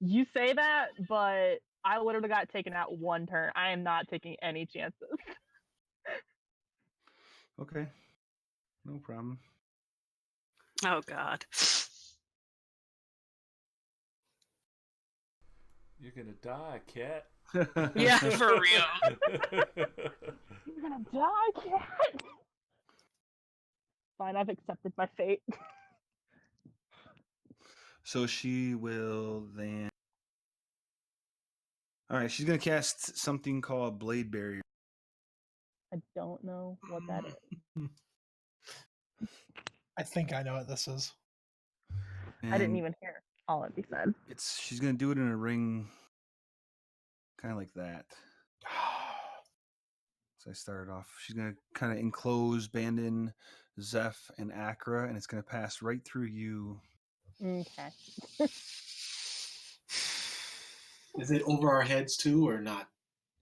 You say that, but I literally got taken out one turn. I am not taking any chances. Okay, no problem. Oh God. You're gonna die, cat. Yeah, for real. You're gonna die, cat. Fine, I've accepted my fate. So she will then. All right, she's gonna cast something called Blade Barrier. I don't know what that is. I think I know what this is. I didn't And even hear all of you said. she's gonna do it in a ring, kind of like that. So I started off. She's gonna kind of enclose Bandon, Zeph, and Akra, and it's gonna pass right through you. Okay. Is it over our heads too, or not?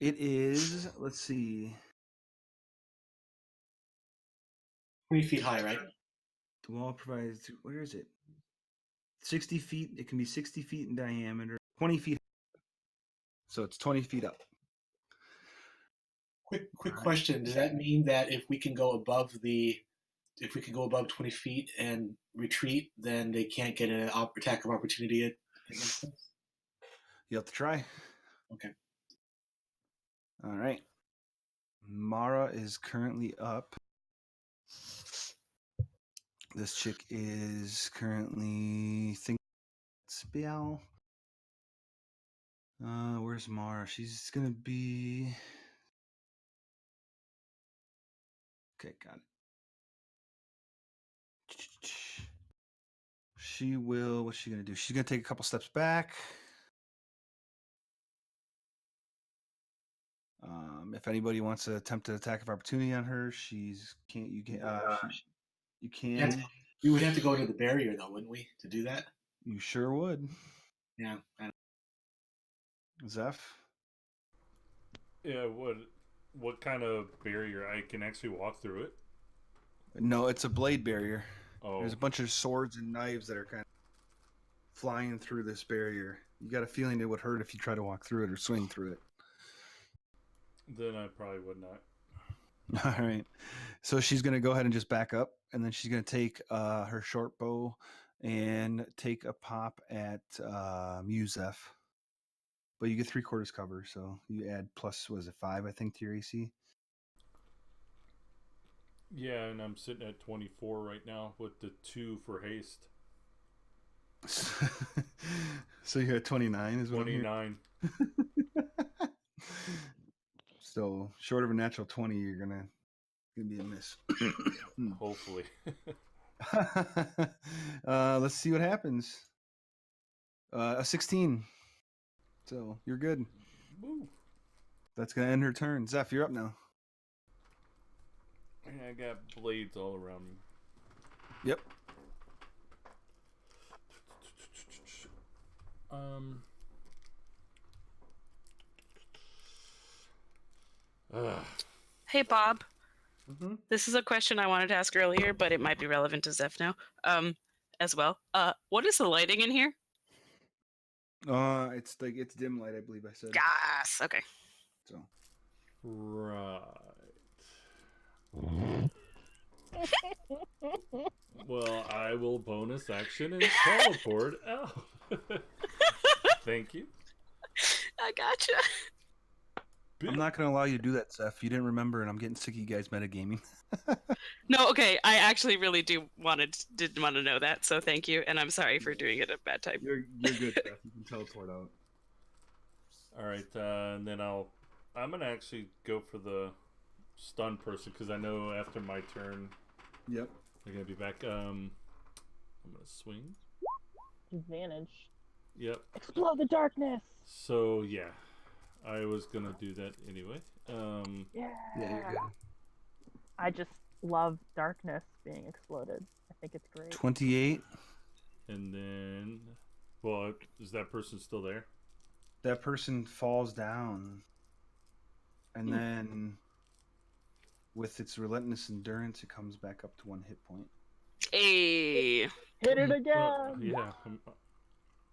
It is. Let's see. 20 feet high, right? The wall provides, where is it? 60 feet. It can be 60 feet in diameter, 20 feet. So it's 20 feet up. Quick Alright. question. Does that mean that if we can go above 20 feet and retreat, then they can't get an attack of opportunity against us? You have to try. Okay. All right. Mara is currently up. This chick is currently thinking spell. Where's Mara? She's gonna be. Okay, got it. She will. What's she gonna do? She's gonna take a couple steps back. If anybody wants to attempt an attack of opportunity on her, you can. Yes. We would have to go into the barrier, though, wouldn't we, to do that? You sure would. Yeah. Zeph? Yeah, what kind of barrier? I can actually walk through it. No, it's a blade barrier. Oh, There's a bunch of swords and knives that are kind of flying through this barrier. You got a feeling it would hurt if you try to walk through it or swing through it. then I probably would not. All right. So she's going to go ahead and just back up, and then she's going to take her short bow and take a pop at Musef. But you get 3/4 cover, so you add plus, was it 5, I think, to your AC? Yeah, and I'm sitting at 24 right now with the 2 for haste. So you're at 29 is what 29. So short of a natural 20, you're gonna be a miss. Hopefully. Let's see what happens. A 16. So you're good. Woo. That's gonna end her turn. Zeph, you're up now. Yeah, I got blades all around me. Yep. Hey, Bob. Mm-hmm. This is a question I wanted to ask earlier, but it might be relevant to Zeph now as well. What is the lighting in here? It's dim light, I believe I said. Yes. Okay. So Right. Well, I will bonus action and teleport out. Thank you. I gotcha. I'm not gonna allow you to do that, Zeph. You didn't remember, and I'm getting sick of you guys metagaming. No, okay. I actually really did want to know that, so thank you, and I'm sorry for doing it at a bad time. You're good, Zeph. You can teleport out. All right, and then I'm gonna actually go for the stun person because I know after my turn, Yep. they're gonna be back. I'm gonna swing. Advantage. Yep. Explode the darkness. So yeah, I was gonna do that anyway. Yeah. Yeah, you're good. I just love darkness being exploded. I think it's great. 28. And then, well, is that person still there? That person falls down, and then with its relentless endurance, it comes back up to 1 hit point. Hey. Hit it again. Yeah.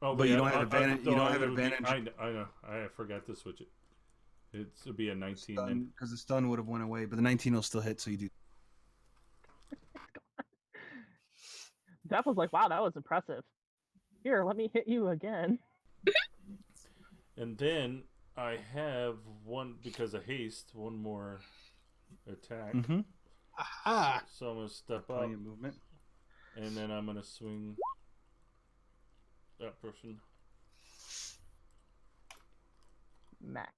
Oh, But you don't have advantage. You don't have it would be- advantage I know. I forgot to switch it. It would be a 19 then. because the stun would have went away, but the 19 will still hit, so you do. Zeph was like, wow, that was impressive. Here, let me hit you again. And then I have one because of haste. One more attack. Mm-hmm. Aha! So I'm gonna step up, Plenty of movement. and then I'm gonna swing that person. Max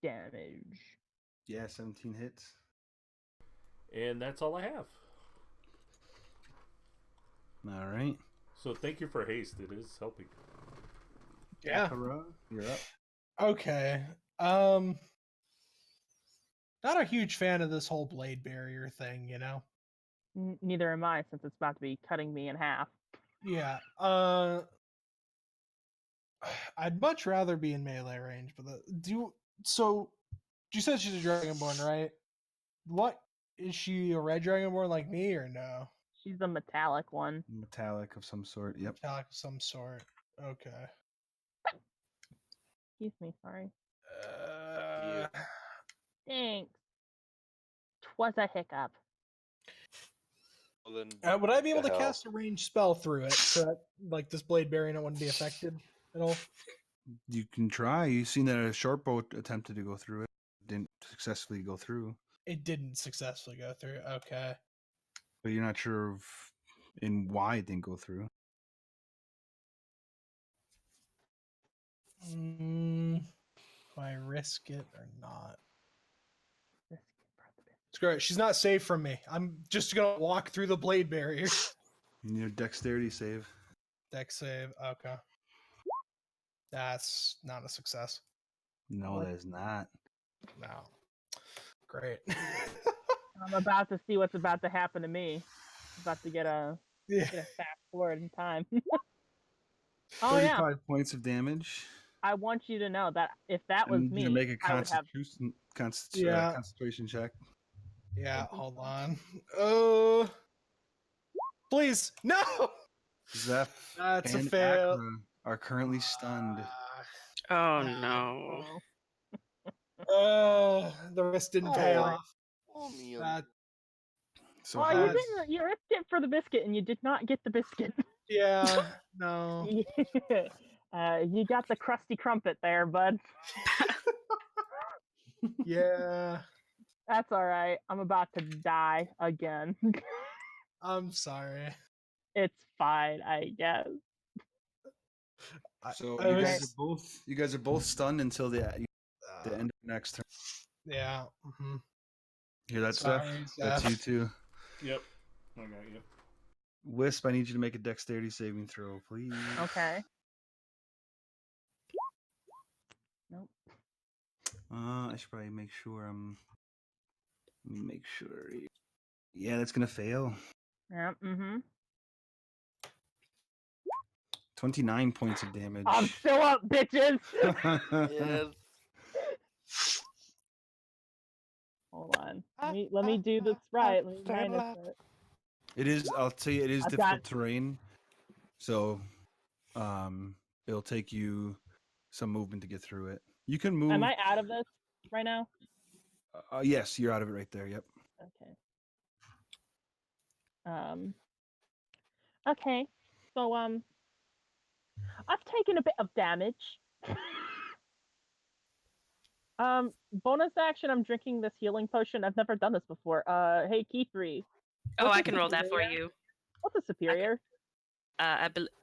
damage. Yeah, 17 hits. And that's all I have. All right. So thank you for haste. It is helping. Yeah. Hurrah. You're up. Okay. Not a huge fan of this whole blade barrier thing, you know? Neither am I, since it's about to be cutting me in half. Yeah. I'd much rather be in melee range, but you said she's a dragonborn, right? What is she, a red dragonborn like me or no? She's a metallic one. Metallic of some sort. Yep. Metallic of some sort. Okay. Excuse me, sorry. You. Thanks. 'Twas a hiccup. Well, then, Would I be able the to hell? cast a ranged spell through it so that, like, this blade barrier wouldn't be affected at all? You can try. You've seen that a short bow attempted to go through it. Didn't successfully go through. It didn't successfully go through. Okay. But you're not sure of in why it didn't go through. Do I risk it or not? Screw it. She's not safe from me. I'm just gonna walk through the blade barrier. You need a dexterity save. Dex save. Okay. That's not a success. No, What? that is not. No. Great. I'm about to see what's about to happen to me. About to get a Yeah. fast forward in time. Oh yeah. 35 points of damage. I want you to know that if that was And me, you make a I would have. Yeah. concentration check. Yeah, hold on. Please, no. Zeph That's a and fail. Akra are currently stunned. Oh no. The rest didn't pay Oh. off. That, So Oh, how you much- didn't. You risked it for the biscuit, and you did not get the biscuit. yeah, no. You got the crusty crumpet there, bud. Yeah, That's all right. I'm about to die again. I'm sorry. It's fine, I guess. So I you was- guys are both stunned until the end uh, of next turn. yeah. mhm. You hear that, Sorry, Zeph? That's you Zeph. too. Yep. I got you. Wisp, I need you to make a dexterity saving throw, please. Okay. Nope. I should probably make sure Let me make sure. Yeah, that's gonna fail. Yeah. Mm-hmm. 29 points of damage. I'm still up, bitches. Yes. Hold on. Let me do this right. Let me minus it. It is. I'll tell you, it is I've difficult got- terrain. So, it'll take you some movement to get through it. You can move. Am I out of this right now? Yes, you're out of it right there. Yep. Okay. Okay. So I've taken a bit of damage. Bonus action. I'm drinking this healing potion. I've never done this before. Hey, Key3. Oh, What's I a can roll that for superior? you. What's a superior?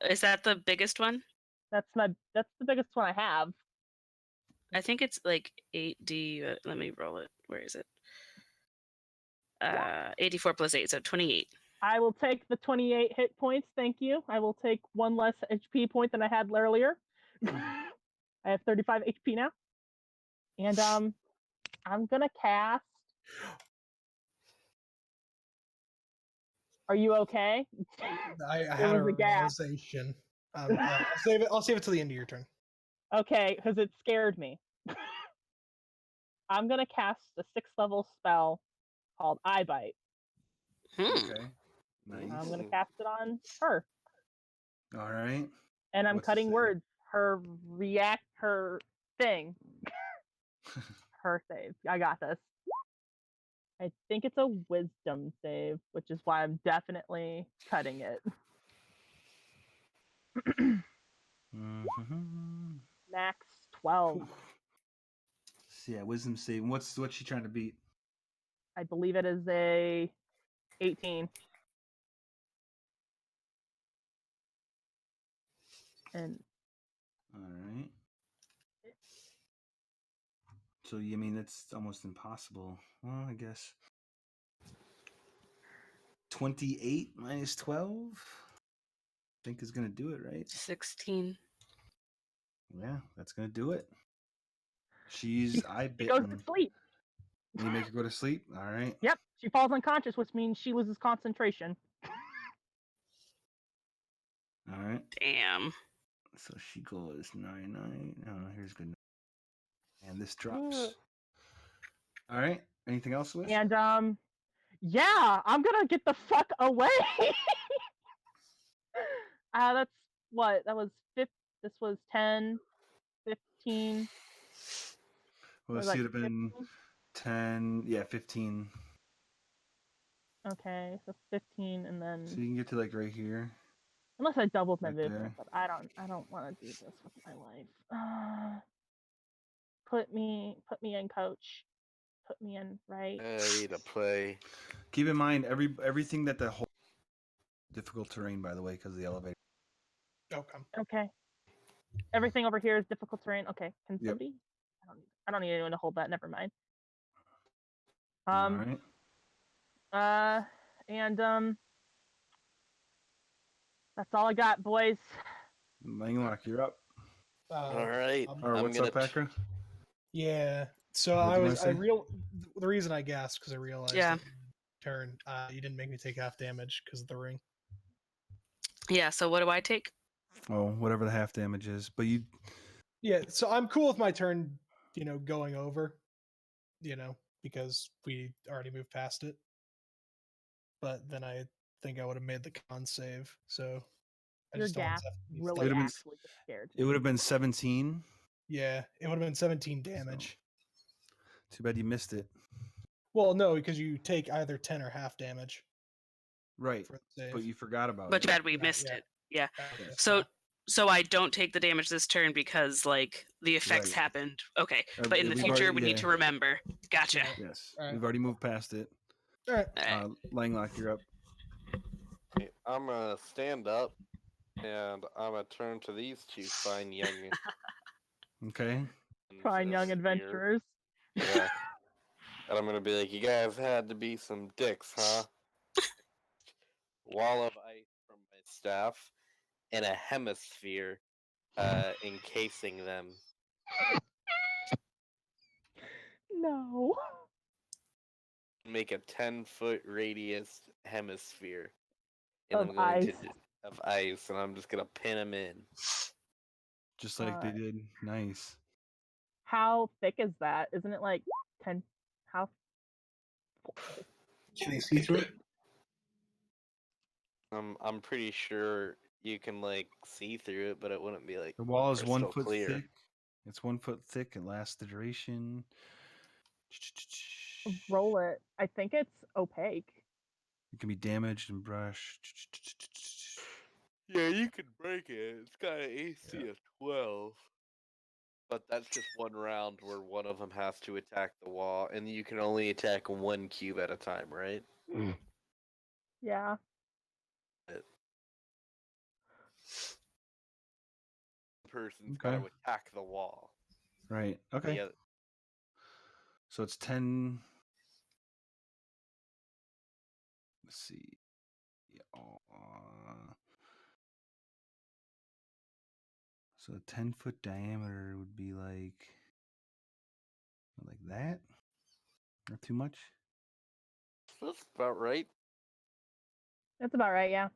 Is that the biggest one? That's the biggest one I have. I think it's like 8d. Let me roll it. Where is it? 84 plus 8, so 28. I will take the 28 hit points. Thank you. I will take one less HP point than I had earlier. I have 35 HP now. And I'm gonna cast. Are you okay? I There had a was a gap. realization. I'll save it till the end of your turn. Okay, because it scared me. I'm gonna cast a 6th level spell called Eye Bite. Okay. Nice. I'm gonna Ooh. cast it on her, All right. and I'm What's the cutting save? words. Her thing. Her save. I got this. I think it's a wisdom save, which is why I'm definitely cutting it. Mhm. Max 12. So yeah, wisdom saving. What's she trying to beat? I believe it is a 18. And All right. So you mean that's almost impossible? Well, I guess 28 minus 12. I think is gonna do it, right? 16. Yeah, that's gonna do it. She's eye she goes to bitten. sleep. You make her go to sleep. All right. Yep, she falls unconscious, which means she loses concentration. All right. Damn. So she goes 9. Oh, here's good. And this drops. All right. Anything else, Wish? And Yeah, I'm gonna get the fuck away. That's what that was. This was 10, 15. Well, Or let's see, like it'd have been 15? 10, yeah, 15. Okay, so 15, and then So you can get to like right here. unless I doubled my Right vision, there. but I don't want to do this with my life. Put me in, coach. Put me in, right? Ready to play. Keep in mind everything that the whole difficult terrain, by the way, because of the elevator. Okay. Okay. Everything over here is difficult terrain. Okay, can Yep. somebody? I don't need anyone to hold that. Never mind. All right. And that's all I got, boys. Langlock, you're up. All right. Or I'm what's gonna up, Akra? Yeah. So What do you wanna say? the reason I gasped because I realized Yeah. that turn you didn't make me take half damage because of the ring. Yeah. So what do I take? Oh, whatever the half damage is. But you Yeah, so I'm cool with my turn, going over, because we already moved past it. But then I think I would have made the con save, so I Your just don't want gas to have to use really Would've been- actually just scared it me. would have been 17. Yeah, it would have been 17 damage. Too bad you missed it. Well, no, because you take either 10 or half damage Right. for the save. But you forgot about But it. too bad we Yeah, missed yeah. it. Yeah. Okay, So yeah. so I don't take the damage this turn because like the effects Right. happened. Okay. But in the We've future already- we need to remember. Gotcha. Yeah. Yes. All right. We've already moved past it. All right. All right. Langlock, you're up. Okay, I'm gonna stand up, and I'm gonna turn to these two fine young. Okay. Fine young here. adventurers. Yeah. And I'm gonna be like, you guys had to be some dicks, huh? Wall of ice from my staff, and a hemisphere, encasing them. No. Make a 10-foot radius hemisphere. Of ice. Of ice, and I'm just gonna pin them in. Just like they did. Nice. How thick is that? Isn't it like 10? How? Can they see through it? I'm pretty sure you can like see through it, but it wouldn't be like The wall is 1 crystal foot clear. thick. It's 1 foot thick. It lasts the duration. Roll it. I think it's opaque. It can be damaged and brushed. Yeah, you can break it. It's got an AC of 12. But that's just one round where one of them has to attack the wall, and you can only attack one cube at a time, right? Yeah. The person's got Okay. to attack the wall. Right. Okay. Yeah. So it's 10. Let's see. So a 10-foot diameter would be like that. Not too much. That's about right. That's about right, yeah.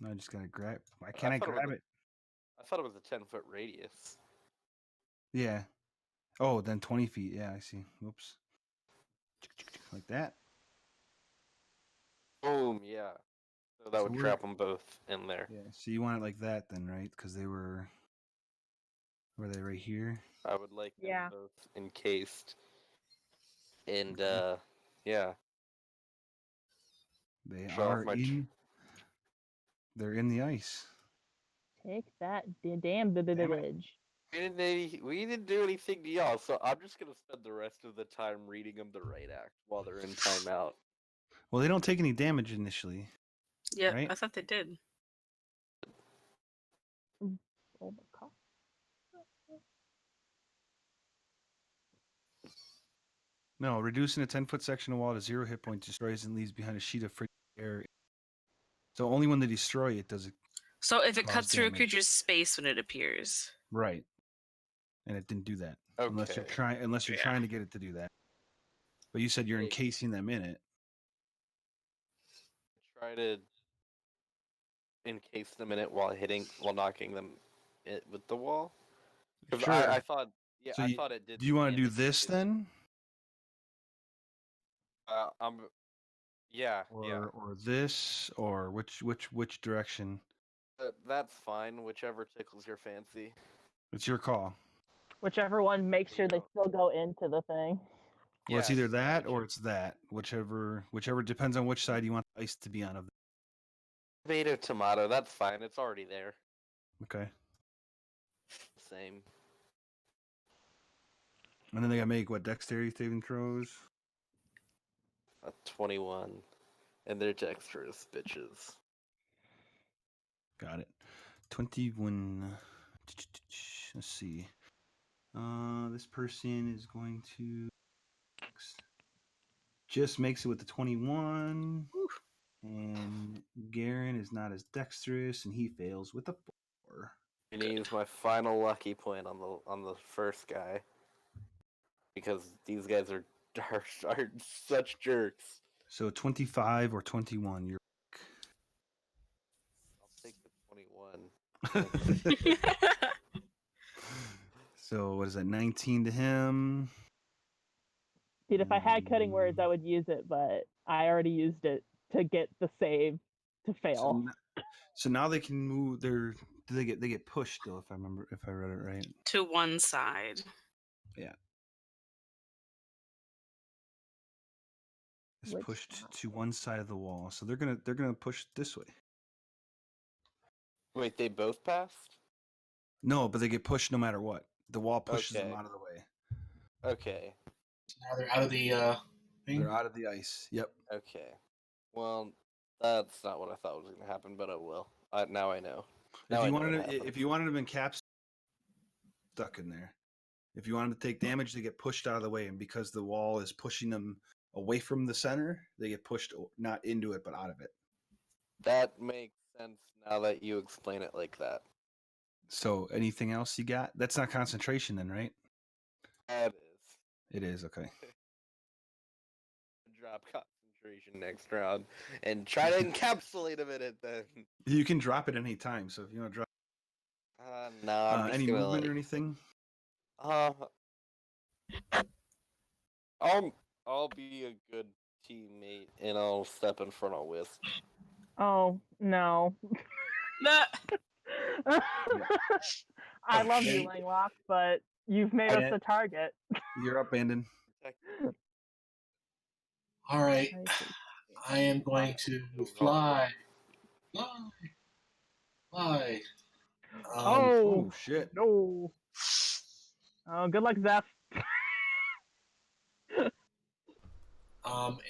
No, I just gotta grab. Why can't I thought it was grab a- it? I thought it was a 10-foot radius. Yeah. Oh, then 20 feet. Yeah, I see. Whoops. Like that. Boom, yeah. So that So would we're- trap them both in there. Yeah. So you want it like that then, right? Because they were they right here? I would like them Yeah. both encased. And, Okay. yeah. They Show off are my in. They're in the ice. Take that, damn it. bitch. We didn't do anything to y'all, so I'm just gonna spend the rest of the time reading them the right act while they're in timeout. Well, they don't take any damage initially. Yeah, Right? I thought they did. Oh my god. No, reducing a 10-foot section of wall to 0 hit points destroys and leaves behind a sheet of free air. So only when they destroy it does it. So if it Cause cuts through a damage. creature's space when it appears. Right. And it didn't do that. Unless you're Okay. Yeah. trying to get it to do that. But you said you're Hey. encasing them in it. Try to encase them in it while knocking them with the wall. Because Sure. I thought, yeah, So I thought it did. Do you want to do damage this too. then? I'm Yeah, yeah. or this, or which direction? That's fine. Whichever tickles your fancy. It's your call. Whichever one makes sure they still go into the thing. Well, it's Yes, either that gotcha. or it's that. Whichever depends on which side you want the ice to be on. Of Tomato, tomato. That's fine. It's already there. okay. Same. And then they got to make what dexterity saving throws. 21, and they're dexterous bitches. Got it. 21. Let's see. This person is going to just makes it with the 21. And Garen is not as dexterous, and he fails with a 4. I'm gonna use my final lucky point on the first guy because these guys are such jerks. So 25 or 21. You're. I'll take the 21. So what is that? 19 to him. Dude, if I had cutting words, I would use it, but I already used it to get the save to fail. So now they can move their. They get pushed still, if I read it right. To one side. Yeah. It's Which pushed side? to one side of the wall, so they're gonna push this way. Wait, they both passed? No, but they get pushed no matter what. The wall pushes them Okay. out of the way. Okay. So now they're out of the thing. They're out of the ice. Yep. Okay. Well, that's not what I thought was gonna happen, but it will. Now I know. Now I know what happened. If you wanted them in caps, stuck in there. If you wanted to take damage, they get pushed out of the way, and because the wall is pushing them away from the center, they get pushed not into it but out of it. That makes sense now that you explain it like that. So, anything else you got? That's not concentration, then, right? That is. It is okay. Drop concentration next round and try to encapsulate a minute then. You can drop it any time. So if you want to drop No, I'm just any gonna movement or anything, I'll be a good teammate and I'll step in front of Wisp. Oh, no. Nah. I love you, Okay. Langlock, but you've made us a target. you're up, Bandon. All right. I see. I am going to fly. Fly. Oh, shit! no. Oh, good luck, Zeph.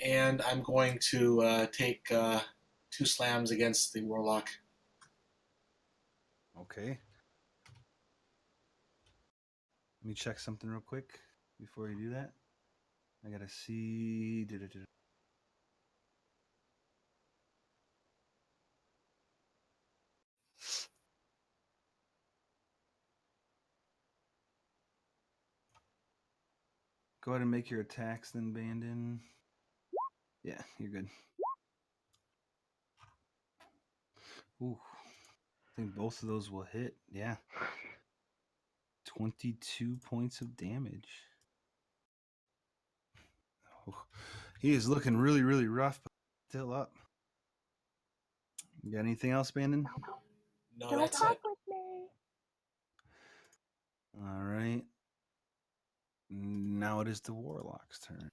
And I'm going to take 2 slams against the warlock. Okay. Let me check something real quick before you do that. I gotta see. Go ahead and make your attacks then, Bandon. Yeah, you're good. Ooh. I think both of those will hit. Yeah. 22 points of damage. Oh, he is looking really, really rough, but still up. You got anything else, Bandon? No, Don't that's talk it. with me. All right. Now it is the warlock's turn.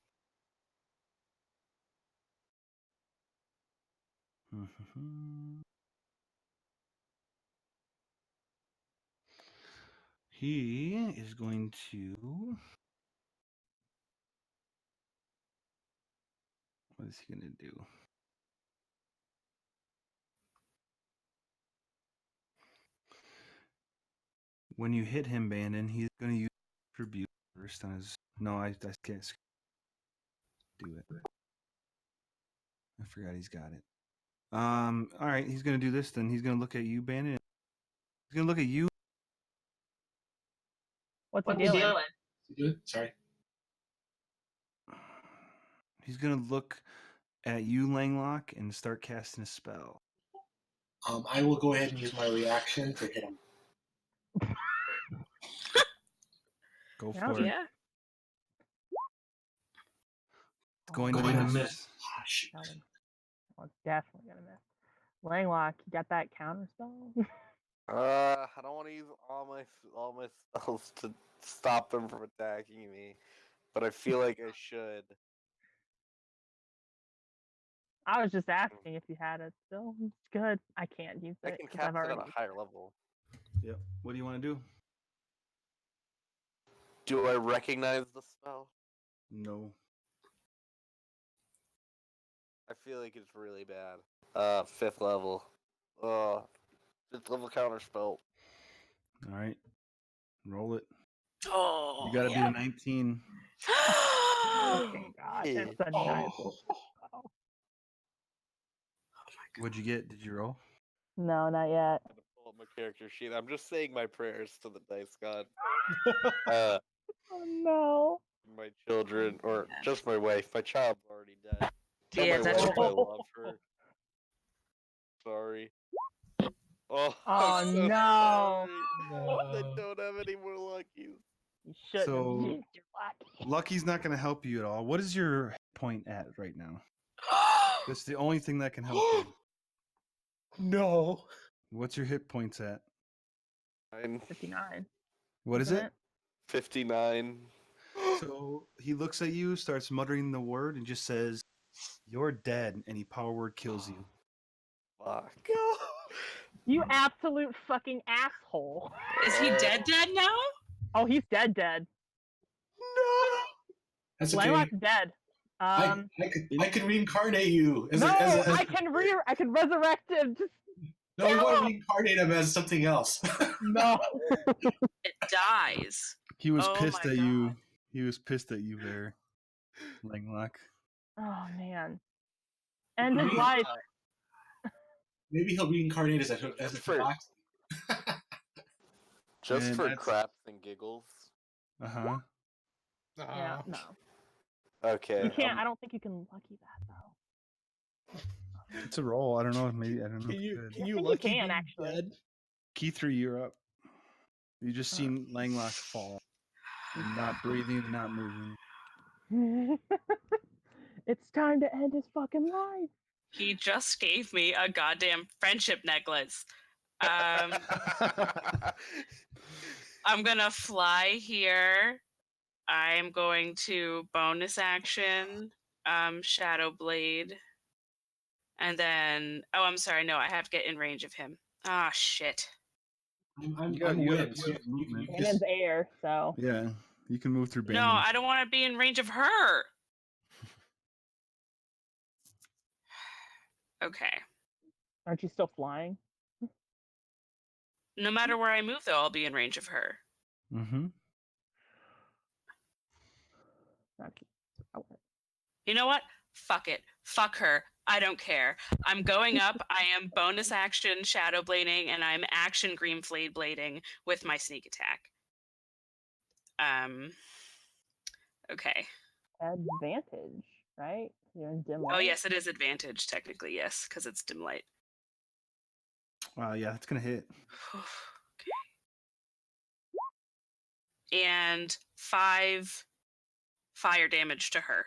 He is going to. What is he going to do? When you hit him, Bandon, he's going to use Tribute first on his. No, I can't do it. I forgot he's got it. All right, he's going to do this then. He's going to look at you, Bandon. He's going to look at you. What's he doing? Sorry. He's going to look at you, Langlock, and start casting a spell. I will go ahead and use my reaction to hit him. Go Yeah. for it. Yeah. It's going to Going to miss. miss. Ah, shoot. one's definitely gonna miss. Langlock, you got that counter spell? I don't want to use all my spells to stop them from attacking me, but I feel like I should. I was just asking if you had it still. It's good. I can't use I it can 'cause I've cast it already at a used higher it. level. Yep. What do you want to do? Do I recognize the spell? No. I feel like it's really bad. 5th level. 5th level counter spell. All right. Roll it. Oh, You got to yeah. be a 19. Okay, God, it's undeniable. Oh. What'd you get? Did you roll? No, not yet. I'm gonna pull up my character sheet. I'm just saying my prayers to the dice god. Uh, Oh no. my children, or just my wife. My child's already dead. Tell Yeah, my that's wife I right. love her. Sorry. Oh, Oh, I'm so no. sorry. I don't have any more luckies. You shouldn't So- have used your luck. Lucky's not going to help you at all. What is your hit point at right now? That's the only thing that can help you. No. What's your hit points at? I'm 59. What is isn't it? 59. So he looks at you, starts muttering the word, and just says, "You're dead," and he power word kills you. Fuck. You absolute fucking asshole. Is he dead now? Oh, he's dead. That's okay. Langlock's dead. I could reincarnate you as No, a, I can resurrect him. Just no, we want to reincarnate him as something else. no. It dies. He was Oh pissed my at you. He was pissed at you there, Langlock. Oh man. End his life. Maybe he'll reincarnate as a For- Philoxy. Just And for that's- craps and giggles. Uh-huh. Yeah, Ah. no. Okay. You can't. I don't think you can lucky that though. It's a roll. I don't know. Maybe I don't know. Can if you, could. can I you think you lucky can, being actually. dead? Key 3, you're up. You just seen Langlock fall. Not breathing, not moving. It's time to end his fucking life. He just gave me a goddamn friendship necklace. I'm gonna fly here. I'm going to bonus action, Shadow Blade, and then I'm sorry, no, I have to get in range of him. Ah, shit. I'm You got Win, two so you movement. can Cannon's air, so. Yeah, you can move through No, bandage. I don't want to be in range of her. Okay. Aren't you still flying? No matter where I move, though, I'll be in range of her. Mm-hmm. You know what? Fuck it. Fuck her. I don't care. I'm going up. I am bonus action shadow blading, and I'm action green flame blading with my sneak attack. Okay. Advantage, right? You're in dim light. Oh yes, it is advantage technically. Yes, because it's dim light. Wow, yeah, it's gonna hit. Okay. And 5 fire damage to her.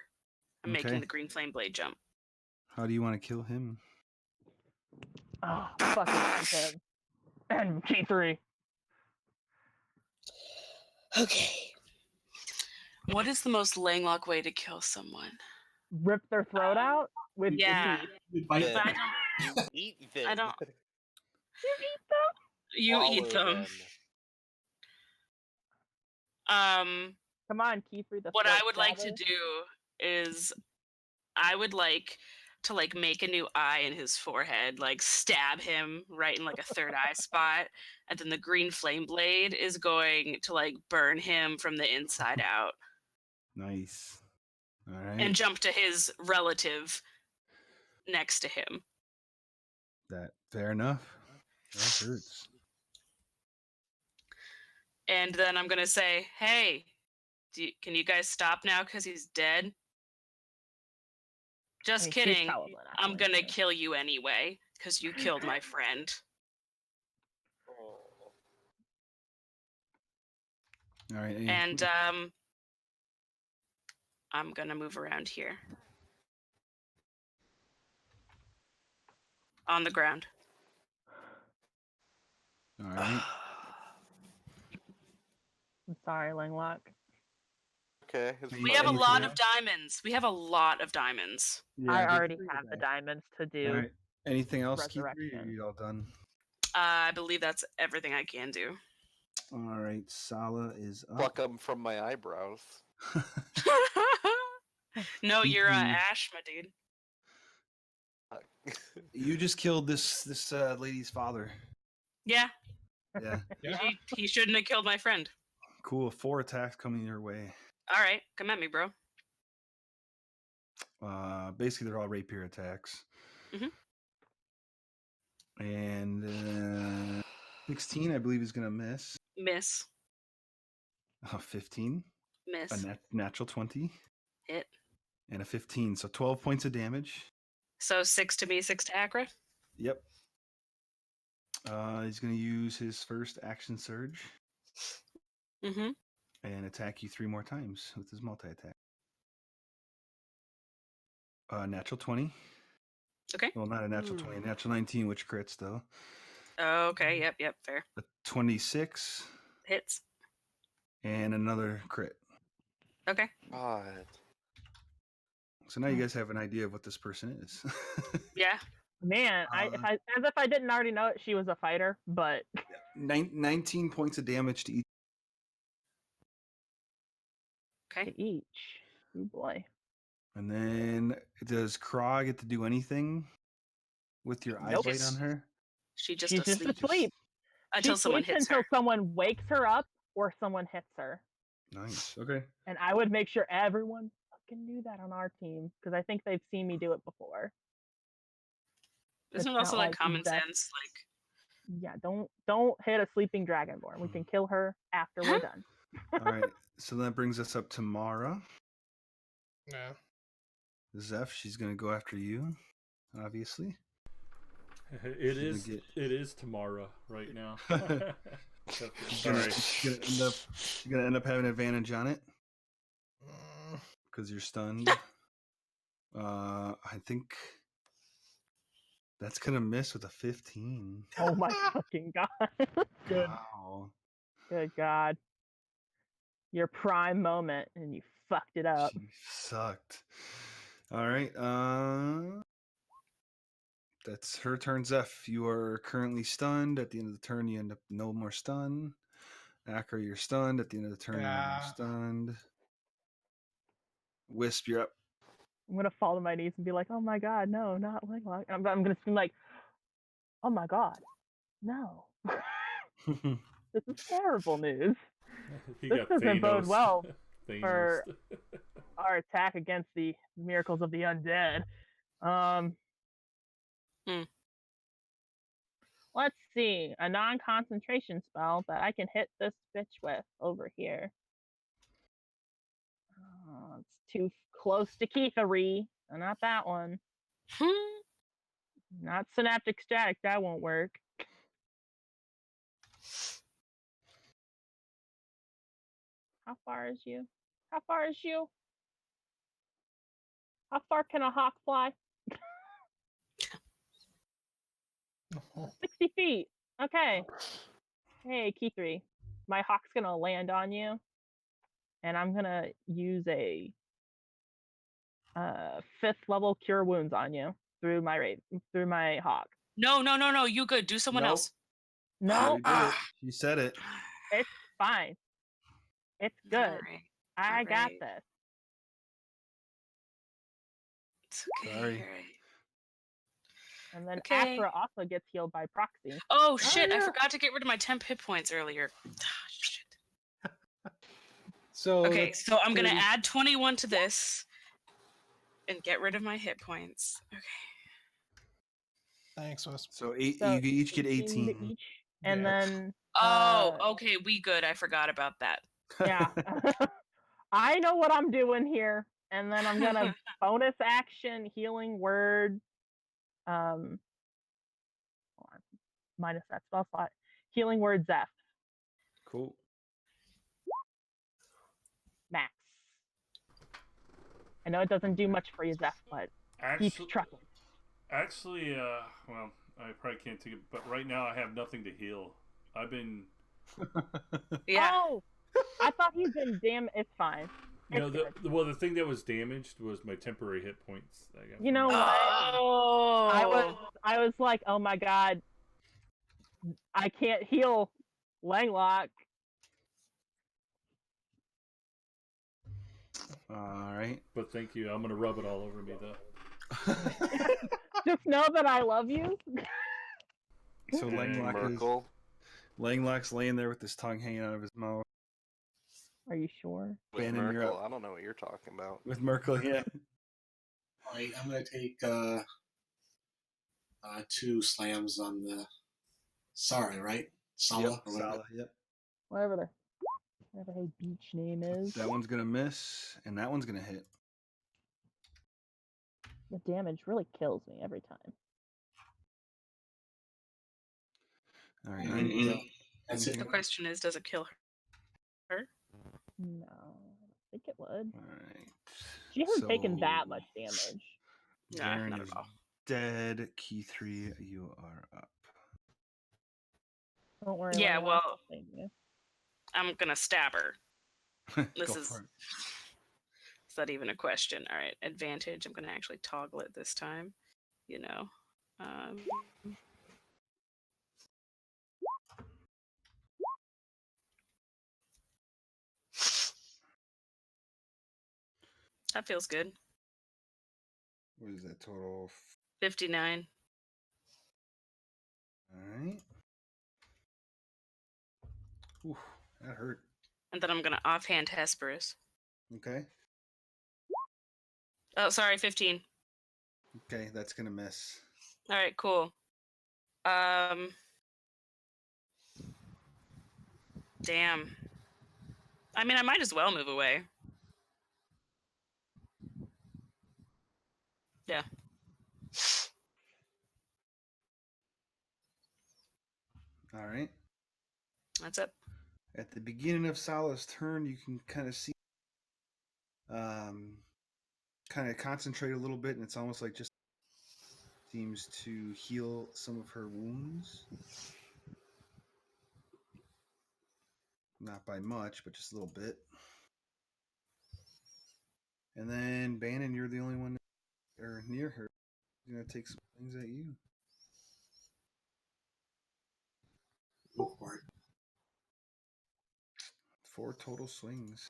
I'm Okay. making the green flame blade jump. How do you want to kill him? Oh, fucking end him. And G3. Okay. What is the most Langlock way to kill someone? Rip their throat out with Yeah. the teeth. You bite Yeah. But them. I don't. You eat them. I don't. You eat them? You eat Swallow them. Come on, Kiefer. The What throat I would like to stabber. do is I would like to like make a new eye in his forehead, like stab him right in like a third eye spot, and then the green flame blade is going to like burn him from the inside out Nice. All right. and jump to his relative next to him. That fair enough. That hurts. And then I'm gonna say, "Hey, can you guys stop now? Because he's dead." Just I mean, she's kidding. probably not I'm going gonna to. kill you anyway because you killed my friend. All right. And I'm gonna move around here. On the ground. All right. I'm sorry, Langlock. Okay. We have a lot Anything of diamonds. We have a lot of diamonds. Yeah, I get already rid of have the that. diamonds to All do. right. Anything else, Keith? Or are Resurrection. you all done? I believe that's everything I can do. All right. Sala is up. Pluck them from my eyebrows. No, you're Mhm. Ash, my dude. You just killed this lady's father. Yeah, Yeah. Yeah. he shouldn't have killed my friend. Cool. 4 attacks coming your way. All right, come at me, bro. Basically, they're all rapier attacks. Mhm. And 16, I believe, is going to miss. Miss. 15, Miss. a natural 20, Hit. and a 15. So 12 points of damage. So 6 to me, 6 to Acra. Yep. He's going to use his first action surge Mm-hmm. and attack you 3 more times with his multi-attack. Natural 20. Okay. Well, not a natural 20, a natural 19, which crits, though. Okay, yep, fair. A 26, Hits. and another crit. Okay. God. So now you guys have an idea of what this person is. Yeah. Man, as if I didn't already know it, she was a fighter, but 19 points of damage to each. Okay. to each. Oh boy. And then does Krog get to do anything with your eye Nope. bite on her? She's just She's just asleep asleep. until She someone sleeps hits until her. someone wakes her up or someone hits her. Nice. Okay. And I would make sure everyone fucking knew that on our team because I think they've seen me do it before. Isn't It's it also not like like common Zeph- sense? Like, Yeah, don't hit a sleeping dragonborn. We can kill her after we're done. All right. So that brings us up to Mara. Yeah. Zeph, she's going to go after you, obviously. It She's is Tamara right now. She's Sorry. gonna end up having advantage on it Mm, because you're stunned. I think that's gonna miss with a 15. Oh my fucking god. Good. Wow. Good god. Your prime moment and you fucked it up. She sucked. All right. That's her turn. Zeph, you are currently stunned. At the end of the turn, you end up no more stun. Akra, you're stunned. At the end of the turn, you're no more Yeah. stunned. Wisp, you're up. I'm gonna fall to my knees and be like, oh my god, no, not Langlock. I'm gonna scream like, oh my god, no. This is terrible news. He This got doesn't bode Thanos. well Thanos. for our attack against the miracles of the undead. Let's see, a non-concentration spell that I can hit this bitch with over here. It's too close to Keethery. Not that one. Not synaptic static. That won't work. How far is you? How far is you? How far can a hawk fly? 60 feet. Okay. Hey, Keethery. My hawk's gonna land on you. And I'm gonna use a 5th level cure wounds on you through my hawk. no. You good. Do someone Nope. else. No, You did it. You said it. it's fine. It's good. All right. I got alright. this. It's okay. Sorry. all right. And then Okay. Akra also gets healed by proxy. Oh shit! I yeah. forgot to get rid of my temp hit points earlier. Ah, shit. So Okay, that's so I'm gonna 30. add 21 to this and get rid of my hit points. Okay. Thanks, Wisp. So, So you each get 18 to 18. each. And Yeah. then Oh, okay, we good. I forgot about that. yeah. I know what I'm doing here. And then I'm gonna bonus action healing word. Hold on. Minus that spell slot. Healing word Zeph. Cool. Max. I know it doesn't do much for you, Zeph, but keep trucking. Actually, well, I probably can't take it, but right now I have nothing to heal. I've been. Yeah. Oh, I thought he'd been damn. It's fine. No, It's good. the thing that was damaged was my temporary hit points. That I got You from know the- what? Oh. I was like, oh my god, I can't heal Langlock. All right. But thank you. I'm gonna rub it all over me though. Just know that I love you. So Dang, Merkel. Langlock's laying there with his tongue hanging out of his mouth. Are you sure? With Bannon, you're Merkel, up. I don't know what you're talking about. With Merkel, yeah. All right, I'm gonna take 2 slams on the Sara, right? Sala Yep, or whatever. Sala, yep. Whatever her beach name is. That one's gonna miss, and that one's gonna hit. The damage really kills me every time. All right. And that's it. The question is, does it kill her? No, I think it would. All right. She hasn't taken that much damage. Nah, Baron not is at all. dead. Key 3, you are up. Don't worry. Yeah, Langlock, well- I'll save you. I'm gonna stab her. This Go is. for it. Is that even a question? All right, advantage. I'm gonna actually toggle it this time. You know. That feels good. What is that total? 59. All right. Ooh, that hurt. And then I'm gonna offhand Hesperus. Okay. Oh, sorry, 15. Okay, that's gonna miss. All right, cool. Damn. I mean, I might as well move away. Yeah. All right. That's it. At the beginning of Sala's turn, you can kind of see, kind of concentrate a little bit, and it's almost like just seems to heal some of her wounds. Not by much, but just a little bit. And then Bannon, you're the only one or near her. She's gonna take some things at you. Go for it. 4 total swings.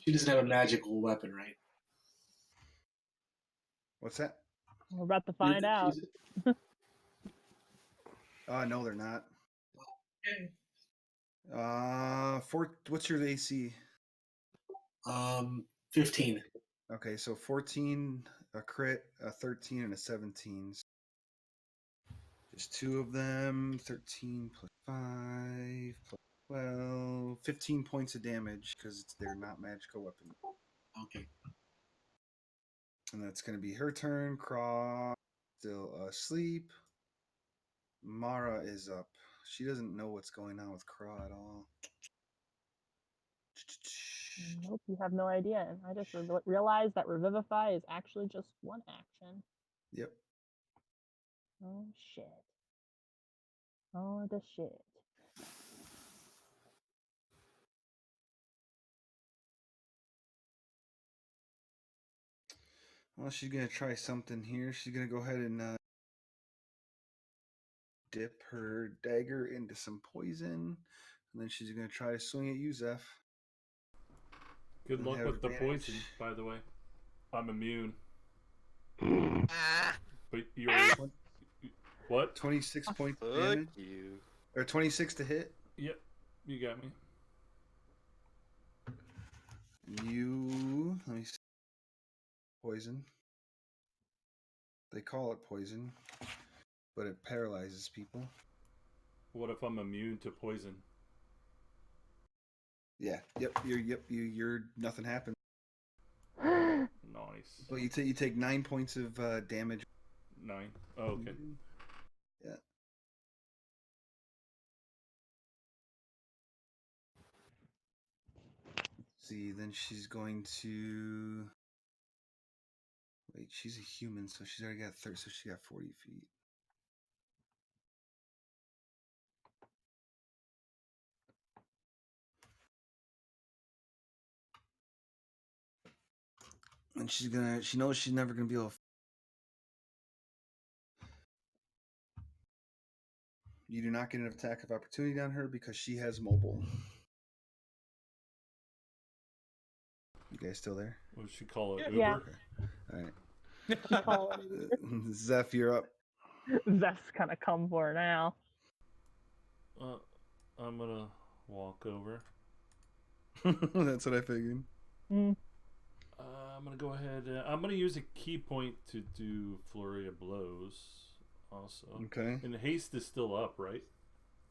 She doesn't have a magical weapon, right? What's that? We're about to find out. Oh no, they're not. Okay. What's your AC? 15. Okay, so 14, a crit, a 13, and a 17. Just 2 of them. 13 plus 5 plus 12. 15 points of damage because they're not magical weapons. Okay. And that's going to be her turn. Craw still asleep. Mara is up. She doesn't know what's going on with Craw at all. Nope, you have no idea. And I just realized that Revivify is actually just one action. Yep. Oh shit. Oh the shit. Well, she's going to try something here. She's going to go ahead and dip her dagger into some poison. And then she's going to try to swing at you, Zeph. Good And luck have with the advantage. poison, by the way. I'm immune. Ah, But you're. What? 26 points of fuck damage. you. Or 26 to hit. Yep, you got me. You. Let me see. Poison. They call it poison, but it paralyzes people. What if I'm immune to poison? Yeah. You're nothing happens. Nice. But you take 9 points of damage. 9. Oh, okay. Yeah. see. Then she's going to. Wait, she's a human, so she's already got 30. So she got 40 feet. And she's gonna. She knows she's never gonna be able. You do not get an attack of opportunity on her because she has mobile. You guys still there? What does she call it? Yeah. Uber? Okay. All right. Zeph, you're up. Zeph's gonna come for her now. I'm gonna walk over. That's what I figured. Mm. I'm gonna go ahead. I'm gonna use a key point to do flurry of blows. Also, Okay. and haste is still up, right?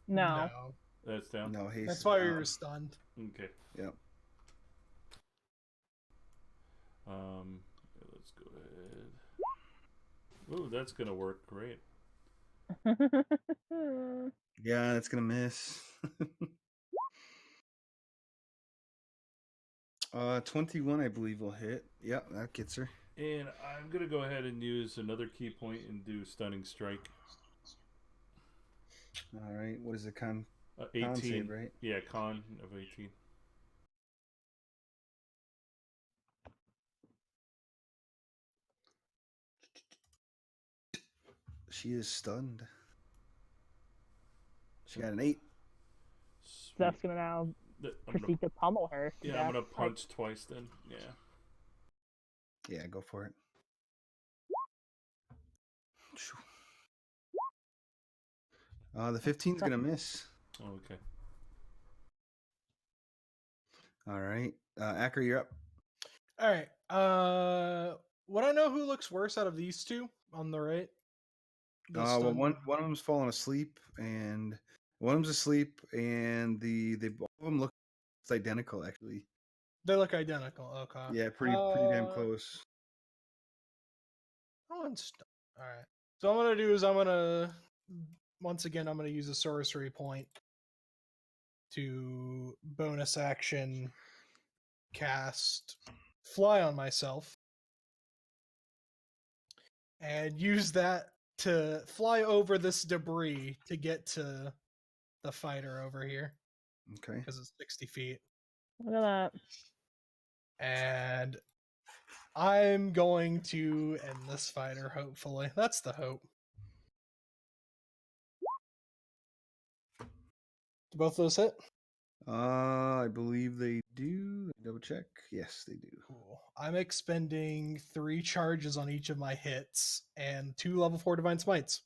No. That's down. No haste. That's why we down. were stunned. Okay. Yep. Let's go ahead. Ooh, that's gonna work great. Yeah, that's gonna miss. 21, I believe, will hit. Yep, that gets her. And I'm gonna go ahead and use another key point and do stunning strike. All right. What is the con? 18, Con save, right? Yeah, con of 18. She is stunned. She got an 8. Sweet. Zeph's gonna now proceed to pummel her. Yeah, I'm gonna punch twice then. Yeah. Yeah, go for it. The 15's gonna miss. Oh, okay. All right. Acker, you're up. All right. Would I know who looks worse out of these two on the right? The Well, stunned- one of them's falling asleep, and one of them's asleep, and they both of them look identical, actually. They look identical. Okay. Yeah, pretty damn close. All right. So what I'm gonna do is I'm gonna use a sorcery point to bonus action cast fly on myself and use that to fly over this debris to get to the fighter over here Okay. because it's 60 feet. Look at that. And I'm going to end this fighter, hopefully. That's the hope. Do both those hit? I believe they do. Double check. Yes, they do. Cool. I'm expending 3 charges on each of my hits and 2 level 4 divine smites.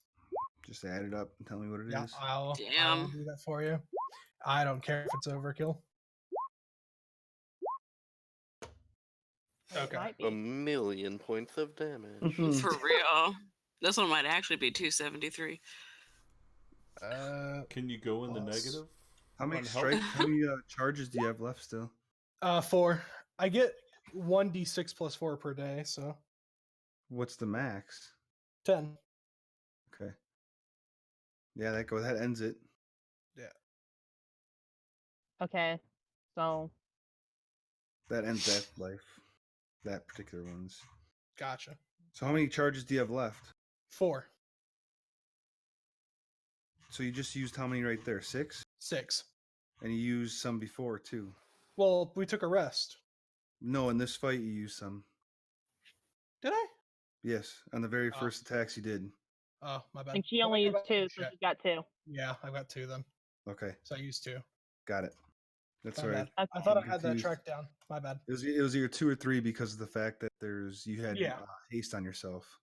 Just add it up and tell me what it is. Yeah, I'll Damn. do that for you. I don't care if it's overkill. It Okay. might A be. million points of damage. For real. This one might actually be 273. Can you go in the Plus- negative? How many on health? strikes? How many charges do you have left still? 4. I get 1d6 plus 4 per day, so What's the max? 10. Okay. Yeah, that ends it. Okay. So That ends that life. That particular one's. Gotcha. So how many charges do you have left? 4. So you just used how many right there? 6? 6. And you used some before too. Well, we took a rest. No, in this fight you used some. Did I? Yes, on the very Oh. first attacks you did. Oh, my bad. I think she Let only me go used back and 2, so check. she's got 2. Yeah, I've got 2 then. Okay, So I used 2. got it. That's My all right. bad. I thought I I'm had that confused. tracked down. My bad. It was either 2 or 3 because of the fact that you had Yeah. haste on yourself.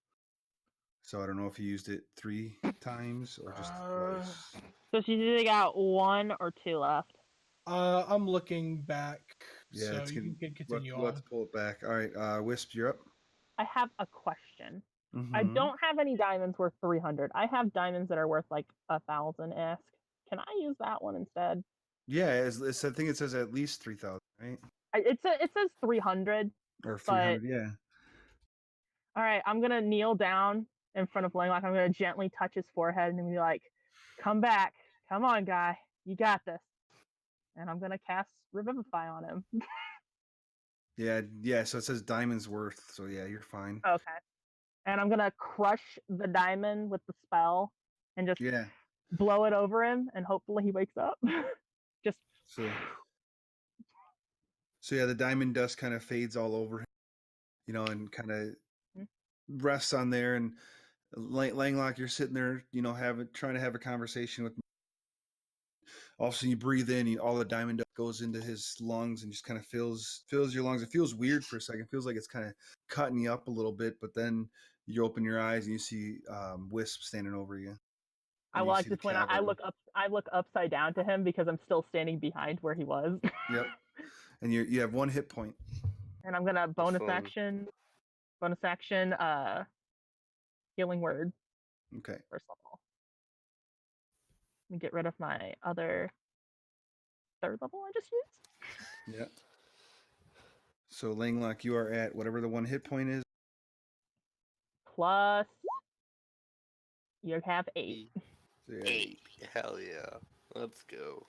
So I don't know if you used it 3 times or just Uh, twice. So she's either got 1 or 2 left. I'm looking back, Yeah, so it's you gonna- can continue Let's on. pull it back. All right, Wisp, you're up. I have a question. I Mhm. don't have any diamonds worth 300. I have diamonds that are worth like 1,000-esque. Can I use that one instead? Yeah, I think it says at least 3,000, right? It says 300. Or 300, yeah. All right, I'm gonna kneel down in front of Langlock. I'm gonna gently touch his forehead and be like, "Come back, come on, guy, you got this." And I'm gonna cast Revivify on him. Yeah. So it says diamond's worth. So yeah, you're fine. Okay. And I'm gonna crush the diamond with the spell and just Yeah. blow it over him, and hopefully he wakes up. Just So yeah, the diamond dust kind of fades all over him, and kind of rests on there. And Langlock, you're sitting there, trying to have a conversation with. All of a sudden, you breathe in, and all the diamond dust goes into his lungs and just kind of fills your lungs. It feels weird for a second. It feels like it's kind of cutting you up a little bit, but then you open your eyes and you see Wisp standing over you. I And you like see to the point out I cavern. look up. I look upside down to him because I'm still standing behind where he was. Yep. And you have 1 hit point. And I'm gonna bonus Awesome. action, healing word Okay. first level. Let me get rid of my other 3rd level I just used. Yeah. So Langlock, you are at whatever the 1 hit point is. Plus, you have 8. So you're at 8. Hell yeah. Let's go.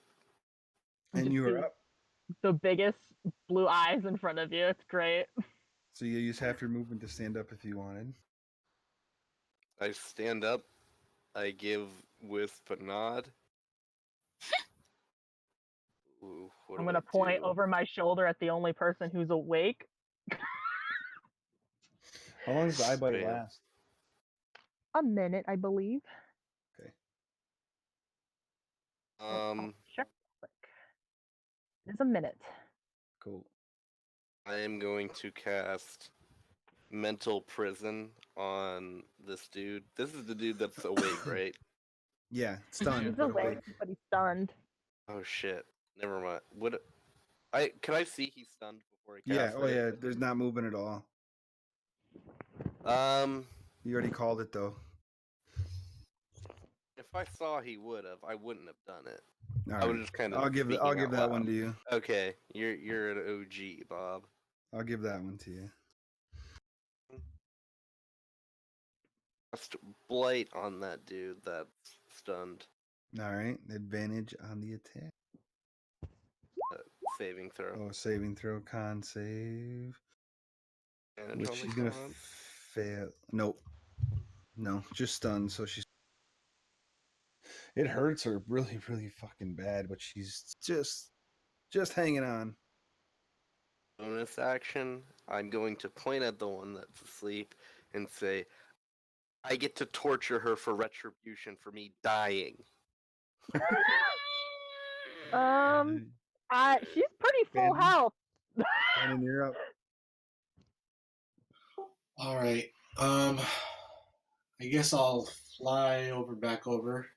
And Just you see are up. the biggest blue eyes in front of you. It's great. So you use half your movement to stand up if you wanted. I stand up. I give Wisp a nod. Ooh, what I'm do gonna I point do? over my shoulder at the only person who's awake. How long does the eye bite Bam. last? A minute, I believe. Okay. I'll check real quick. It is a minute. Cool. I am going to cast Mental Prison on this dude. This is the dude that's awake, right? Yeah, stunned. He's but awake, but he's stunned. Oh shit. Never mind. Can I see he's stunned before he Yeah. casts Oh it? yeah. There's not movement at all. You already called it though. If I saw he would have, I wouldn't have done it. All I was right. just kind of. I'll give speaking out that one loud. to you. Okay, you're an OG, Bob. I'll give that one to you. Cast Blight on that dude that's stunned. All right. Advantage on the attack. Saving throw. Oh, saving throw, con save. Advantage Which on the she's gonna con. fail. Nope. No, just stunned. So she's. It hurts her really, really fucking bad, but she's just hanging on. Bonus action. I'm going to point at the one that's asleep and say, "I get to torture her for retribution for me dying." She's pretty full Bandon? health. Brandon, you're up. All right. I guess I'll fly back over,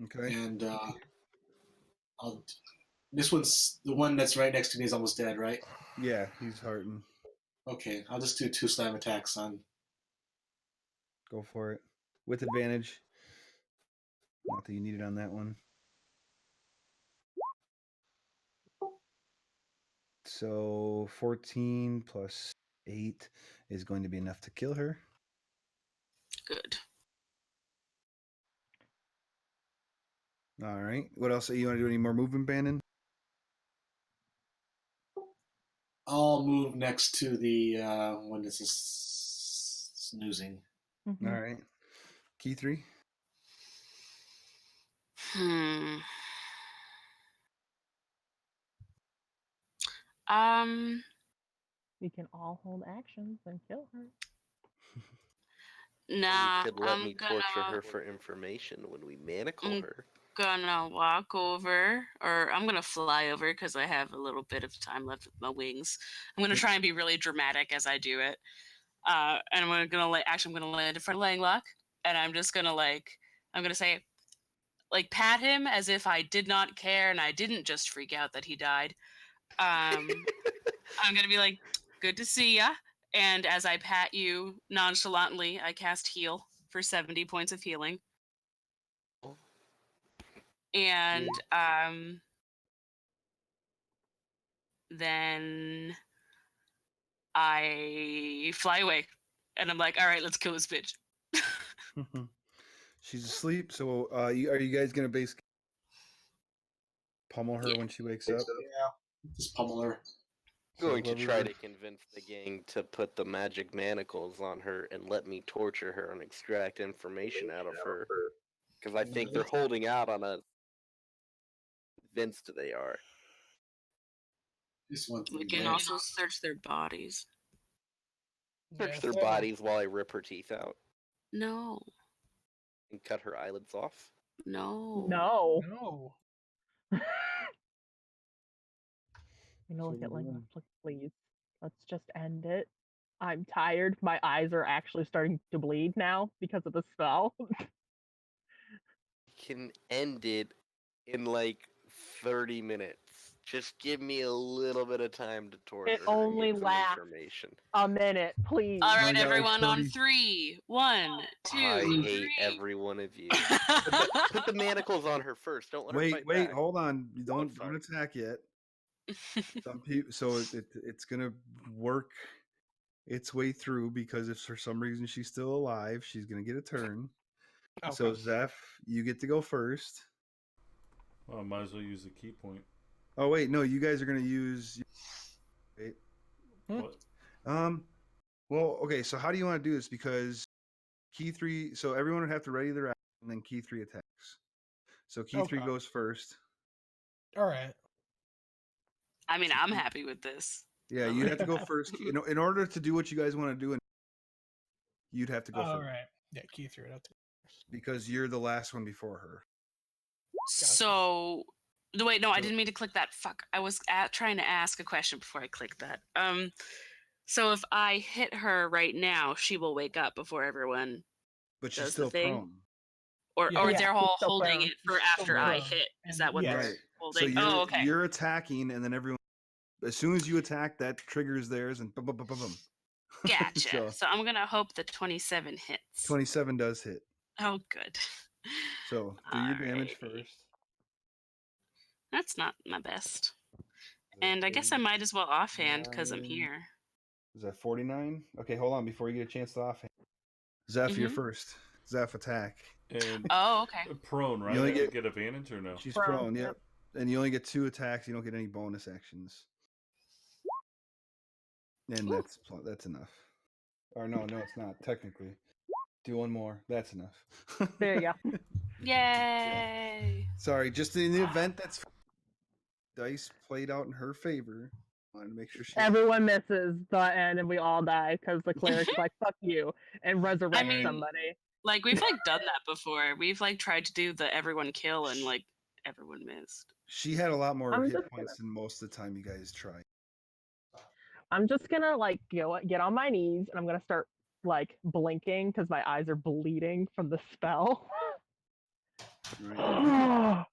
Okay. and I'll. This one's the one that's right next to me is almost dead, right? Yeah, he's hearting. Okay, I'll just do 2 slam attacks on. Go for it. With advantage. Not that you need it on that one. So 14 plus 8 is going to be enough to kill her. Good. All right. What else? You want to do any more movement, Bannon? I'll move next to the one that's snoozing. Mhm. All right. Key 3. We can all hold actions and kill her. Nah, You could let I'm me torture her for information when we manacle her. gonna walk over, or I'm gonna fly over because I have a little bit of time left with my wings. I'm gonna try and be really dramatic as I do it. And I'm gonna land in front of Langlock, and I'm just gonna I'm gonna say, pat him as if I did not care and I didn't just freak out that he died. I'm gonna be like, "Good to see ya." And as I pat you nonchalantly, I cast heal for 70 points of healing. And then I fly away. And I'm like, all right, let's kill this bitch. She's asleep, so are you guys going to basically pummel her when she wakes up? Yeah, just pummel her. So going to whoever try re- to convince the gang to put the magic manacles on her and let me torture her and extract information out of her. Because I think they're holding out on us. Convinced they are. Just one We thing. can man. also search their bodies. Search Yeah, their if they have a- bodies while I rip her teeth out No, and cut her eyelids off. no. No. No. You know, So look at we're Langlois, doing- please. Let's just end it. I'm tired. My eyes are actually starting to bleed now because of the spell. Can end it in like 30 minutes. Just give me a little bit of time to torture her and only get some lasts information. A minute, please. All I right, got, like, everyone, on 30 3. 1, 2, I 3. hate every one of you. Put the manacles on her first. Don't let her fight Wait, back. hold on. You don't sorry. attack yet. Some people, so it's gonna work its way through because if for some reason she's still alive, she's gonna get a turn. So Okay. Zeph, you get to go first. Well, I might as well use a key point. Oh wait, no, you guys are gonna use. Wait. Hmm. What? Well, okay. So how do you want to do this? Because key 3. So everyone would have to ready their action, and then key 3 attacks. So key 3 Okay. goes first. All right. I mean, I'm happy with this. Yeah, you'd have to go first. In order to do what you guys want to do, and you'd have to go All first right. Yeah, key through it. because you're the last one before her. So, wait, no, I So- didn't mean to click that. Fuck, I was trying to ask a question before I clicked that. So if I hit her right now, she will wake up before everyone, But she's Does the still thing? prone. or Yeah. or Yeah, they're she's all still holding prone. it for She's still after I prone. hit. Is And that what yes. they're Right. holding? So Oh, okay. you're attacking, and then everyone, as soon as you attack, that triggers theirs, and boom, boom, boom, boom, boom. Gotcha. So So I'm gonna hope the 27 hits. 27 does hit. Oh, good. So do your damage Alrighty. first. That's not my best. And I guess I might as well offhand because I'm 9. here. Is that 49? Okay, hold on before you get a chance to offhand. Zeph, you're Mhm. first. Zeph, attack. And Oh, okay. prone, right? You only I get- get advantage or no? She's Prone, prone, yep. yep. And you only get 2 attacks. You don't get any bonus actions. And Ooh. that's enough. Or no, it's not technically. Do one more. That's enough. There you go. Yay! Sorry, just in the event that's dice played out in her favor, I wanted to make sure she. Everyone misses the end, and we all die because the cleric's like, "Fuck you," and resurrects mean- somebody. Like we've done that before. We've tried to do the everyone kill and everyone missed. She had a lot more I'm hit just points than most of the time you guys try. I'm just gonna get on my knees, and I'm gonna start blinking because my eyes are bleeding from the spell. Right?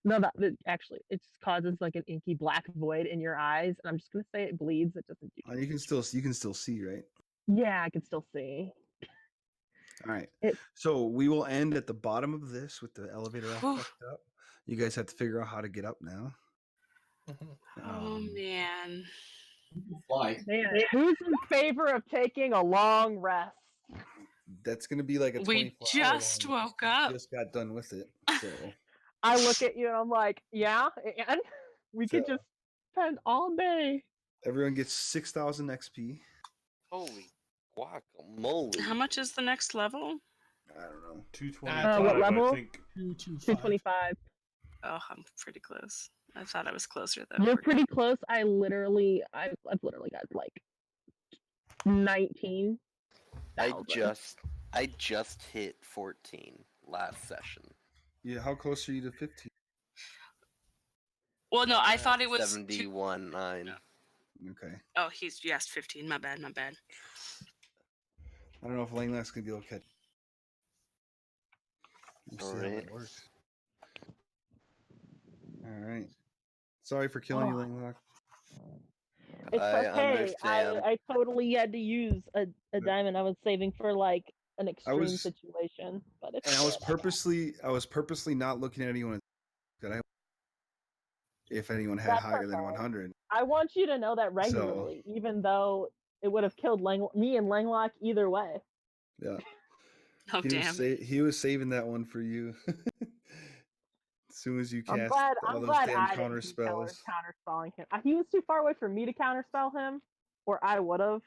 No, actually it just causes an inky black void in your eyes, and I'm just gonna say it bleeds. It doesn't do. And you can still see, right? Yeah, I can still see. All right. It- So we will end at the bottom of this with the elevator all Whew. fucked up. You guys have to figure out how to get up now. Mhm. Oh man. Fly. Man, who's in favor of taking a long rest? That's gonna be like a 24 We just hour long, woke up. Just got done with it. So I look at you and I'm like, yeah, and we could So- just spend all day. everyone gets 6,000 XP. Holy guacamole. How much is the next level? I don't know. 225, what level? I think. 225. 225. Oh, I'm pretty close. I thought I was closer though. You're We're pretty close. I've literally got 19. I just hit 14 last session. Yeah, how close are you to 15? Well, no, I thought it was 71.9. Okay. Oh, he's 15. My bad. I don't know if Langlack's gonna be able to catch. We'll see how that Alright. works. All right. Sorry for killing you, Oh. Langlock. It's I okay. understand. I totally had to use a diamond I was saving for an extreme was- situation. But it's And I was okay. purposely not looking at anyone that if anyone had That's higher than okay. 100. I want you to know that regularly, even though it would have killed me and Langlock either way. Yeah. Oh, damn. He was saving that one for you. soon as you I'm cast glad. all I'm those glad damn I counter didn't keep spells. counterspelling him. He was too far away for me to counterspell him, or I would have.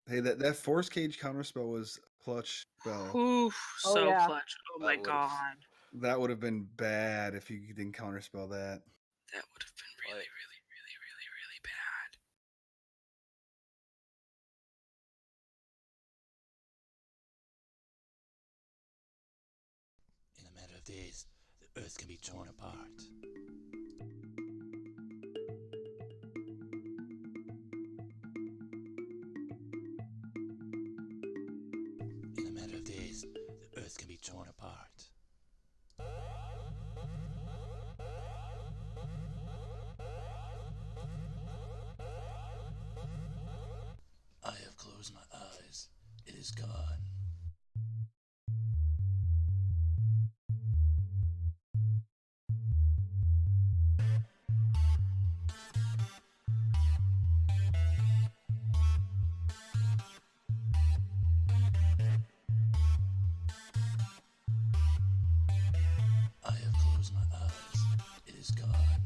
Hey, that force cage counter spell was clutch spell. Ooh, Oh, so yeah. clutch. Oh That my would've- god. That would have been bad if you didn't counter spell that. That would have been really, Like- really, really, really, really bad. In a matter of days, the Earth can be torn apart. In a matter of days, the Earth can be torn apart. I have closed my eyes. It is gone. I have closed my eyes. It is gone.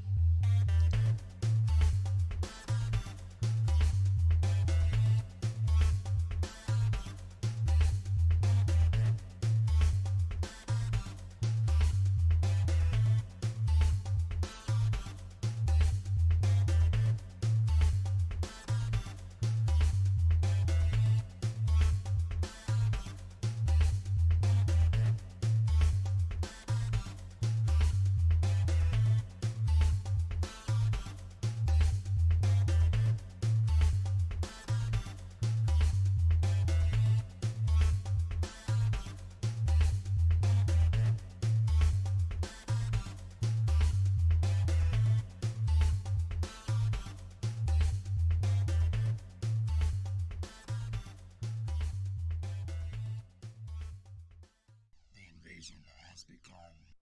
The invasion has begun.